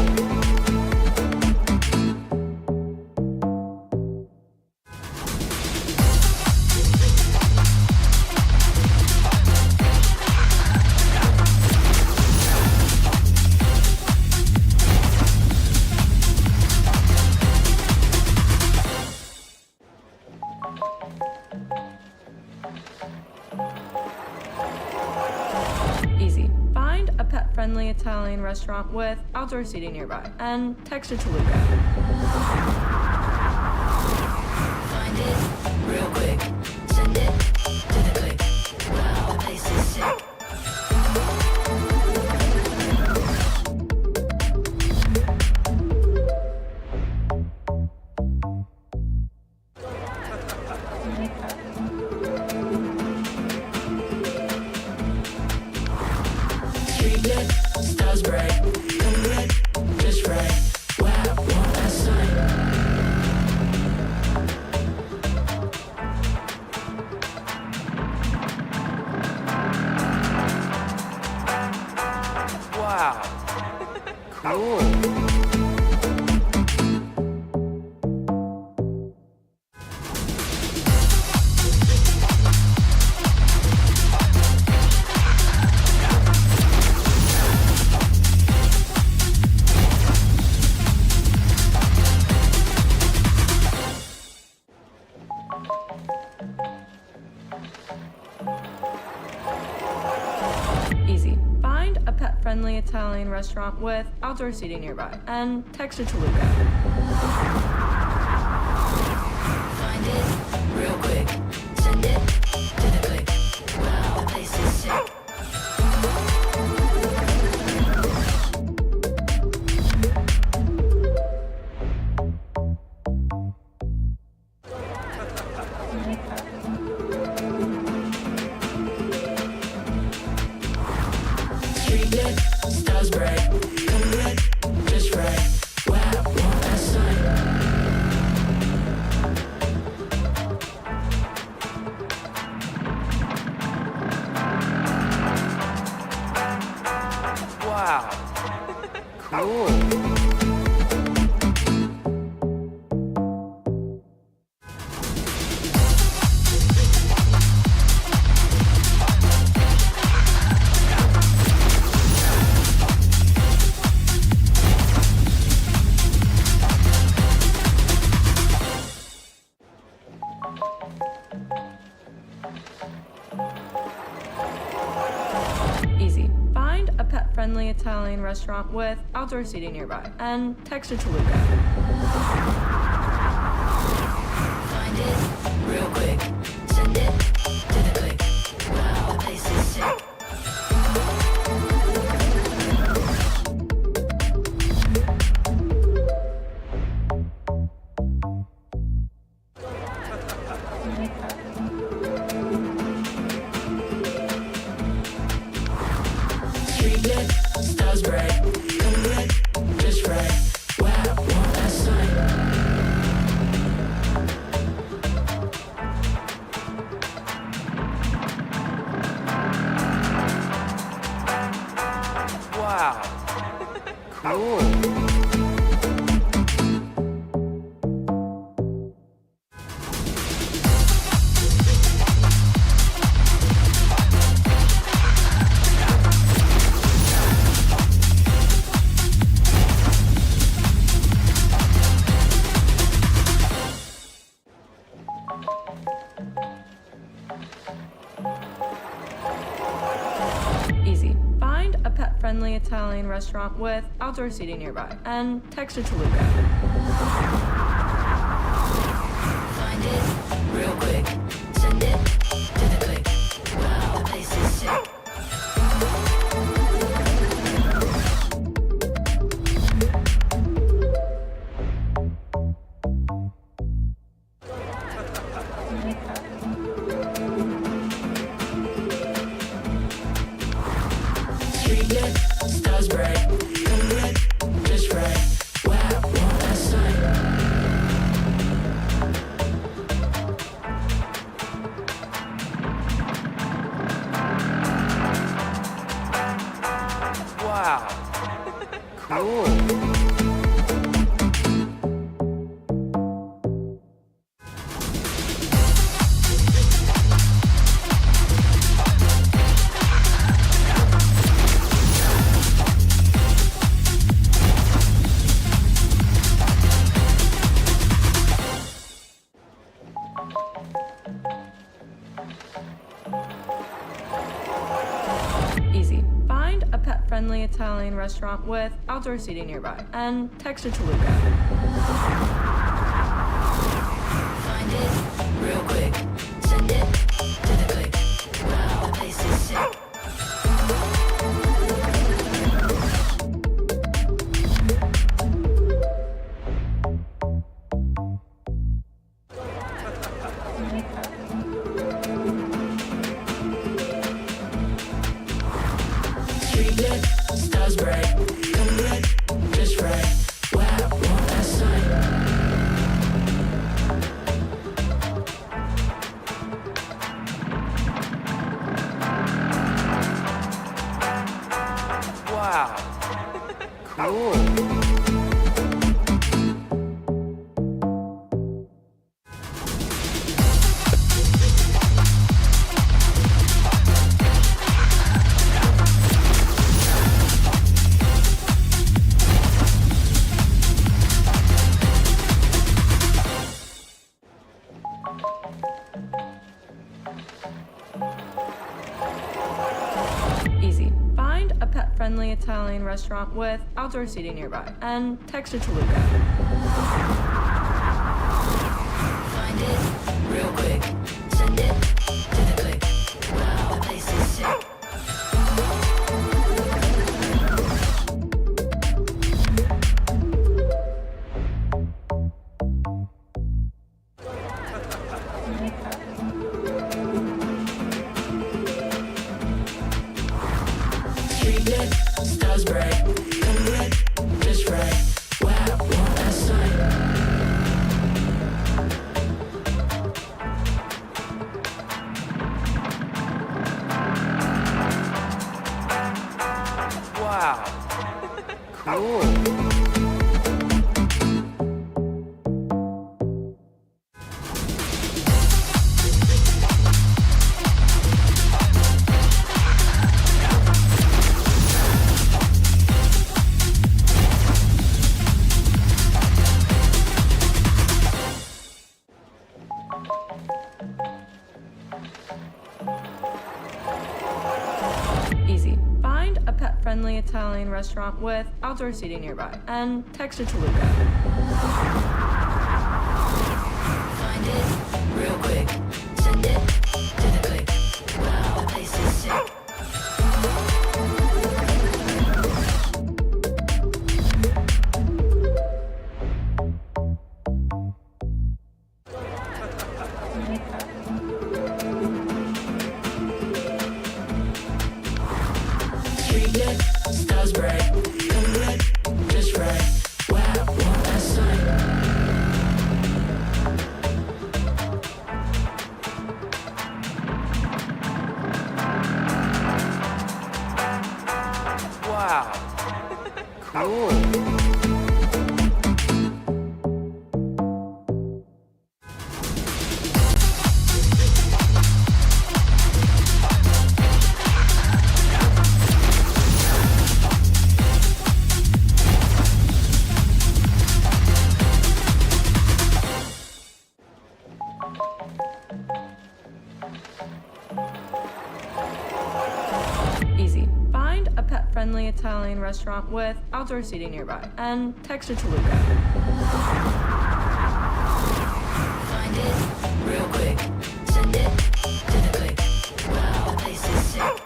A: Easy. Find a pet-friendly Italian restaurant with outdoor seating nearby and text it to Luca.
B: Find it real quick. Send it to the click. Wow, the place is sick. Street lit, stars bright. Come lit, just right. Wow, want that sign.
C: Wow. Cool.
A: Easy. Find a pet-friendly Italian restaurant with outdoor seating nearby and text it to Luca.
B: Find it real quick. Send it to the click. Wow, the place is sick. Street lit, stars bright. Come lit, just right. Wow, want that sign.
C: Wow. Cool.
A: Easy. Find a pet-friendly Italian restaurant with outdoor seating nearby and text it to Luca.
B: Find it real quick. Send it to the click. Wow, the place is sick. Street lit, stars bright. Come lit, just right. Wow, want that sign.
C: Wow. Cool.
A: Easy. Find a pet-friendly Italian restaurant with outdoor seating nearby and text it to Luca.
B: Find it real quick. Send it to the click. Wow, the place is sick. Street lit, stars bright. Come lit, just right. Wow, want that sign.
C: Wow. Cool.
A: Easy. Find a pet-friendly Italian restaurant with outdoor seating nearby and text it to Luca.
B: Find it real quick. Send it to the click. Wow, the place is sick. Street lit, stars bright, come lit, just right. Wow, want that sign?
C: Wow. Cool.
A: Easy. Find a pet-friendly Italian restaurant with outdoor seating nearby and text it to Luca.
B: Find it real quick. Send it to the click. Wow, the place is sick. Street lit, stars bright, come lit, just right. Wow, want that sign?
C: Wow. Cool.
A: Easy. Find a pet-friendly Italian restaurant with outdoor seating nearby and text it to Luca.
B: Find it real quick. Send it to the click. Wow, the place is sick. Street lit, stars bright, come lit, just right. Wow, want that sign?
C: Wow. Cool.
A: Easy. Find a pet-friendly Italian restaurant with outdoor seating nearby and text it to Luca.
B: Find it real quick. Send it to the click. Wow, the place is sick.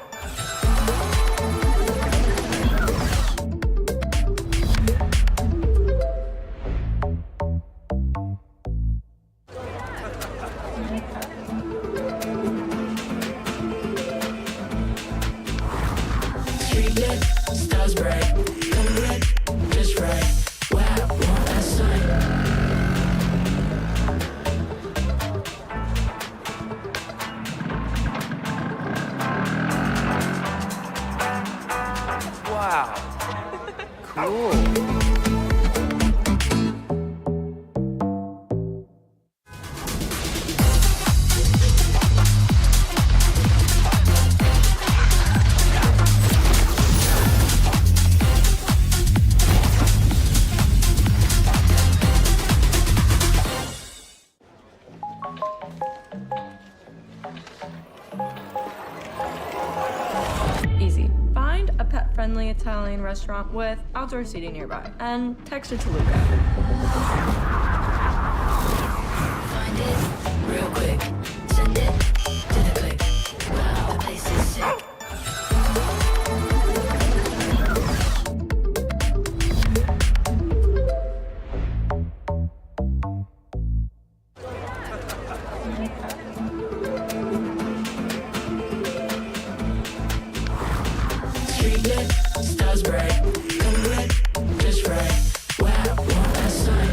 B: Street lit, stars bright, come lit, just right. Wow, want that sign?
C: Wow. Cool.
A: Easy. Find a pet-friendly Italian restaurant with outdoor seating nearby and text it to Luca.
B: Find it real quick. Send it to the click. Wow, the place is sick. Street lit, stars bright, come lit, just right. Wow, want that sign?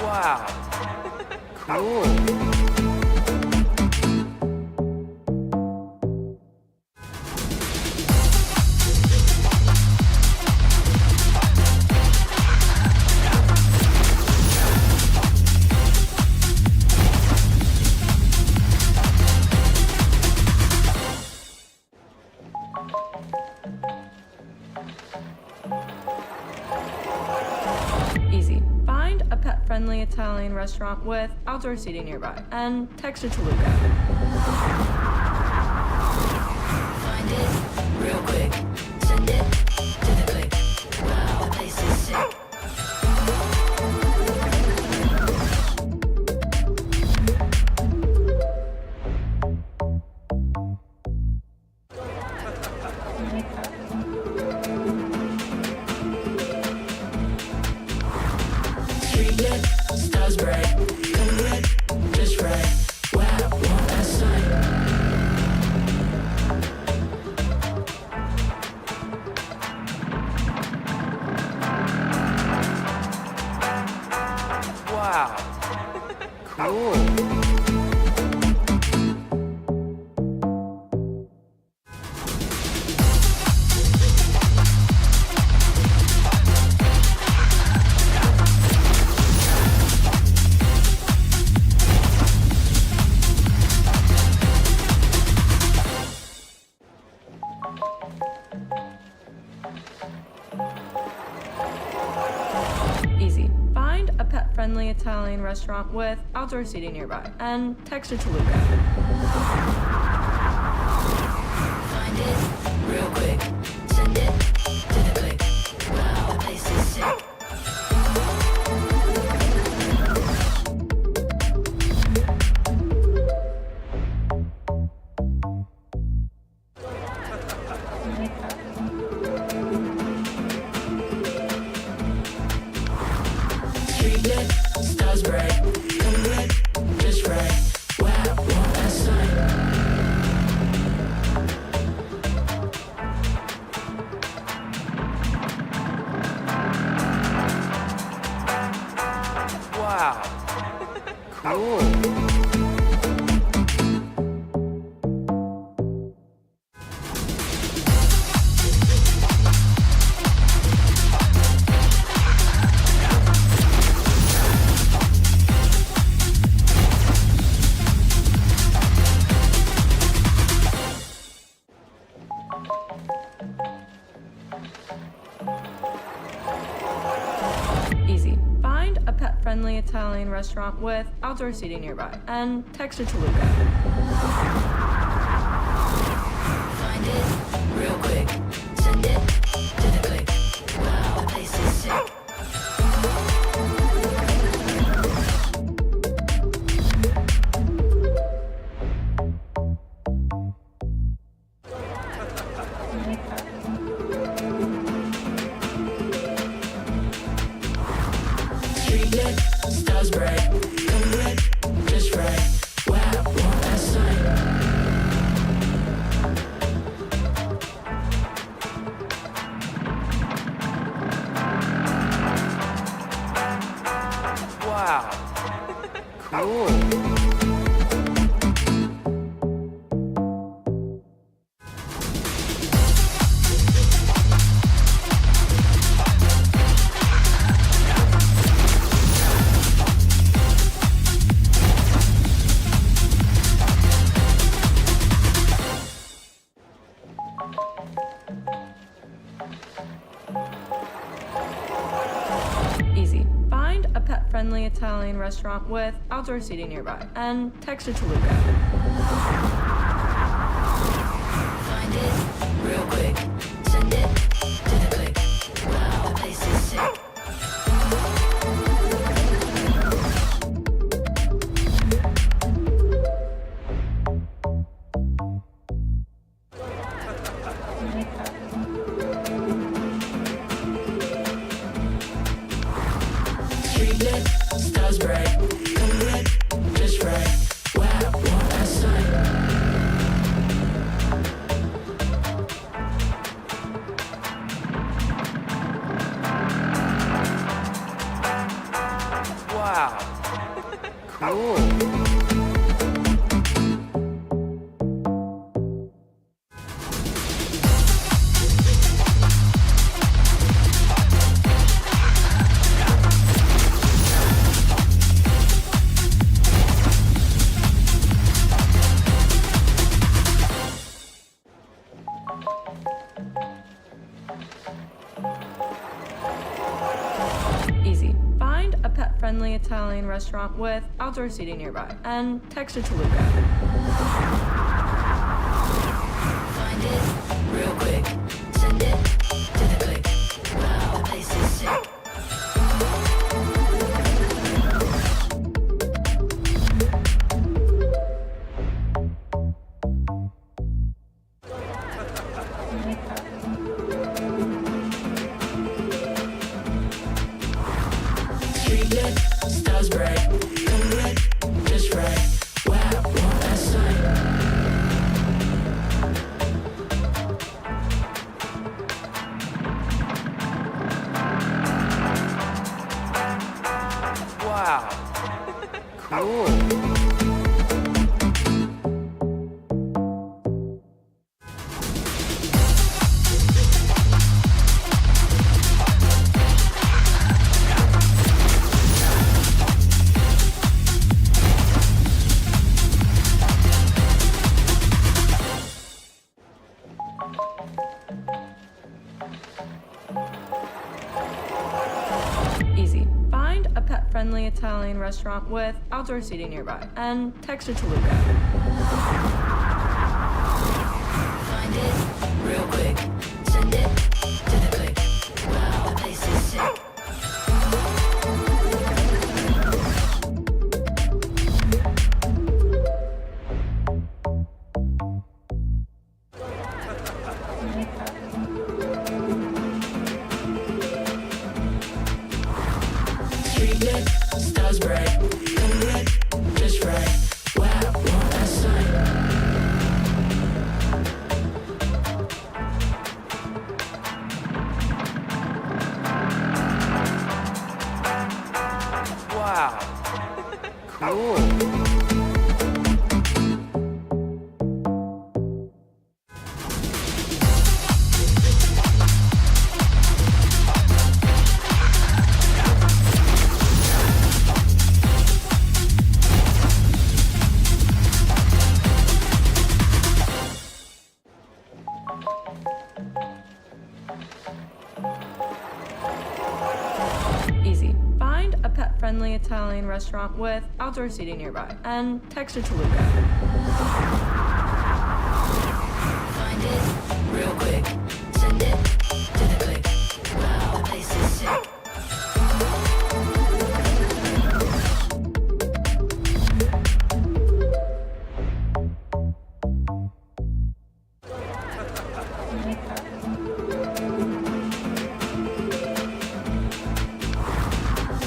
C: Wow. Cool.
A: Easy. Find a pet-friendly Italian restaurant with outdoor seating nearby and text it to Luca.
B: Find it real quick. Send it to the click. Wow, the place is sick. Street lit, stars bright, come lit, just right. Wow, want that sign?
C: Wow. Cool.
A: Easy. Find a pet-friendly Italian restaurant with outdoor seating nearby and text it to Luca.
B: Find it real quick. Send it to the click. Wow, the place is sick. Street lit, stars bright, come lit, just right. Wow, want that sign?
C: Wow. Cool.
A: Easy. Find a pet-friendly Italian restaurant with outdoor seating nearby and text it to Luca.
B: Find it real quick. Send it to the click. Wow, the place is sick. Street lit, stars bright, come lit, just right. Wow, want that sign?
C: Wow. Cool.
A: Easy. Find a pet-friendly Italian restaurant with outdoor seating nearby and text it to Luca.
B: Find it real quick. Send it to the click. Wow, the place is sick. Street lit, stars bright, come lit, just right. Wow, what a sight.
C: Wow. Cool.
A: Easy. Find a pet-friendly Italian restaurant with outdoor seating nearby and text it to Luca.
B: Find it real quick. Send it to the click. Wow, the place is sick. Street lit, stars bright, come lit, just right. Wow, what a sight.
C: Wow. Cool.
A: Easy. Find a pet-friendly Italian restaurant with outdoor seating nearby and text it to Luca.
B: Find it real quick. Send it to the click. Wow, the place is sick. Street lit, stars bright, come lit, just right. Wow, what a sight.
C: Wow. Cool.
A: Easy. Find a pet-friendly Italian restaurant with outdoor seating nearby and text it to Luca.
B: Find it real quick. Send it to the click. Wow, the place is sick.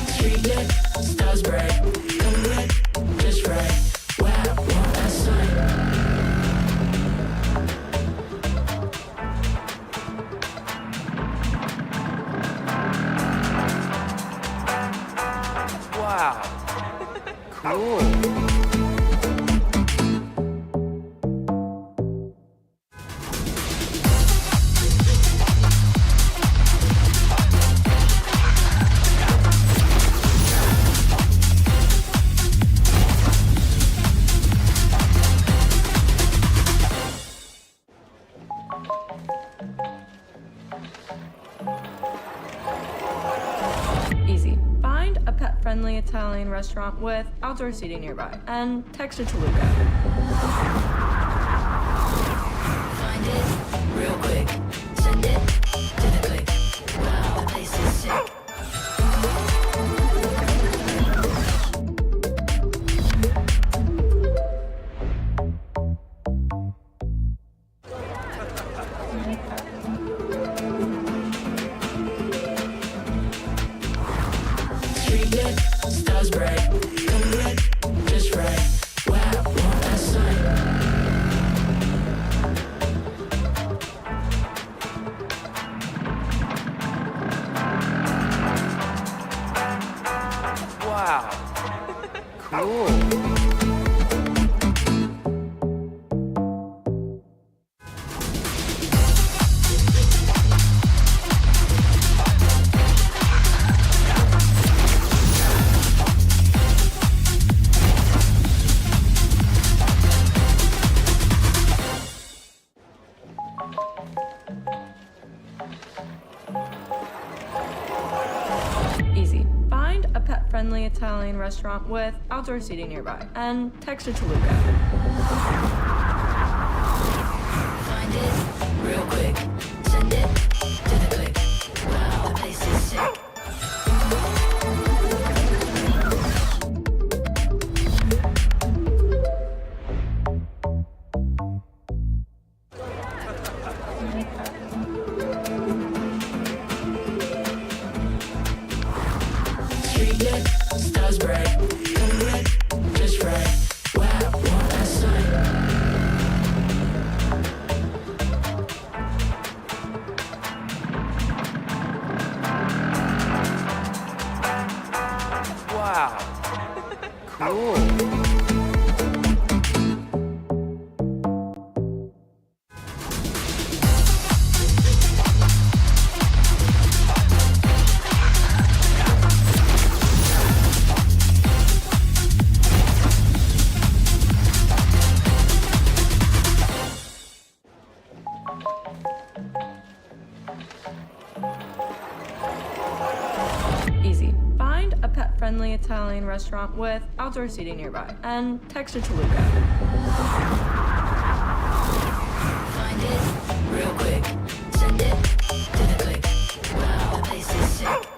B: Street lit, stars bright, come lit, just right. Wow, what a sight.
C: Wow. Cool.
A: Easy. Find a pet-friendly Italian restaurant with outdoor seating nearby and text it to Luca.
B: Find it real quick. Send it to the click. Wow, the place is sick. Street lit, stars bright, come lit, just right. Wow, want that sight.
C: Wow. Cool.
A: Easy. Find a pet-friendly Italian restaurant with outdoor seating nearby and text it to Luca.
B: Find it real quick. Send it to the click. Wow, the place is sick. Street lit, stars bright, come lit, just right. Wow, want that sight.
C: Wow. Cool.
A: Easy. Find a pet-friendly Italian restaurant with outdoor seating nearby and text it to Luca.
B: Find it real quick. Send it to the click. Wow, the place is sick.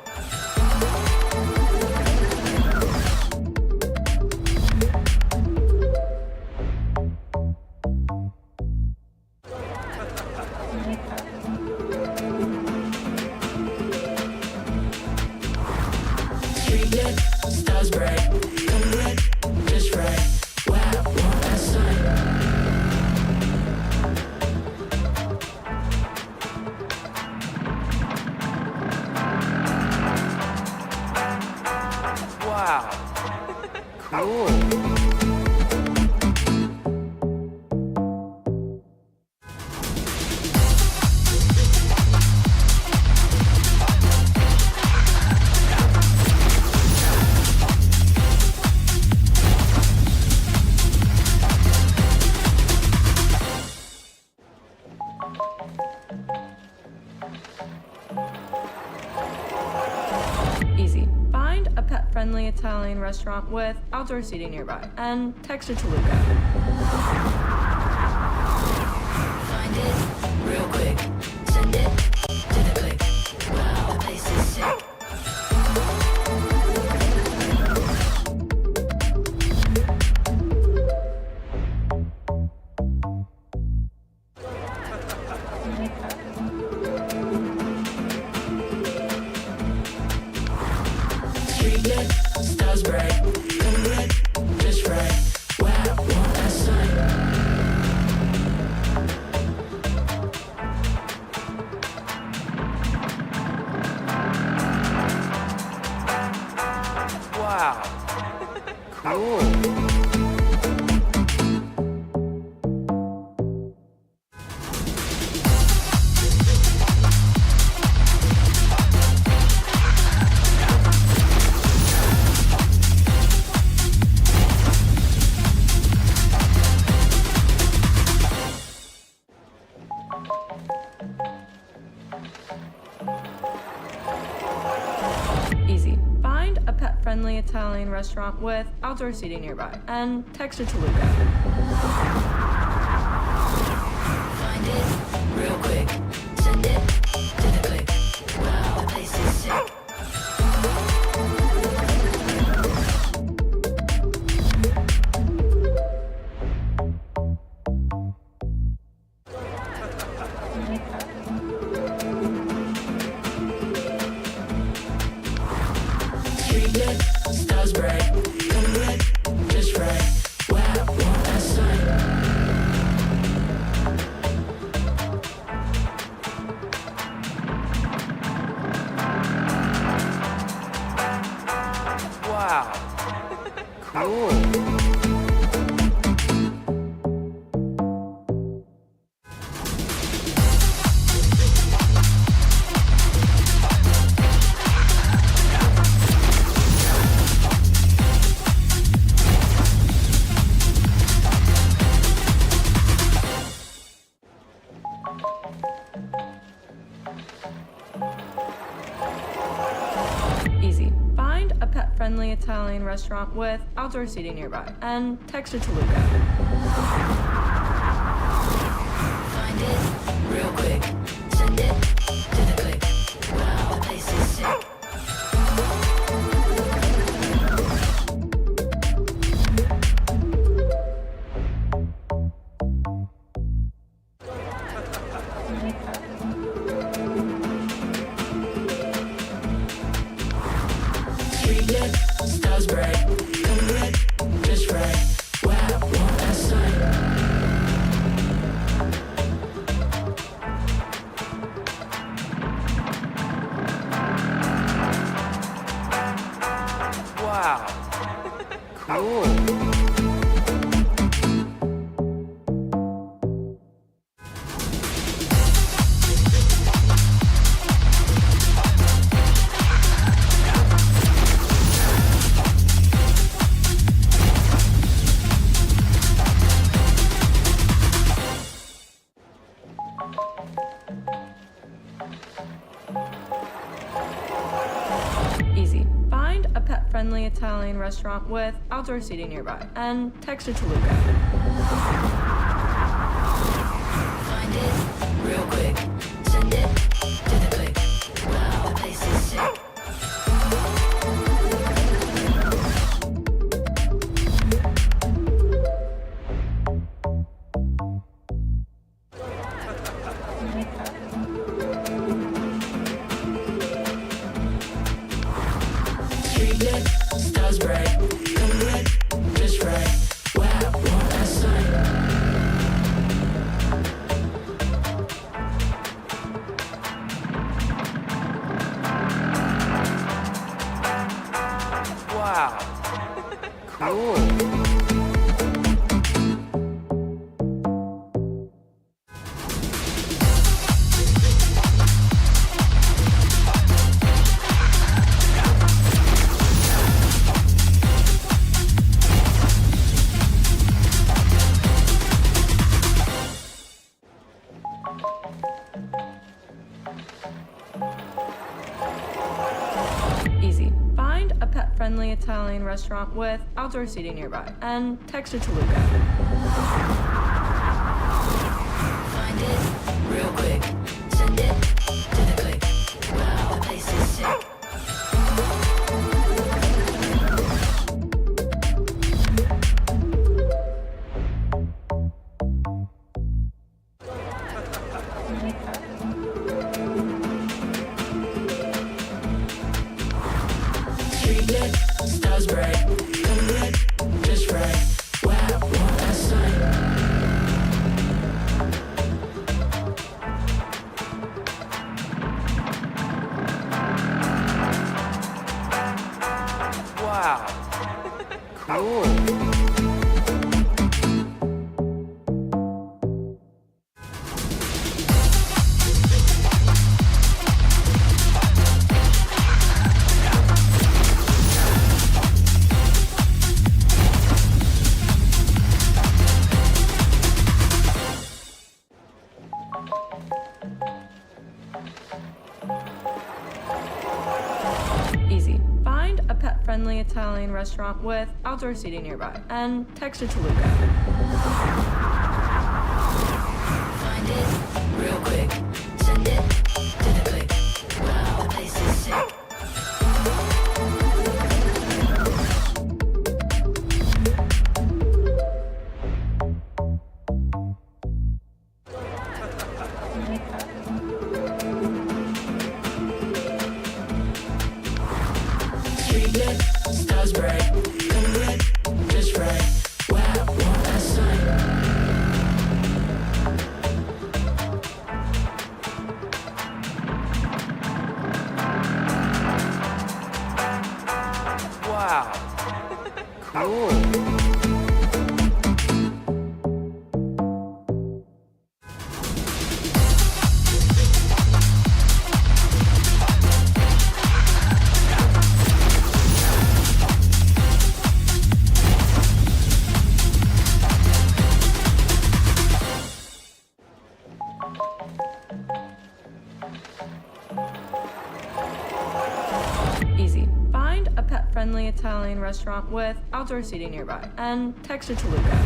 B: Street lit, stars bright, come lit, just right. Wow, want that sight.
C: Wow. Cool.
A: Easy. Find a pet-friendly Italian restaurant with outdoor seating nearby and text it to Luca.
B: Find it real quick. Send it to the click. Wow, the place is sick. Street lit, stars bright, come lit, just right. Wow, want that sight.
C: Wow. Cool.
A: Easy. Find a pet-friendly Italian restaurant with outdoor seating nearby and text it to Luca.
B: Find it real quick. Send it to the click. Wow, the place is sick. Street lit, stars bright, come lit, just right. Wow, want that sun.
C: Wow. Cool.
A: Easy. Find a pet-friendly Italian restaurant with outdoor seating nearby and text it to Luca.
B: Find it real quick. Send it to the click. Wow, the place is sick. Street lit, stars bright, come lit, just right. Wow, want that sun.
C: Wow. Cool.
A: Easy. Find a pet-friendly Italian restaurant with outdoor seating nearby and text it to Luca.
B: Find it real quick. Send it to the click. Wow, the place is sick. Street lit, stars bright, come lit, just right. Wow, want that sun.
C: Wow. Cool.
A: Easy. Find a pet-friendly Italian restaurant with outdoor seating nearby and text it to Luca.
B: Find it real quick. Send it to the click. Wow, the place is sick. Street lit, stars bright, come lit, just right. Wow, want that sun.
C: Wow. Cool.
A: Easy. Find a pet-friendly Italian restaurant with outdoor seating nearby and text it to Luca.
B: Find it real quick. Send it to the click. Wow, the place is sick. Street lit, stars bright, come lit, just right. Wow, want that sign.
C: Wow. Cool.
A: Easy. Find a pet-friendly Italian restaurant with outdoor seating nearby and text it to Luca.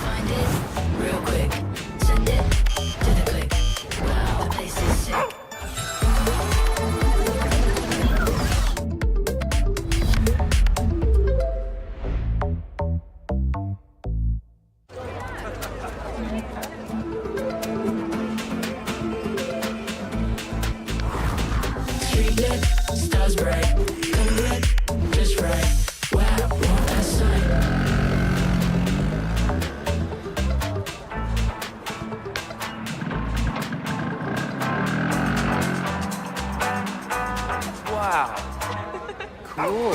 B: Find it real quick. Send it to the click. Wow, the place is sick. Street lit, stars bright, come lit, just right. Wow, want that sign.
C: Wow. Cool.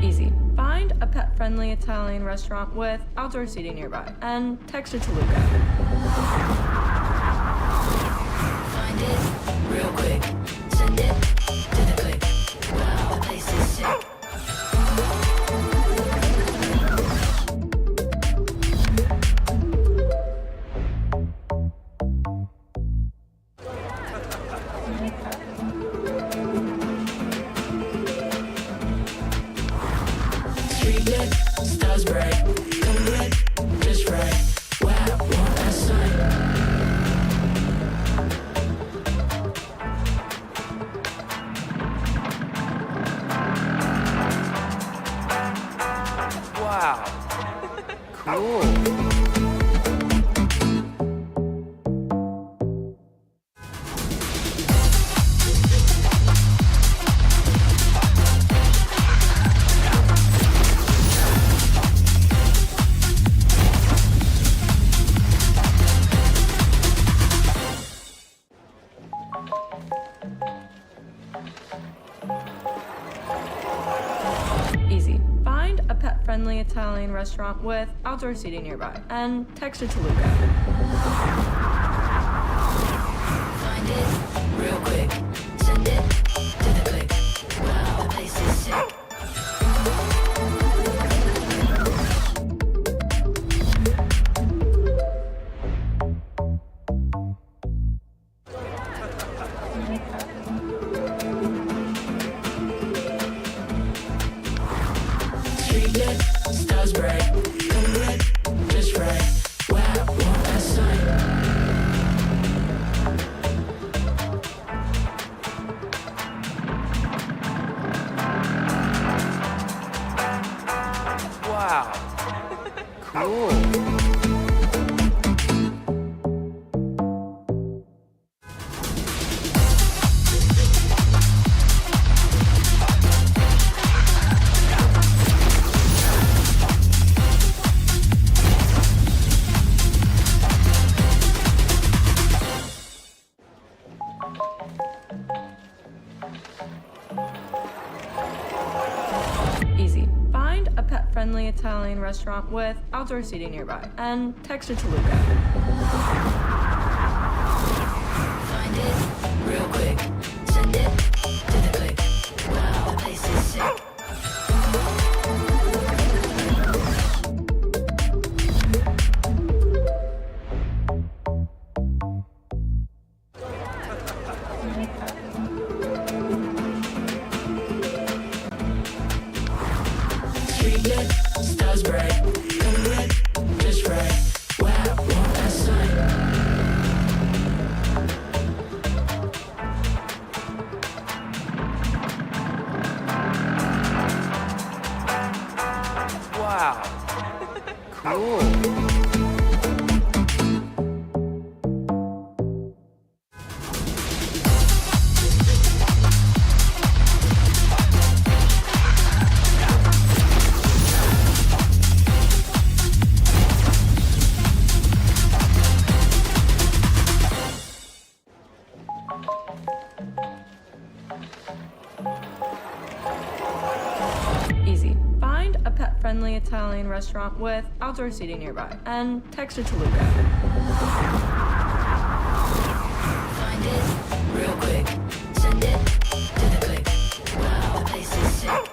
A: Easy. Find a pet-friendly Italian restaurant with outdoor seating nearby and text it to Luca.
B: Find it real quick. Send it to the click. Wow, the place is sick. Street lit, stars bright, come lit, just right. Wow, want that sign.
C: Wow. Cool.
A: Easy. Find a pet-friendly Italian restaurant with outdoor seating nearby and text it to Luca.
B: Find it real quick. Send it to the click. Wow, the place is sick. Street lit, stars bright, come lit, just right. Wow, want that sign.
C: Wow. Cool.
A: Easy. Find a pet-friendly Italian restaurant with outdoor seating nearby and text it to Luca.
B: Find it real quick. Send it to the click. Wow, the place is sick. Street lit, stars bright. Come lit, just right. Wow, want that sign.
C: Wow. Cool.
A: Easy. Find a pet-friendly Italian restaurant with outdoor seating nearby and text it to Luca.
B: Find it real quick. Send it to the click. Wow, the place is sick.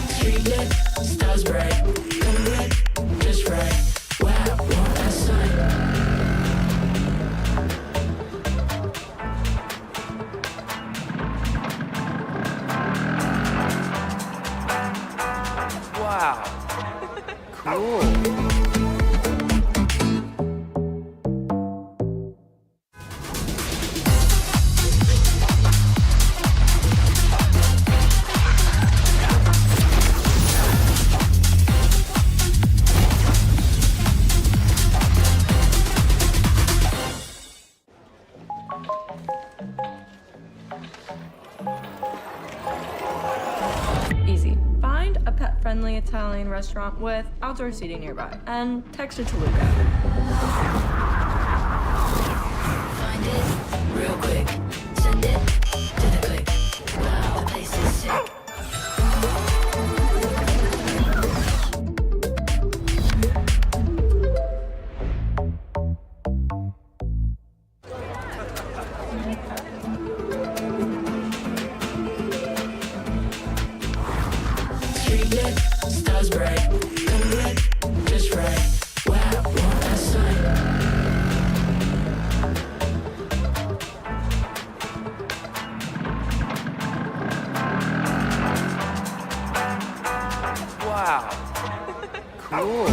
B: Street lit, stars bright. Come lit, just right. Wow, want that sign.
C: Wow. Cool.
A: Easy. Find a pet-friendly Italian restaurant with outdoor seating nearby and text it to Luca.
B: Find it real quick. Send it to the click. Wow, the place is sick. Street lit, stars bright. Come lit, just right. Wow, want that sign.
C: Wow. Cool.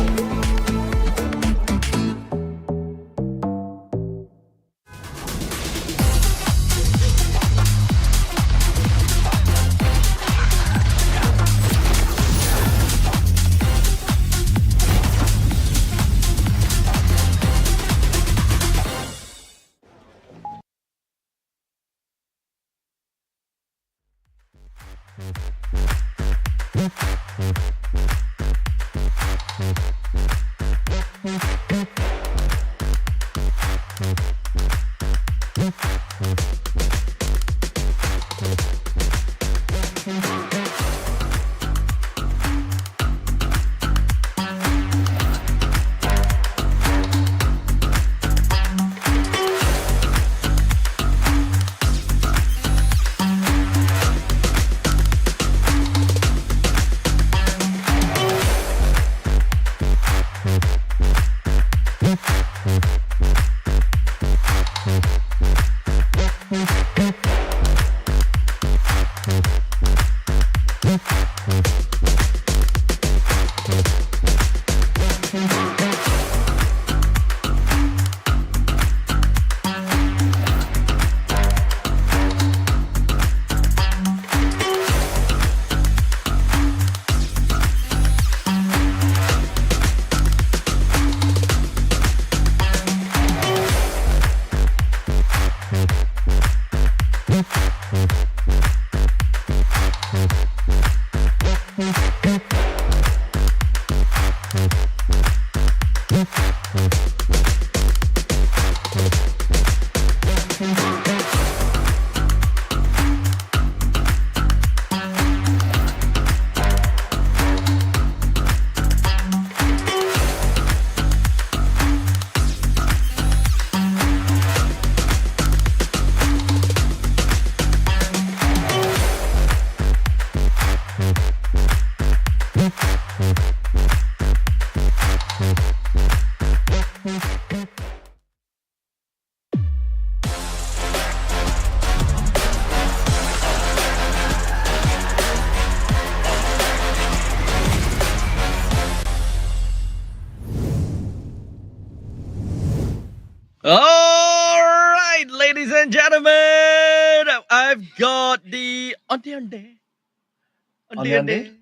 D: All right, ladies and gentlemen, I've got the Onde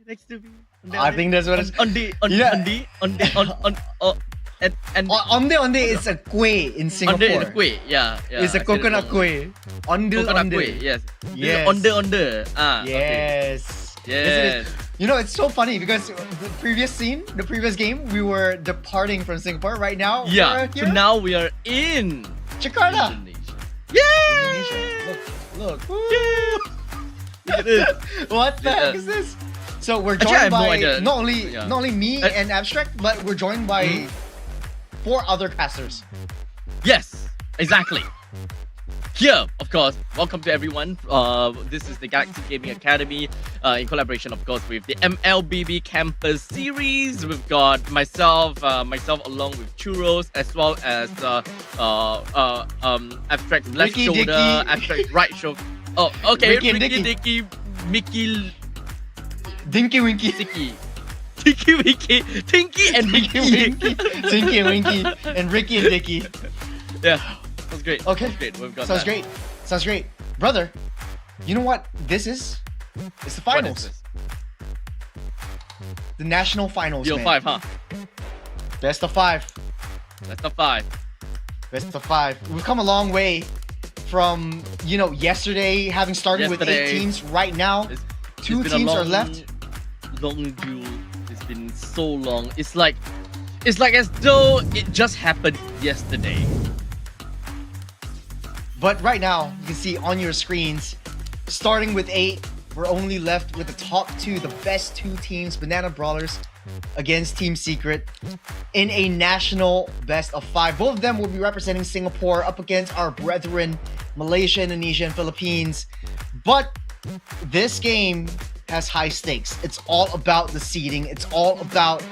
D: next to me.
E: I think that's what it's. Yeah. Onde is a kueh in Singapore.
D: Onde is a kueh, yeah.
E: It's a
D: I said it
E: coconut
D: wrong.
E: kueh. Onde.
D: Coconut kueh, yes.
E: Yes.
D: Onde. Ah, okay.
E: Yes.
D: Yes.
E: You know, it's so funny because the previous game, we were departing from Singapore. Right now,
D: Yeah.
E: we're
D: So
E: here.
D: now we are in
E: Jakarta.
D: Indonesia.
E: Indonesia.
D: Yay!
E: Look.
D: Look at this.
E: What the
D: Yeah.
E: heck is this? So we're
D: Actually, I
E: joined
D: have no
E: by
D: idea.
E: not only me
D: Uh,
E: and Abstract, but we're joined by 4 other casters.
D: Yes, exactly. Here, of course, welcome to everyone. This is the Galaxy Gaming Academy in collaboration, of course, with the MLBB Campus Series. We've got myself along with Churros, as well as Abstract left
E: Ricky
D: shoulder,
E: Dicky.
D: Abstract right shoulder. Oh, okay,
E: Ricky and
D: Ricky
E: Dicky.
D: Dicky, Mickey
E: Dinky Winky.
D: Dicky, Tinky Winky, Tinky and
E: Dinky
D: Winky.
E: Winky. Dinky and Winky. And Ricky and Dicky.
D: Yeah, that's great.
E: Okay.
D: That's great. We've got
E: Sounds
D: that.
E: great. Sounds great. Brother, you know what this is? It's the
D: What is
E: finals.
D: this?
E: The national finals,
D: Yo,
E: man.
D: 5, huh?
E: Best of 5.
D: That's the 5.
E: Best of 5. We've come a long way from, yesterday having started with 8
D: Yesterday.
E: teams. Right now,
D: It's
E: 2
D: been a
E: teams are
D: long-
E: left.
D: Long duel. It's been so long. It's like as though it just happened yesterday.
E: But right now, you can see on your screens, starting with 8, we're only left with the top 2, the best 2 teams, Banana Brawlers against Team Secret in a national best of 5. Both of them will be representing Singapore up against our brethren, Malaysia, Indonesia, and Philippines. But this game has high stakes. It's all about the seeding. It's all about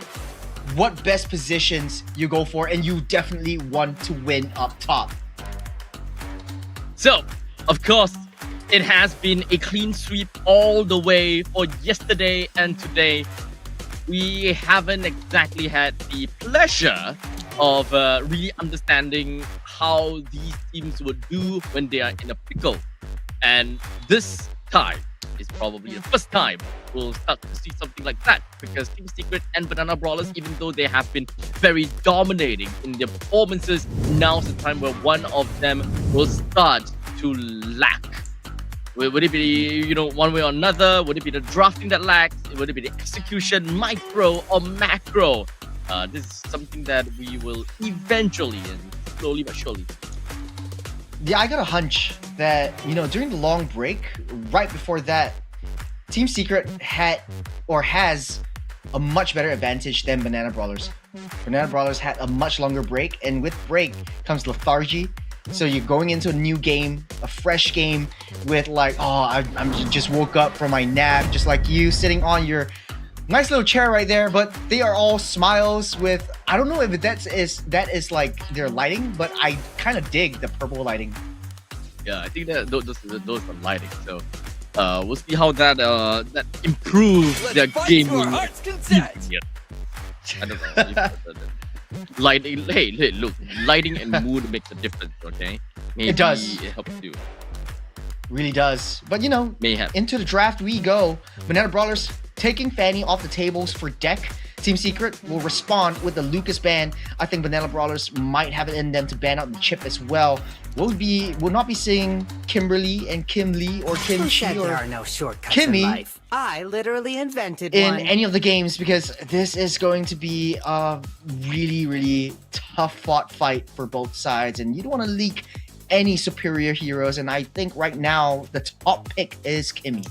E: what best positions you go for, and you definitely want to win up top.
D: So, of course, it has been a clean sweep all the way for yesterday and today. We haven't exactly had the pleasure of really understanding how these teams would do when they are in a pickle. And this time is probably the first time we'll start to see something like that, because Team Secret and Banana Brawlers, even though they have been very dominating in their performances, now's the time where one of them will start to lack. Would it be, one way or another? Would it be the drafting that lacks? Would it be the execution, micro or macro? This is something that we will eventually and slowly but surely.
E: Yeah, I got a hunch that, during the long break, right before that, Team Secret had or has a much better advantage than Banana Brawlers. Banana Brawlers had a much longer break, and with break comes lethargy. So you're going into a new game, a fresh game with I just woke up from my nap, just like you, sitting on your nice little chair right there. But they are all smiles with, I don't know if that is like their lighting, but I kind of dig the purple lighting.
D: Yeah, I think that those are lighting. So we'll see how that improves their gaming. I don't know. Lighting, hey, look, lighting and mood makes a difference, okay? Maybe
E: It does.
D: It helps too.
E: Really does. But
D: Mayhem.
E: into the draft we go. Banana Brawlers taking Fanny off the tables for deck. Team Secret will respond with the Lucas ban. I think Banana Brawlers might have it in them to ban out the chip as well. We'll not be seeing Kimberly and Kim Lee or Kim
H: Who
E: Chi
H: said there
E: or
H: are no shortcuts
E: Kimmy
H: in life? I literally invented
E: in
H: one.
E: any of the games, because this is going to be a really, really tough fought fight for both sides, and you don't want to leak any superior heroes. And I think right now the top pick is Kimmy.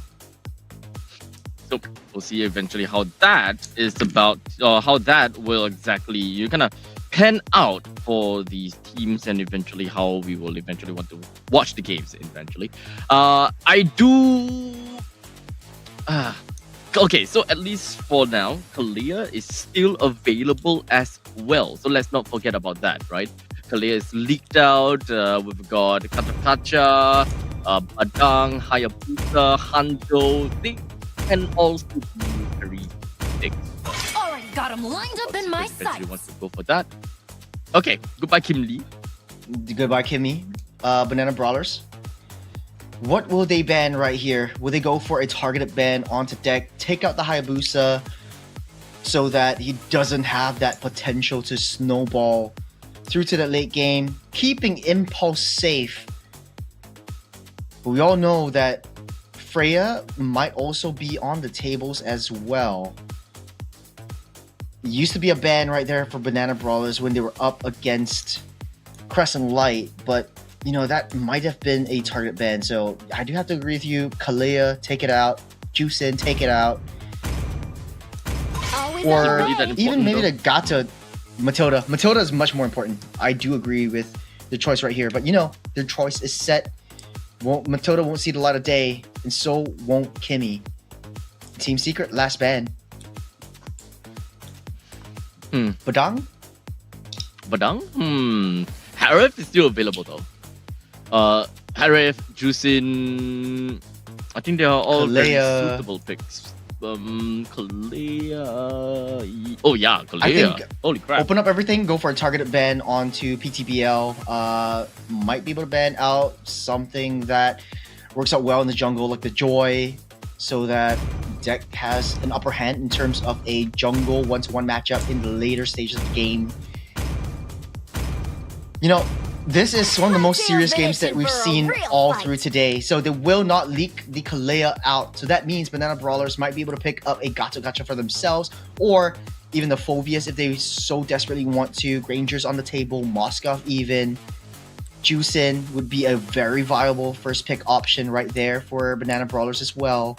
D: So we'll see eventually how that is about, or how that will exactly kind of pan out for these teams, and eventually how we will eventually want to watch the games eventually. Okay, so at least for now, Kalia is still available as well. So let's not forget about that, right? Kalia is leaked out. We've got Katakacha, Badang, Hayabusa, Hanzo. They can also be very big.
J: Already got him lined up in my
D: Eventually
J: sights.
D: wants to go for that. Okay, goodbye Kim Lee.
E: Goodbye, Kimmy. Banana Brawlers. What will they ban right here? Will they go for a targeted ban onto deck, take out the Hayabusa so that he doesn't have that potential to snowball through to the late game, keeping Impulse safe? But we all know that Freya might also be on the tables as well. It used to be a ban right there for Banana Brawlers when they were up against Crescent Light, but you know, that might have been a target ban. So I do have to agree with you. Kalea, take it out. Juicin, take it out. Or even maybe the Gata Matilda. Matilda is much more important. I do agree with the choice right here. But you know, their choice is set. Matilda won't see the light of day, and so won't Kimmy. Team Secret, last ban. Badang?
D: Harif is still available though. Harif, Juicin, I think they are all very suitable picks. Kalea. Oh yeah, Kalea. Holy crap.
E: Open up everything, go for a targeted ban onto PTBL. Might be able to ban out something that works out well in the jungle, like the Joy, so that deck has an upper hand in terms of a jungle one-to-one matchup in the later stages of the game. You know, this is one of the most serious games that we've seen all through today. So they will not leak the Kalea out. So that means Banana Brawlers might be able to pick up a Gacha for themselves, or even the Phobius if they so desperately want to. Granger's on the table, Moskov even. Juicin would be a very viable first pick option right there for Banana Brawlers as well.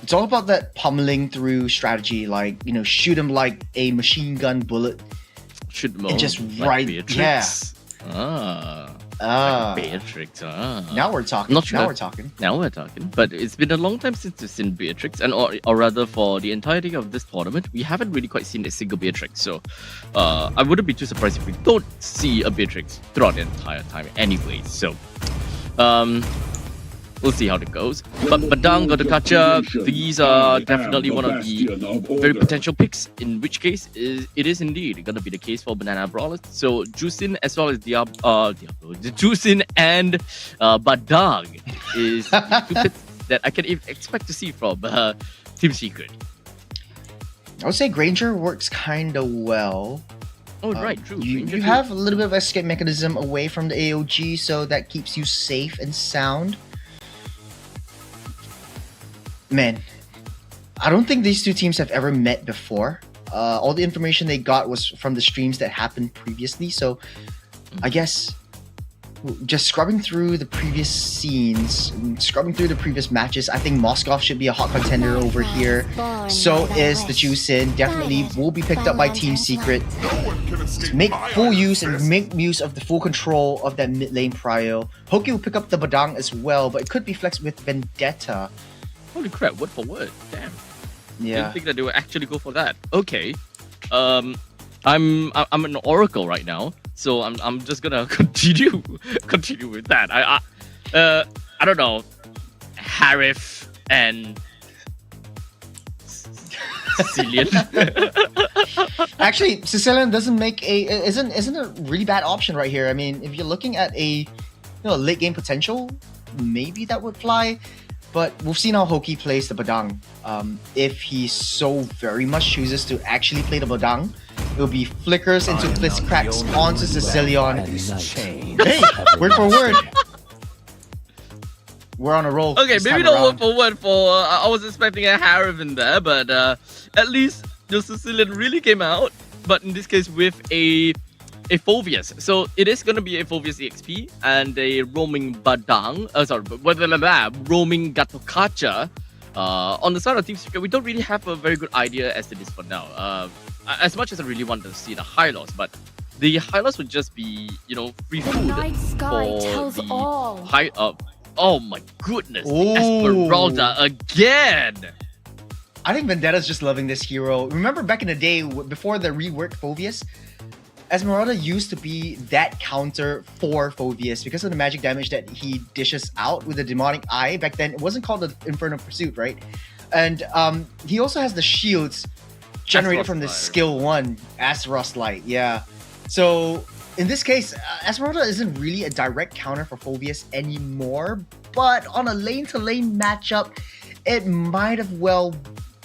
E: It's all about that pummeling through strategy, like, you know, shoot him like a machine gun bullet.
D: Shoot him
E: and just
D: like
E: right,
D: Beatrix. Like Beatrix.
E: Now we're talking.
D: Not sure.
E: Now we're talking.
D: Now we're talking. But it's been a long time since we've seen Beatrix, and or rather for the entirety of this tournament, we haven't really quite seen a single Beatrix. So I wouldn't be too surprised if we don't see a Beatrix throughout the entire time anyway. So we'll see how it goes. But Badang, Gacha, these are definitely one of the very potential picks, in which case it is indeed going to be the case for Banana Brawlers. So Juicin as well as Juicin and Badang is two picks that I can expect to see from Team Secret.
E: I would say Granger works kind of well.
D: Oh, right, true.
E: You have a little bit of escape mechanism away from the AOG, so that keeps you safe and sound. Man, I don't think these two teams have ever met before. All the information they got was from the streams that happened previously. So I guess just scrubbing through the previous scenes, scrubbing through the previous matches, I think Moskov should be a hot contender over here. So is the Juicin. Definitely will be picked up by Team Secret. Make full use and make use of the full control of that mid lane prio. Hoki will pick up the Badang as well, but it could be flexed with Vendetta.
D: Holy crap, word for word. Damn.
E: Yeah.
D: Didn't think that they would actually go for that. Okay. I'm an oracle right now, so I'm just gonna continue with that. I don't know. Harif and Sicilian.
E: Actually, Sicilian isn't a really bad option right here. I mean, if you're looking at a late game potential, maybe that would fly. But we've seen how Hoki plays the Badang. If he so very much chooses to actually play the Badang, it'll be flickers into Blitz cracks onto Sicilian. Hey, word for word. We're on a roll.
D: Okay, maybe not word for word for... I was expecting a Harif in there, but at least the Sicilian really came out. But in this case with a Phobius. So it is going to be a Phobius EXP and a roaming Badang. Roaming Gatokacha. On the side of Team Secret, we don't really have a very good idea as to this for now. As much as I really want to see the high loss, but the high loss would just be, free food for the high up. Oh my goodness, Esmeralda again!
E: I think Vendetta's just loving this hero. Remember back in the day, before the reworked Phobius, Esmeralda used to be that counter for Phobius because of the magic damage that he dishes out with the Demonic Eye. Back then, it wasn't called the Infernal Pursuit, right? And he also has the shields generated from the skill 1, Azeroth Light. Yeah. So in this case, Esmeralda isn't really a direct counter for Phobius anymore, but on a lane-to-lane matchup, it might have well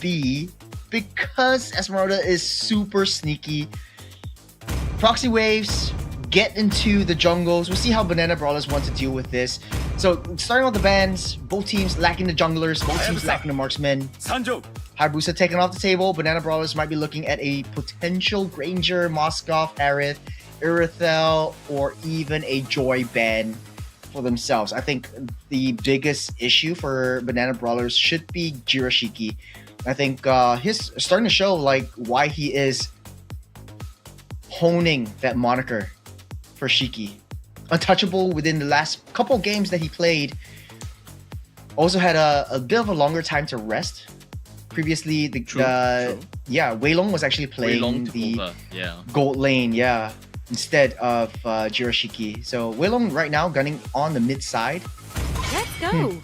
E: be because Esmeralda is super sneaky. Proxy waves, get into the jungles. We'll see how Banana Brawlers want to deal with this. So starting with the bans, both teams lacking the junglers, both teams lacking the marksmen. Hayabusa taken off the table. Banana Brawlers might be looking at a potential Granger, Moskov, Aerith, Irithel, or even a Joy ban for themselves. I think the biggest issue for Banana Brawlers should be Jirashiki. I think he's starting to show like why he is honing that moniker for Shiki. Untouchable within the last couple games that he played. Also had a bit of a longer time to rest. Previously, Wei Long was actually playing the gold lane, instead of Jirashiki. So Wei Long right now gunning on the mid side.
J: Let's go.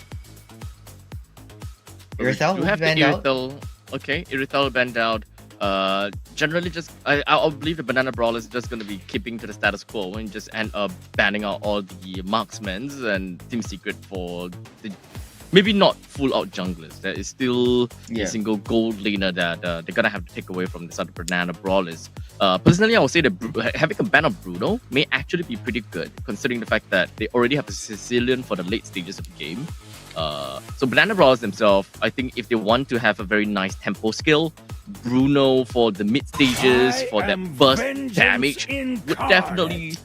E: Irithel
D: you have the
E: banned out.
D: Irithel. Okay, Irithel banned out. Generally, just I believe the Banana Brawler is just going to be keeping to the status quo and just end up banning out all the marksmen and Team Secret for the maybe not full out junglers. There is still a single gold laner that they're gonna have to take away from the other Banana Brawlers. Personally, I would say that having a ban of Bruno may actually be pretty good, considering the fact that they already have a Sicilian for the late stages of the game. So Banana Brawlers themselves, I think if they want to have a very nice tempo skill, Bruno for the mid stages, for that burst damage, would definitely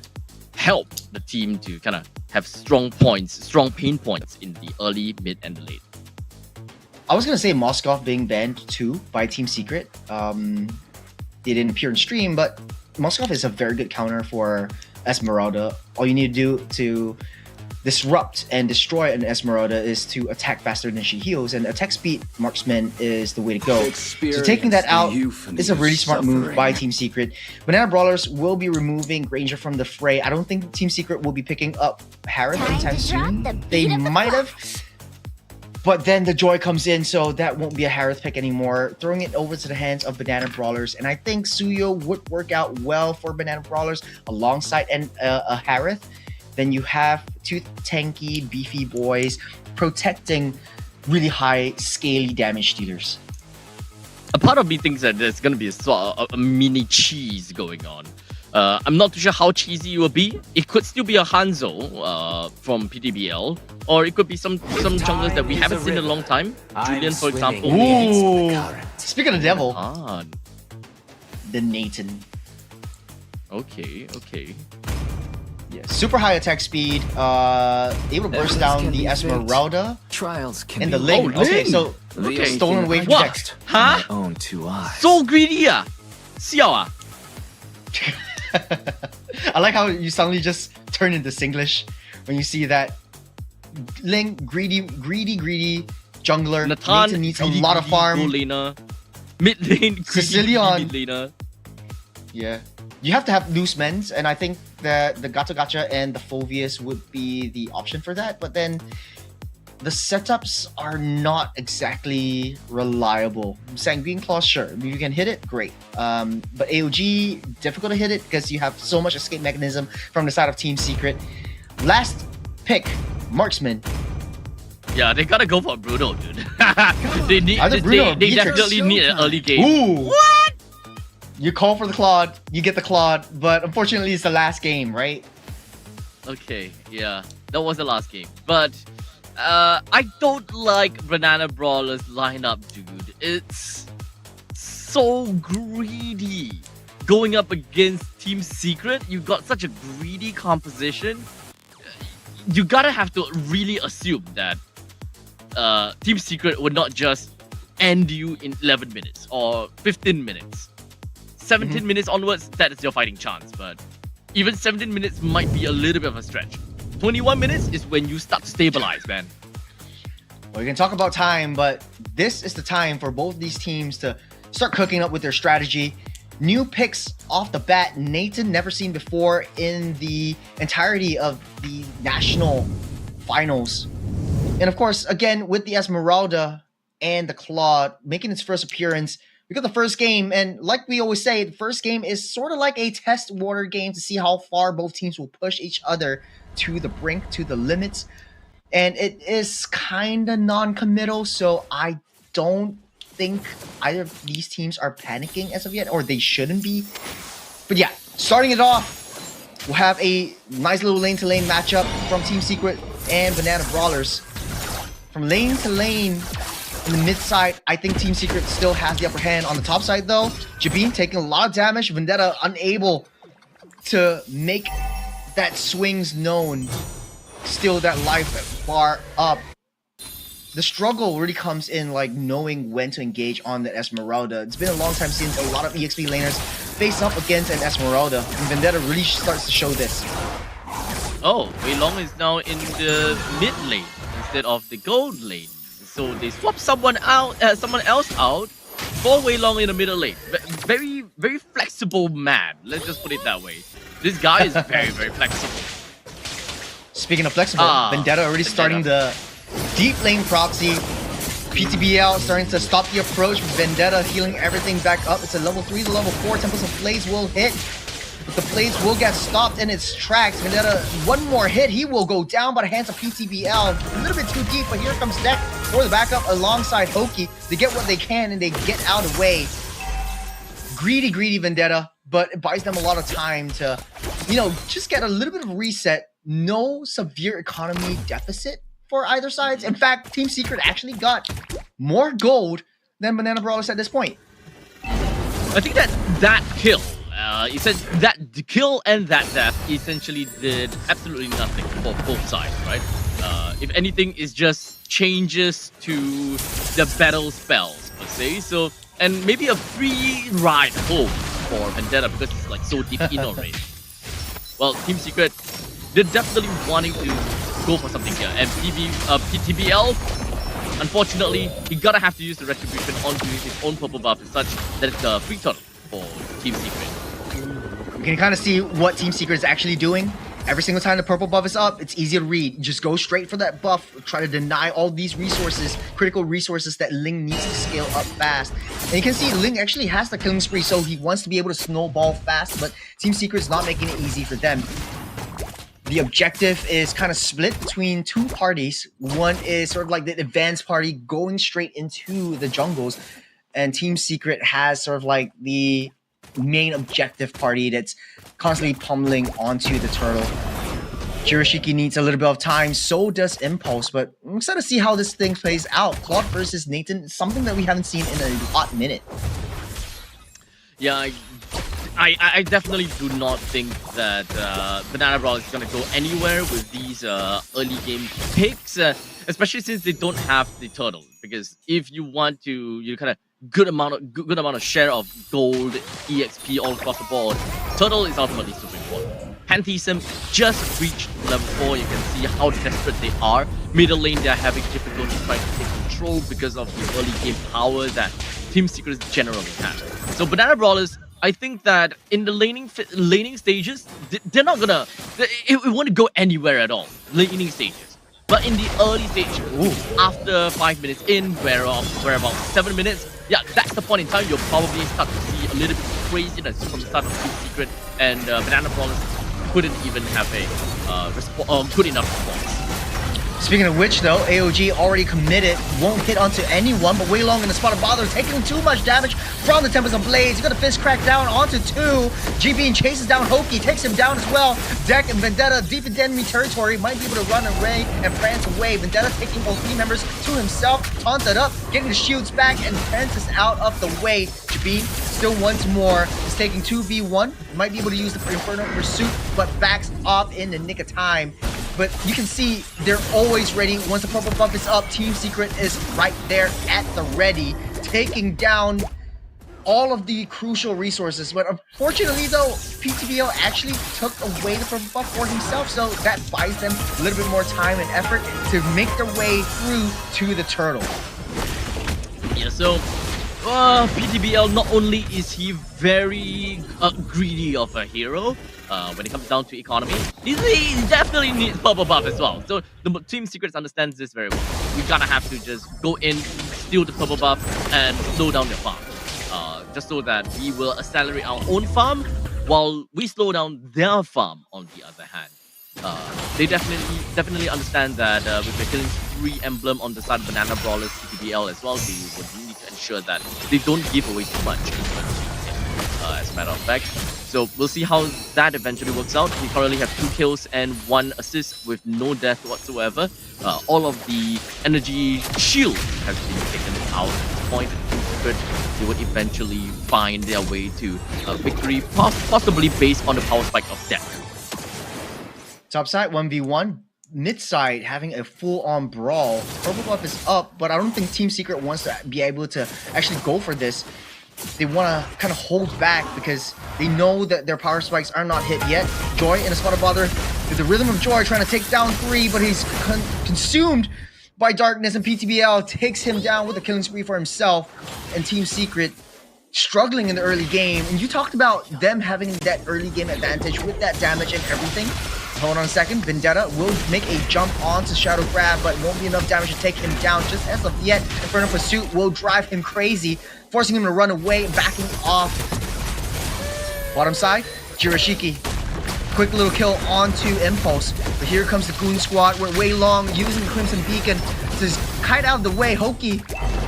D: help the team to kind of have strong pain points in the early, mid, and the late.
E: I was gonna say Moskov being banned too by Team Secret. It didn't appear in stream, but Moskov is a very good counter for Esmeralda. All you need to do to disrupt and destroy an Esmeralda is to attack faster than she heals, and attack speed marksman is the way to go. So taking that out is a really smart move by Team Secret. Banana Brawlers will be removing Granger from the fray. I don't think Team Secret will be picking up Harith anytime soon. They might have, but then the Joy comes in, so that won't be a Harith pick anymore. Throwing it over to the hands of Banana Brawlers, and I think Suyo would work out well for Banana Brawlers alongside a Harith. Then you have two tanky, beefy boys protecting really high, scaly damage dealers.
D: A part of me thinks that there's going to be a mini cheese going on. I'm not too sure how cheesy it will be. It could still be a Hanzo from PTBL, or it could be some junglers that we haven't seen in a long time. Julian, for example.
E: Ooh! Speaking of the devil,
D: Ah,
E: the Nathan.
D: okay.
E: Yeah, super high attack speed, able to burst down the Esmeralda
F: Trials can
E: in
F: be
E: the lane.
D: Oh,
E: Okay,
D: lane.
E: so
F: The
E: stolen
F: only
E: away
F: thing
E: from
F: I
E: Dex.
D: Huh?
F: my own two eyes.
D: So greedy ah! Siao ah!
E: I like how you suddenly just turn into Singlish when you see that. Link, greedy jungler.
D: Nathan
E: needs a lot of farm.
D: Gold laner. Mid lane,
E: Sicilian.
D: mid laner.
E: Yeah. You have to have loose mens, and I think that the Gacha and the Phobius would be the option for that, but then the setups are not exactly reliable. Sanguine Claw, sure. I mean, you can hit it, great. But AOG, difficult to hit it because you have so much escape mechanism from the side of Team Secret. Last pick, Marksman.
D: Yeah, they gotta go for Bruno, dude. they
E: Either Bruno or
D: they
E: Beatrix.
D: definitely need an early game.
E: Ooh!
D: What?
E: You call for the Claude, you get the Claude, but unfortunately it's the last game, right?
D: Okay, yeah, that was the last game. But I don't like Banana Brawler's lineup, dude. It's so greedy. Going up against Team Secret, you got such a greedy composition. You gotta have to really assume that Team Secret would not just end you in 11 minutes or 15 minutes. 17 minutes onwards, that is your fighting chance. But even 17 minutes might be a little bit of a stretch. 21 minutes is when you start to stabilize, man.
E: Well, you can talk about time, but this is the time for both these teams to start cooking up with their strategy. New picks off the bat, Nathan never seen before in the entirety of the national finals. And of course, again, with the Esmeralda and the Claude making its first appearance, we got the first game, and like we always say, the first game is sort of like a test water game to see how far both teams will push each other to the brink, to the limits. And it is kind of non-committal, so I don't think either of these teams are panicking as of yet, or they shouldn't be. But yeah, starting it off, we'll have a nice little lane-to-lane matchup from Team Secret and Banana Brawlers. From lane to lane, in the mid side, I think Team Secret still has the upper hand. On the top side, though, Jabin taking a lot of damage. Vendetta unable to make that swings known. Still that life bar up. The struggle really comes in like knowing when to engage on the Esmeralda. It's been a long time since a lot of EXP laners face up against an Esmeralda, and Vendetta really starts to show this.
D: Oh, Wei Long is now in the mid lane instead of the gold lane. So they swap someone else out for Wei Long in the middle lane. Very, very flexible man. Let's just put it that way. This guy is very, very flexible.
E: Speaking of flexible, Vendetta already starting the deep lane proxy. PTBL starting to stop the approach. Vendetta healing everything back up. It's a level 3 to level 4. Temples of Blaze will hit. But the Blaze will get stopped in its tracks. Vendetta, one more hit, he will go down by the hands of PTBL. A little bit too deep, but here comes Deck for the backup alongside Hoki. They get what they can and they get out of the way. Greedy Vendetta, but it buys them a lot of time to, just get a little bit of reset. No severe economy deficit for either sides. In fact, Team Secret actually got more gold than Banana Brawlers at this point.
D: I think that kill, the kill and that death essentially did absolutely nothing for both sides, right? If anything, it's just changes to the battle spells, per se. So, and maybe a free ride home for Vendetta because it's like so deep in already. Well, Team Secret, they're definitely wanting to go for something here. And PTBL, unfortunately, he gotta have to use the Retribution onto his own purple buff as such that it's a free turtle for Team Secret.
E: You can kind of see what Team Secret is actually doing. Every single time the purple buff is up, it's easy to read. Just go straight for that buff. Try to deny all these resources, critical resources that Ling needs to scale up fast. And you can see Ling actually has the killing spree, so he wants to be able to snowball fast, but Team Secret's not making it easy for them. The objective is kind of split between two parties. One is sort of like the advanced party going straight into the jungles, and Team Secret has sort of like the main objective party that's constantly pummeling onto the turtle. Kirishiki needs a little bit of time, so does Impulse, but I'm excited to see how this thing plays out. Claude versus Nathan is something that we haven't seen in a hot minute.
D: Yeah, I definitely do not think that Banana Brawl is going to go anywhere with these early game picks, especially since they don't have the turtle. Because if you want to, kind of good amount of share of gold, EXP all across the board, turtle is ultimately super important. Pantheism just reached level 4. You can see how desperate they are. Middle lane, they're having difficulty trying to take control because of the early game power that Team Secret generally have. So Banana Brawlers, I think that in the laning stages, they're not gonna, it won't go anywhere at all. Laning stages. But in the early stage, after 5 minutes in, we're about 7 minutes, yeah, that's the point in time you'll probably start to see a little bit of craziness from the start of Team Secret, and Banana Brawlers couldn't even have a good enough response.
E: Speaking of which, though, AOG already committed, won't hit onto anyone, but Wei Long in the spot of bother, taking too much damage from the Tempest of Blaze. You got a fist crack down onto 2. GB chases down Hoki, takes him down as well. Deck and Vendetta deep in enemy territory, might be able to run away and prance away. Vendetta taking both team members to himself, taunted up, getting the shields back, and prances out of the way. GB still once more is taking 2v1, might be able to use the Inferno Pursuit, but backs off in the nick of time. But you can see they're always ready. Once the purple buff is up, Team Secret is right there at the ready, taking down all of the crucial resources. But unfortunately, though, PTBL actually took away the purple buff for himself, so that buys them a little bit more time and effort to make their way through to the turtle.
D: Yeah, so PTBL, not only is he very greedy of a hero, when it comes down to economy, he definitely needs purple buff as well. So the Team Secrets understands this very well. We gotta have to just go in, steal the purple buff, and slow down their farm. just so that we will accelerate our own farm while we slow down their farm on the other hand. They definitely understand that with the killing spree emblem on the side of Banana Brawlers PTBL as well, they would need to ensure that they don't give away too much as a matter of fact. So we'll see how that eventually works out. We currently have 2 kills and 1 assist with no death whatsoever. All of the energy shield has been taken out at this point. They would eventually find their way to victory, possibly based on the power spike of death.
E: Top side 1v1. Mid side having a full-on brawl. Purple buff is up, but I don't think Team Secret wants to be able to actually go for this. They want to kind of hold back because they know that their power spikes are not hit yet. Joy in a spot of bother with the Rhythm of Joy trying to take down 3, but he's consumed by darkness, and PTBL takes him down with a killing spree for himself. And Team Secret struggling in the early game. And you talked about them having that early game advantage with that damage and everything. Hold on a second. Vendetta will make a jump onto Shadow Grab, but won't be enough damage to take him down just as of yet. Infernal Pursuit will drive him crazy, forcing him to run away, backing off. Bottom side, Jirashiki. Quick little kill onto Impulse. But here comes the Goon Squad with Wei Long using the Crimson Beacon to kite out of the way. Hoki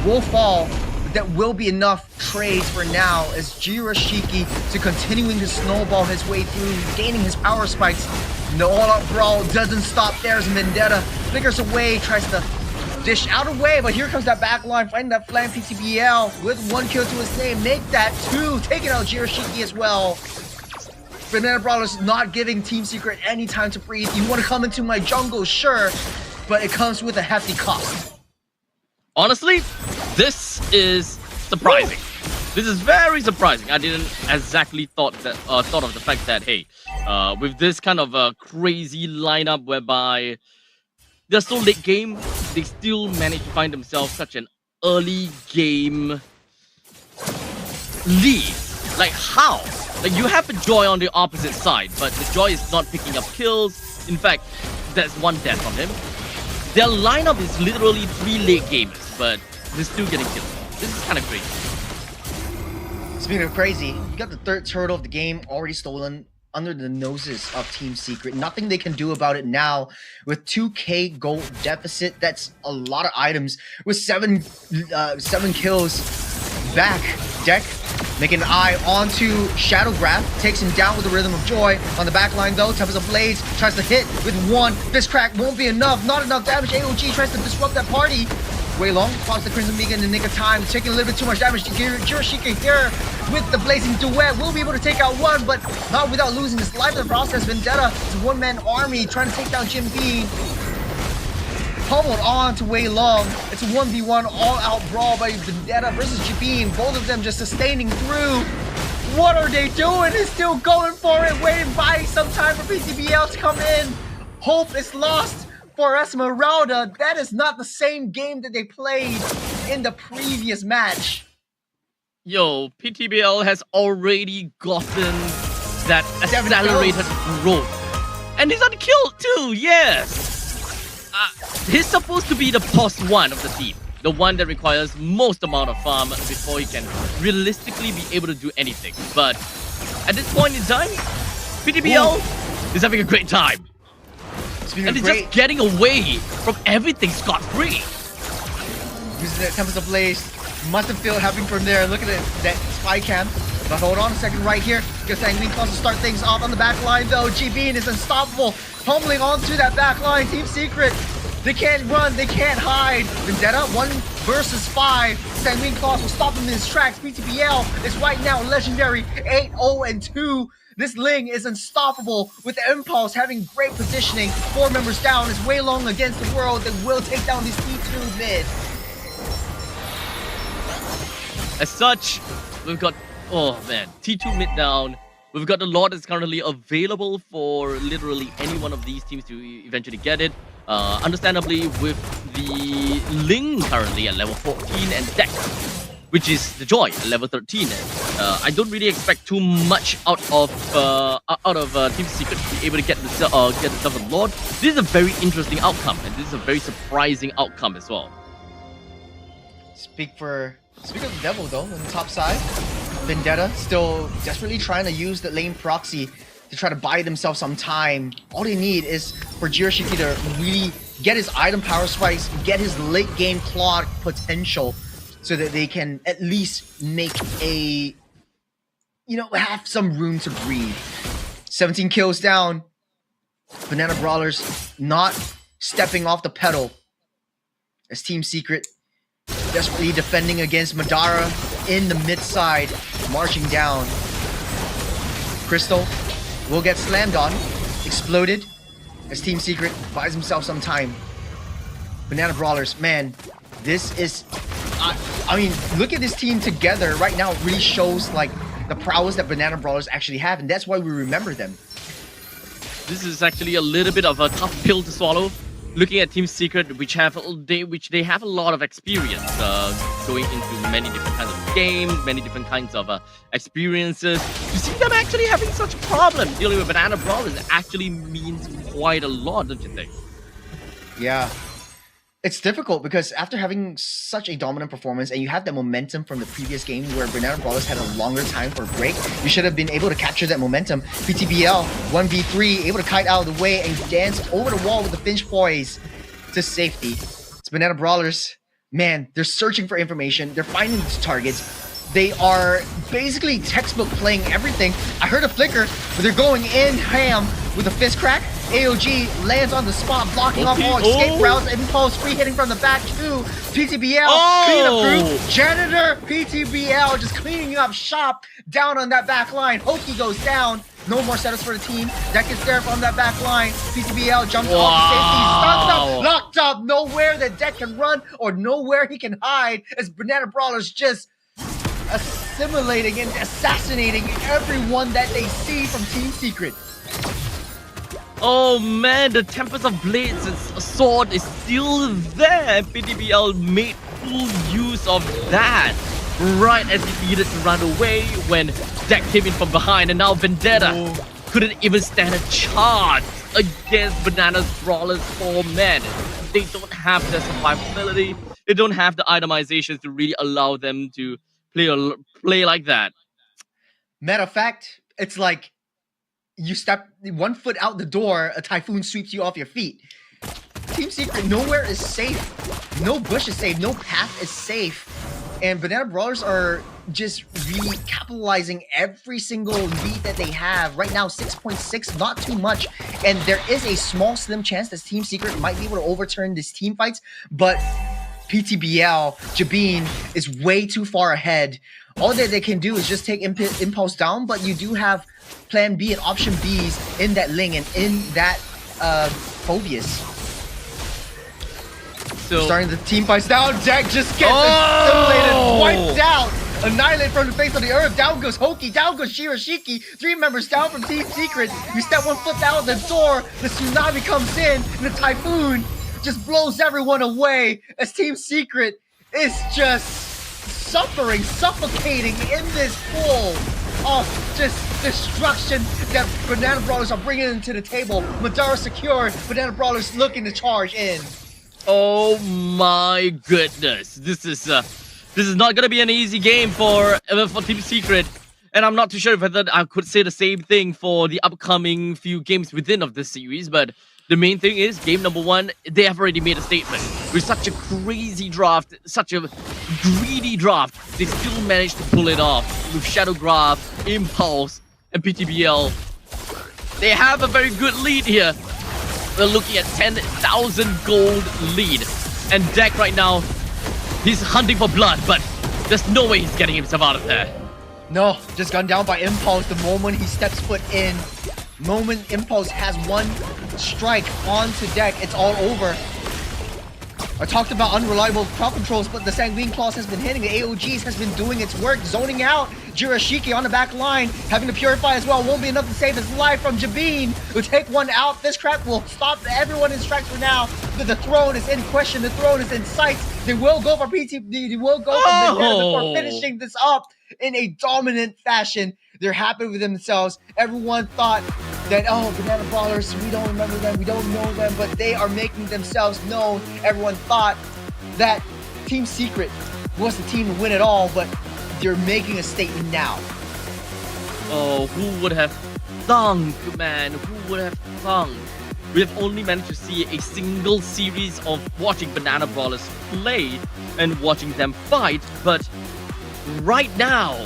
E: will fall. That will be enough trades for now as Jirashiki to continuing to snowball his way through, gaining his power spikes. The all-out brawl doesn't stop there as Vendetta flickers away, tries to dish out away, but here comes that back line, finding that flank. PTBL with 1 kill to his name, make that 2, taking out Jirashiki as well. Banana Brawlers not giving Team Secret any time to breathe. You want to come into my jungle, sure, but it comes with a hefty cost.
D: Honestly, this is surprising. This is very surprising. I didn't exactly thought of the fact that, hey, with this kind of a crazy lineup whereby they're so late game, they still manage to find themselves such an early game lead. Like how? Like you have a Joy on the opposite side, but the Joy is not picking up kills. In fact, there's 1 death on him. Their lineup is literally 3 late gamers, but they're still getting killed. This is kind of crazy.
E: Speaking of crazy, you got the 3rd turtle of the game already stolen under the noses of Team Secret. Nothing they can do about it now with 2k gold deficit. That's a lot of items with 7 kills back. Deck making an eye onto Shadow Grab, takes him down with the Rhythm of Joy. On the back line though, Tempest of Blaze tries to hit with 1. Fist Crack won't be enough, not enough damage. AOG tries to disrupt that party. Wei Long pops the Crimson Beacon in the nick of time, taking a little bit too much damage to Jirashiki here with the Blazing Duet. Will be able to take out 1, but not without losing his life in the process. Vendetta is a 1-man army trying to take down Jim Bean. Pummeled on to Wei Long. It's a 1v1 all-out brawl by Vendetta versus Jabin. Both of them just sustaining through. What are they doing? They're still going for it, waiting by some time for PTBL to come in. Hope is lost for Esmeralda. That is not the same game that they played in the previous match.
D: Yo, PTBL has already gotten that accelerated growth. And he's unkilled too, yes! He's supposed to be the post 1 of the team. The one that requires most amount of farm before he can realistically be able to do anything. But at this point in time, PTBL is having a great time. And he's just getting away from everything scot-free.
E: Using that Tempest of Blaze. Must have feel happening from there. Look at that spy cam. But hold on a second right here. Because Sanguine Claws to start things off on the back line though. G-Bean is unstoppable. Pummeling onto that back line. Team Secret. They can't run. They can't hide. Vendetta 1 versus 5. Sanguine Claws will stop him in his tracks. PTBL is right now legendary 8-0-2. This Ling is unstoppable with the Impulse having great positioning. 4 members down is Wei Long against the world that will take down these T2 mid.
D: As such, we've got, oh man, T2 mid down. We've got the Lord that's currently available for literally any one of these teams to eventually get it. Understandably, with the Ling currently at level 14 and Deck, which is the Joy at level 13. I don't really expect too much out of Team Secret to be able to get themselves a Lord. This is a very interesting outcome, and this is a very surprising outcome as well.
E: Speak of the devil though on the top side. Vendetta still desperately trying to use the lane proxy to try to buy themselves some time. All they need is for Jirashiki to really get his item power spikes, get his late game claw potential, so that they can at least make a, have some room to breathe. 17 kills down. Banana Brawlers not stepping off the pedal as Team Secret desperately defending against Madara in the mid side, marching down. Crystal will get slammed on, exploded as Team Secret buys himself some time. Banana Brawlers, man, this is, I mean, look at this team together right now. It really shows like the prowess that Banana Brawlers actually have, and that's why we remember them.
D: This is actually a little bit of a tough pill to swallow. Looking at Team Secret, which they have a lot of experience going into many different kinds of games, many different kinds of experiences. To see them actually having such a problem dealing with Banana Brawlers actually means quite a lot, don't you think?
E: Yeah. It's difficult because after having such a dominant performance and you have that momentum from the previous game where Banana Brawlers had a longer time for a break, you should have been able to capture that momentum. PTBL 1v3, able to kite out of the way and dance over the wall with the Finch poise to safety. It's Banana Brawlers. Man, they're searching for information. They're finding these targets. They are basically textbook playing everything. I heard a flicker, but they're going in ham with a fist crack. AOG lands on the spot, blocking off all escape routes. Impulse free hitting from the back too. PTBL clean up crew. Janitor PTBL just cleaning up shop down on that back line. Hoki goes down. No more setups for the team. Deck is there from that back line. PTBL jumps off the safety. Stunned up, locked up. Nowhere that Deck can run or nowhere he can hide as Banana Brawlers just assimilating and assassinating everyone that they see from Team Secret.
D: Oh man, the Tempest of Blades sword is still there. PTBL made full use of that right as he needed to run away when Deck came in from behind, and now Vendetta couldn't even stand a chance against Banana's Brawlers 4 men. They don't have the survivability, they don't have the itemizations to really allow them to play like that.
E: Matter of fact, it's like you step 1 foot out the door, a typhoon sweeps you off your feet. Team Secret, nowhere is safe. No bush is safe. No path is safe. And Banana Brawlers are just really capitalizing every single lead that they have. Right now, 6.6, not too much. And there is a small, slim chance that Team Secret might be able to overturn these team fights. But PTBL, Jabin, is way too far ahead. All that they can do is just take Impulse down, but you do have Plan B and Option Bs in that Ling and in that Phobius.
D: So
E: starting the team fights down, Deck just gets assimilated, wiped out, annihilated from the face of the earth. Down goes Hoki, down goes Shirashiki. 3 members down from Team Secret. You step 1 foot out the door, the tsunami comes in, and the typhoon just blows everyone away as Team Secret is just suffering, suffocating in this pool of just destruction that Banana Brawlers are bringing into the table. Madara secured, Banana Brawlers looking to charge in.
D: Oh my goodness, this is not gonna be an easy game for Team Secret, and I'm not too sure whether I could say the same thing for the upcoming few games within of this series. But the main thing is, game number 1, they have already made a statement. With such a crazy draft, such a greedy draft, they still managed to pull it off with Shadow Graph, Impulse, and PTBL. They have a very good lead here. We're looking at 10,000 gold lead. And Deck right now, he's hunting for blood, but there's no way he's getting himself out of there.
E: No, just gone down by Impulse the moment he steps foot in. Moment Impulse has 1 strike onto Deck, it's all over. I talked about unreliable crowd controls, but the Sanguine Claws has been hitting. The AOGs has been doing its work, zoning out. Jirashiki on the back line, having to purify as well. Won't be enough to save his life from Jabin. We'll take 1 out. This crack will stop everyone in tracks for now. The throne is in question. The throne is in sight. They will go for PT. They will go for Vendetta before finishing this up in a dominant fashion. They're happy with themselves. Everyone thought that, oh, Banana Brawlers, we don't remember them, we don't know them, but they are making themselves known. Everyone thought that Team Secret was the team to win it all, but You're making a statement now.
D: Oh, who would have thunk, man? Who would have thunk? We have only managed to see a single series of watching Banana Brawlers play and watching them fight, but right now,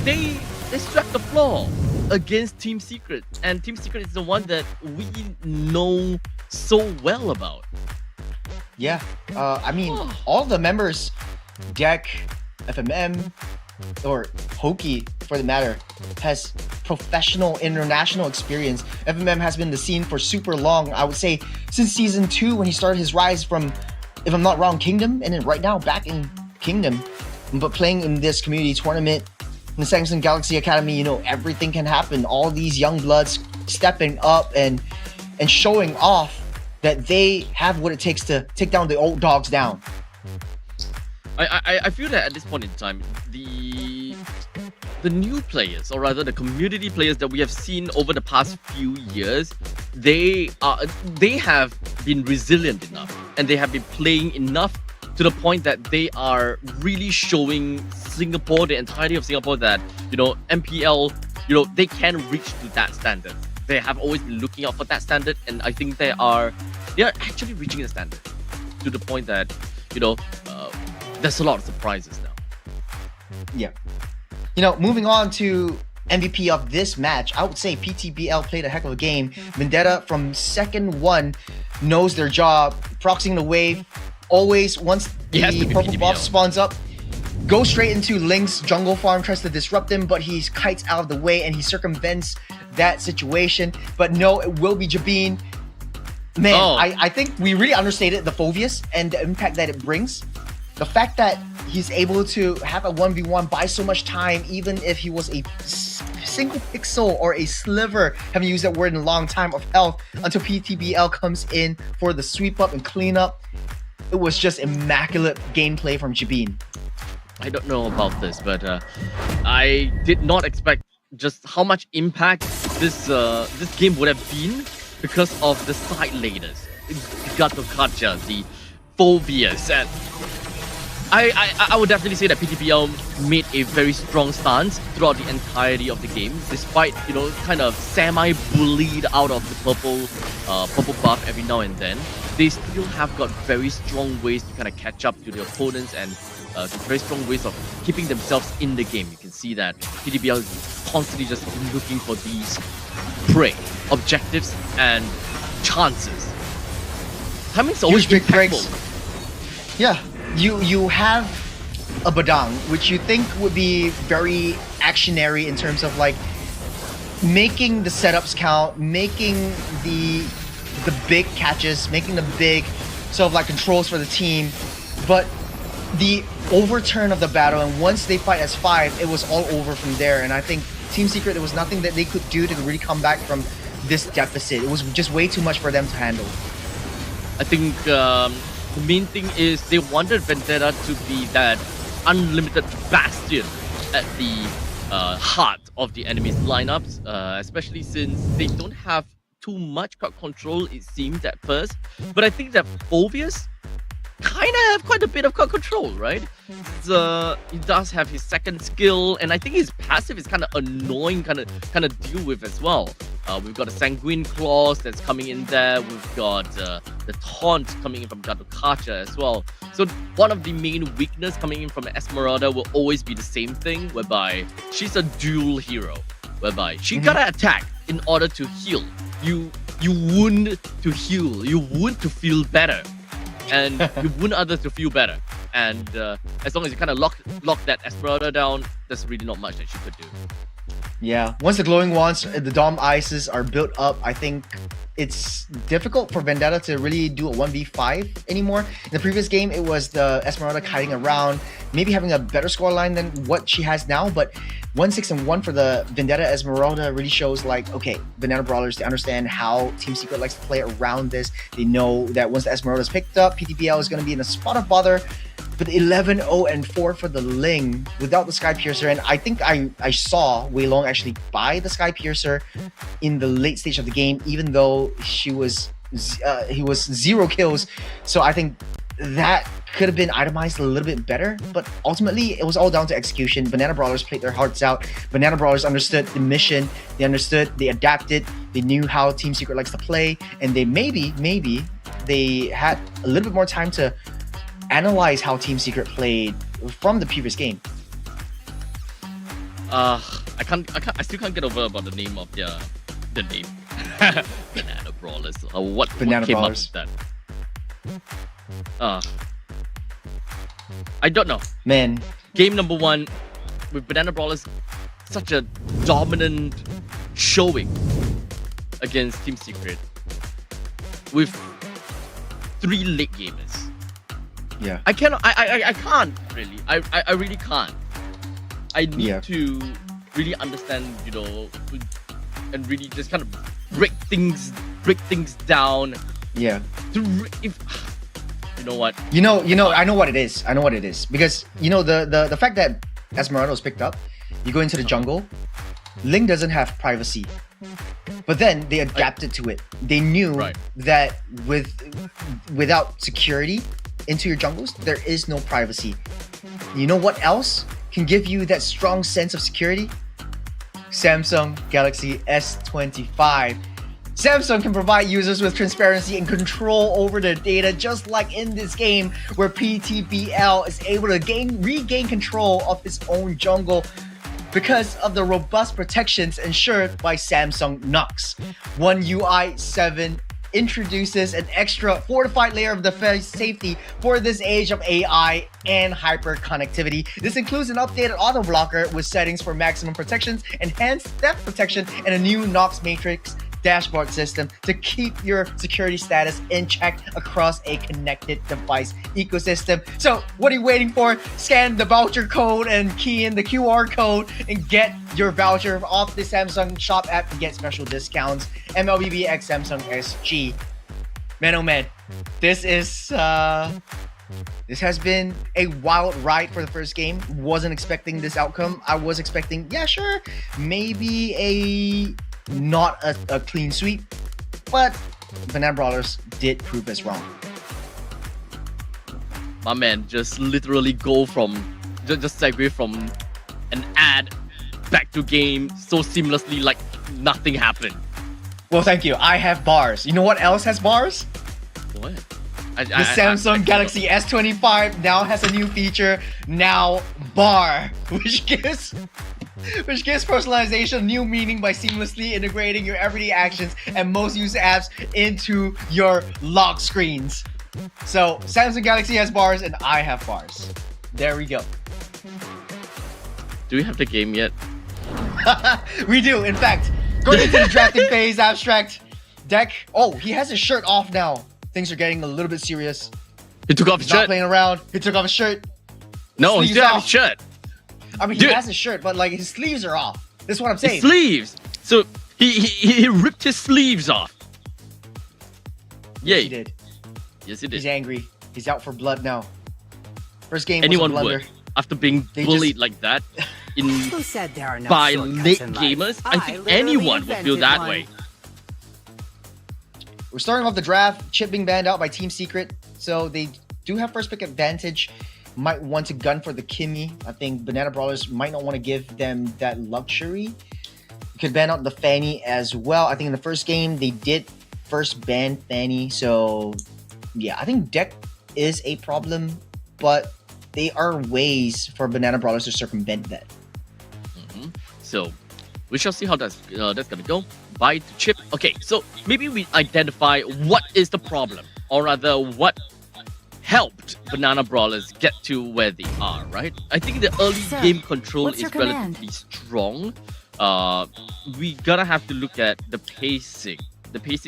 D: they struck the floor against Team Secret, and Team Secret is the one that we know so well about.
E: Yeah, I mean, all the members, Jack, FMM, or Hoki for the matter, has professional international experience. FMM has been in the scene for super long. I would say since season 2 when he started his rise from, if I'm not wrong, Kingdom, and then right now back in Kingdom, but playing in this community tournament in the Samsung Galaxy Academy. You know, everything can happen. All these young bloods stepping up and showing off that they have what it takes to take down the old dogs down.
D: I feel that at this point in time, the new players, or rather the community players that we have seen over the past few years, they have been resilient enough, and they have been playing enough to the point that they are really showing Singapore, the entirety of Singapore, that, you know, MPL, you know, they can reach to that standard. They have always been looking out for that standard, and I think they are actually reaching the standard to the point that, you know, there's a lot of surprises now.
E: Yeah. You know, moving on to MVP of this match, I would say PTBL played a heck of a game. Vendetta from second one knows their job, proxying the wave. Always, once the purple
D: PTBL.
E: buff spawns up, go straight into Link's jungle farm, tries to disrupt him, but he kites out of the way and he circumvents that situation. But no, it will be Jabin. Man, I think we really understated the Phoveus and the impact that it brings. The fact that he's able to have a 1v1 buy so much time, even if he was a single pixel or a sliver, haven't used that word in a long time, of health, until PTBL comes in for the sweep up and clean up. It was just immaculate gameplay from Jabin.
D: I don't know about this, but I did not expect just how much impact this game would have been because of the side laners. Gato Kacha, the Phoveus, and I would definitely say that PTBL made a very strong stance throughout the entirety of the game, despite, you know, kind of semi-bullied out of the purple buff every now and then. They still have got very strong ways to kind of catch up to the opponents, and very strong ways of keeping themselves in the game. You can see that PTBL is constantly just looking for these prey, objectives, and chances. Timing's always
E: Huge big
D: impactful.
E: breaks. Yeah. You have a Badang, which you think would be very actionary in terms of like making the setups count, making the big catches, making the big sort of like controls for the team. But the overturn of the battle, and once they fight as 5, it was all over from there. And I think Team Secret, there was nothing that they could do to really come back from this deficit. It was just way too much for them to handle.
D: I think the main thing is they wanted Vendetta to be that unlimited bastion at the heart of the enemy's lineups, especially since they don't have too much crowd control, it seems at first. But I think that Phoveus kind of have quite a bit of crowd control, right? He does have his second skill, and I think his passive is kind of annoying, kind of deal with as well. We've got a Sanguine Claws that's coming in there. We've got the Taunt coming in from Gato Kacha as well. So one of the main weakness coming in from Esmeralda will always be the same thing, whereby she's a dual hero, whereby she gotta attack in order to heal. You wound to heal. You wound to feel better, and you wound others to feel better. And as long as you kind of lock that Esmeralda down, there's really not much that she could do.
E: Yeah, once the glowing wands, the Dom Ices are built up, I think it's difficult for Vendetta to really do a 1v5 anymore. In the previous game, it was the Esmeralda kiting around, maybe having a better scoreline than what she has now, but 1-6-1 for the Vendetta Esmeralda really shows like, okay, Banana Brawlers, they understand how Team Secret likes to play around this. They know that once the Esmeralda is picked up, PTBL is going to be in a spot of bother. But 11-0-4 for the Ling without the Sky Piercer, and I think I saw Wei Long actually buy the Sky Piercer in the late stage of the game, even though he was 0 kills. So I think that could have been itemized a little bit better, but ultimately it was all down to execution. Banana Brawlers played their hearts out. Banana Brawlers understood the mission, they understood, they adapted, they knew how Team Secret likes to play, and they maybe they had a little bit more time to analyze how Team Secret played from the previous game.
D: I still can't get over about the name of the name. Banana Brawlers. What
E: Banana
D: came
E: Brawlers.
D: up with that? I don't know.
E: Man,
D: Game number 1 with Banana Brawlers, such a dominant showing against Team Secret with 3 late gamers.
E: yeah.
D: I cannot. I can't really. I really can't. I need to really understand, and really just kind of break things down.
E: Yeah.
D: If you know what?
E: I know what it is. Because the fact that Esmeralda was picked up, you go into the jungle, Link doesn't have privacy. But then they adapted to it. They knew that without security into your jungles, there is no privacy. You know what else can give you that strong sense of security? Samsung Galaxy S25. Samsung can provide users with transparency and control over their data, just like in this game where PTBL is able to regain control of his own jungle because of the robust protections ensured by Samsung Knox. One UI 7 introduces an extra fortified layer of defense safety for this age of AI and hyper connectivity. This includes an updated auto blocker with settings for maximum protections, enhanced theft protection, and a new Knox Matrix dashboard system to keep your security status in check across a connected device ecosystem. So what are you waiting for? Scan the voucher code and key in the QR code and get your voucher off the Samsung Shop app to get special discounts. MLBB X Samsung SG. Man, oh man, this has been a wild ride for the first game. Wasn't expecting this outcome. I was expecting, yeah, sure, maybe not a clean sweep, but Banana Brawlers did prove us wrong.
D: My man just literally go from just segue from an ad back to game so seamlessly like nothing happened.
E: Well, thank you. I have bars. You know what else has bars?
D: What?
E: The Samsung Galaxy S25 now has a new feature, now bar, which gives personalization new meaning by seamlessly integrating your everyday actions and most used apps into your lock screens. So Samsung Galaxy has bars and I have bars. There we go.
D: Do we have the game yet?
E: We do, in fact. Going into the drafting phase, abstract deck. Oh, he has his shirt off now. Things are getting a little bit serious.
D: He took off his shirt.
E: Not playing around. He took off his shirt.
D: No, he
E: Sleeves
D: still has
E: off.
D: his shirt.
E: I mean,
D: Dude.
E: he has his shirt, but like his sleeves are off. That's what I'm saying.
D: His sleeves. So he ripped his sleeves off.
E: Yes,
D: Yay.
E: he did.
D: Yes, he did.
E: He's angry. He's out for blood now. First game
D: Anyone
E: was a blunder.
D: would. After being
E: They
D: bullied
E: just-
D: like that in
H: Who said there are no
D: by
H: shortcuts
D: late
H: in life?
D: gamers, I think
H: literally
D: anyone would feel
H: invented
D: that
H: one.
D: way.
E: We're starting off the draft. Chip being banned out by Team Secret, so they do have first pick advantage. Might want to gun for the Kimmy. I think Banana Brawlers might not want to give them that luxury. Could ban out the Fanny as well. I think in the first game they did first ban Fanny, so yeah, I think deck is a problem, but there are ways for Banana Brawlers to circumvent that.
D: So we shall see how that's gonna go. Buy to chip. Okay, so maybe we identify what is the problem, or rather what helped Banana Brawlers get to where they are, right? I think the early
J: Sir,
D: game control
J: what's
D: is
J: your command?
D: relatively strong. We gotta have to look at the pacing,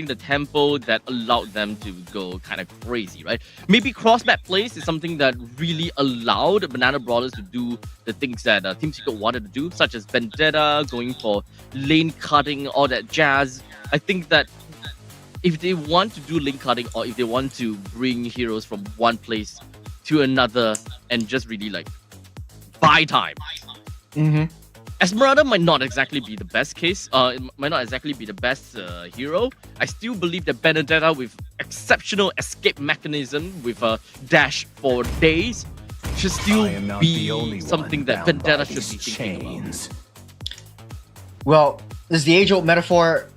D: the tempo that allowed them to go kind of crazy, right? Maybe cross-map plays is something that really allowed Banana Brawlers to do the things that Team Secret wanted to do, such as Vendetta, going for lane cutting, all that jazz. I think that if they want to do lane cutting, or if they want to bring heroes from one place to another and just really like buy time, Esmeralda might not exactly be the best case. It might not exactly be the best hero. I still believe that Benedetta with exceptional escape mechanism with a dash for days should still
F: I am not
D: be
F: the only
D: something
F: one
D: that
F: bound by
D: Vendetta should
F: these
D: be thinking about.
F: chains.
E: Well, there's the age-old metaphor.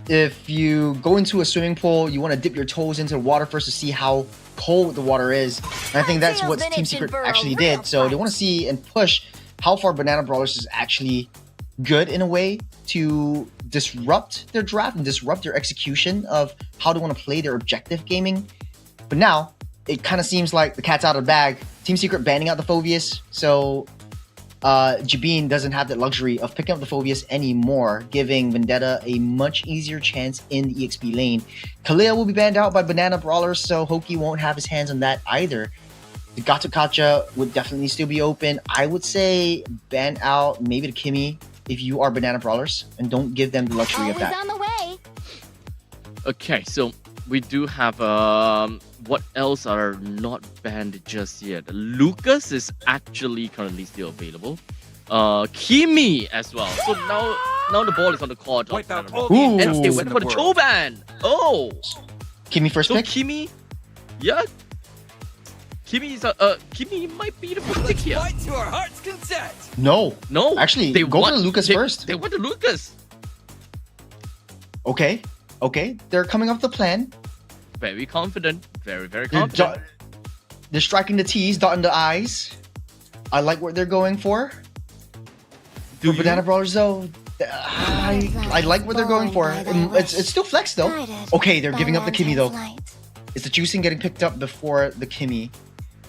E: If you go into a swimming pool, you want to dip your toes into the water first to see how cold the water is. And I think that's what Team Secret actually did. So they want to see and push how far Banana Brawlers is actually good in a way to disrupt their draft and disrupt their execution of how they want to play their objective gaming. But now, it kind of seems like the cat's out of the bag. Team Secret banning out the Phobius, so Jabin doesn't have the luxury of picking up the Phobius anymore, giving Vendetta a much easier chance in the EXP lane. Kalia will be banned out by Banana Brawlers, so Hoki won't have his hands on that either. The Gato would definitely still be open. I would say ban out maybe the Kimmy if you are Banana Brawlers, and don't give them the luxury of that.
J: On the way.
D: Okay, so we do have what else are not banned just yet? Lucas is actually currently still available. Kimi as well. So now the ball is on the court.
F: Wipe out
D: And
F: all
E: the
D: they
E: injustice
D: went
F: in
D: for
F: the
D: the
F: world.
D: Choban. Oh,
E: Kimmy first
D: so
E: pick?
D: Kimi, yeah, Kimi is Kimi might be the first pick here.
F: Fight to our heart's content.
E: No.
D: No,
E: Actually, go for the Lucas first.
D: They went to Lucas.
E: Okay. They're coming up with the plan.
D: Very confident. Very
E: They're,
D: confident.
E: they're striking the T's, dotting the I's. I like what they're going for.
D: Do
E: For Banana Brawlers, though, I like what they're going for. It's still flex, though. Okay, they're giving up the Kimmy, though. It's the juicing getting picked up before the Kimmy.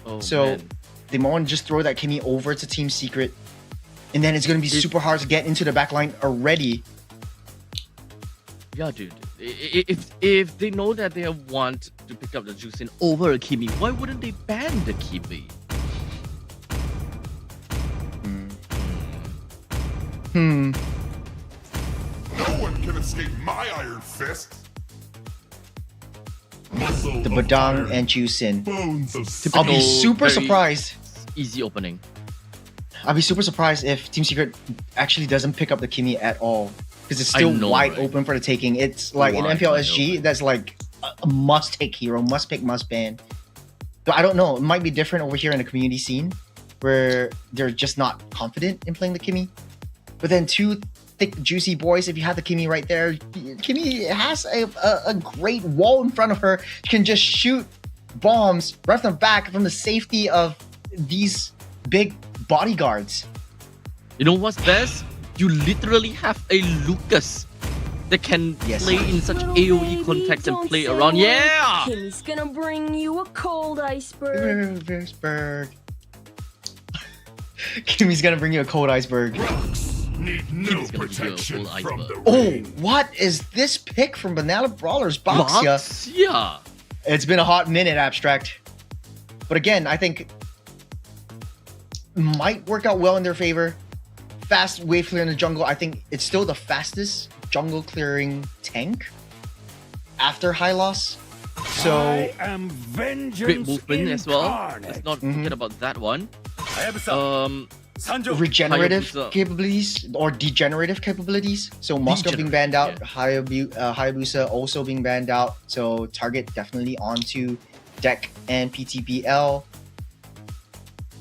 D: Oh,
E: So
D: man.
E: they might want to just throw that Kimmy over to Team Secret. And then it's going to be super hard to get into the backline already.
D: Yeah, dude. If they know that they want to pick up the Juicin over a Kimi, why wouldn't they ban the Kimi?
G: No one can escape my iron fist. Muscle
E: The
G: of
E: Badang
G: iron,
E: and Juicin.
G: bones of
E: I'll be
G: steel.
E: super
D: very
E: surprised.
D: Easy opening.
E: I'll be super surprised if Team Secret actually doesn't pick up the Kimmy at all. Because it's still
D: know,
E: wide
D: right?
E: open for the taking. It's like in
D: Wide
E: MPL
D: open.
E: SG, that's like a must-take hero, must-pick, must-ban. But I don't know. It might be different over here in the community scene, where they're just not confident in playing the Kimmy. But then two thick, juicy boys, if you have the Kimmy right there, Kimmy has a great wall in front of her. She can just shoot bombs right from the back from the safety of these big bodyguards.
D: You know what's best? You literally have a Lucas that can
E: Yes.
D: play in such AoE context and play around. Yeah!
J: Kimmy's gonna bring you a cold iceberg.
E: Iceberg. Kimmy's gonna bring you a cold iceberg.
G: Rocks need no
D: Kimmy's gonna give you a
G: protection
D: full
G: from
D: iceberg.
G: the
E: Oh,
G: rain.
E: what is this pick from Banana Brawlers? Boxia.
D: Yeah.
E: It's been a hot minute, Abstract. But again, I think might work out well in their favor. Fast wave clear in the jungle. I think it's still the fastest jungle clearing tank after Hylos. So
F: am vengeance
D: Great movement as well.
F: incarnate.
D: Let's not
E: Mhm.
D: forget about that one.
F: Hayabusa, Sanjo.
E: regenerative
D: Hayabusa.
E: capabilities or degenerative capabilities. So Moscow being banned out, Hayabusa also being banned out. So target definitely onto deck and PTPL.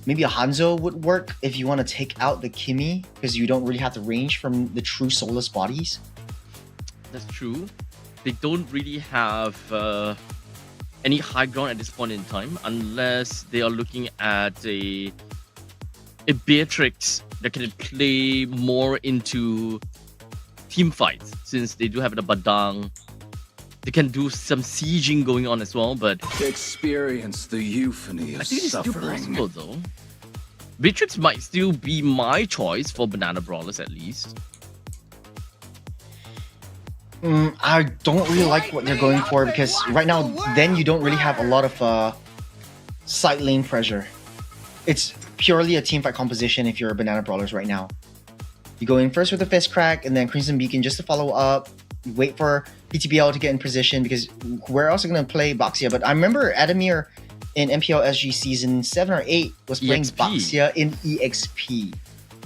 E: Maybe a Hanzo would work if you want to take out the Kimmy because you don't really have the range from the true soulless bodies.
D: That's true. They don't really have any high ground at this point in time unless they are looking at a Beatrix that can play more into team fights since they do have the Badang. They can do some sieging going on as well, but
F: Experience the euphony of
D: I think it's still
F: suffering.
D: possible though. Beatrix might still be my choice for Banana Brawlers at least.
E: I don't really like what they're going for because right now, then you don't really have a lot of side lane pressure. It's purely a team fight composition if you're a Banana Brawlers right now. You go in first with the Fist Crack and then Crimson Beacon just to follow up. You wait for PTBL to get in position because we're also going to play Boxia. But I remember Adamir in MPL SG season 7 or 8 was playing
D: EXP.
E: Boxia in EXP.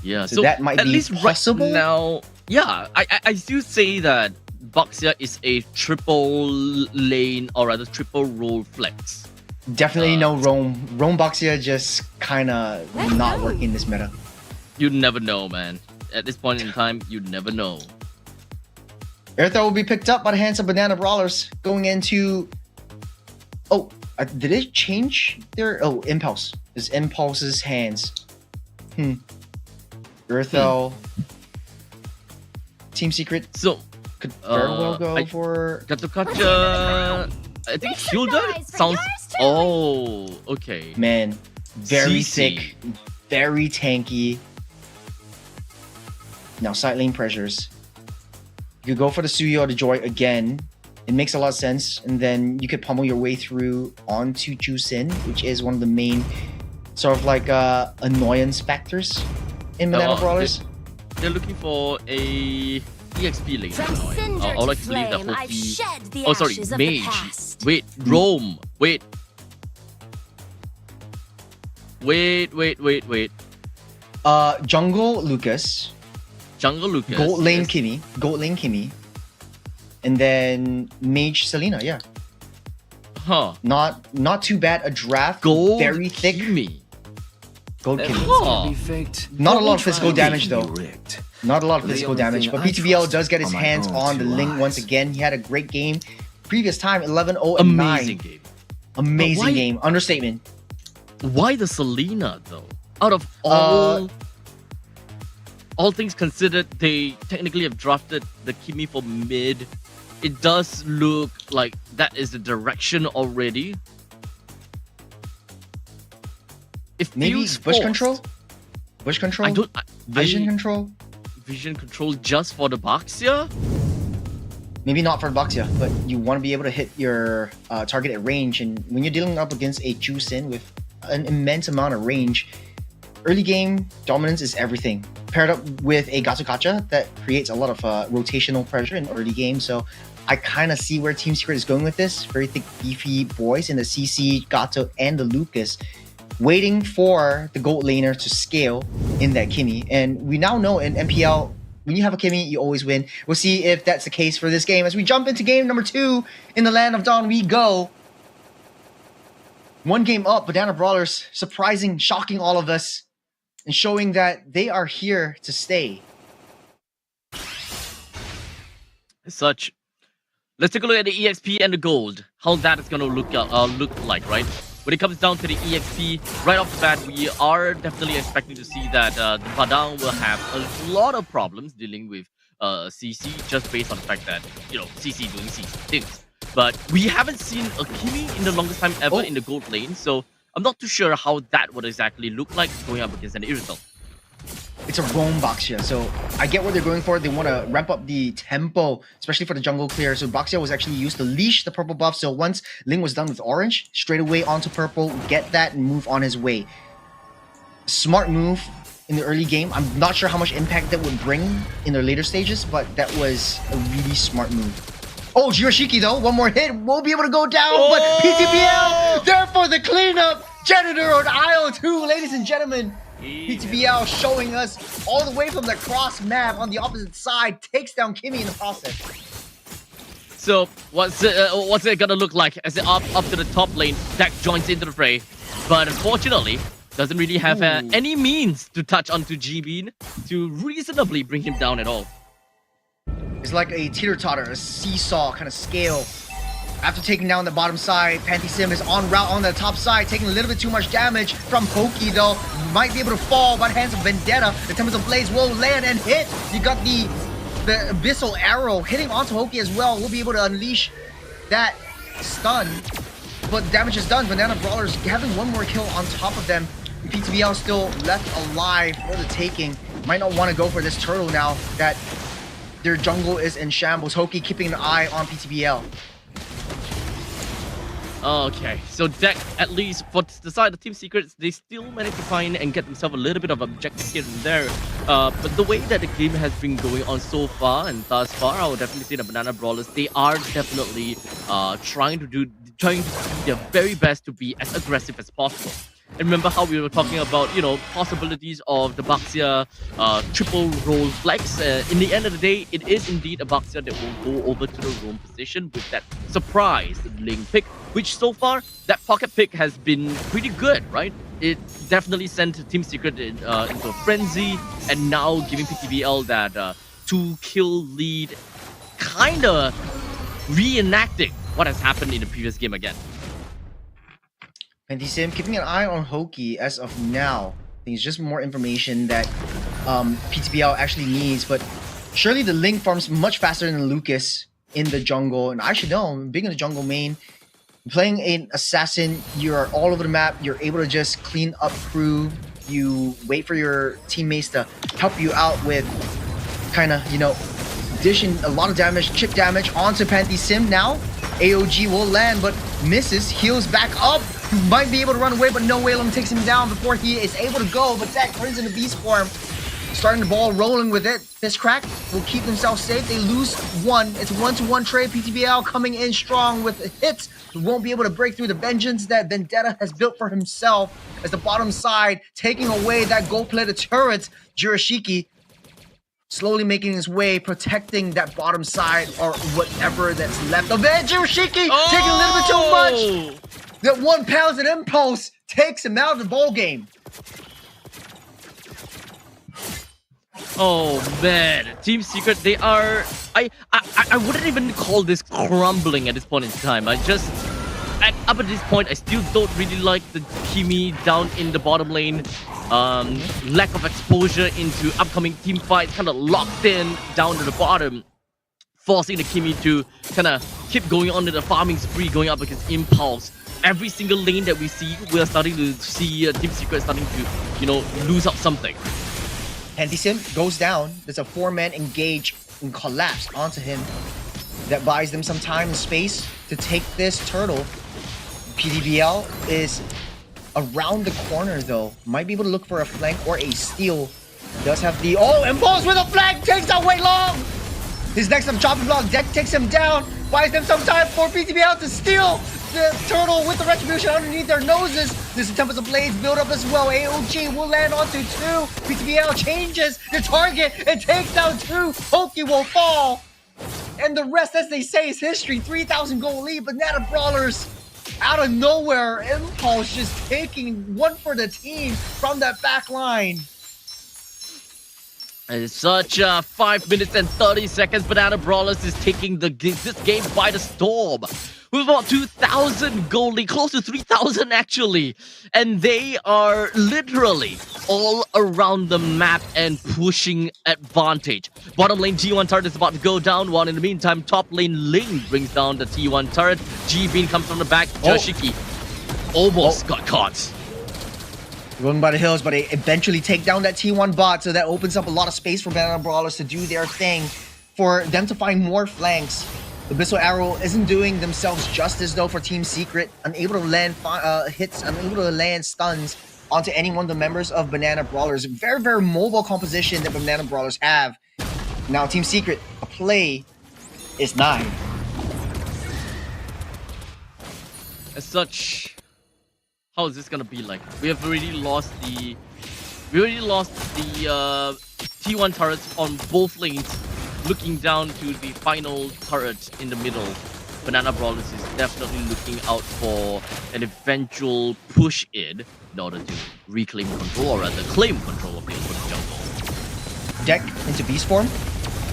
D: Yeah,
E: So that might
D: at
E: be
D: least
E: possible?
D: right now. Yeah, I still say that Boxia is a triple lane or rather triple role flex.
E: Definitely no Roam. Roam Boxia just kind of not working this meta.
D: You never know, man. At this point in time, you never know.
E: Airthar will be picked up by the hands of Banana Brawlers going into... Oh, did it change their... Oh, Impulse. It's Impulse's hands. Earthel. Team Secret.
D: So,
E: could very well go for...
D: Gato-Kacha... I think Hilda sounds... Oh, okay.
E: Man, very
D: CC.
E: thick, very tanky. Now, side lane pressures. You could go for the Suyo or the Joy again. It makes a lot of sense. And then you could pummel your way through onto Jusin, which is one of the main sort of like annoyance factors in Banana Brawlers.
D: They're looking for a EXP lane. I like to believe that Hoki... Oh, sorry, Mage. Wait, Rome. Wait.
E: Jungle Lucas.
D: Jungle Lucas.
E: Gold lane Kimmy. Gold lane Kimmy. And then Mage Selena, yeah.
D: Huh.
E: Not too bad. A draft.
D: Gold
E: very thick.
D: Kimmy.
E: Gold Kimmy.
D: Huh.
E: Not a lot of physical damage though. Not a lot of physical damage. But PTBL does get his hands on the Ling once again. He had a great game. Previous time, 11-0 and 9.
D: Amazing game.
E: Amazing game. Understatement.
D: Why the Selena though? Out of all things considered, they technically have drafted the Kimmy for mid. It does look like that is the direction already. It
E: Maybe
D: feels
E: bush
D: forced.
E: control? Bush control? Vision control?
D: Vision control just for the Boxia?
E: Maybe not for Boxia, but you want to be able to hit your target at range. And when you're dealing up against a Jusin with an immense amount of range, early game dominance is everything. Paired up with a Gato-Kacha that creates a lot of rotational pressure in early game. So I kind of see where Team Secret is going with this. Very thick, beefy boys in the CC, Gato, and the Lucas, waiting for the gold laner to scale in that Kimmy. And we now know in MPL, when you have a Kimmy, you always win. We'll see if that's the case for this game. As we jump into game number 2 in the Land of Dawn, we go. One game up, Banana Brawlers surprising, shocking all of us, and showing that they are here to stay.
D: As such, let's take a look at the EXP and the gold. How that is going to look like, right? When it comes down to the EXP, right off the bat, we are definitely expecting to see that the Padang will have a lot of problems dealing with CC, just based on the fact that, you know, CC doing CC things. But we haven't seen a Kimmy in the longest time ever in the gold lane, so I'm not too sure how that would exactly look like going up against an Irrital.
E: It's a roam Boxia, so I get what they're going for. They want to ramp up the tempo, especially for the jungle clear. So Boxia was actually used to leash the purple buff. So once Ling was done with orange, straight away onto purple, get that and move on his way. Smart move in the early game. I'm not sure how much impact that would bring in the later stages, but that was a really smart move. Oh, Jiroshiki though, one more hit, we'll be able to go down, but PTBL there for the cleanup. Janitor on aisle 2, ladies and gentlemen. PTBL showing us all the way from the cross map on the opposite side, takes down Kimmy in the process.
D: So what's it gonna look like as it up to the top lane? Dak joins into the fray, but unfortunately doesn't really have any means to touch onto G-Bean to reasonably bring him down at all.
E: It's like a teeter-totter, a seesaw kind of scale. After taking down the bottom side, Panty Sim is en route on the top side, taking a little bit too much damage from Hoki though. Might be able to fall by the hands of Vendetta. The Tempest of Blaze will land and hit. You got the Abyssal Arrow hitting onto Hoki as well. We'll be able to unleash that stun. But the damage is done. Banana Brawlers having one more kill on top of them. PTBL still left alive for the taking. Might not want to go for this turtle now that their jungle is in shambles. Hoki keeping an eye on PTBL.
D: Okay, so Deck, at least for the side of Team Secrets, they still managed to find and get themselves a little bit of objective here and there. But the way that the game has been going on so far and thus far, I would definitely say the Banana Brawlers, they are definitely trying to do their very best to be as aggressive as possible. And remember how we were talking about, possibilities of the Baxia triple role flex. In the end of the day, it is indeed a Baxia that will go over to the roam position with that surprise lane pick, which so far, that pocket pick has been pretty good, right? It definitely sent Team Secret into a frenzy, and now giving PTBL that 2-kill lead, kind of reenacting what has happened in the previous game again.
E: And Sim, keeping an eye on Hoki as of now. I think it's just more information that PTBL actually needs, but surely the Link farms much faster than Lucas in the jungle, and I should know, being in the jungle main, playing an assassin, you're all over the map, you're able to just clean up crew, you wait for your teammates to help you out with kind of, dishing a lot of damage, chip damage onto Sim now. AOG will land, but misses, heals back up, might be able to run away, but no, Whalem takes him down before he is able to go, but Zach turns into beast form. Starting the ball rolling with it. This crack will keep themselves safe. They lose one. It's a 1-to-1 trade. PTBL coming in strong with hits. Won't be able to break through the vengeance that Vendetta has built for himself as the bottom side taking away that gold-plated turret. Jirashiki slowly making his way, protecting that bottom side or whatever that's left of it. Jirashiki taking a little bit too much. That 1 pound and impulse takes him out of the ball game.
D: Oh man, Team Secret, they are... I wouldn't even call this crumbling at this point in time. Up at this point, I still don't really like the Kimi down in the bottom lane. Lack of exposure into upcoming team fights, kind of locked in down to the bottom, forcing the Kimi to kind of keep going on to the farming spree, going up against Impulse. Every single lane that we see, we're starting to see Team Secret starting to, lose out something.
E: Sim goes down. There's a 4-man engage and collapse onto him. That buys them some time and space to take this turtle. PTBL is around the corner though. Might be able to look for a flank or a steal. Does have the... Oh, Impulse with a flank! Takes that way long! His next chopping block deck takes him down. Buys them some time for PTBL to steal the turtle with the retribution underneath their noses. There's a Tempest of Blades build up as well. AOG will land onto 2. PTBL changes the target and takes down 2. Hoki will fall. And the rest, as they say, is history. 3,000 goal lead. Banana Brawlers out of nowhere. Impulse just taking one for the team from that back line.
D: It's such 5 minutes and 30 seconds. Banana Brawlers is taking this game by the storm. With about 2,000 gold lead, close to 3,000 actually. And they are literally all around the map and pushing advantage. Bottom lane T1 turret is about to go down, while in the meantime, top lane Ling brings down the T1 turret. G-Bean comes from the back. Jirashiki almost got caught.
E: Running by the hills, but they eventually take down that T1 bot, so that opens up a lot of space for Banana Brawlers to do their thing, for them to find more flanks. The Abyssal Arrow isn't doing themselves justice though for Team Secret, unable to land hits, unable to land stuns onto any one of the members of Banana Brawlers. Very, very mobile composition that Banana Brawlers have. Now Team Secret, a play is 9.
D: As such, how is this gonna be like? We have already lost the T1 turrets on both lanes. Looking down to the final turret in the middle, Banana Brawlers is definitely looking out for an eventual push in order to reclaim control, or rather claim control of the jungle.
E: Deck into beast form.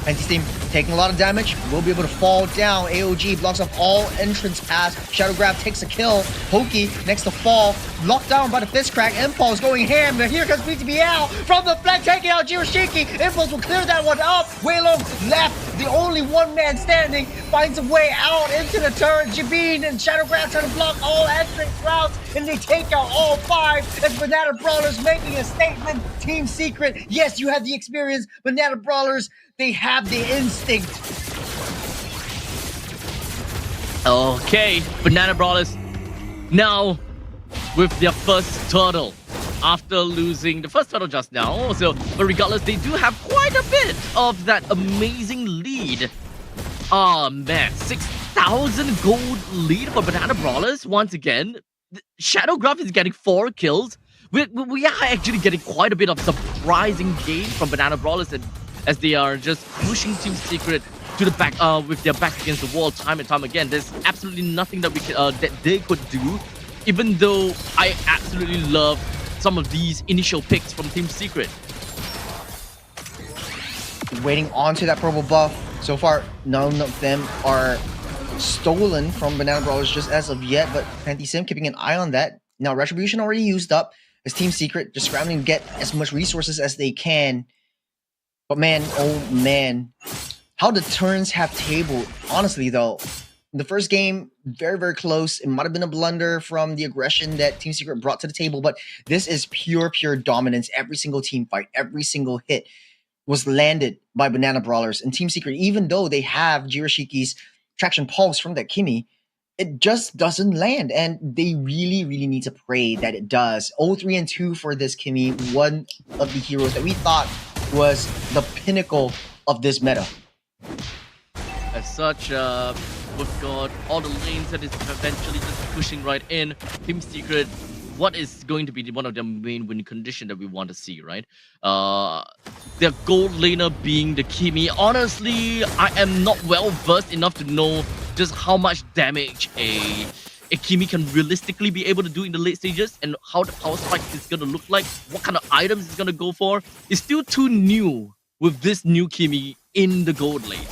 E: Anti-Steam taking a lot of damage, will be able to fall down. AOG blocks off all entrance paths. Shadow Grab takes a kill. Hoki next to fall, locked down by the fist crack. Impulse going ham, but here comes PTBL from the flank, taking out Jirashiki. Impulse will clear that one up. Whalem left, the only one man standing, finds a way out into the turret. Jabin and Shadow Grab trying to block all entrance routes, and they take out all 5 as Banana Brawlers making a statement. Team Secret, yes, you have the experience. Banana Brawlers, they have the instinct.
D: Okay, Banana Brawlers now with their first turtle after losing the first turtle just now. So, but regardless, they do have quite a bit of that amazing lead. Oh man, 6,000 gold lead for Banana Brawlers once again. Shadow Graph is getting 4 kills. We are actually getting quite a bit of surprising game from Banana Brawlers, as they are just pushing Team Secret to the back with their back against the wall time and time again. There's absolutely nothing that that they could do, even though I absolutely love some of these initial picks from Team Secret.
E: Waiting onto that purple buff. So far, none of them are stolen from Banana Brawlers just as of yet, but Panty-Sim keeping an eye on that. Now, Retribution already used up. As Team Secret just scrambling to get as much resources as they can. But man, oh man, how the turns have tabled. Honestly though, in the first game, very, very close. It might have been a blunder from the aggression that Team Secret brought to the table, but this is pure dominance. Every single team fight, every single hit was landed by Banana Brawlers. And Team Secret, even though they have Jirashiki's Traction Pulse from that Kimmy, it just doesn't land, and they really need to pray that it does. 0-3-2 for this Kimmy, one of the heroes that we thought was the pinnacle of this meta.
D: As such, we've got all the lanes that is eventually just pushing right in. Team Secret, what is going to be one of their main win condition that we want to see, right? Their gold laner being the Kimmy. Honestly, I am not well versed enough to know just how much damage a Kimmy can realistically be able to do in the late stages, and how the power spike is going to look like, what kind of items it's going to go for. It's still too new with this new Kimmy in the gold lane.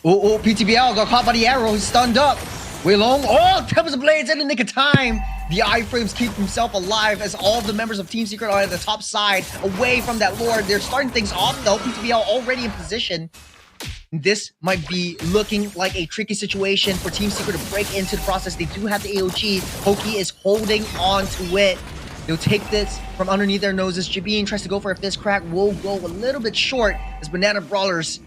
E: Oh, PTBL got caught by the arrow. He's stunned up. Wei Long, oh, Tempest of Blades in the nick of time. The iframes keep himself alive as all the members of Team Secret are at the top side, away from that Lord. They're starting things off though. PTBL already in position. This might be looking like a tricky situation for Team Secret to break into the process. They do have the AOG. Hoki is holding on to it. They'll take this from underneath their noses. Jabin tries to go for a fist crack. Will go a little bit short as Banana Brawlers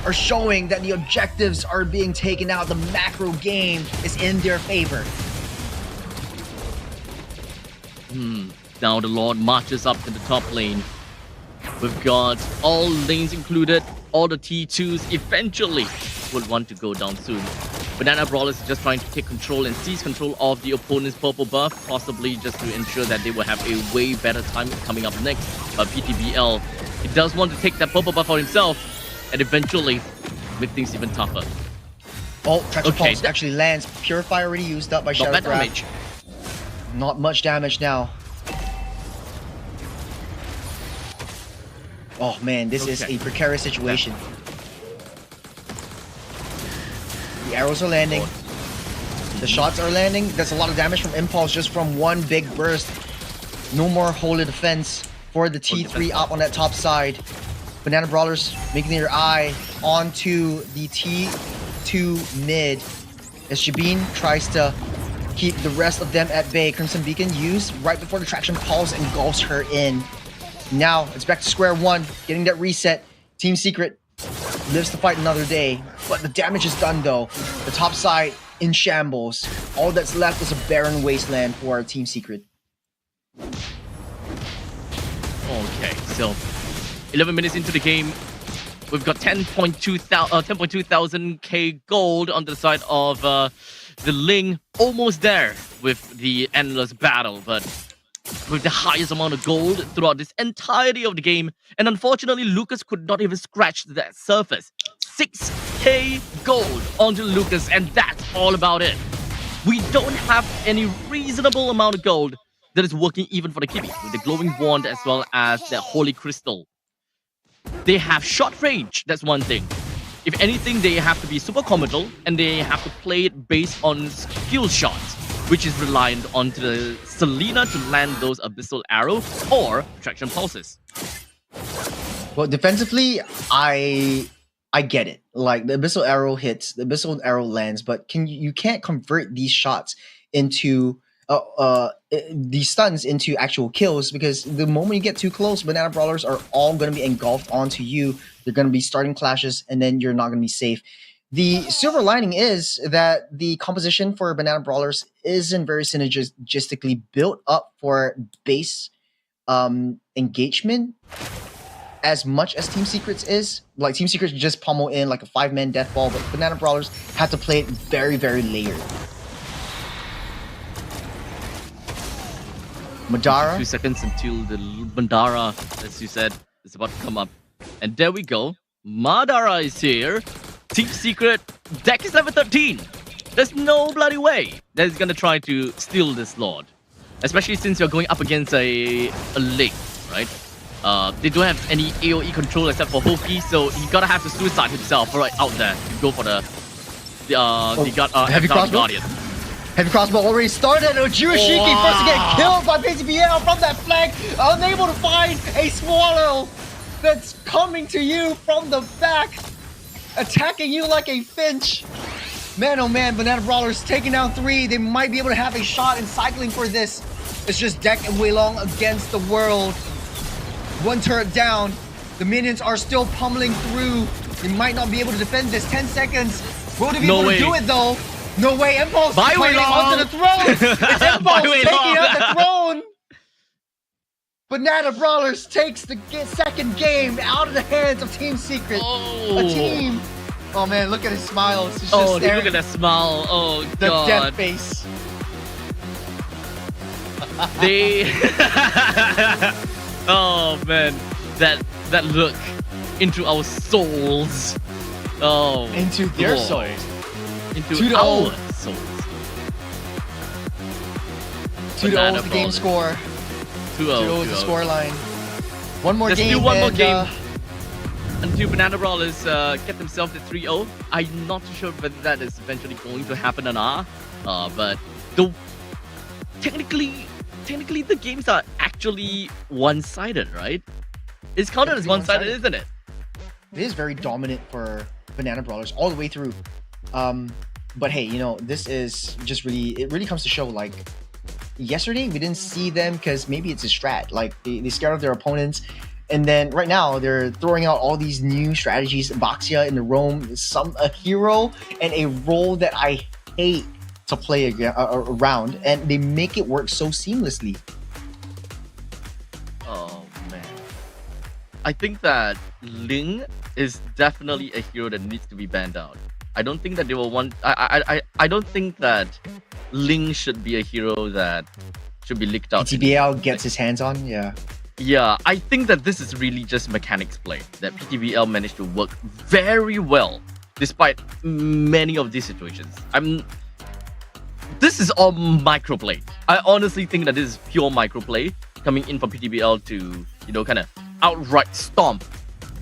E: are showing that the objectives are being taken out. The macro game is in their favor.
D: Now the Lord marches up to the top lane. We've got all lanes included. All the T2s eventually will want to go down soon. Banana Brawlers is just trying to take control and seize control of the opponent's purple buff, possibly just to ensure that they will have a way better time coming up next. But PTBL, he does want to take that purple buff for himself and eventually make things even tougher.
E: Oh, Traction Pulse actually lands. Purify already used up by Shadow Graph. Not much damage now. Oh man, this is a precarious situation. The arrows are landing. The shots are landing. That's a lot of damage from Impulse just from one big burst. No more holy defense for the T3 up on that top side. Banana Brawlers making their eye onto the T2 mid as Jabin tries to keep the rest of them at bay. Crimson Beacon used right before the Traction Pulse engulfs her in. Now it's back to square one, getting that reset. Team Secret lives to fight another day, but the damage is done though. The top side in shambles. All that's left is a barren wasteland for Team Secret.
D: Okay, so 11 minutes into the game, we've got 10.2 thousand K gold on the side of the Ling. Almost there with the endless battle, but with the highest amount of gold throughout this entirety of the game. And unfortunately, Lucas could not even scratch that surface. 6k gold onto Lucas, and that's all about it. We don't have any reasonable amount of gold that is working even for the Kimmy, with the glowing wand as well as the holy crystal. They have short range, that's one thing. If anything, they have to be super comical, and they have to play it based on skill shots, which is reliant on the Selena to land those abyssal arrows or traction pulses.
E: Well, defensively, I get it. Like the abyssal arrow hits, the abyssal arrow lands, but you can't convert these shots into these stuns into actual kills, because the moment you get too close, Banana Brawlers are all going to be engulfed onto you. They're going to be starting clashes, and then you're not going to be safe. The silver lining is that the composition for Banana Brawlers isn't very synergistically built up for base engagement as much as Team Secrets is. Like Team Secrets just pummel in like a 5-man death ball, but Banana Brawlers have to play it very, very layered. Madara.
D: 2 seconds until the Madara, as you said, is about to come up. And there we go. Madara is here. Team Secret, deck is level 13. There's no bloody way that he's gonna try to steal this Lord. Especially since you're going up against a Link, right? They don't have any AoE control except for Hoki, so he gotta have to suicide himself right out there to go for the
E: heavy crossbow?
D: Guardian.
E: Heavy crossbow already started. Jiroshiki first to get killed by PTBL from that flank. Unable to find a swallow that's coming to you from the back. Attacking you like a finch. Man, oh man, Banana Brawlers taking down 3. They might be able to have a shot in cycling for this. It's just Deck and Weilong against the world. 1 turret down. The minions are still pummeling through. They might not be able to defend this. 10 seconds. Will they be able to do it though? No way. Impulse fighting onto the throne. It's Impulse taking out the throne. Banana Brawlers takes the second game out of the hands of Team Secret. A team. Oh man, look at his smile. It's just
D: Look
E: staring.
D: at that smile. Oh
E: The
D: god.
E: death face.
D: They oh man, that look into our souls. Oh,
E: Into their
D: boy.
E: souls.
D: Into
E: 2-0.
D: our souls.
E: 2-0 is the game score. 2-0 is the
D: 2-0.
E: score line. One more
D: There's
E: game.
D: still one more
E: and,
D: game. Until Banana Brawlers get themselves to 3-0. I'm not too sure whether that is eventually going to happen or not. But technically the games are actually one-sided, right? It's counted as one-sided, isn't it?
E: It is very dominant for Banana Brawlers all the way through. But hey, you know, this is just it really comes to show, like, yesterday we didn't see them because maybe it's a strat. Like, they scared off their opponents. And then right now they're throwing out all these new strategies. Baxia in the roam, a hero and a role that I hate to play around, and they make it work so seamlessly.
D: Oh man, I think that Ling is definitely a hero that needs to be banned out. I don't think that they will want. I don't think that Ling should be a hero that should be leaked out.
E: PTBL gets his hands on, yeah.
D: Yeah, I think that this is really just mechanics play. That PTBL managed to work very well despite many of these situations. This is all microplay. I honestly think that this is pure microplay coming in from PTBL to, you know, kind of outright stomp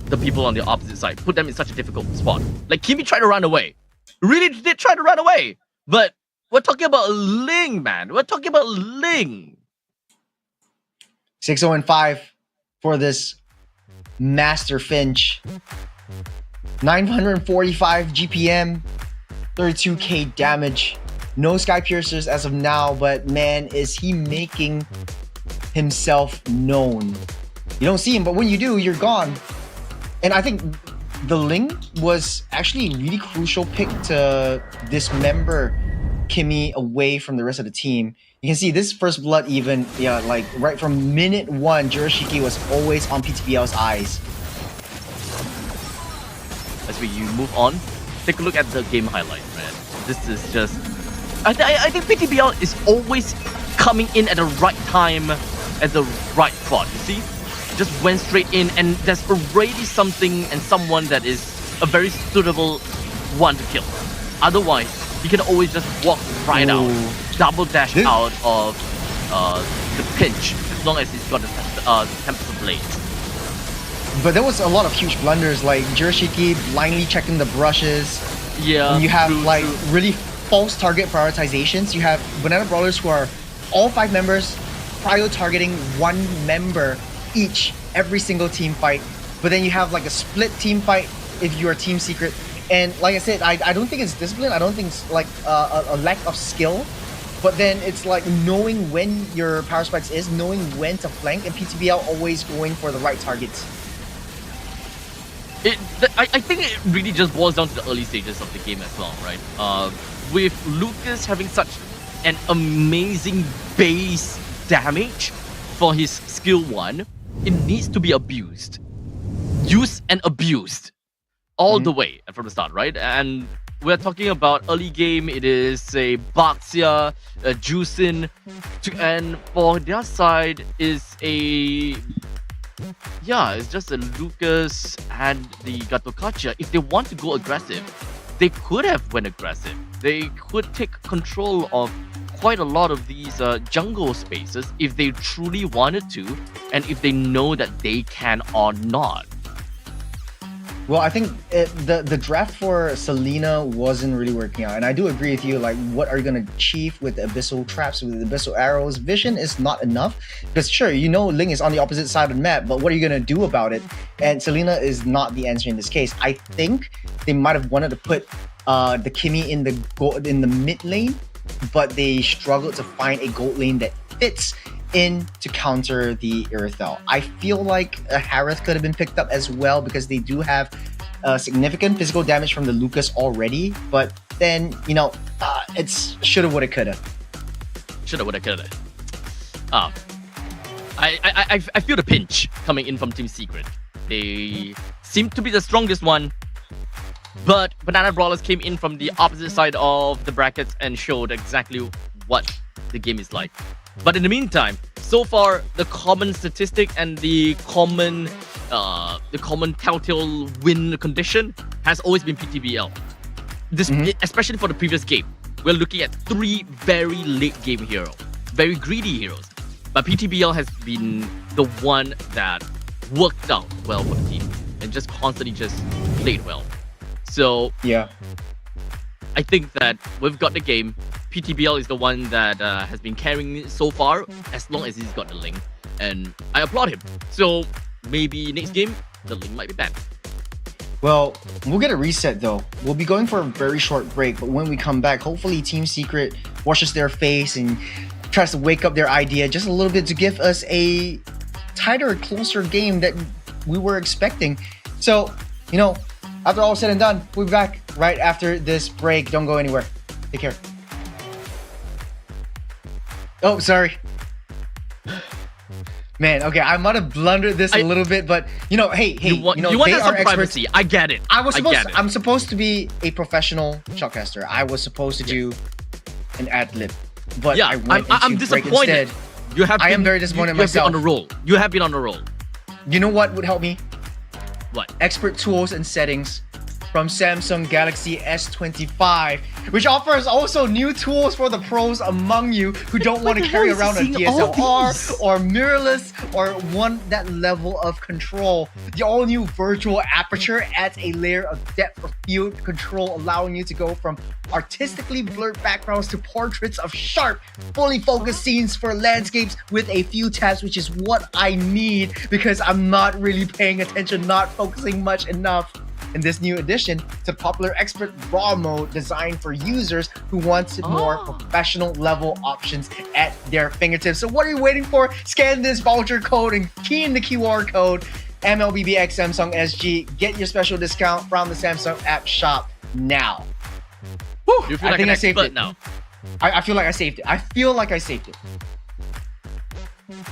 D: the people on the opposite side, put them in such a difficult spot. Like, Kimi tried to run away. Really did try to run away. But we're talking about Ling, man. We're talking about Ling.
E: 6-0-5 for this Master Finch. 945 GPM, 32k damage. No Sky Piercers as of now, but man, is he making himself known. You don't see him, but when you do, you're gone. And I think the Ling was actually a really crucial pick to dismember Kimi away from the rest of the team. You can see this first blood even, yeah, like right from minute 1, Jiroshiki was always on PTBL's eyes.
D: As we move on, take a look at the game highlights, man. This is just... I think PTBL is always coming in at the right time, at the right spot, you see? Just went straight in, and there's already something and someone that is a very suitable one to kill. Otherwise, he can always just walk right out, double dash out of the pinch, as long as he's got the Tempest Blade.
E: But there was a lot of huge blunders, like Jiroshiki blindly checking the brushes.
D: Yeah,
E: and you have
D: true.
E: really false target prioritizations. You have Banana Brawlers who are all 5 members prio targeting 1 member each every single team fight. But then you have like a split team fight if you are Team Secret. And like I said, I don't think it's discipline. I don't think it's like a lack of skill. But then it's like knowing when your power spikes is, knowing when to flank, and PTBL always going for the right targets.
D: I think it really just boils down to the early stages of the game as well, right? With Lucas having such an amazing base damage for his skill 1, it needs to be abused. Used and abused. All the way from the start, right? And we're talking about early game. It is a Baxia, a Juicin, and for their side is a it's just a Lucas and the Gatokacha. If they want to go aggressive, they could have went aggressive. They could take control of quite a lot of these jungle spaces if they truly wanted to, and if they know that they can or not.
E: Well, I think the draft for Selena wasn't really working out, and I do agree with you. Like, what are you gonna achieve with the abyssal traps, with the abyssal arrows? Vision is not enough because sure, Ling is on the opposite side of the map, but what are you gonna do about it? And Selena is not the answer in this case. I think they might have wanted to put the Kimmy in the mid lane, but they struggled to find a gold lane that fits in to counter the Irithel. I feel like a Harith could have been picked up as well because they do have significant physical damage from the Lucas already, but then, it's shoulda, woulda, coulda.
D: Shoulda, woulda, coulda. I feel the pinch coming in from Team Secret. They seem to be the strongest one, but Banana Brawlers came in from the opposite side of the brackets and showed exactly what the game is like. But in the meantime, so far the common statistic and the common telltale win condition has always been PTBL. Especially for the previous game, we're looking at 3 very late game heroes, very greedy heroes. But PTBL has been the one that worked out well for the team and just constantly just played well. So
E: yeah,
D: I think that we've got the game. PTBL is the one that has been carrying it so far, as long as he's got the link, and I applaud him. So maybe next game the link might be bad.
E: Well, we'll get a reset though. We'll be going for a very short break, but when we come back, hopefully Team Secret washes their face and tries to wake up their idea just a little bit to give us a tighter, closer game that we were expecting. So, after all said and done, we'll be back right after this break. Don't go anywhere. Take care. Oh, sorry. Man, okay, I might have blundered this a little bit, but hey,
D: you want
E: they
D: some
E: are
D: privacy. I get it.
E: I'm supposed to be a professional shotcaster. I was supposed to do an ad lib, but
D: yeah,
E: I went
D: I'm
E: into break
D: disappointed.
E: instead. I am very disappointed myself.
D: You have been on the roll. You have been on the roll.
E: You know what would help me?
D: What?
E: Expert tools and settings from Samsung Galaxy S25, which offers also new tools for the pros among you who don't want to carry around a DSLR or mirrorless or want that level of control. The all-new virtual aperture adds a layer of depth of field control, allowing you to go from artistically blurred backgrounds to portraits of sharp, fully focused scenes for landscapes with a few tabs, which is what I need because I'm not really paying attention, not focusing much enough. In this new addition to popular expert raw mode designed for users who want more professional level options at their fingertips. So what are you waiting for? Scan this voucher code and key in the QR code MLBBX Samsung SG. Get your special discount from the Samsung app shop now. Whew,
D: You feel like an expert now.
E: I feel like I saved it. I feel like I saved it.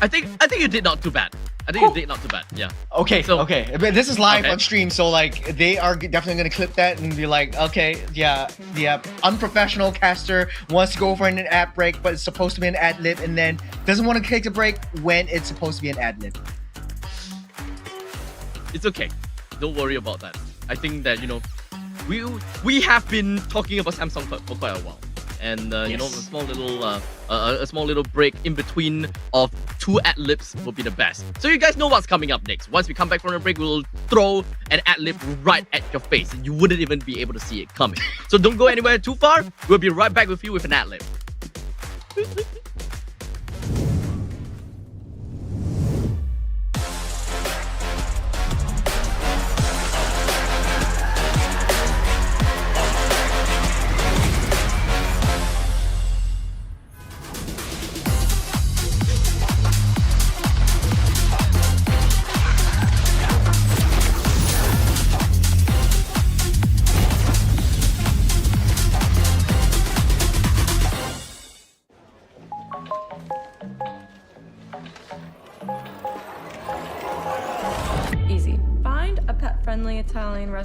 D: I think you did not too bad. You did not too bad. Yeah.
E: Okay. But this is live on stream, so like they are definitely gonna clip that and be like, okay, yeah, unprofessional caster wants to go for an ad break, but it's supposed to be an ad lib, and then doesn't want to take a break when it's supposed to be an ad lib.
D: It's okay. Don't worry about that. I think that we have been talking about Samsung for quite a while. And a small little break in between of 2 ad libs will be the best. So you guys know what's coming up next. Once we come back from the break, we'll throw an ad lib right at your face, and you wouldn't even be able to see it coming. So don't go anywhere too far. We'll be right back with you with an ad lib.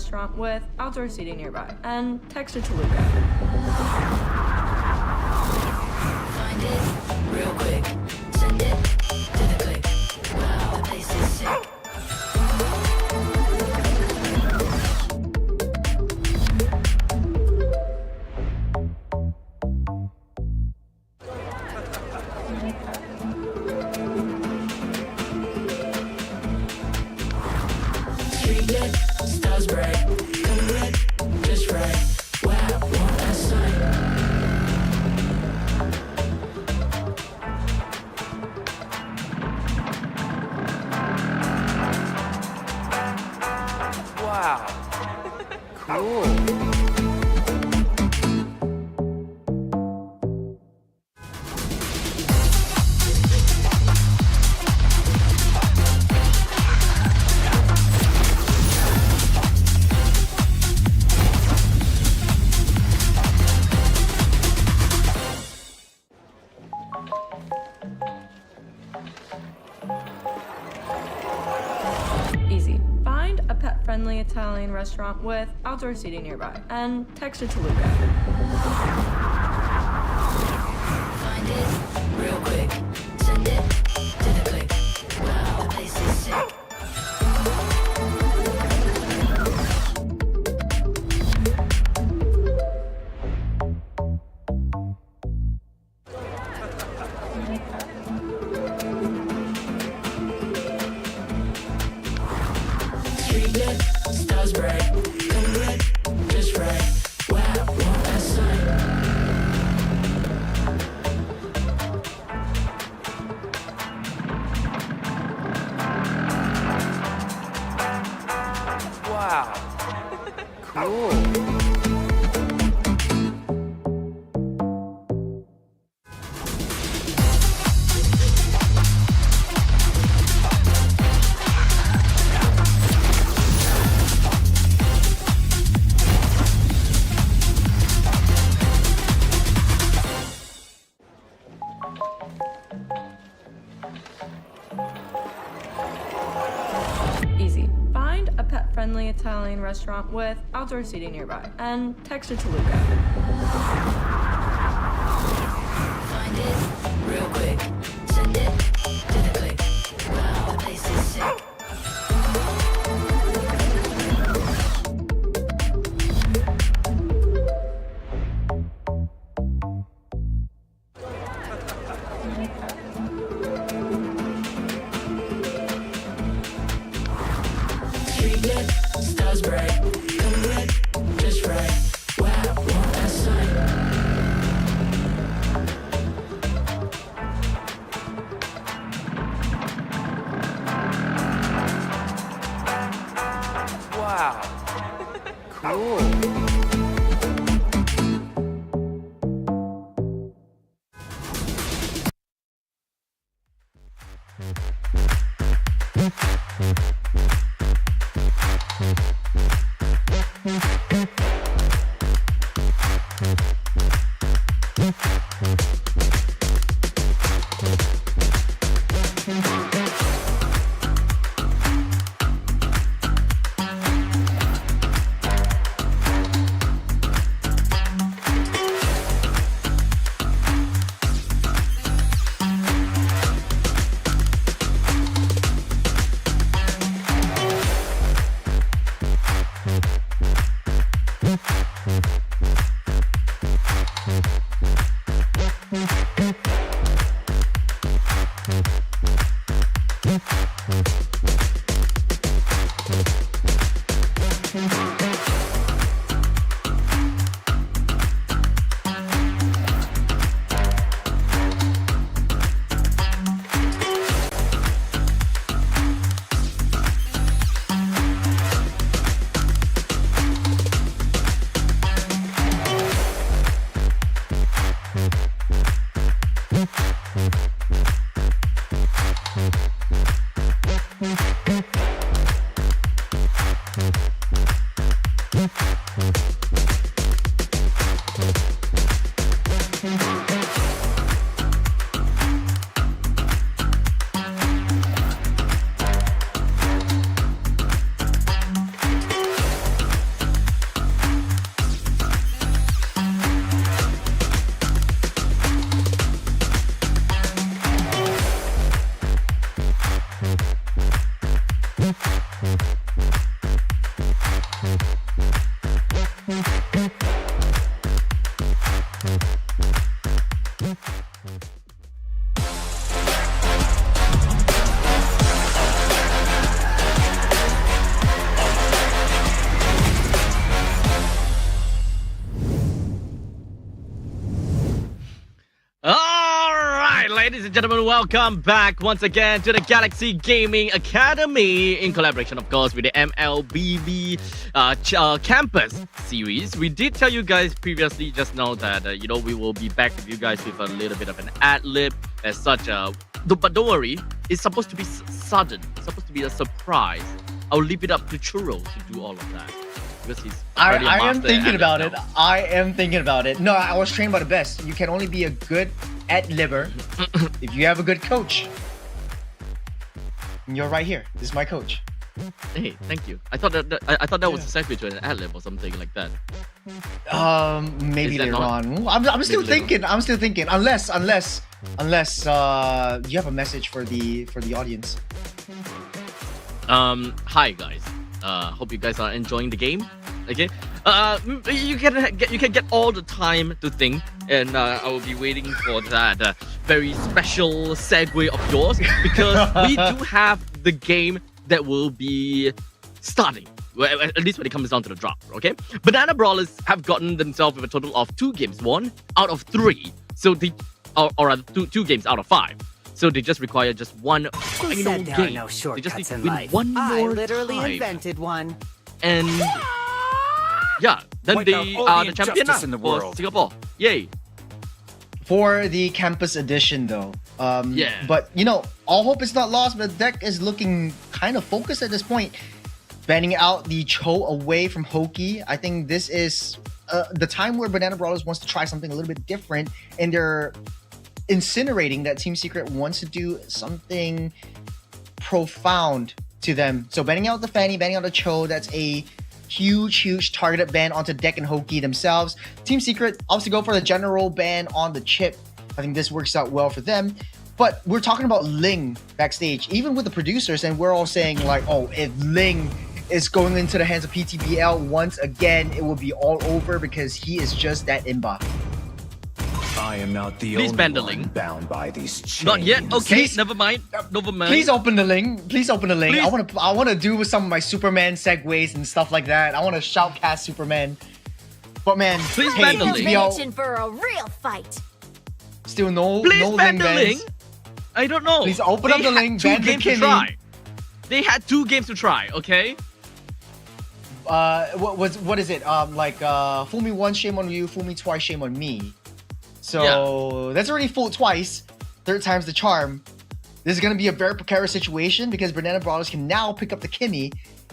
A: restaurant with outdoor seating nearby. And text it to Luca.
B: Find it real quick. Send it to the click. Wow, the place is sick. Street lit, stars bright, color red, just right. Wow, want that sign.
C: Wow. Cool.
A: Easy. Find a pet-friendly Italian restaurant with outdoor seating nearby. And text it to Luca.
B: Find it real quick. Send it to the click. Wow, the place is sick. Street lit, stars bright, color red, just right. Wow, want that sign.
C: Wow. Cool.
A: Easy. Find a pet-friendly Italian restaurant with outdoor seating nearby. And text it to Luca.
B: Find it real quick. Send it to the click. Wow, the place is sick. Street lit, stars bright, color red, just right. Wow, want that sign.
C: Wow. Cool.
D: Ladies and gentlemen, welcome back once again to the Galaxy Gaming Academy in collaboration, of course, with the MLBB Campus series. We did tell you guys previously just now that, we will be back with you guys with a little bit of an ad-lib as such. But don't worry, it's supposed to be sudden. It's supposed to be a surprise. I'll leave it up to Churro to do all of that. Because he's
E: I am thinking about it. I am thinking about it. No, I was trained by the best. You can only be a good ad-libber if you have a good coach. And you're right here. This is my coach.
D: Hey, thank you. I thought that was a segue to an ad-lib or something like that.
E: Maybe later on. I'm still thinking. I'm still thinking. Unless you have a message for the audience.
D: Hi guys. Hope you guys are enjoying the game. Okay. You can get all the time to think, and I will be waiting for that very special segue of yours because we do have the game that will be starting. At least when it comes down to the drop. Okay. Banana Brawlers have gotten themselves with a total of 2 games won out of 3. So or rather two games out of 5. So they just require just one final game.
H: No
D: they just need to
H: in
D: win
H: life.
D: one more
H: I literally
D: time.
H: invented one.
D: And yeah, then
F: Wipe
D: they
F: out all
D: are
F: the
D: the champion
F: injustice in the
D: for
F: world.
D: Singapore. Yay!
E: For the campus edition, though.
D: Yeah.
E: But, all hope is not lost, but the deck is looking kind of focused at this point. Banning out the Cho away from Hoki. I think this is the time where Banana Brawlers wants to try something a little bit different, and they're incinerating that Team Secret wants to do something profound to them. So banning out the Fanny, banning out the Cho, that's a huge targeted ban onto Deck and Hoki themselves. Team Secret obviously go for the general ban on the chip. I think this works out well for them. But we're talking about Ling backstage, even with the producers, and we're all saying like, oh, if Ling is going into the hands of PTBL once again, it will be all over because he is just that imba.
F: I am not the
D: Please
F: only
D: ban the
F: one
D: link.
F: bound by these chains.
D: Not yet. Okay,
E: Please-
D: never mind.
E: Please open the link. Please open the link.
D: Please.
E: I want to do some of my Superman segues and stuff like that. I want to shoutcast Superman. But man,
D: Please
E: hey,
D: ban the link.
E: PTBL,
J: for a real fight.
E: still no
D: Please
E: no
D: ban
E: link
D: the
E: bans.
D: link. I don't know.
E: Please open up
D: They
E: the
D: had
E: link,
D: 2
E: ban the
D: games to
E: Kimmy.
D: try. They had 2 games to try. Okay.
E: What is it? Fool me once, shame on you. Fool me twice, shame on me. So that's already fooled twice. 3rd time's the charm. This is gonna be a very precarious situation because Banana Brawlers can now pick up the Kimmy,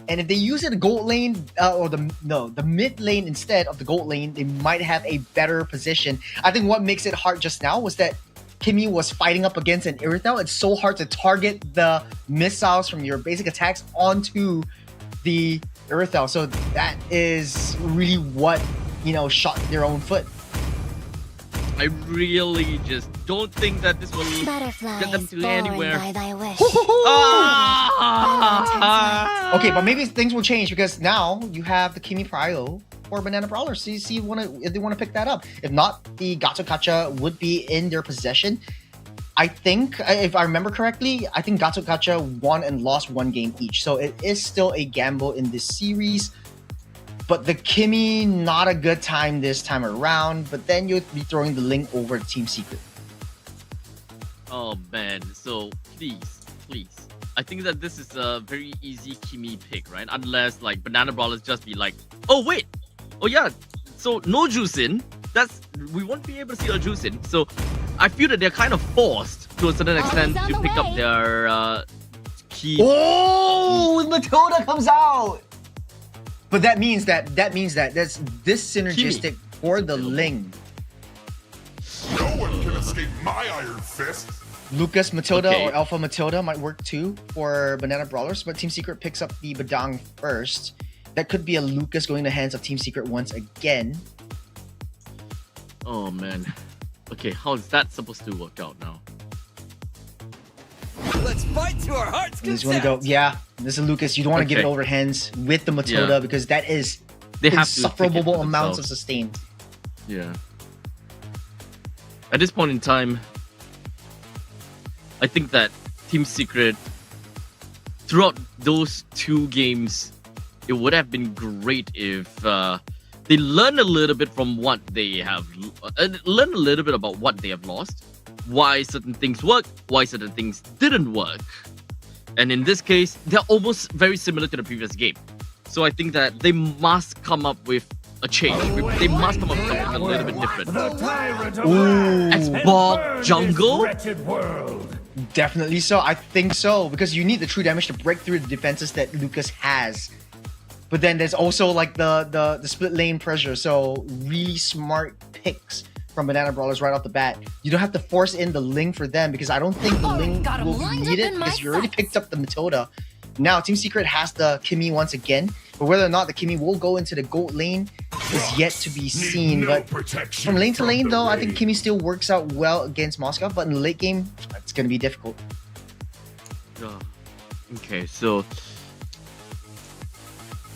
E: and if they use it the gold lane or the mid lane instead of the gold lane, they might have a better position. I think what makes it hard just now was that Kimmy was fighting up against an Irithel. It's so hard to target the missiles from your basic attacks onto the Irithel. So that is really what shot their own foot.
D: I really just don't think that this will get them to anywhere. Ah!
E: Okay, but maybe things will change because now you have the Kimi Prio or Banana Brawler. See if they want to pick that up. If not, the Gato Kacha would be in their possession. I think, if I remember correctly, I think Gato Kacha won and lost 1 game each. So it is still a gamble in this series. But the Kimmy, not a good time this time around. But then you'll be throwing the link over to Team Secret.
D: Oh man, so please. I think that this is a very easy Kimi pick, right? Unless like Banana Brawlers just be like, oh wait, oh yeah, so no Juicin. We won't be able to see a Juicin. So I feel that they're kind of forced to a certain extent to pick up their key.
E: Oh, Matilda comes out. But that means that that's this synergistic for the Ling.
G: No one can escape my iron fist.
E: Lucas Matilda
D: Okay.
E: or Alpha Matilda might work too for Banana Brawlers, but Team Secret picks up the Badang first. That could be a Lucas going to the hands of Team Secret once again.
D: Oh man. Okay, how is that supposed to work out now?
F: Let's fight to our heart's
E: You just want to go, yeah, this is Lucas. You don't want to give it
D: Okay.
E: over hands with the Matilda
D: Yeah.
E: because that is
D: They have to pick it
E: insufferable
D: for
E: amounts of
D: themselves.
E: sustain.
D: Yeah. At this point in time, I think that Team Secret, throughout those 2 games, it would have been great if they learn a little bit from what they have, learn a little bit about what they have lost, why certain things worked, why certain things didn't work. And in this case, they're almost very similar to the previous game. So I think that they must come up with a change. They must come up with something a little bit different. Xbox Jungle?
E: Definitely so. I think so, because you need the true damage to break through the defenses that Lucas has. But then there's also like the split lane pressure. So really smart picks from Banana Brawlers right off the bat. You don't have to force in the Ling for them, because I don't think the Ling will be needed, because you already picked up the Matilda. Now Team Secret has the Kimmy once again, but whether or not the Kimmy will go into the gold lane is yet to be seen. But from lane to lane though, I think Kimmy still works out well against Moscow, but in the late game, it's going to be difficult.
D: Okay, so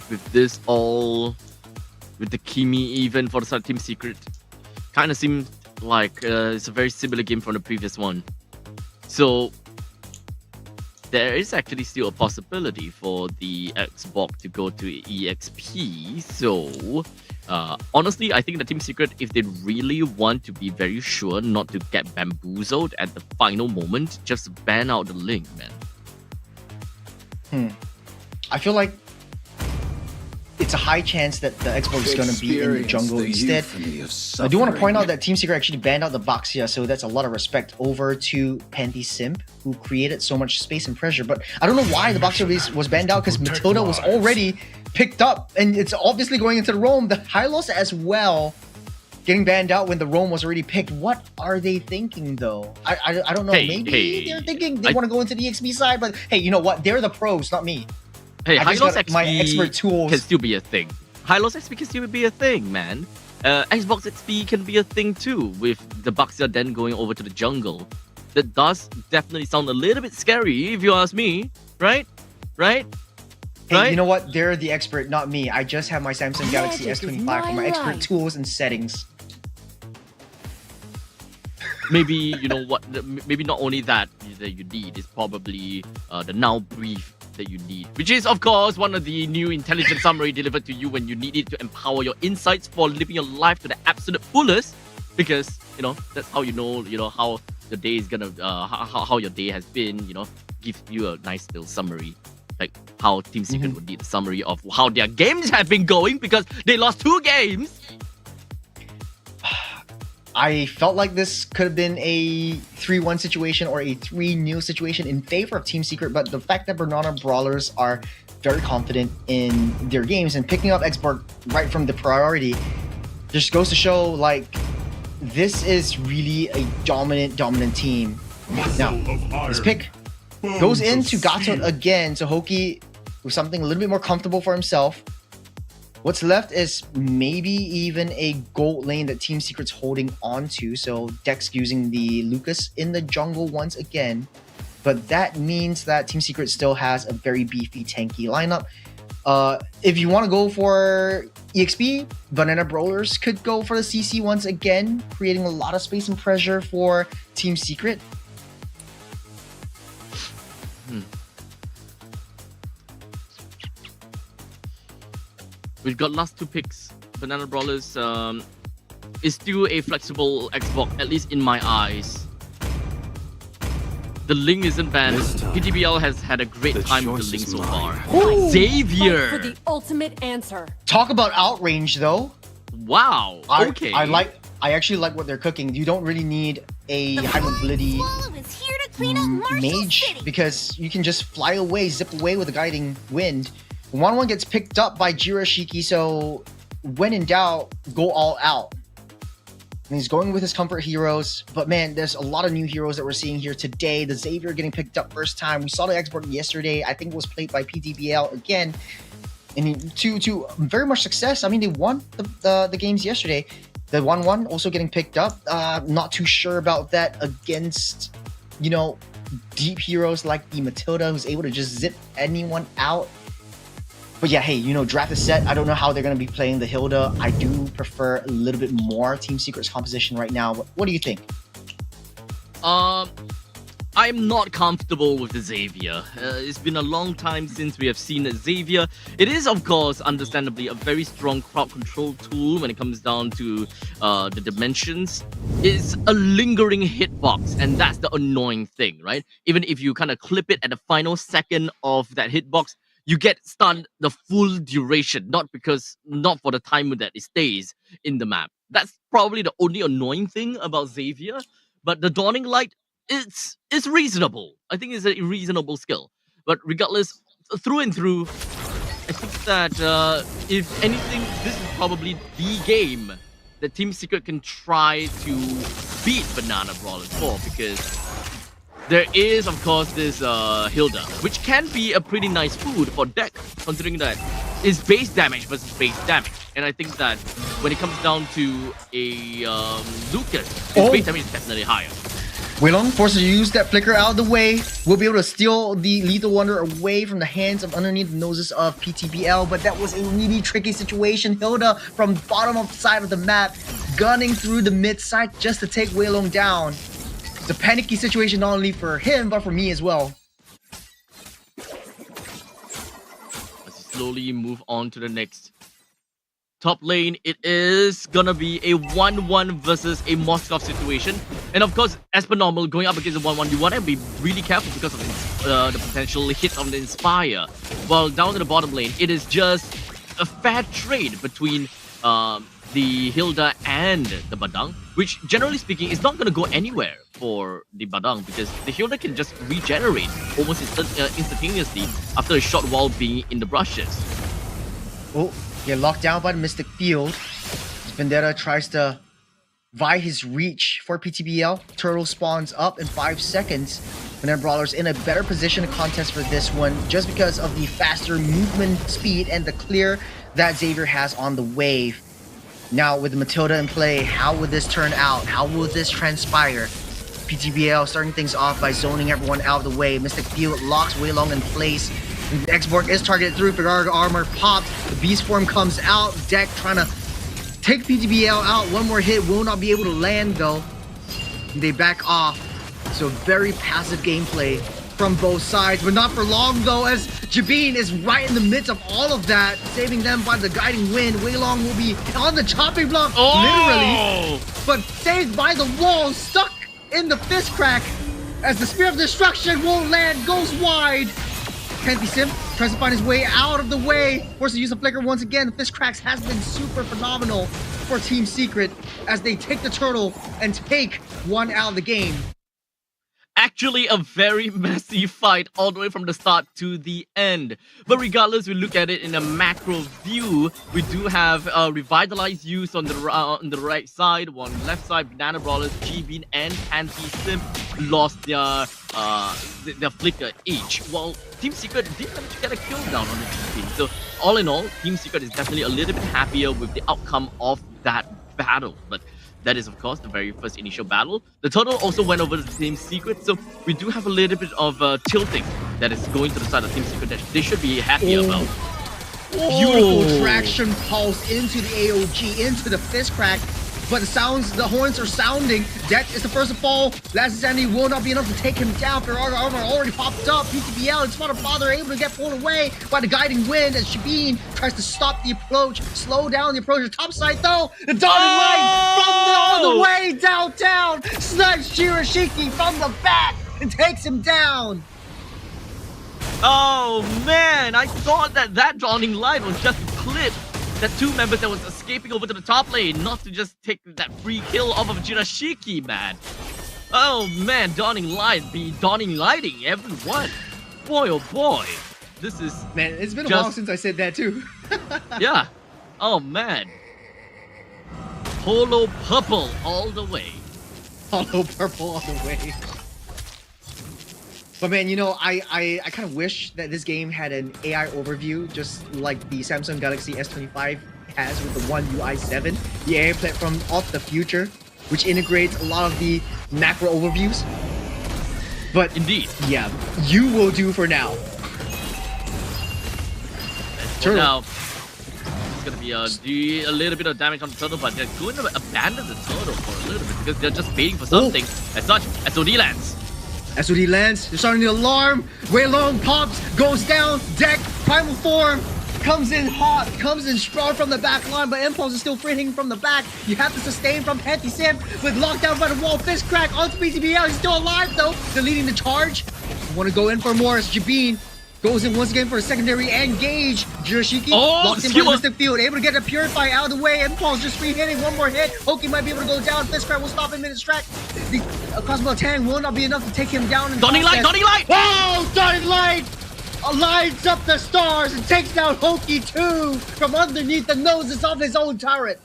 D: with this all, with the Kimmy even for the Team Secret, kind of seems like it's a very similar game from the previous one. So there is actually still a possibility for the Xbox to go to EXP. So honestly, I think the Team Secret, if they really want to be very sure not to get bamboozled at the final moment, just ban out the Link, man.
E: I feel like it's a high chance that the Xbox is going to be in the jungle instead. I do want to point out that Team Secret actually banned out the Baxia, so that's a lot of respect over to Panty Simp, who created so much space and pressure. But I don't know why the Baxia was banned out, because Matilda was already picked up, and it's obviously going into the roam. The Hylos as well getting banned out when the roam was already picked. What are they thinking though? I don't know. Maybe they're thinking they want to go into the XP side, but hey, you know what? They're the pros, not me.
D: Hey, Hylos XP
E: my expert tools
D: can still be a thing. Hylos XP can still be a thing, man. Xbox XP can be a thing too, with the Baxia then going over to the jungle. That does definitely sound a little bit scary, if you ask me. Right?
E: Hey, you know what? They're the expert, not me. I just have my Samsung Galaxy S25 for my expert tools and settings.
D: Maybe, you know what? Maybe not only that you need, it's probably the now brief that you need, which is of course one of the new intelligent summary delivered to you when you need it to empower your insights for living your life to the absolute fullest, because you know that's how you know how the day is gonna how your day has been, gives you a nice little summary, like how Team Secret would need a summary of how their games have been going, because they lost 2 games.
E: I felt like this could have been a 3-1 situation or a 3-0 situation in favor of Team Secret, but the fact that Banana Brawlers are very confident in their games and picking up Xbox right from the priority just goes to show, like, this is really a dominant team. Now, this pick goes into Gatot again, so Hoki with something a little bit more comfortable for himself. What's left is maybe even a gold lane that Team Secret's holding on to. So Dex using the Lucas in the jungle once again. But that means that Team Secret still has a very beefy, tanky lineup. If you want to go for EXP, Banana Brawlers could go for the CC once again, creating a lot of space and pressure for Team Secret.
D: We've got last 2 picks. Banana Brawlers is still a flexible Xbox, at least in my eyes. The Ling isn't banned. PTBL has had a great time with the Ling so far. Xavier!
J: For the ultimate answer.
E: Talk about outrange though.
D: Wow. Okay.
E: I actually like what they're cooking. You don't really need a high mobility mage, because you can just fly away, zip away with a guiding wind. 1-1 gets picked up by Jirashiki, so when in doubt, go all out. And he's going with his comfort heroes, but man, there's a lot of new heroes that we're seeing here today. The Xavier getting picked up first time. We saw the export yesterday. I think it was played by PTBL again. And to very much success. I mean, they won the games yesterday. The 1-1 also getting picked up. Not too sure about that against, deep heroes like the Matilda, who's able to just zip anyone out. But yeah, hey, draft is set. I don't know how they're going to be playing the Hilda. I do prefer a little bit more Team Secret's composition right now. What do you think?
D: I'm not comfortable with the Xavier. It's been a long time since we have seen a Xavier. It is, of course, understandably, a very strong crowd control tool when it comes down to the dimensions. It's a lingering hitbox, and that's the annoying thing, right? Even if you kind of clip it at the final second of that hitbox, you get stunned the full duration, not for the time that it stays in the map. That's probably the only annoying thing about Xavier. But the Dawning Light, it's reasonable. I think it's a reasonable skill. But regardless, through and through, I think that if anything, this is probably the game that Team Secret can try to beat Banana Brawlers for, because there is, of course, this Hilda, which can be a pretty nice food for deck, considering that it's base damage versus base damage. And I think that when it comes down to a Lucas, his base damage is definitely higher.
E: Wei Long forces to use that flicker out of the way. We'll be able to steal the Lethal Wonder away from the hands of underneath the noses of PTBL, but that was a really tricky situation. Hilda from bottom of the side of the map, gunning through the mid side just to take Wei Long down. It's a panicky situation not only for him, but for me as well.
D: Let's slowly move on to the next top lane. It is gonna be a 1-1 versus a Moskov situation. And of course, as per normal, going up against a 1-1, you want to be really careful because of the potential hit on the Inspire. While down to the bottom lane, it is just a fair trade between the Hilda and the Badang, which generally speaking is not going to go anywhere for the Badang, because the Hilda can just regenerate almost instantaneously after a short while being in the brushes.
E: Oh, get locked down by the Mystic Field. Vendetta tries to vie his reach for PTBL. Turtle spawns up in 5 seconds. And then Brawler's in a better position to contest for this one just because of the faster movement speed and the clear that Xavier has on the wave. Now with the Matilda in play, how would this turn out? How will this transpire? PTBL starting things off by zoning everyone out of the way. Mystic Field locks Wei Long in place. And the X-Borg is targeted through. Ferrari armor pops. The Beast Form comes out. Deck trying to take PTBL out. One more hit will not be able to land though. They back off. So very passive gameplay from both sides, but not for long though, as Jabin is right in the midst of all of that, saving them by the guiding wind. Wei Long will be on the chopping block, literally, but saved by the wall, stuck in the fist crack as the Spear of Destruction won't land, goes wide. Kenty Sim tries to find his way out of the way, forced to use the flicker once again. The fist cracks has been super phenomenal for Team Secret as they take the turtle and take one out of the game.
D: Actually, a very messy fight all the way from the start to the end. But regardless, we look at it in a macro view. We do have revitalized use on the right side, one left side. Banana Brawlers, G-Bean, and Anti-Sim lost their flicker each, while Team Secret did manage to get a kill down on the G-Bean. So all in all, Team Secret is definitely a little bit happier with the outcome of that battle. But that is, of course, the very first initial battle. The turtle also went over to Team Secret, so we do have a little bit of tilting that is going to the side of Team Secret that they should be happy about.
E: Beautiful traction pulse into the AOG, into the fist crack. But the horns are sounding. Deck is the first to fall. Last Sandy will not be enough to take him down. Ferrari armor already popped up. PTBL and Spotted Father able to get pulled away by the guiding wind as Shabin tries to stop the approach, slow down the approach. The top side though, the dotted line from all the way downtown. Snipes Jirashiki from the back and takes him down.
D: Oh man, I thought that dawning light was just a clip. That two members that was escaping over to the top lane, not to just take that free kill off of Jirashiki, man. Oh man, Dawning Light be Dawning Lighting everyone. Boy, oh boy. This is...
E: Man, it's been a while since I said that too.
D: Yeah. Oh man. Holo purple all the way.
E: Holo purple all the way. But man, you know, I kind of wish that this game had an AI overview, just like the Samsung Galaxy S25 has with the One UI 7, the AI platform of the future, which integrates a lot of the macro overviews. But
D: indeed,
E: yeah, you will do for now.
D: For now, it's gonna be a little bit of damage on the turtle, but they're going to abandon the turtle for a little bit because they're just waiting for something. As such, SOD lands.
E: SOD lands, they're starting the alarm. Wei Long pops, goes down, deck, primal form, comes in hot, comes in strong from the back line, but Impulse is still hitting from the back. You have to sustain from Panty Sim with lockdown by the wall, fist crack onto BTBL. He's still alive though. They're leading the charge. Want to go in for more as Jabin goes in once again for a secondary engage. Jirashiki locked in by Mystic Field, able to get a Purify out of the way. Impulse just free hitting, one more hit. Hoki might be able to go down. Fist crack will stop him in his track. The Cosmo Tang will not be enough to take him down.
D: Dawning Light! Dawning Light!
E: Oh, Dawning Light! Lights up the stars and takes down Hoki 2 from underneath the noses of his own turret.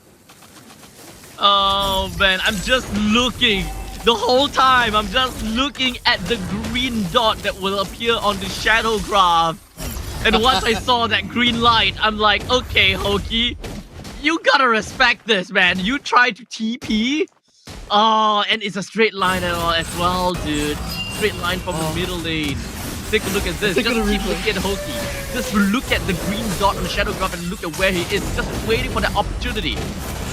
D: Oh man, I'm just looking. The whole time, I'm just looking at the green dot that will appear on the shadow graph. And once I saw that green light, I'm like, okay, Hoki, you gotta respect this, man. You try to TP. Oh, and it's a straight line as well, dude. Straight line from the middle lane. Take a look at this. Just keep looking at Hoki. Just look at the green dot on the shadow graph and look at where he is. Just waiting for the opportunity.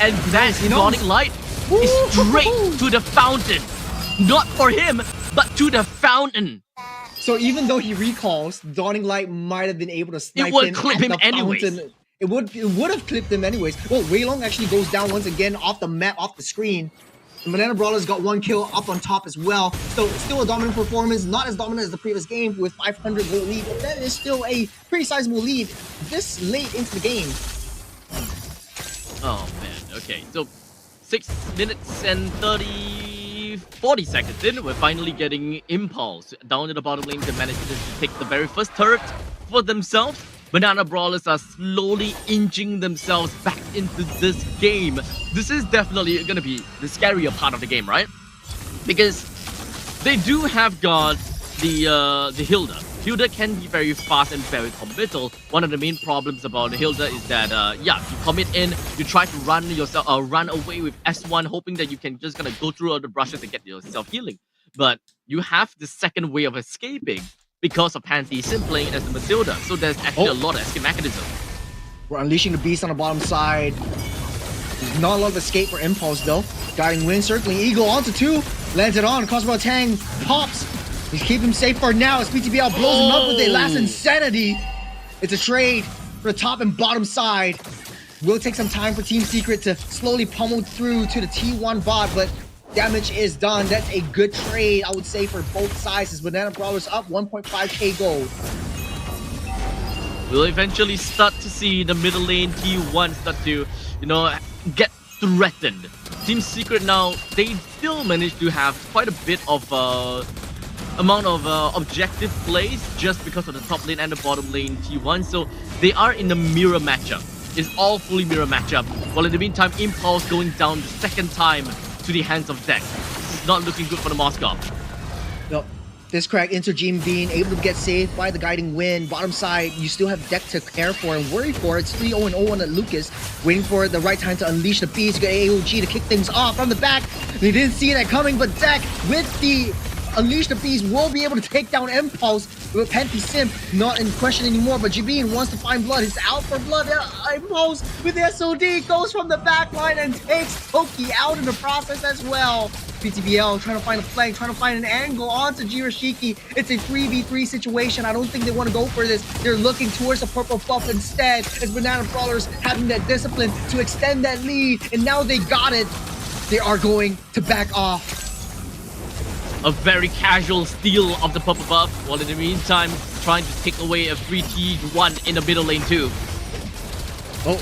D: And that dawning light is straight to the fountain. Not for him, but to the fountain.
E: So even though he recalls, Dawning Light might have been able to snipe
D: it would
E: him
D: clip him anyways.
E: Fountain. It would have clipped him anyways. Well, Wei Long actually goes down once again off the map, off the screen. The Banana Brawlers got one kill up on top as well. So still a dominant performance, not as dominant as the previous game with 500 gold lead, but that is still a pretty sizable lead this late into the game.
D: Oh man, okay, so 6 minutes and 40 seconds in, we're finally getting Impulse down in the bottom lane. They managed to take the very first turret for themselves. Banana Brawlers are slowly inching themselves back into this game. This is definitely gonna be the scarier part of the game, right? Because they do have got the Hilda. Hilda can be very fast and very committal. One of the main problems about Hilda is that, yeah, you commit in, you try to run yourself, run away with S1, hoping that you can just gonna go through all the brushes and get yourself healing. But you have the second way of escaping because of Panty Sim playing as the Matilda. So there's actually a lot of escape mechanisms.
E: We're unleashing the beast on the bottom side. There's not a lot of escape for Impulse though. Guiding Wind, circling Eagle onto 2. Lands it on. Cosmo Tang pops. He's keeping him safe for now as PTBL blows him up with a last insanity. It's a trade for the top and bottom side. Will take some time for Team Secret to slowly pummel through to the T1 bot, but damage is done. That's a good trade, I would say, for both sides as Banana Brawlers up 1.5k gold.
D: We'll eventually start to see the middle lane T1 start to, you know, get threatened. Team Secret now, they still manage to have quite a bit of amount of objective plays just because of the top lane and the bottom lane T1. So they are in a mirror matchup. It's all fully mirror matchup. While in the meantime, Impulse going down the second time to the hands of Deck. This is not looking good for the Moscow.
E: No, this crack into Jim being able to get saved by the Guiding Wind. Bottom side, you still have Deck to care for and worry for. It's 3-0-0 at Lucas, waiting for the right time to unleash the beast. You got AOG to kick things off from the back. They didn't see that coming, but Deck with the Unleash the Beast will be able to take down Impulse with Panty Sim not in question anymore, but Jabin wants to find blood. He's out for blood. Impulse with the SOD goes from the back line and takes Hoki out in the process as well. PTBL trying to find a flank, trying to find an angle onto Jirashiki. It's a 3v3 situation. I don't think they want to go for this. They're looking towards the purple buff instead as Banana Brawlers having that discipline to extend that lead, and now they got it. They are going to back off.
D: A very casual steal of the purple buff, while in the meantime trying to take away a free T1 in the middle lane too.
E: Oh,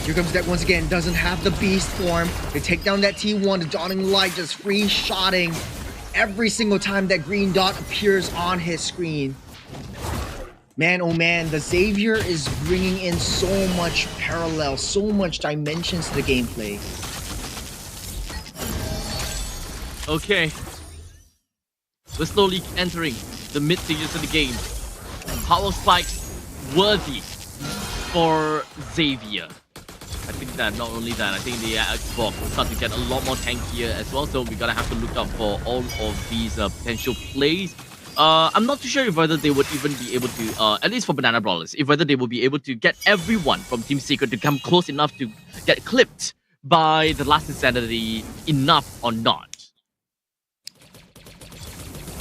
E: here comes Deck once again. Doesn't have the beast form. They take down that T1. The Dawning Light just free shotting every single time that green dot appears on his screen. Man, oh man, the Xavier is bringing in so much parallel, so much dimensions to the gameplay.
D: Okay. We're slowly entering the mid stages of the game. Power spikes worthy for Xavier. I think that not only that, I think the Xbox will start to get a lot more tankier as well. So we're gonna have to look out for all of these potential plays. I'm not too sure if whether they would even be able to, at least for Banana Brawlers, if whether they will be able to get everyone from Team Secret to come close enough to get clipped by the last insanity enough or not.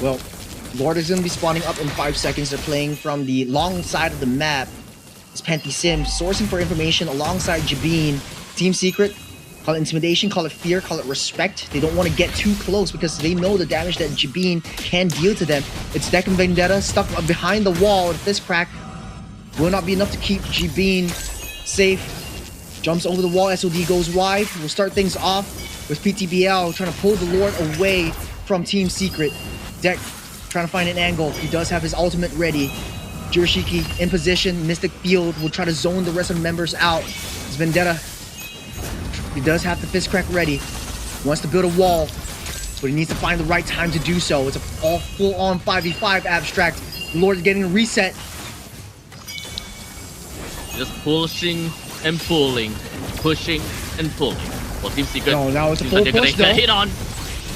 E: Well,
K: Lord is going to be spawning up in 5 seconds. They're playing from the long side of the map. It's Panty Sim sourcing for information alongside Jabin. Team Secret, call it intimidation, call it fear, call it respect. They don't want to get too close because they know the damage that Jabin can deal to them. It's Deck and Vendetta stuck behind the wall. The fist crack will not be enough to keep Jabin safe. Jumps over the wall, SOD goes wide. We'll start things off with PTBL trying to pull the Lord away from Team Secret. Deck trying to find an angle. He does have his ultimate ready. Jiroshiki in position. Mystic Field will try to zone the rest of the members out. It's Vendetta. He does have the fist crack ready. He wants to build a wall, but he needs to find the right time to do so. It's a all full-on 5v5 abstract. The Lord is getting a reset.
D: Just pushing and pulling, pushing and pulling. Well, Team Secret.
K: No, now it's a
D: seems
K: full
D: like they're
K: push
D: gonna
K: though.
D: hit on.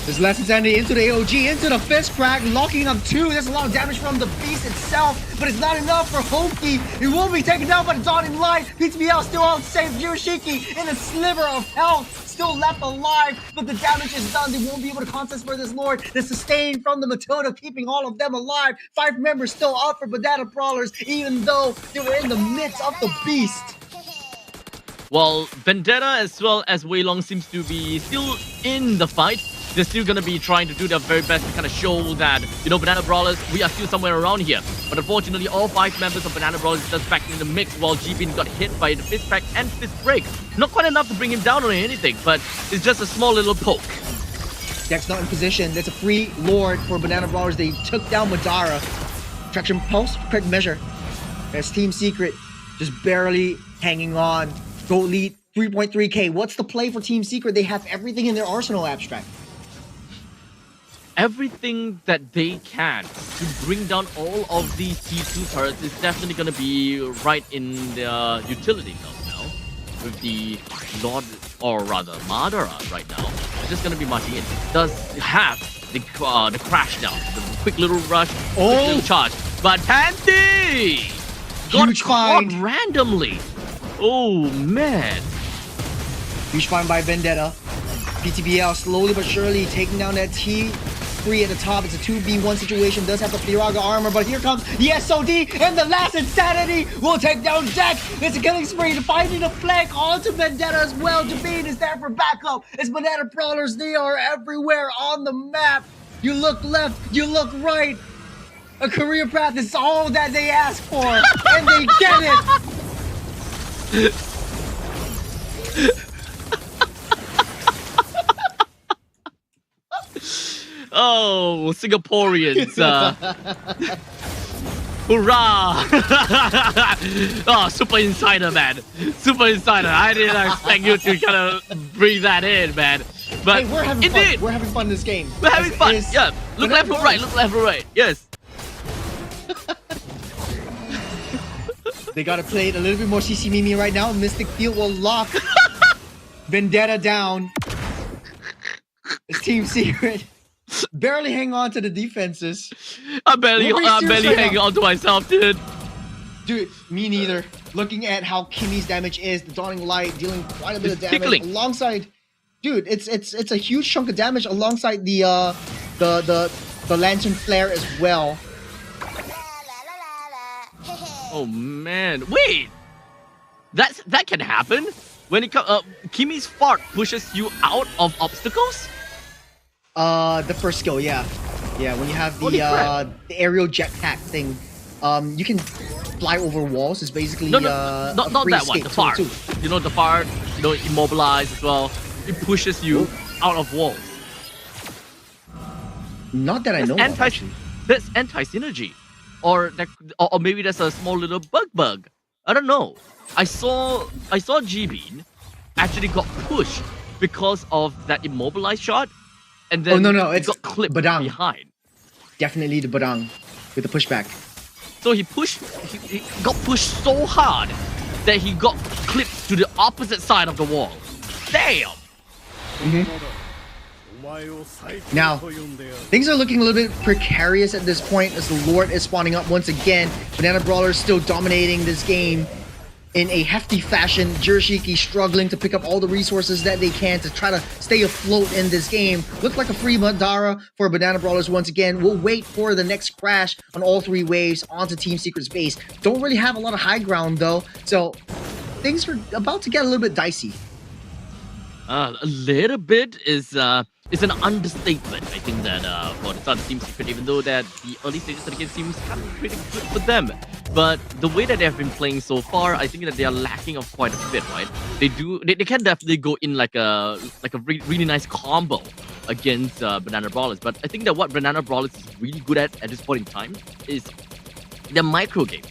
K: There's Lesson Sandy into the AOG, into the fist crack, locking up 2. There's a lot of damage from the beast itself, but it's not enough for Hoki. He will be taken down by the dawning light. PTBL still out safe. Jiroshiki in a sliver of health, still left alive, but the damage is done. They won't be able to contest for this Lord. The sustain from the Matilda keeping all of them alive. 5 members still up for Banana Brawlers, even though they were in the midst of the beast.
D: Well, Vendetta as well as Wei Long seems to be still in the fight. They're still going to be trying to do their very best to kind of show that, you know, Banana Brawlers, we are still somewhere around here. But unfortunately, all 5 members of Banana Brawlers are just back in the mix while Jibin got hit by the fist crack and fist break. Not quite enough to bring him down or anything, but it's just a small little poke.
K: Deck's not in position. That's a free Lord for Banana Brawlers. They took down Madara. Traction pulse, correct measure. That's Team Secret just barely hanging on. Gold lead 3.3k. What's the play for Team Secret? They have everything in their arsenal, abstract.
D: Everything that they can to bring down all of these T2 turrets is definitely going to be right in the utility zone now. With the Lord, or rather Madara right now, just going to be marching in. Does have the crash down, the quick little rush, quick little charge. But Panty got
K: Huge
D: caught
K: find.
D: randomly. Oh man.
K: Huge find by Vendetta. PTBL slowly but surely taking down that T3 at the top. It's a 2v1 situation. Does have the Firaga armor, but here comes the SOD and the last Insanity will take down Deck. It's a killing spree to finding a flank onto Vendetta as well. Jabin is there for backup. It's Banana Brawlers. They are everywhere on the map. You look left, you look right. A career path is all that they ask for, and they get it.
D: Oh, Singaporeans. Hurrah! Oh, Super Insider, man. Super Insider. I didn't expect you to kind of bring that in, man. But
K: hey, we're having
D: indeed,
K: fun. We're having fun in this game.
D: We're having fun. Yeah. Look left or right. Look left or right. Yes.
K: They gotta play it a little bit more CC Mimi right now. Mystic Field will lock Vendetta down. It's Team Secret. Barely hang on to the defenses.
D: I'm barely hanging on to myself, dude.
K: Dude, me neither. Looking at how Kimmy's damage is, the Dawning Light dealing quite a bit of damage
D: tickling.
K: alongside. Dude, it's a huge chunk of damage alongside the Lantern Flare as well.
D: Oh man, wait. That can happen when it comes. Kimmy's fart pushes you out of obstacles.
K: The first skill, yeah, when you have the aerial jetpack thing, you can fly over walls. It's basically
D: not that one. The fart. You know the fart. You know, immobilize as well. It pushes you out of walls.
K: Not that I know.
D: That's anti-synergy, or maybe that's a small little bug. I don't know. I saw Jibin actually got pushed because of that immobilized shot. And then
K: it's
D: got clipped
K: Badang.
D: behind.
K: Definitely the Badang with the pushback.
D: So he got pushed so hard that he got clipped to the opposite side of the wall. Damn!
K: Now, things are looking a little bit precarious at this point as the Lord is spawning up once again. Banana Brawler is still dominating this game. in a hefty fashion. Jirashiki struggling to pick up all the resources that they can to try to stay afloat in this game. Looked like a free Madara for Banana Brawlers once again. We'll wait for the next crash on all 3 waves onto Team Secret's base. Don't really have a lot of high ground though, so things are about to get a little bit dicey.
D: A little bit is an understatement. I think that for the start of Team Secret, even though that the early stages of the game seems kind of pretty good for them, but the way that they have been playing so far, I think that they are lacking of quite a bit. Right? They can definitely go in like a really nice combo against Banana Brawlers, but I think that what Banana Brawlers is really good at this point in time is their micro game.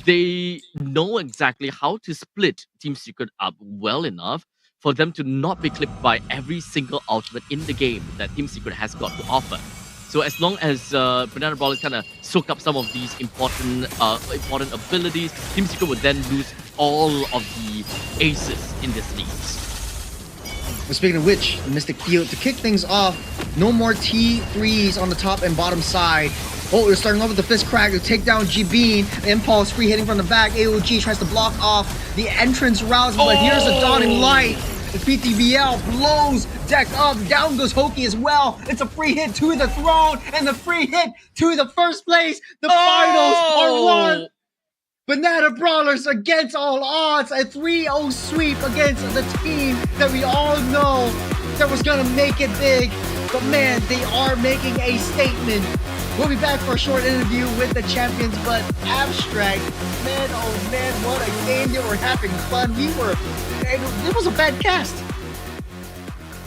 D: They know exactly how to split Team Secret up well enough for them to not be clipped by every single ultimate in the game that Team Secret has got to offer. So as long as Banana Brawlers kind of soak up some of these important abilities, Team Secret would then lose all of the aces in this league.
K: Speaking of which, Mystic Field to kick things off, no more T3s on the top and bottom side. Oh, we're starting off with the fist crack to take down G-Bean. Impulse free hitting from the back. AOG tries to block off the entrance routes, but here's a dawning light. The PTBL blows deck up. Down goes Hoki as well. It's a free hit to the throne and the free hit to the first place. The finals are won. Banana Brawlers against all odds. A 3-0 sweep against the team that we all know that was gonna make it big. But man, they are making a statement. We'll be back for a short interview with the champions, but Abstract, man, oh man, what a game. They were having fun. It was a bad cast.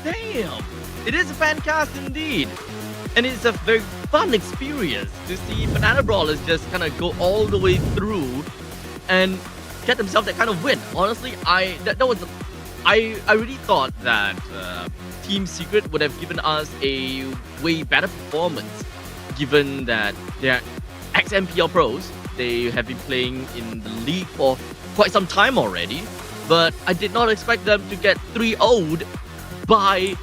D: Damn, it is a fan cast indeed. And it's a very fun experience to see Banana Brawlers just kind of go all the way through and get themselves that kind of win. Honestly, I really thought that Team Secret would have given us a way better performance, given that they're ex-MPL pros. They have been playing in the league for quite some time already, but I did not expect them to get 3-0'd by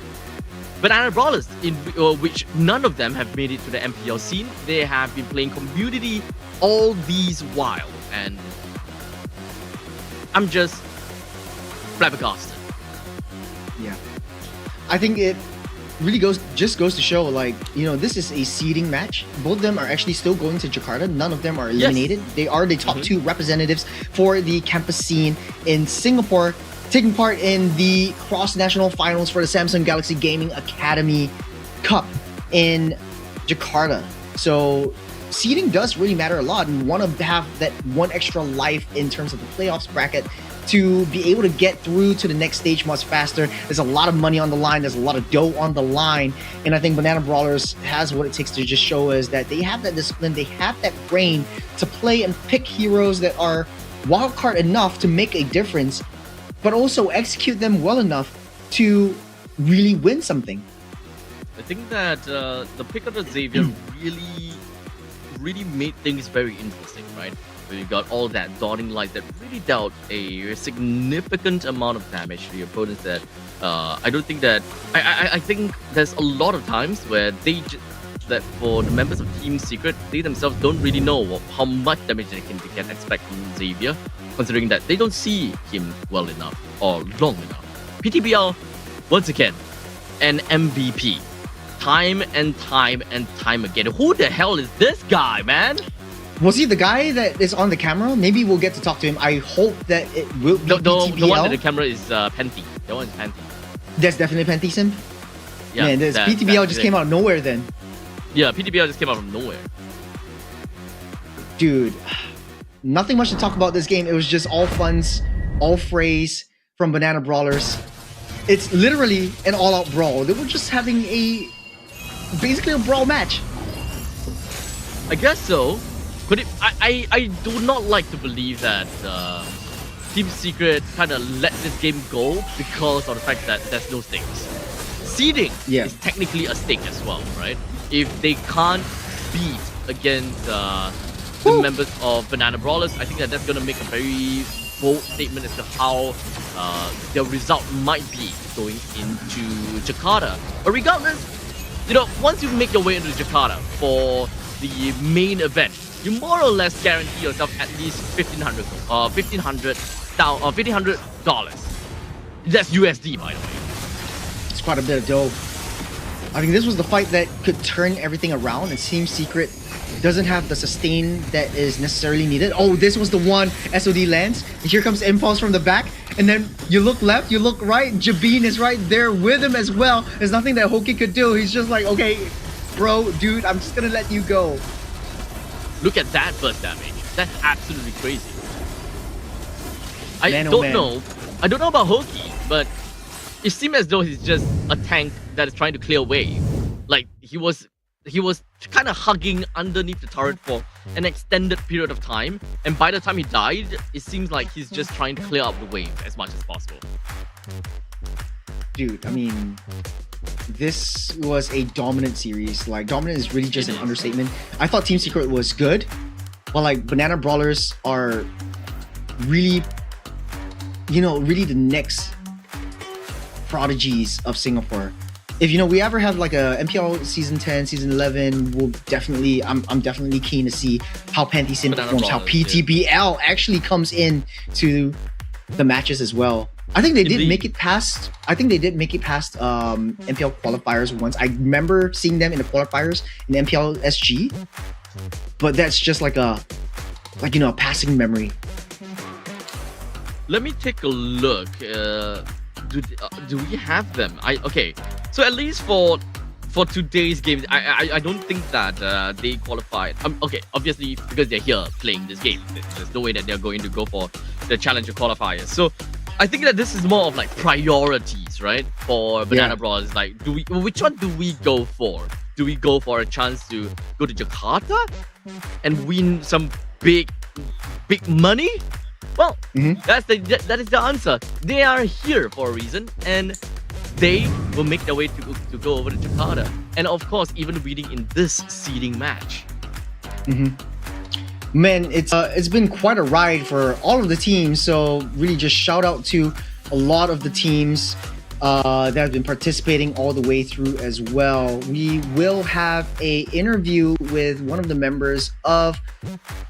D: Banana Brawlers, in which none of them have made it to the MPL scene. They have been playing community all these while, and I'm just flabbergasted.
K: Yeah, I think it really goes to show, like, you know, this is a seeding match. Both of them are actually still going to Jakarta. None of them are eliminated. Yes. They are the top 2 representatives for the campus scene in Singapore, taking part in the cross-national finals for the Samsung Galaxy Gaming Academy Cup in Jakarta. So seeding does really matter a lot, and want to have that one extra life in terms of the playoffs bracket to be able to get through to the next stage much faster. There's a lot of money on the line. There's a lot of dough on the line. And I think Banana Brawlers has what it takes to just show us that they have that discipline. They have that brain to play and pick heroes that are wildcard enough to make a difference, but also execute them well enough to really win something.
D: I think that the pick of the Xavier really made things very interesting, right? Where you got all that dawning light that really dealt a significant amount of damage to your opponents. That I don't think that I think there's a lot of times where that for the members of Team Secret, they themselves don't really know how much damage they can expect from Xavier, considering that they don't see him well enough or long enough. PTBL, once again, an MVP. Time and time and time again. Who the hell is this guy, man?
K: Was he the guy that is on the camera? Maybe we'll get to talk to him. I hope that it will be PTBL.
D: The one that the camera is Panty. That one is Panty.
K: That's definitely Panty Sim?
D: Yeah,
K: man, this PTBL just came out of nowhere then.
D: Yeah, PTBL just came out of nowhere.
K: Dude, nothing much to talk about this game. It was just all funs, all frays from Banana Brawlers. It's literally an all-out brawl. They were just having basically a brawl match.
D: I guess so. Could it? I do not like to believe that Team Secret kind of let this game go because of the fact that there's no stakes. Seeding is technically a stake as well, right? If they can't beat against the members of Banana Brawlers, I think that's going to make a very bold statement as to how their result might be going into Jakarta. But regardless, you know, once you make your way into Jakarta for the main event, you more or less guarantee yourself at least 1,500 $1,500. That's USD, by the way.
K: It's quite a bit of dough. I think this was the fight that could turn everything around, and Team Secret doesn't have the sustain that is necessarily needed. Oh, this was the one. SOD lands. And here comes Impulse from the back. And then you look left, you look right. Jabin is right there with him as well. There's nothing that Hoki could do. He's just like, okay, bro, dude, I'm just gonna let you go.
D: Look at that burst damage. That's absolutely crazy. I
K: Man, oh
D: don't
K: man.
D: know. I don't know about Hoki, but it seemed as though he's just a tank that is trying to clear away. Like he was kind of hugging underneath the turret for an extended period of time, and by the time he died, it seems like he's just trying to clear up the wave as much as possible.
K: Dude, I mean, this was a dominant series. Like, dominant is really just an understatement. I thought Team Secret was good, but like Banana Brawlers are really, you know, really the next prodigies of Singapore. If we ever have like a MPL season 10, season 11, we'll definitely, I'm definitely keen to see how Panty Sim performs, how PTBL actually comes in to the matches as well. I think they did make it past. MPL qualifiers once. I remember seeing them in the qualifiers in MPL SG, but that's just like a passing memory.
D: Let me take a look. Do we have them? Okay. So at least for today's game, I don't think that they qualified. Okay, obviously because they're here playing this game, there's no way that they're going to go for the challenger qualifiers. So I think that this is more of like priorities, right? For Banana Brawlers, like which one do we go for? Do we go for a chance to go to Jakarta and win some big money? Well, that is the answer. They are here for a reason, and they will make their way to go over to Jakarta, and of course, even winning in this seeding match.
K: Man, it's been quite a ride for all of the teams. So really, just shout out to a lot of the teams that have been participating all the way through as well. We will have a interview with one of the members of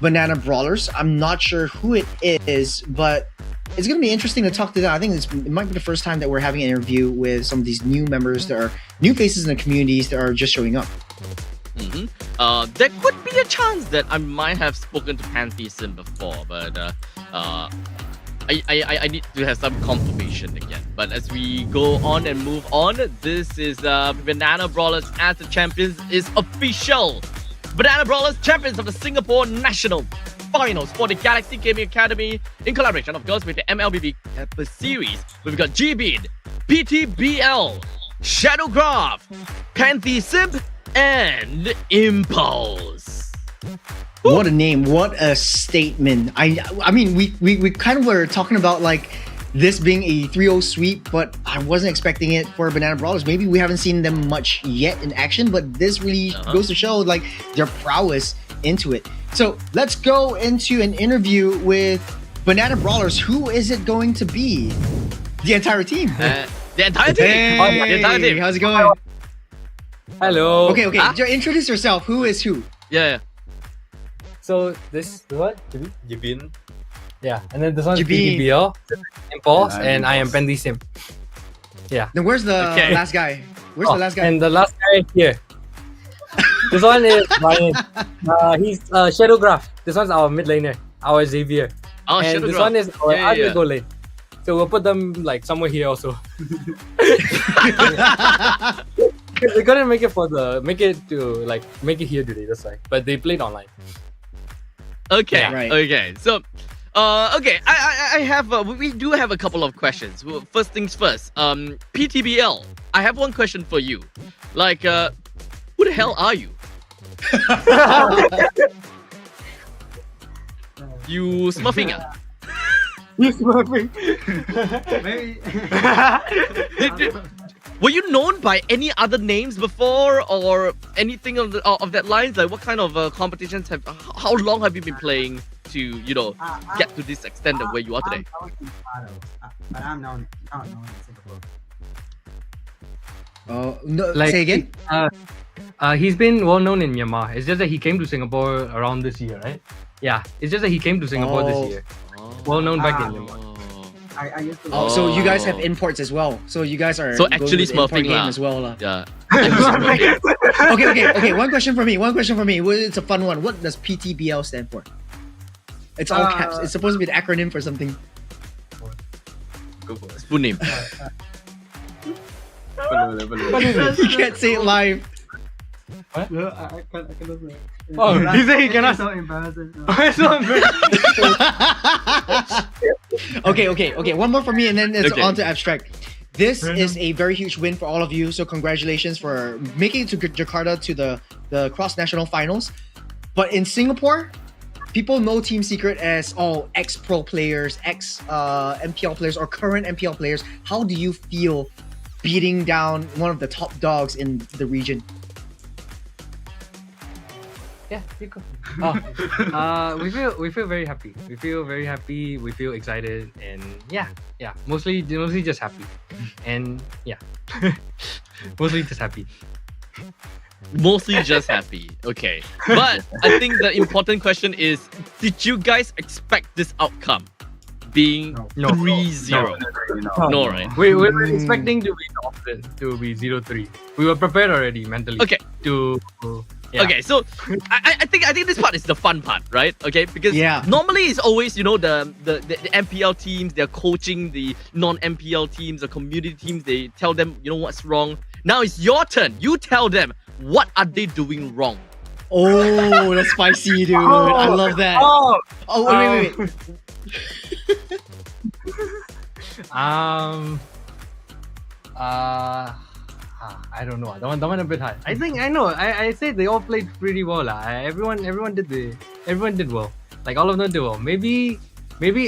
K: Banana Brawlers. I'm not sure who it is, but it's going to be interesting to talk to them. I think it might be the first time that we're having an interview with some of these new members that are new faces in the communities that are just showing up.
D: There could be a chance that I might have spoken to Pantheism before, but I need to have some confirmation again. But as we go on and move on, this is Banana Brawlers as the champions is official. Banana Brawlers champions of the Singapore National Finals for the Galaxy Gaming Academy in collaboration, of course, with the MLBB Campus Series. We've got GBID, PTBL, Shadowgraph, Pantheism, and Impulse.
K: What a name, what a statement. I mean, we kind of were talking about like this being a 3-0 sweep, but I wasn't expecting it for Banana Brawlers. Maybe we haven't seen them much yet in action, but this really goes to show like their prowess into it. So let's go into an interview with Banana Brawlers. Who is it going to be? The entire team.
D: The entire team.
K: Hey,
D: the entire team.
K: How's it going?
L: Hello.
K: Okay. Introduce yourself. Who is who?
D: Yeah.
L: So this what? Jibin. Yeah, and then this one's
K: Jibin.
L: PTBL, Impulse, and I am Pendisim. Yeah.
K: Then where's the last guy? Where's the last guy?
L: And the last guy here. This one is Brian. He's Shadowgraph. This one's our mid laner, our Xavier.
D: Oh,
L: and this one is our undergo lane. So we'll put them like somewhere here also. They couldn't make it here today. That's why. But they played online.
D: Okay.
K: Yeah. Right.
D: Okay. So, okay. I have. We do have a couple of questions. Well, first things first. PTBL. I have one question for you. Like, who the hell are you? You smurfing?
L: You smurfing?
D: Were you known by any other names before, or anything of that lines? Like, what kind of competitions how long have you been playing to, get to this extent of where you are today?
M: But I'm not known in Singapore.
K: No, say again?
L: He's been well known in Myanmar. It's just that he came to Singapore around this year, right? Yeah, it's just that he came to Singapore this year. Well known back in Myanmar.
M: I used to.
K: Oh, so you guys have imports as well. So you guys are
D: So
K: going
D: actually
K: with the import
D: smurfing
K: game
D: lah.
K: as well lah.
D: Yeah.
K: Okay. One question for me. Well, it's a fun one. What does PTBL stand for? It's all caps. It's supposed to be the acronym for something.
D: Go for it. Spoon name.
K: You can't say it live.
M: No, I cannot say.
L: Oh, he said he
M: It's
L: cannot.
M: so embarrassing.
L: It's so embarrassing.
K: Okay. One more for me, and then it's
D: Okay.
K: on to abstract. This is a very huge win for all of you. So congratulations for making it to Jakarta to the cross national finals. But in Singapore, people know Team Secret as ex-pro players, MPL players, or current MPL players. How do you feel beating down one of the top dogs in the region?
L: Yeah, you go. We feel very happy. We feel very happy. We feel excited, and yeah. Mostly just happy, and yeah, mostly just happy.
D: Mostly just happy. Okay. But I think the important question is, did you guys expect this outcome? Being
L: No.
D: 3-0. No, right?
L: We were expecting to be the opposite, to be 0-3. We were prepared already mentally.
D: Okay.
L: Yeah.
D: Okay, so I think this part is the fun part, right? Okay, because
K: Yeah.
D: normally it's always, you know, the MPL teams, they're coaching the non-MPL teams, the community teams, they tell them, you know, what's wrong. Now it's your turn. You tell them, what are they doing wrong?
K: Oh, that's spicy, dude. I love that. Wait.
L: I don't know. That one a bit hard. I think I know. I said they all played pretty well. Everyone did well. Like all of them did well. Maybe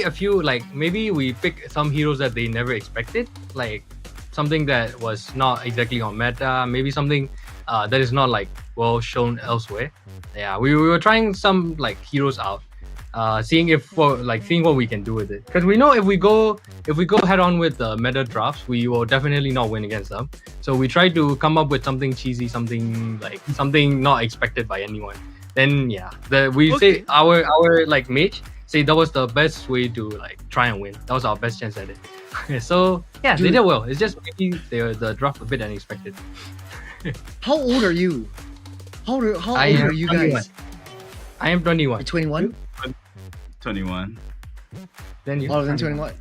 L: a few, like maybe we pick some heroes that they never expected. Like something that was not exactly on meta. Maybe something that is not like well shown elsewhere. Yeah, we were trying some like heroes out. Seeing what we can do with it, because we know if we go head on with the meta drafts, we will definitely not win against them. So we try to come up with something cheesy, something not expected by anyone. Then say our like mage say that was the best way to like try and win. That was our best chance at it. So yeah,
K: Dude.
L: they did well. It's just maybe the draft a bit unexpected.
K: How old are you? How old are you
L: 21.
K: guys?
L: I am 21.
K: You're 21?
F: 21.
L: Then you.
K: All of them 21.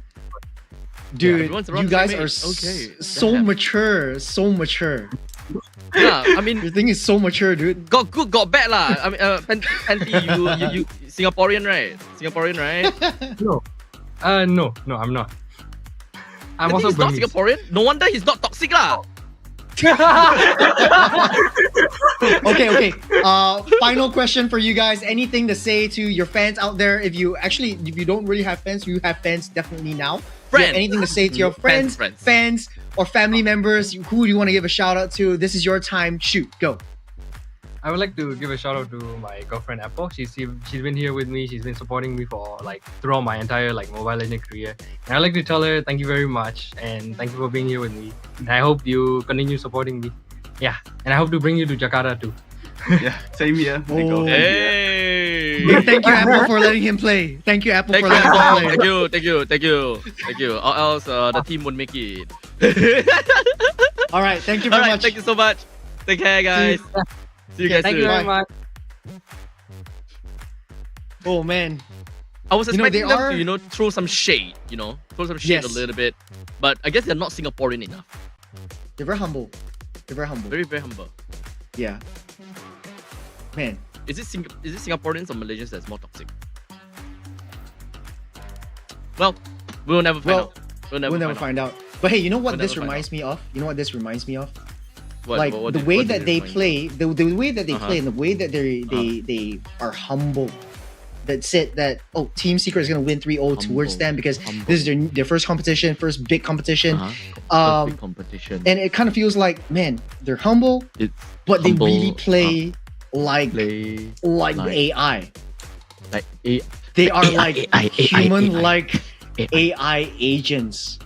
K: Dude,
D: everyone's around
K: you
D: the
K: guys
D: same
K: are
D: age. Okay,
K: so
D: damn.
K: mature. So mature.
D: Yeah, I mean,
K: Your thing is so mature, dude.
D: got good, got bad lah. I mean, Panty, you Singaporean, right? Singaporean, right?
L: No, I'm not. I'm
D: I think
L: also
D: he's not
L: Burmese.
D: Singaporean. No wonder he's not toxic lah.
K: Okay. Final question for you guys. Anything to say to your fans out there? If you don't really have fans, you have fans definitely now. Do you have
D: Friends.
K: anything to say to your friends, fans, or family members? Who do you want to give a shout out to? This is your time. Shoot, go.
L: I would like to give a shout out to my girlfriend Apple. She's been here with me. She's been supporting me for like throughout my entire like Mobile Legends career. And I'd like to tell her thank you very much and thank you for being here with me. And I hope you continue supporting me. Yeah, and I hope to bring you to Jakarta too.
F: Yeah, same here.
K: Oh.
D: Hey.
K: Thank you, Apple, for letting him play. Thank you, Apple,
D: Thank
K: for
D: you,
K: letting him
D: Apple.
K: play.
D: Thank you. Or else the team won't make it.
K: All right, thank you
D: All
K: very
D: right,
K: much.
D: thank you so much. Take care, guys. See you guys
L: Thank
D: soon.
L: you very
K: Bye.
L: much.
K: Oh man.
D: I was
K: You know,
D: expecting
K: they
D: them
K: are-
D: to, throw some shade, throw some shade
K: Yes.
D: a little bit. But I guess they're not Singaporean enough.
K: They're very humble. Very
D: Very humble.
K: Yeah. Man.
D: Is it Singaporeans or Malaysians that's more toxic? Well, we'll never find out.
K: We'll never find out. But hey, you know what
D: We'll
K: this
D: never find
K: reminds me of?
D: What-
K: Like
D: what
K: the
D: did-
K: way
D: what
K: that
D: did
K: they
D: it remind you?
K: play, the way that they
D: Uh-huh.
K: play, and the way that they are humble. That said that Team Secret is gonna win 3-0 towards them because this is their first competition, first big competition.
D: Big competition.
K: And it kind of feels like, man, they're humble,
D: It's
K: but they
D: humble,
K: really play like
D: like
K: AI.
D: like
K: They are
D: AI,
K: like
D: AI,
K: human
D: AI.
K: like AI agents.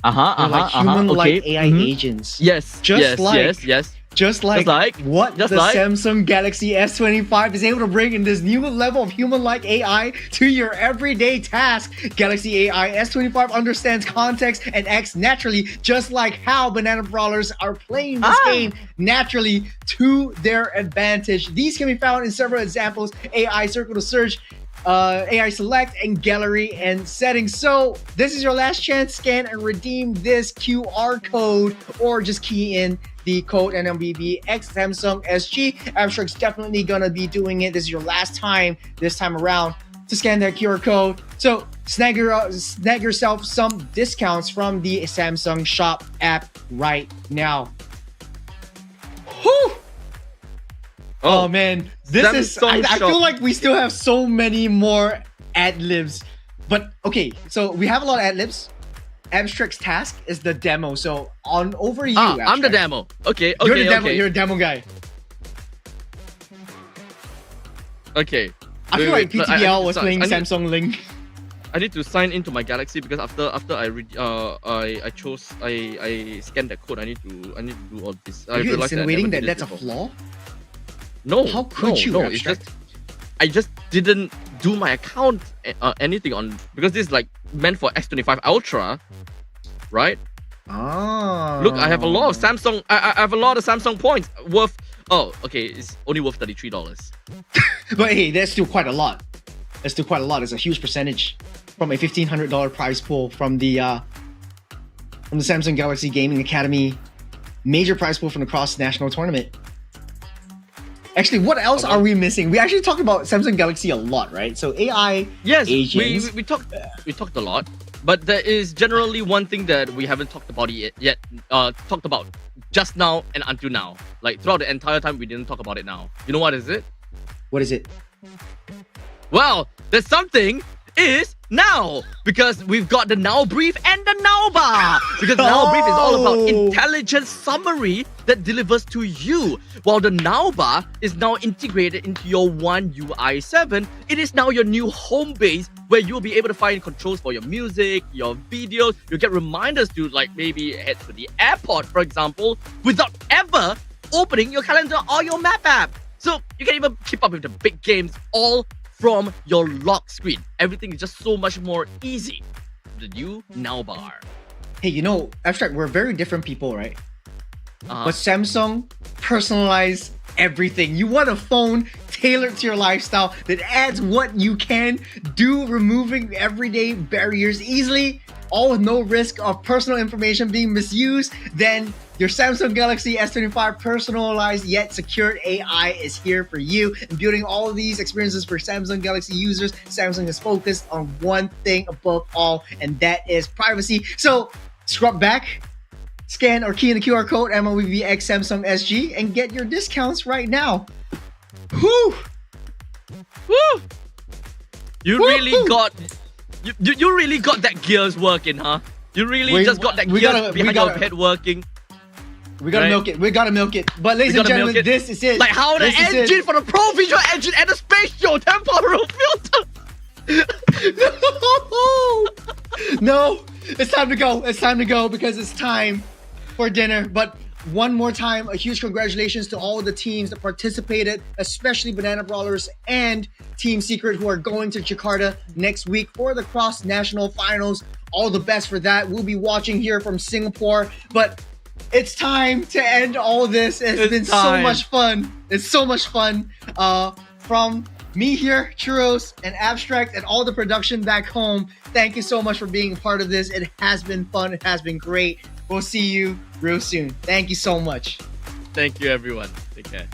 D: Uh-huh,
K: They're like human like AI
D: Mhm.
K: agents.
D: Yes,
K: Just
D: yes,
K: like
D: yes.
K: Just like what
D: just
K: the
D: like-
K: Samsung Galaxy S25 is able to bring in this new level of human-like AI to your everyday task. Galaxy AI S25 understands context and acts naturally, just like how Banana Brawlers are playing this game naturally to their advantage. These can be found in several examples: AI Circle to Search, AI Select, and Gallery and Settings. So this is your last chance. Scan and redeem this QR code, or just key in the code NMBB X Samsung SG. Abstract's definitely gonna be doing it. This is your last time this time around to scan that QR code. So snag yourself some discounts from the Samsung Shop app right now. Whew! Oh man, this is. I feel like we still have so many more ad libs, but okay. So we have a lot of ad libs. Abstract's task is the demo. So on over you.
D: I'm the
K: Abstract.
D: demo. Okay.
K: You're the demo.
D: Okay.
K: You're a demo guy.
D: Okay.
K: I feel like
D: Look,
K: PTBL was
D: I
K: playing
D: need-
K: Samsung Link.
D: I need to sign into my Galaxy because after I chose I scanned that code. I need to do all this.
K: Are you insinuating that that's a flaw?
D: No.
K: How could you,
D: No, it's
K: Abstract?
D: just I just didn't do my account anything on, because this is like meant for X25 Ultra, right?
K: Oh.
D: Look, I have a lot of Samsung. I have a lot of Samsung points worth. Oh, okay, it's only worth $33.
K: But hey, that's still quite a lot. That's still quite a lot. It's a huge percentage from a $1,500 prize pool from the Samsung Galaxy Gaming Academy major prize pool from the cross national tournament. Actually, what else are we missing? We actually talked about Samsung Galaxy a lot, right? So AI agents.
D: we talked a lot, but there is generally one thing that we haven't talked about yet. Talked about just now and until now. Like throughout the entire time, we didn't talk about it now. You know what is it?
K: What is it?
D: Well, there's something is now, because we've got the Now Brief and the Now Bar. Because Now Brief is all about intelligent summary that delivers to you, while the Now Bar is now integrated into your One UI 7. It is now your new home base where you'll be able to find controls for your music, your videos. You'll get reminders to like maybe head to the airport, for example, without ever opening your calendar or your map app. So you can even keep up with the big games all from your lock screen. Everything is just so much more easy. The new Now Bar.
K: Hey, you know, Abstract, we're very different people, right? But Samsung personalize everything. You want a phone tailored to your lifestyle that adds what you can do, removing everyday barriers easily, all with no risk of personal information being misused. Then your Samsung Galaxy S25 personalized yet secured AI is here for you. And building all of these experiences for Samsung Galaxy users, Samsung is focused on one thing above all, and that is privacy. So scrub back, scan or key in the QR code MLBBX Samsung SG and get your discounts right now. Whew!
D: Woo! You really got you really got that gears working, huh? You really just got that gears behind your head working.
K: We gotta milk it. We gotta milk it. But ladies and gentlemen, this is it.
D: Like how the engine for the Pro Visual Engine and the Spatial Temporal Filter.
K: No, it's time to go. It's time to go because it's time for dinner. But one more time, a huge congratulations to all the teams that participated, especially Banana Brawlers and Team Secret, who are going to Jakarta next week for the cross-national finals. All the best for that. We'll be watching here from Singapore. But it's time to end all this. It's been so much fun. It's so much fun. From me here, Churros, and Abstract, and all the production back home, thank you so much for being part of this. It has been fun. It has been great. We'll see you real soon. Thank you so much.
D: Thank you, everyone. Take care.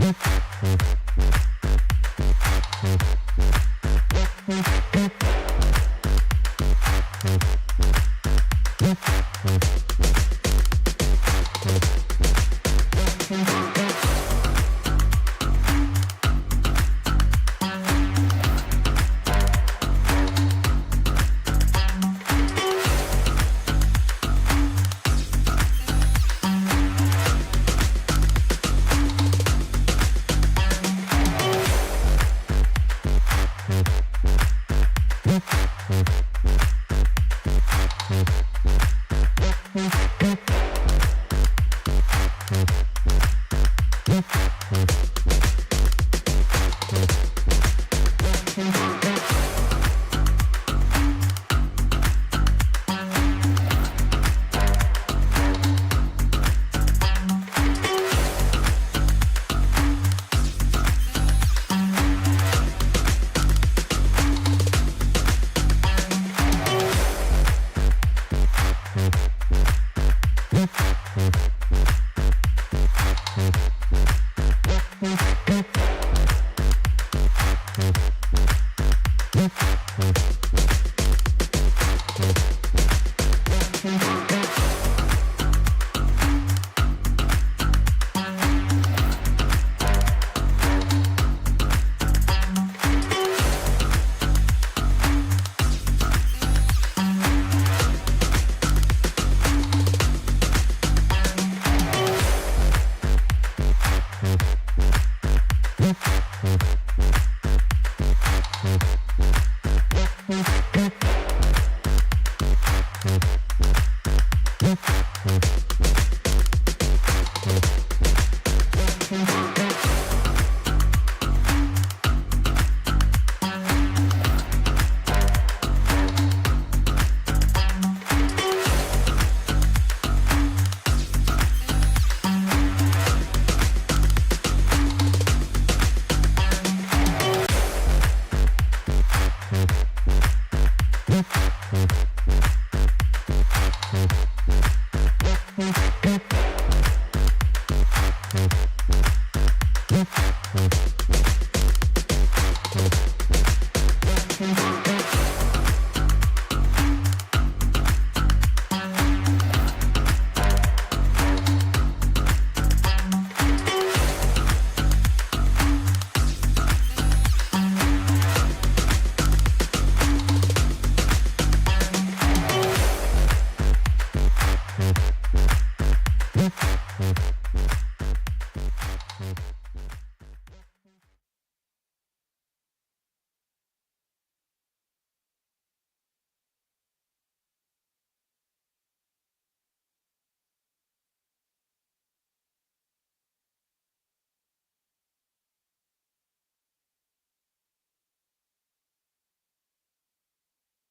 B: Thank you.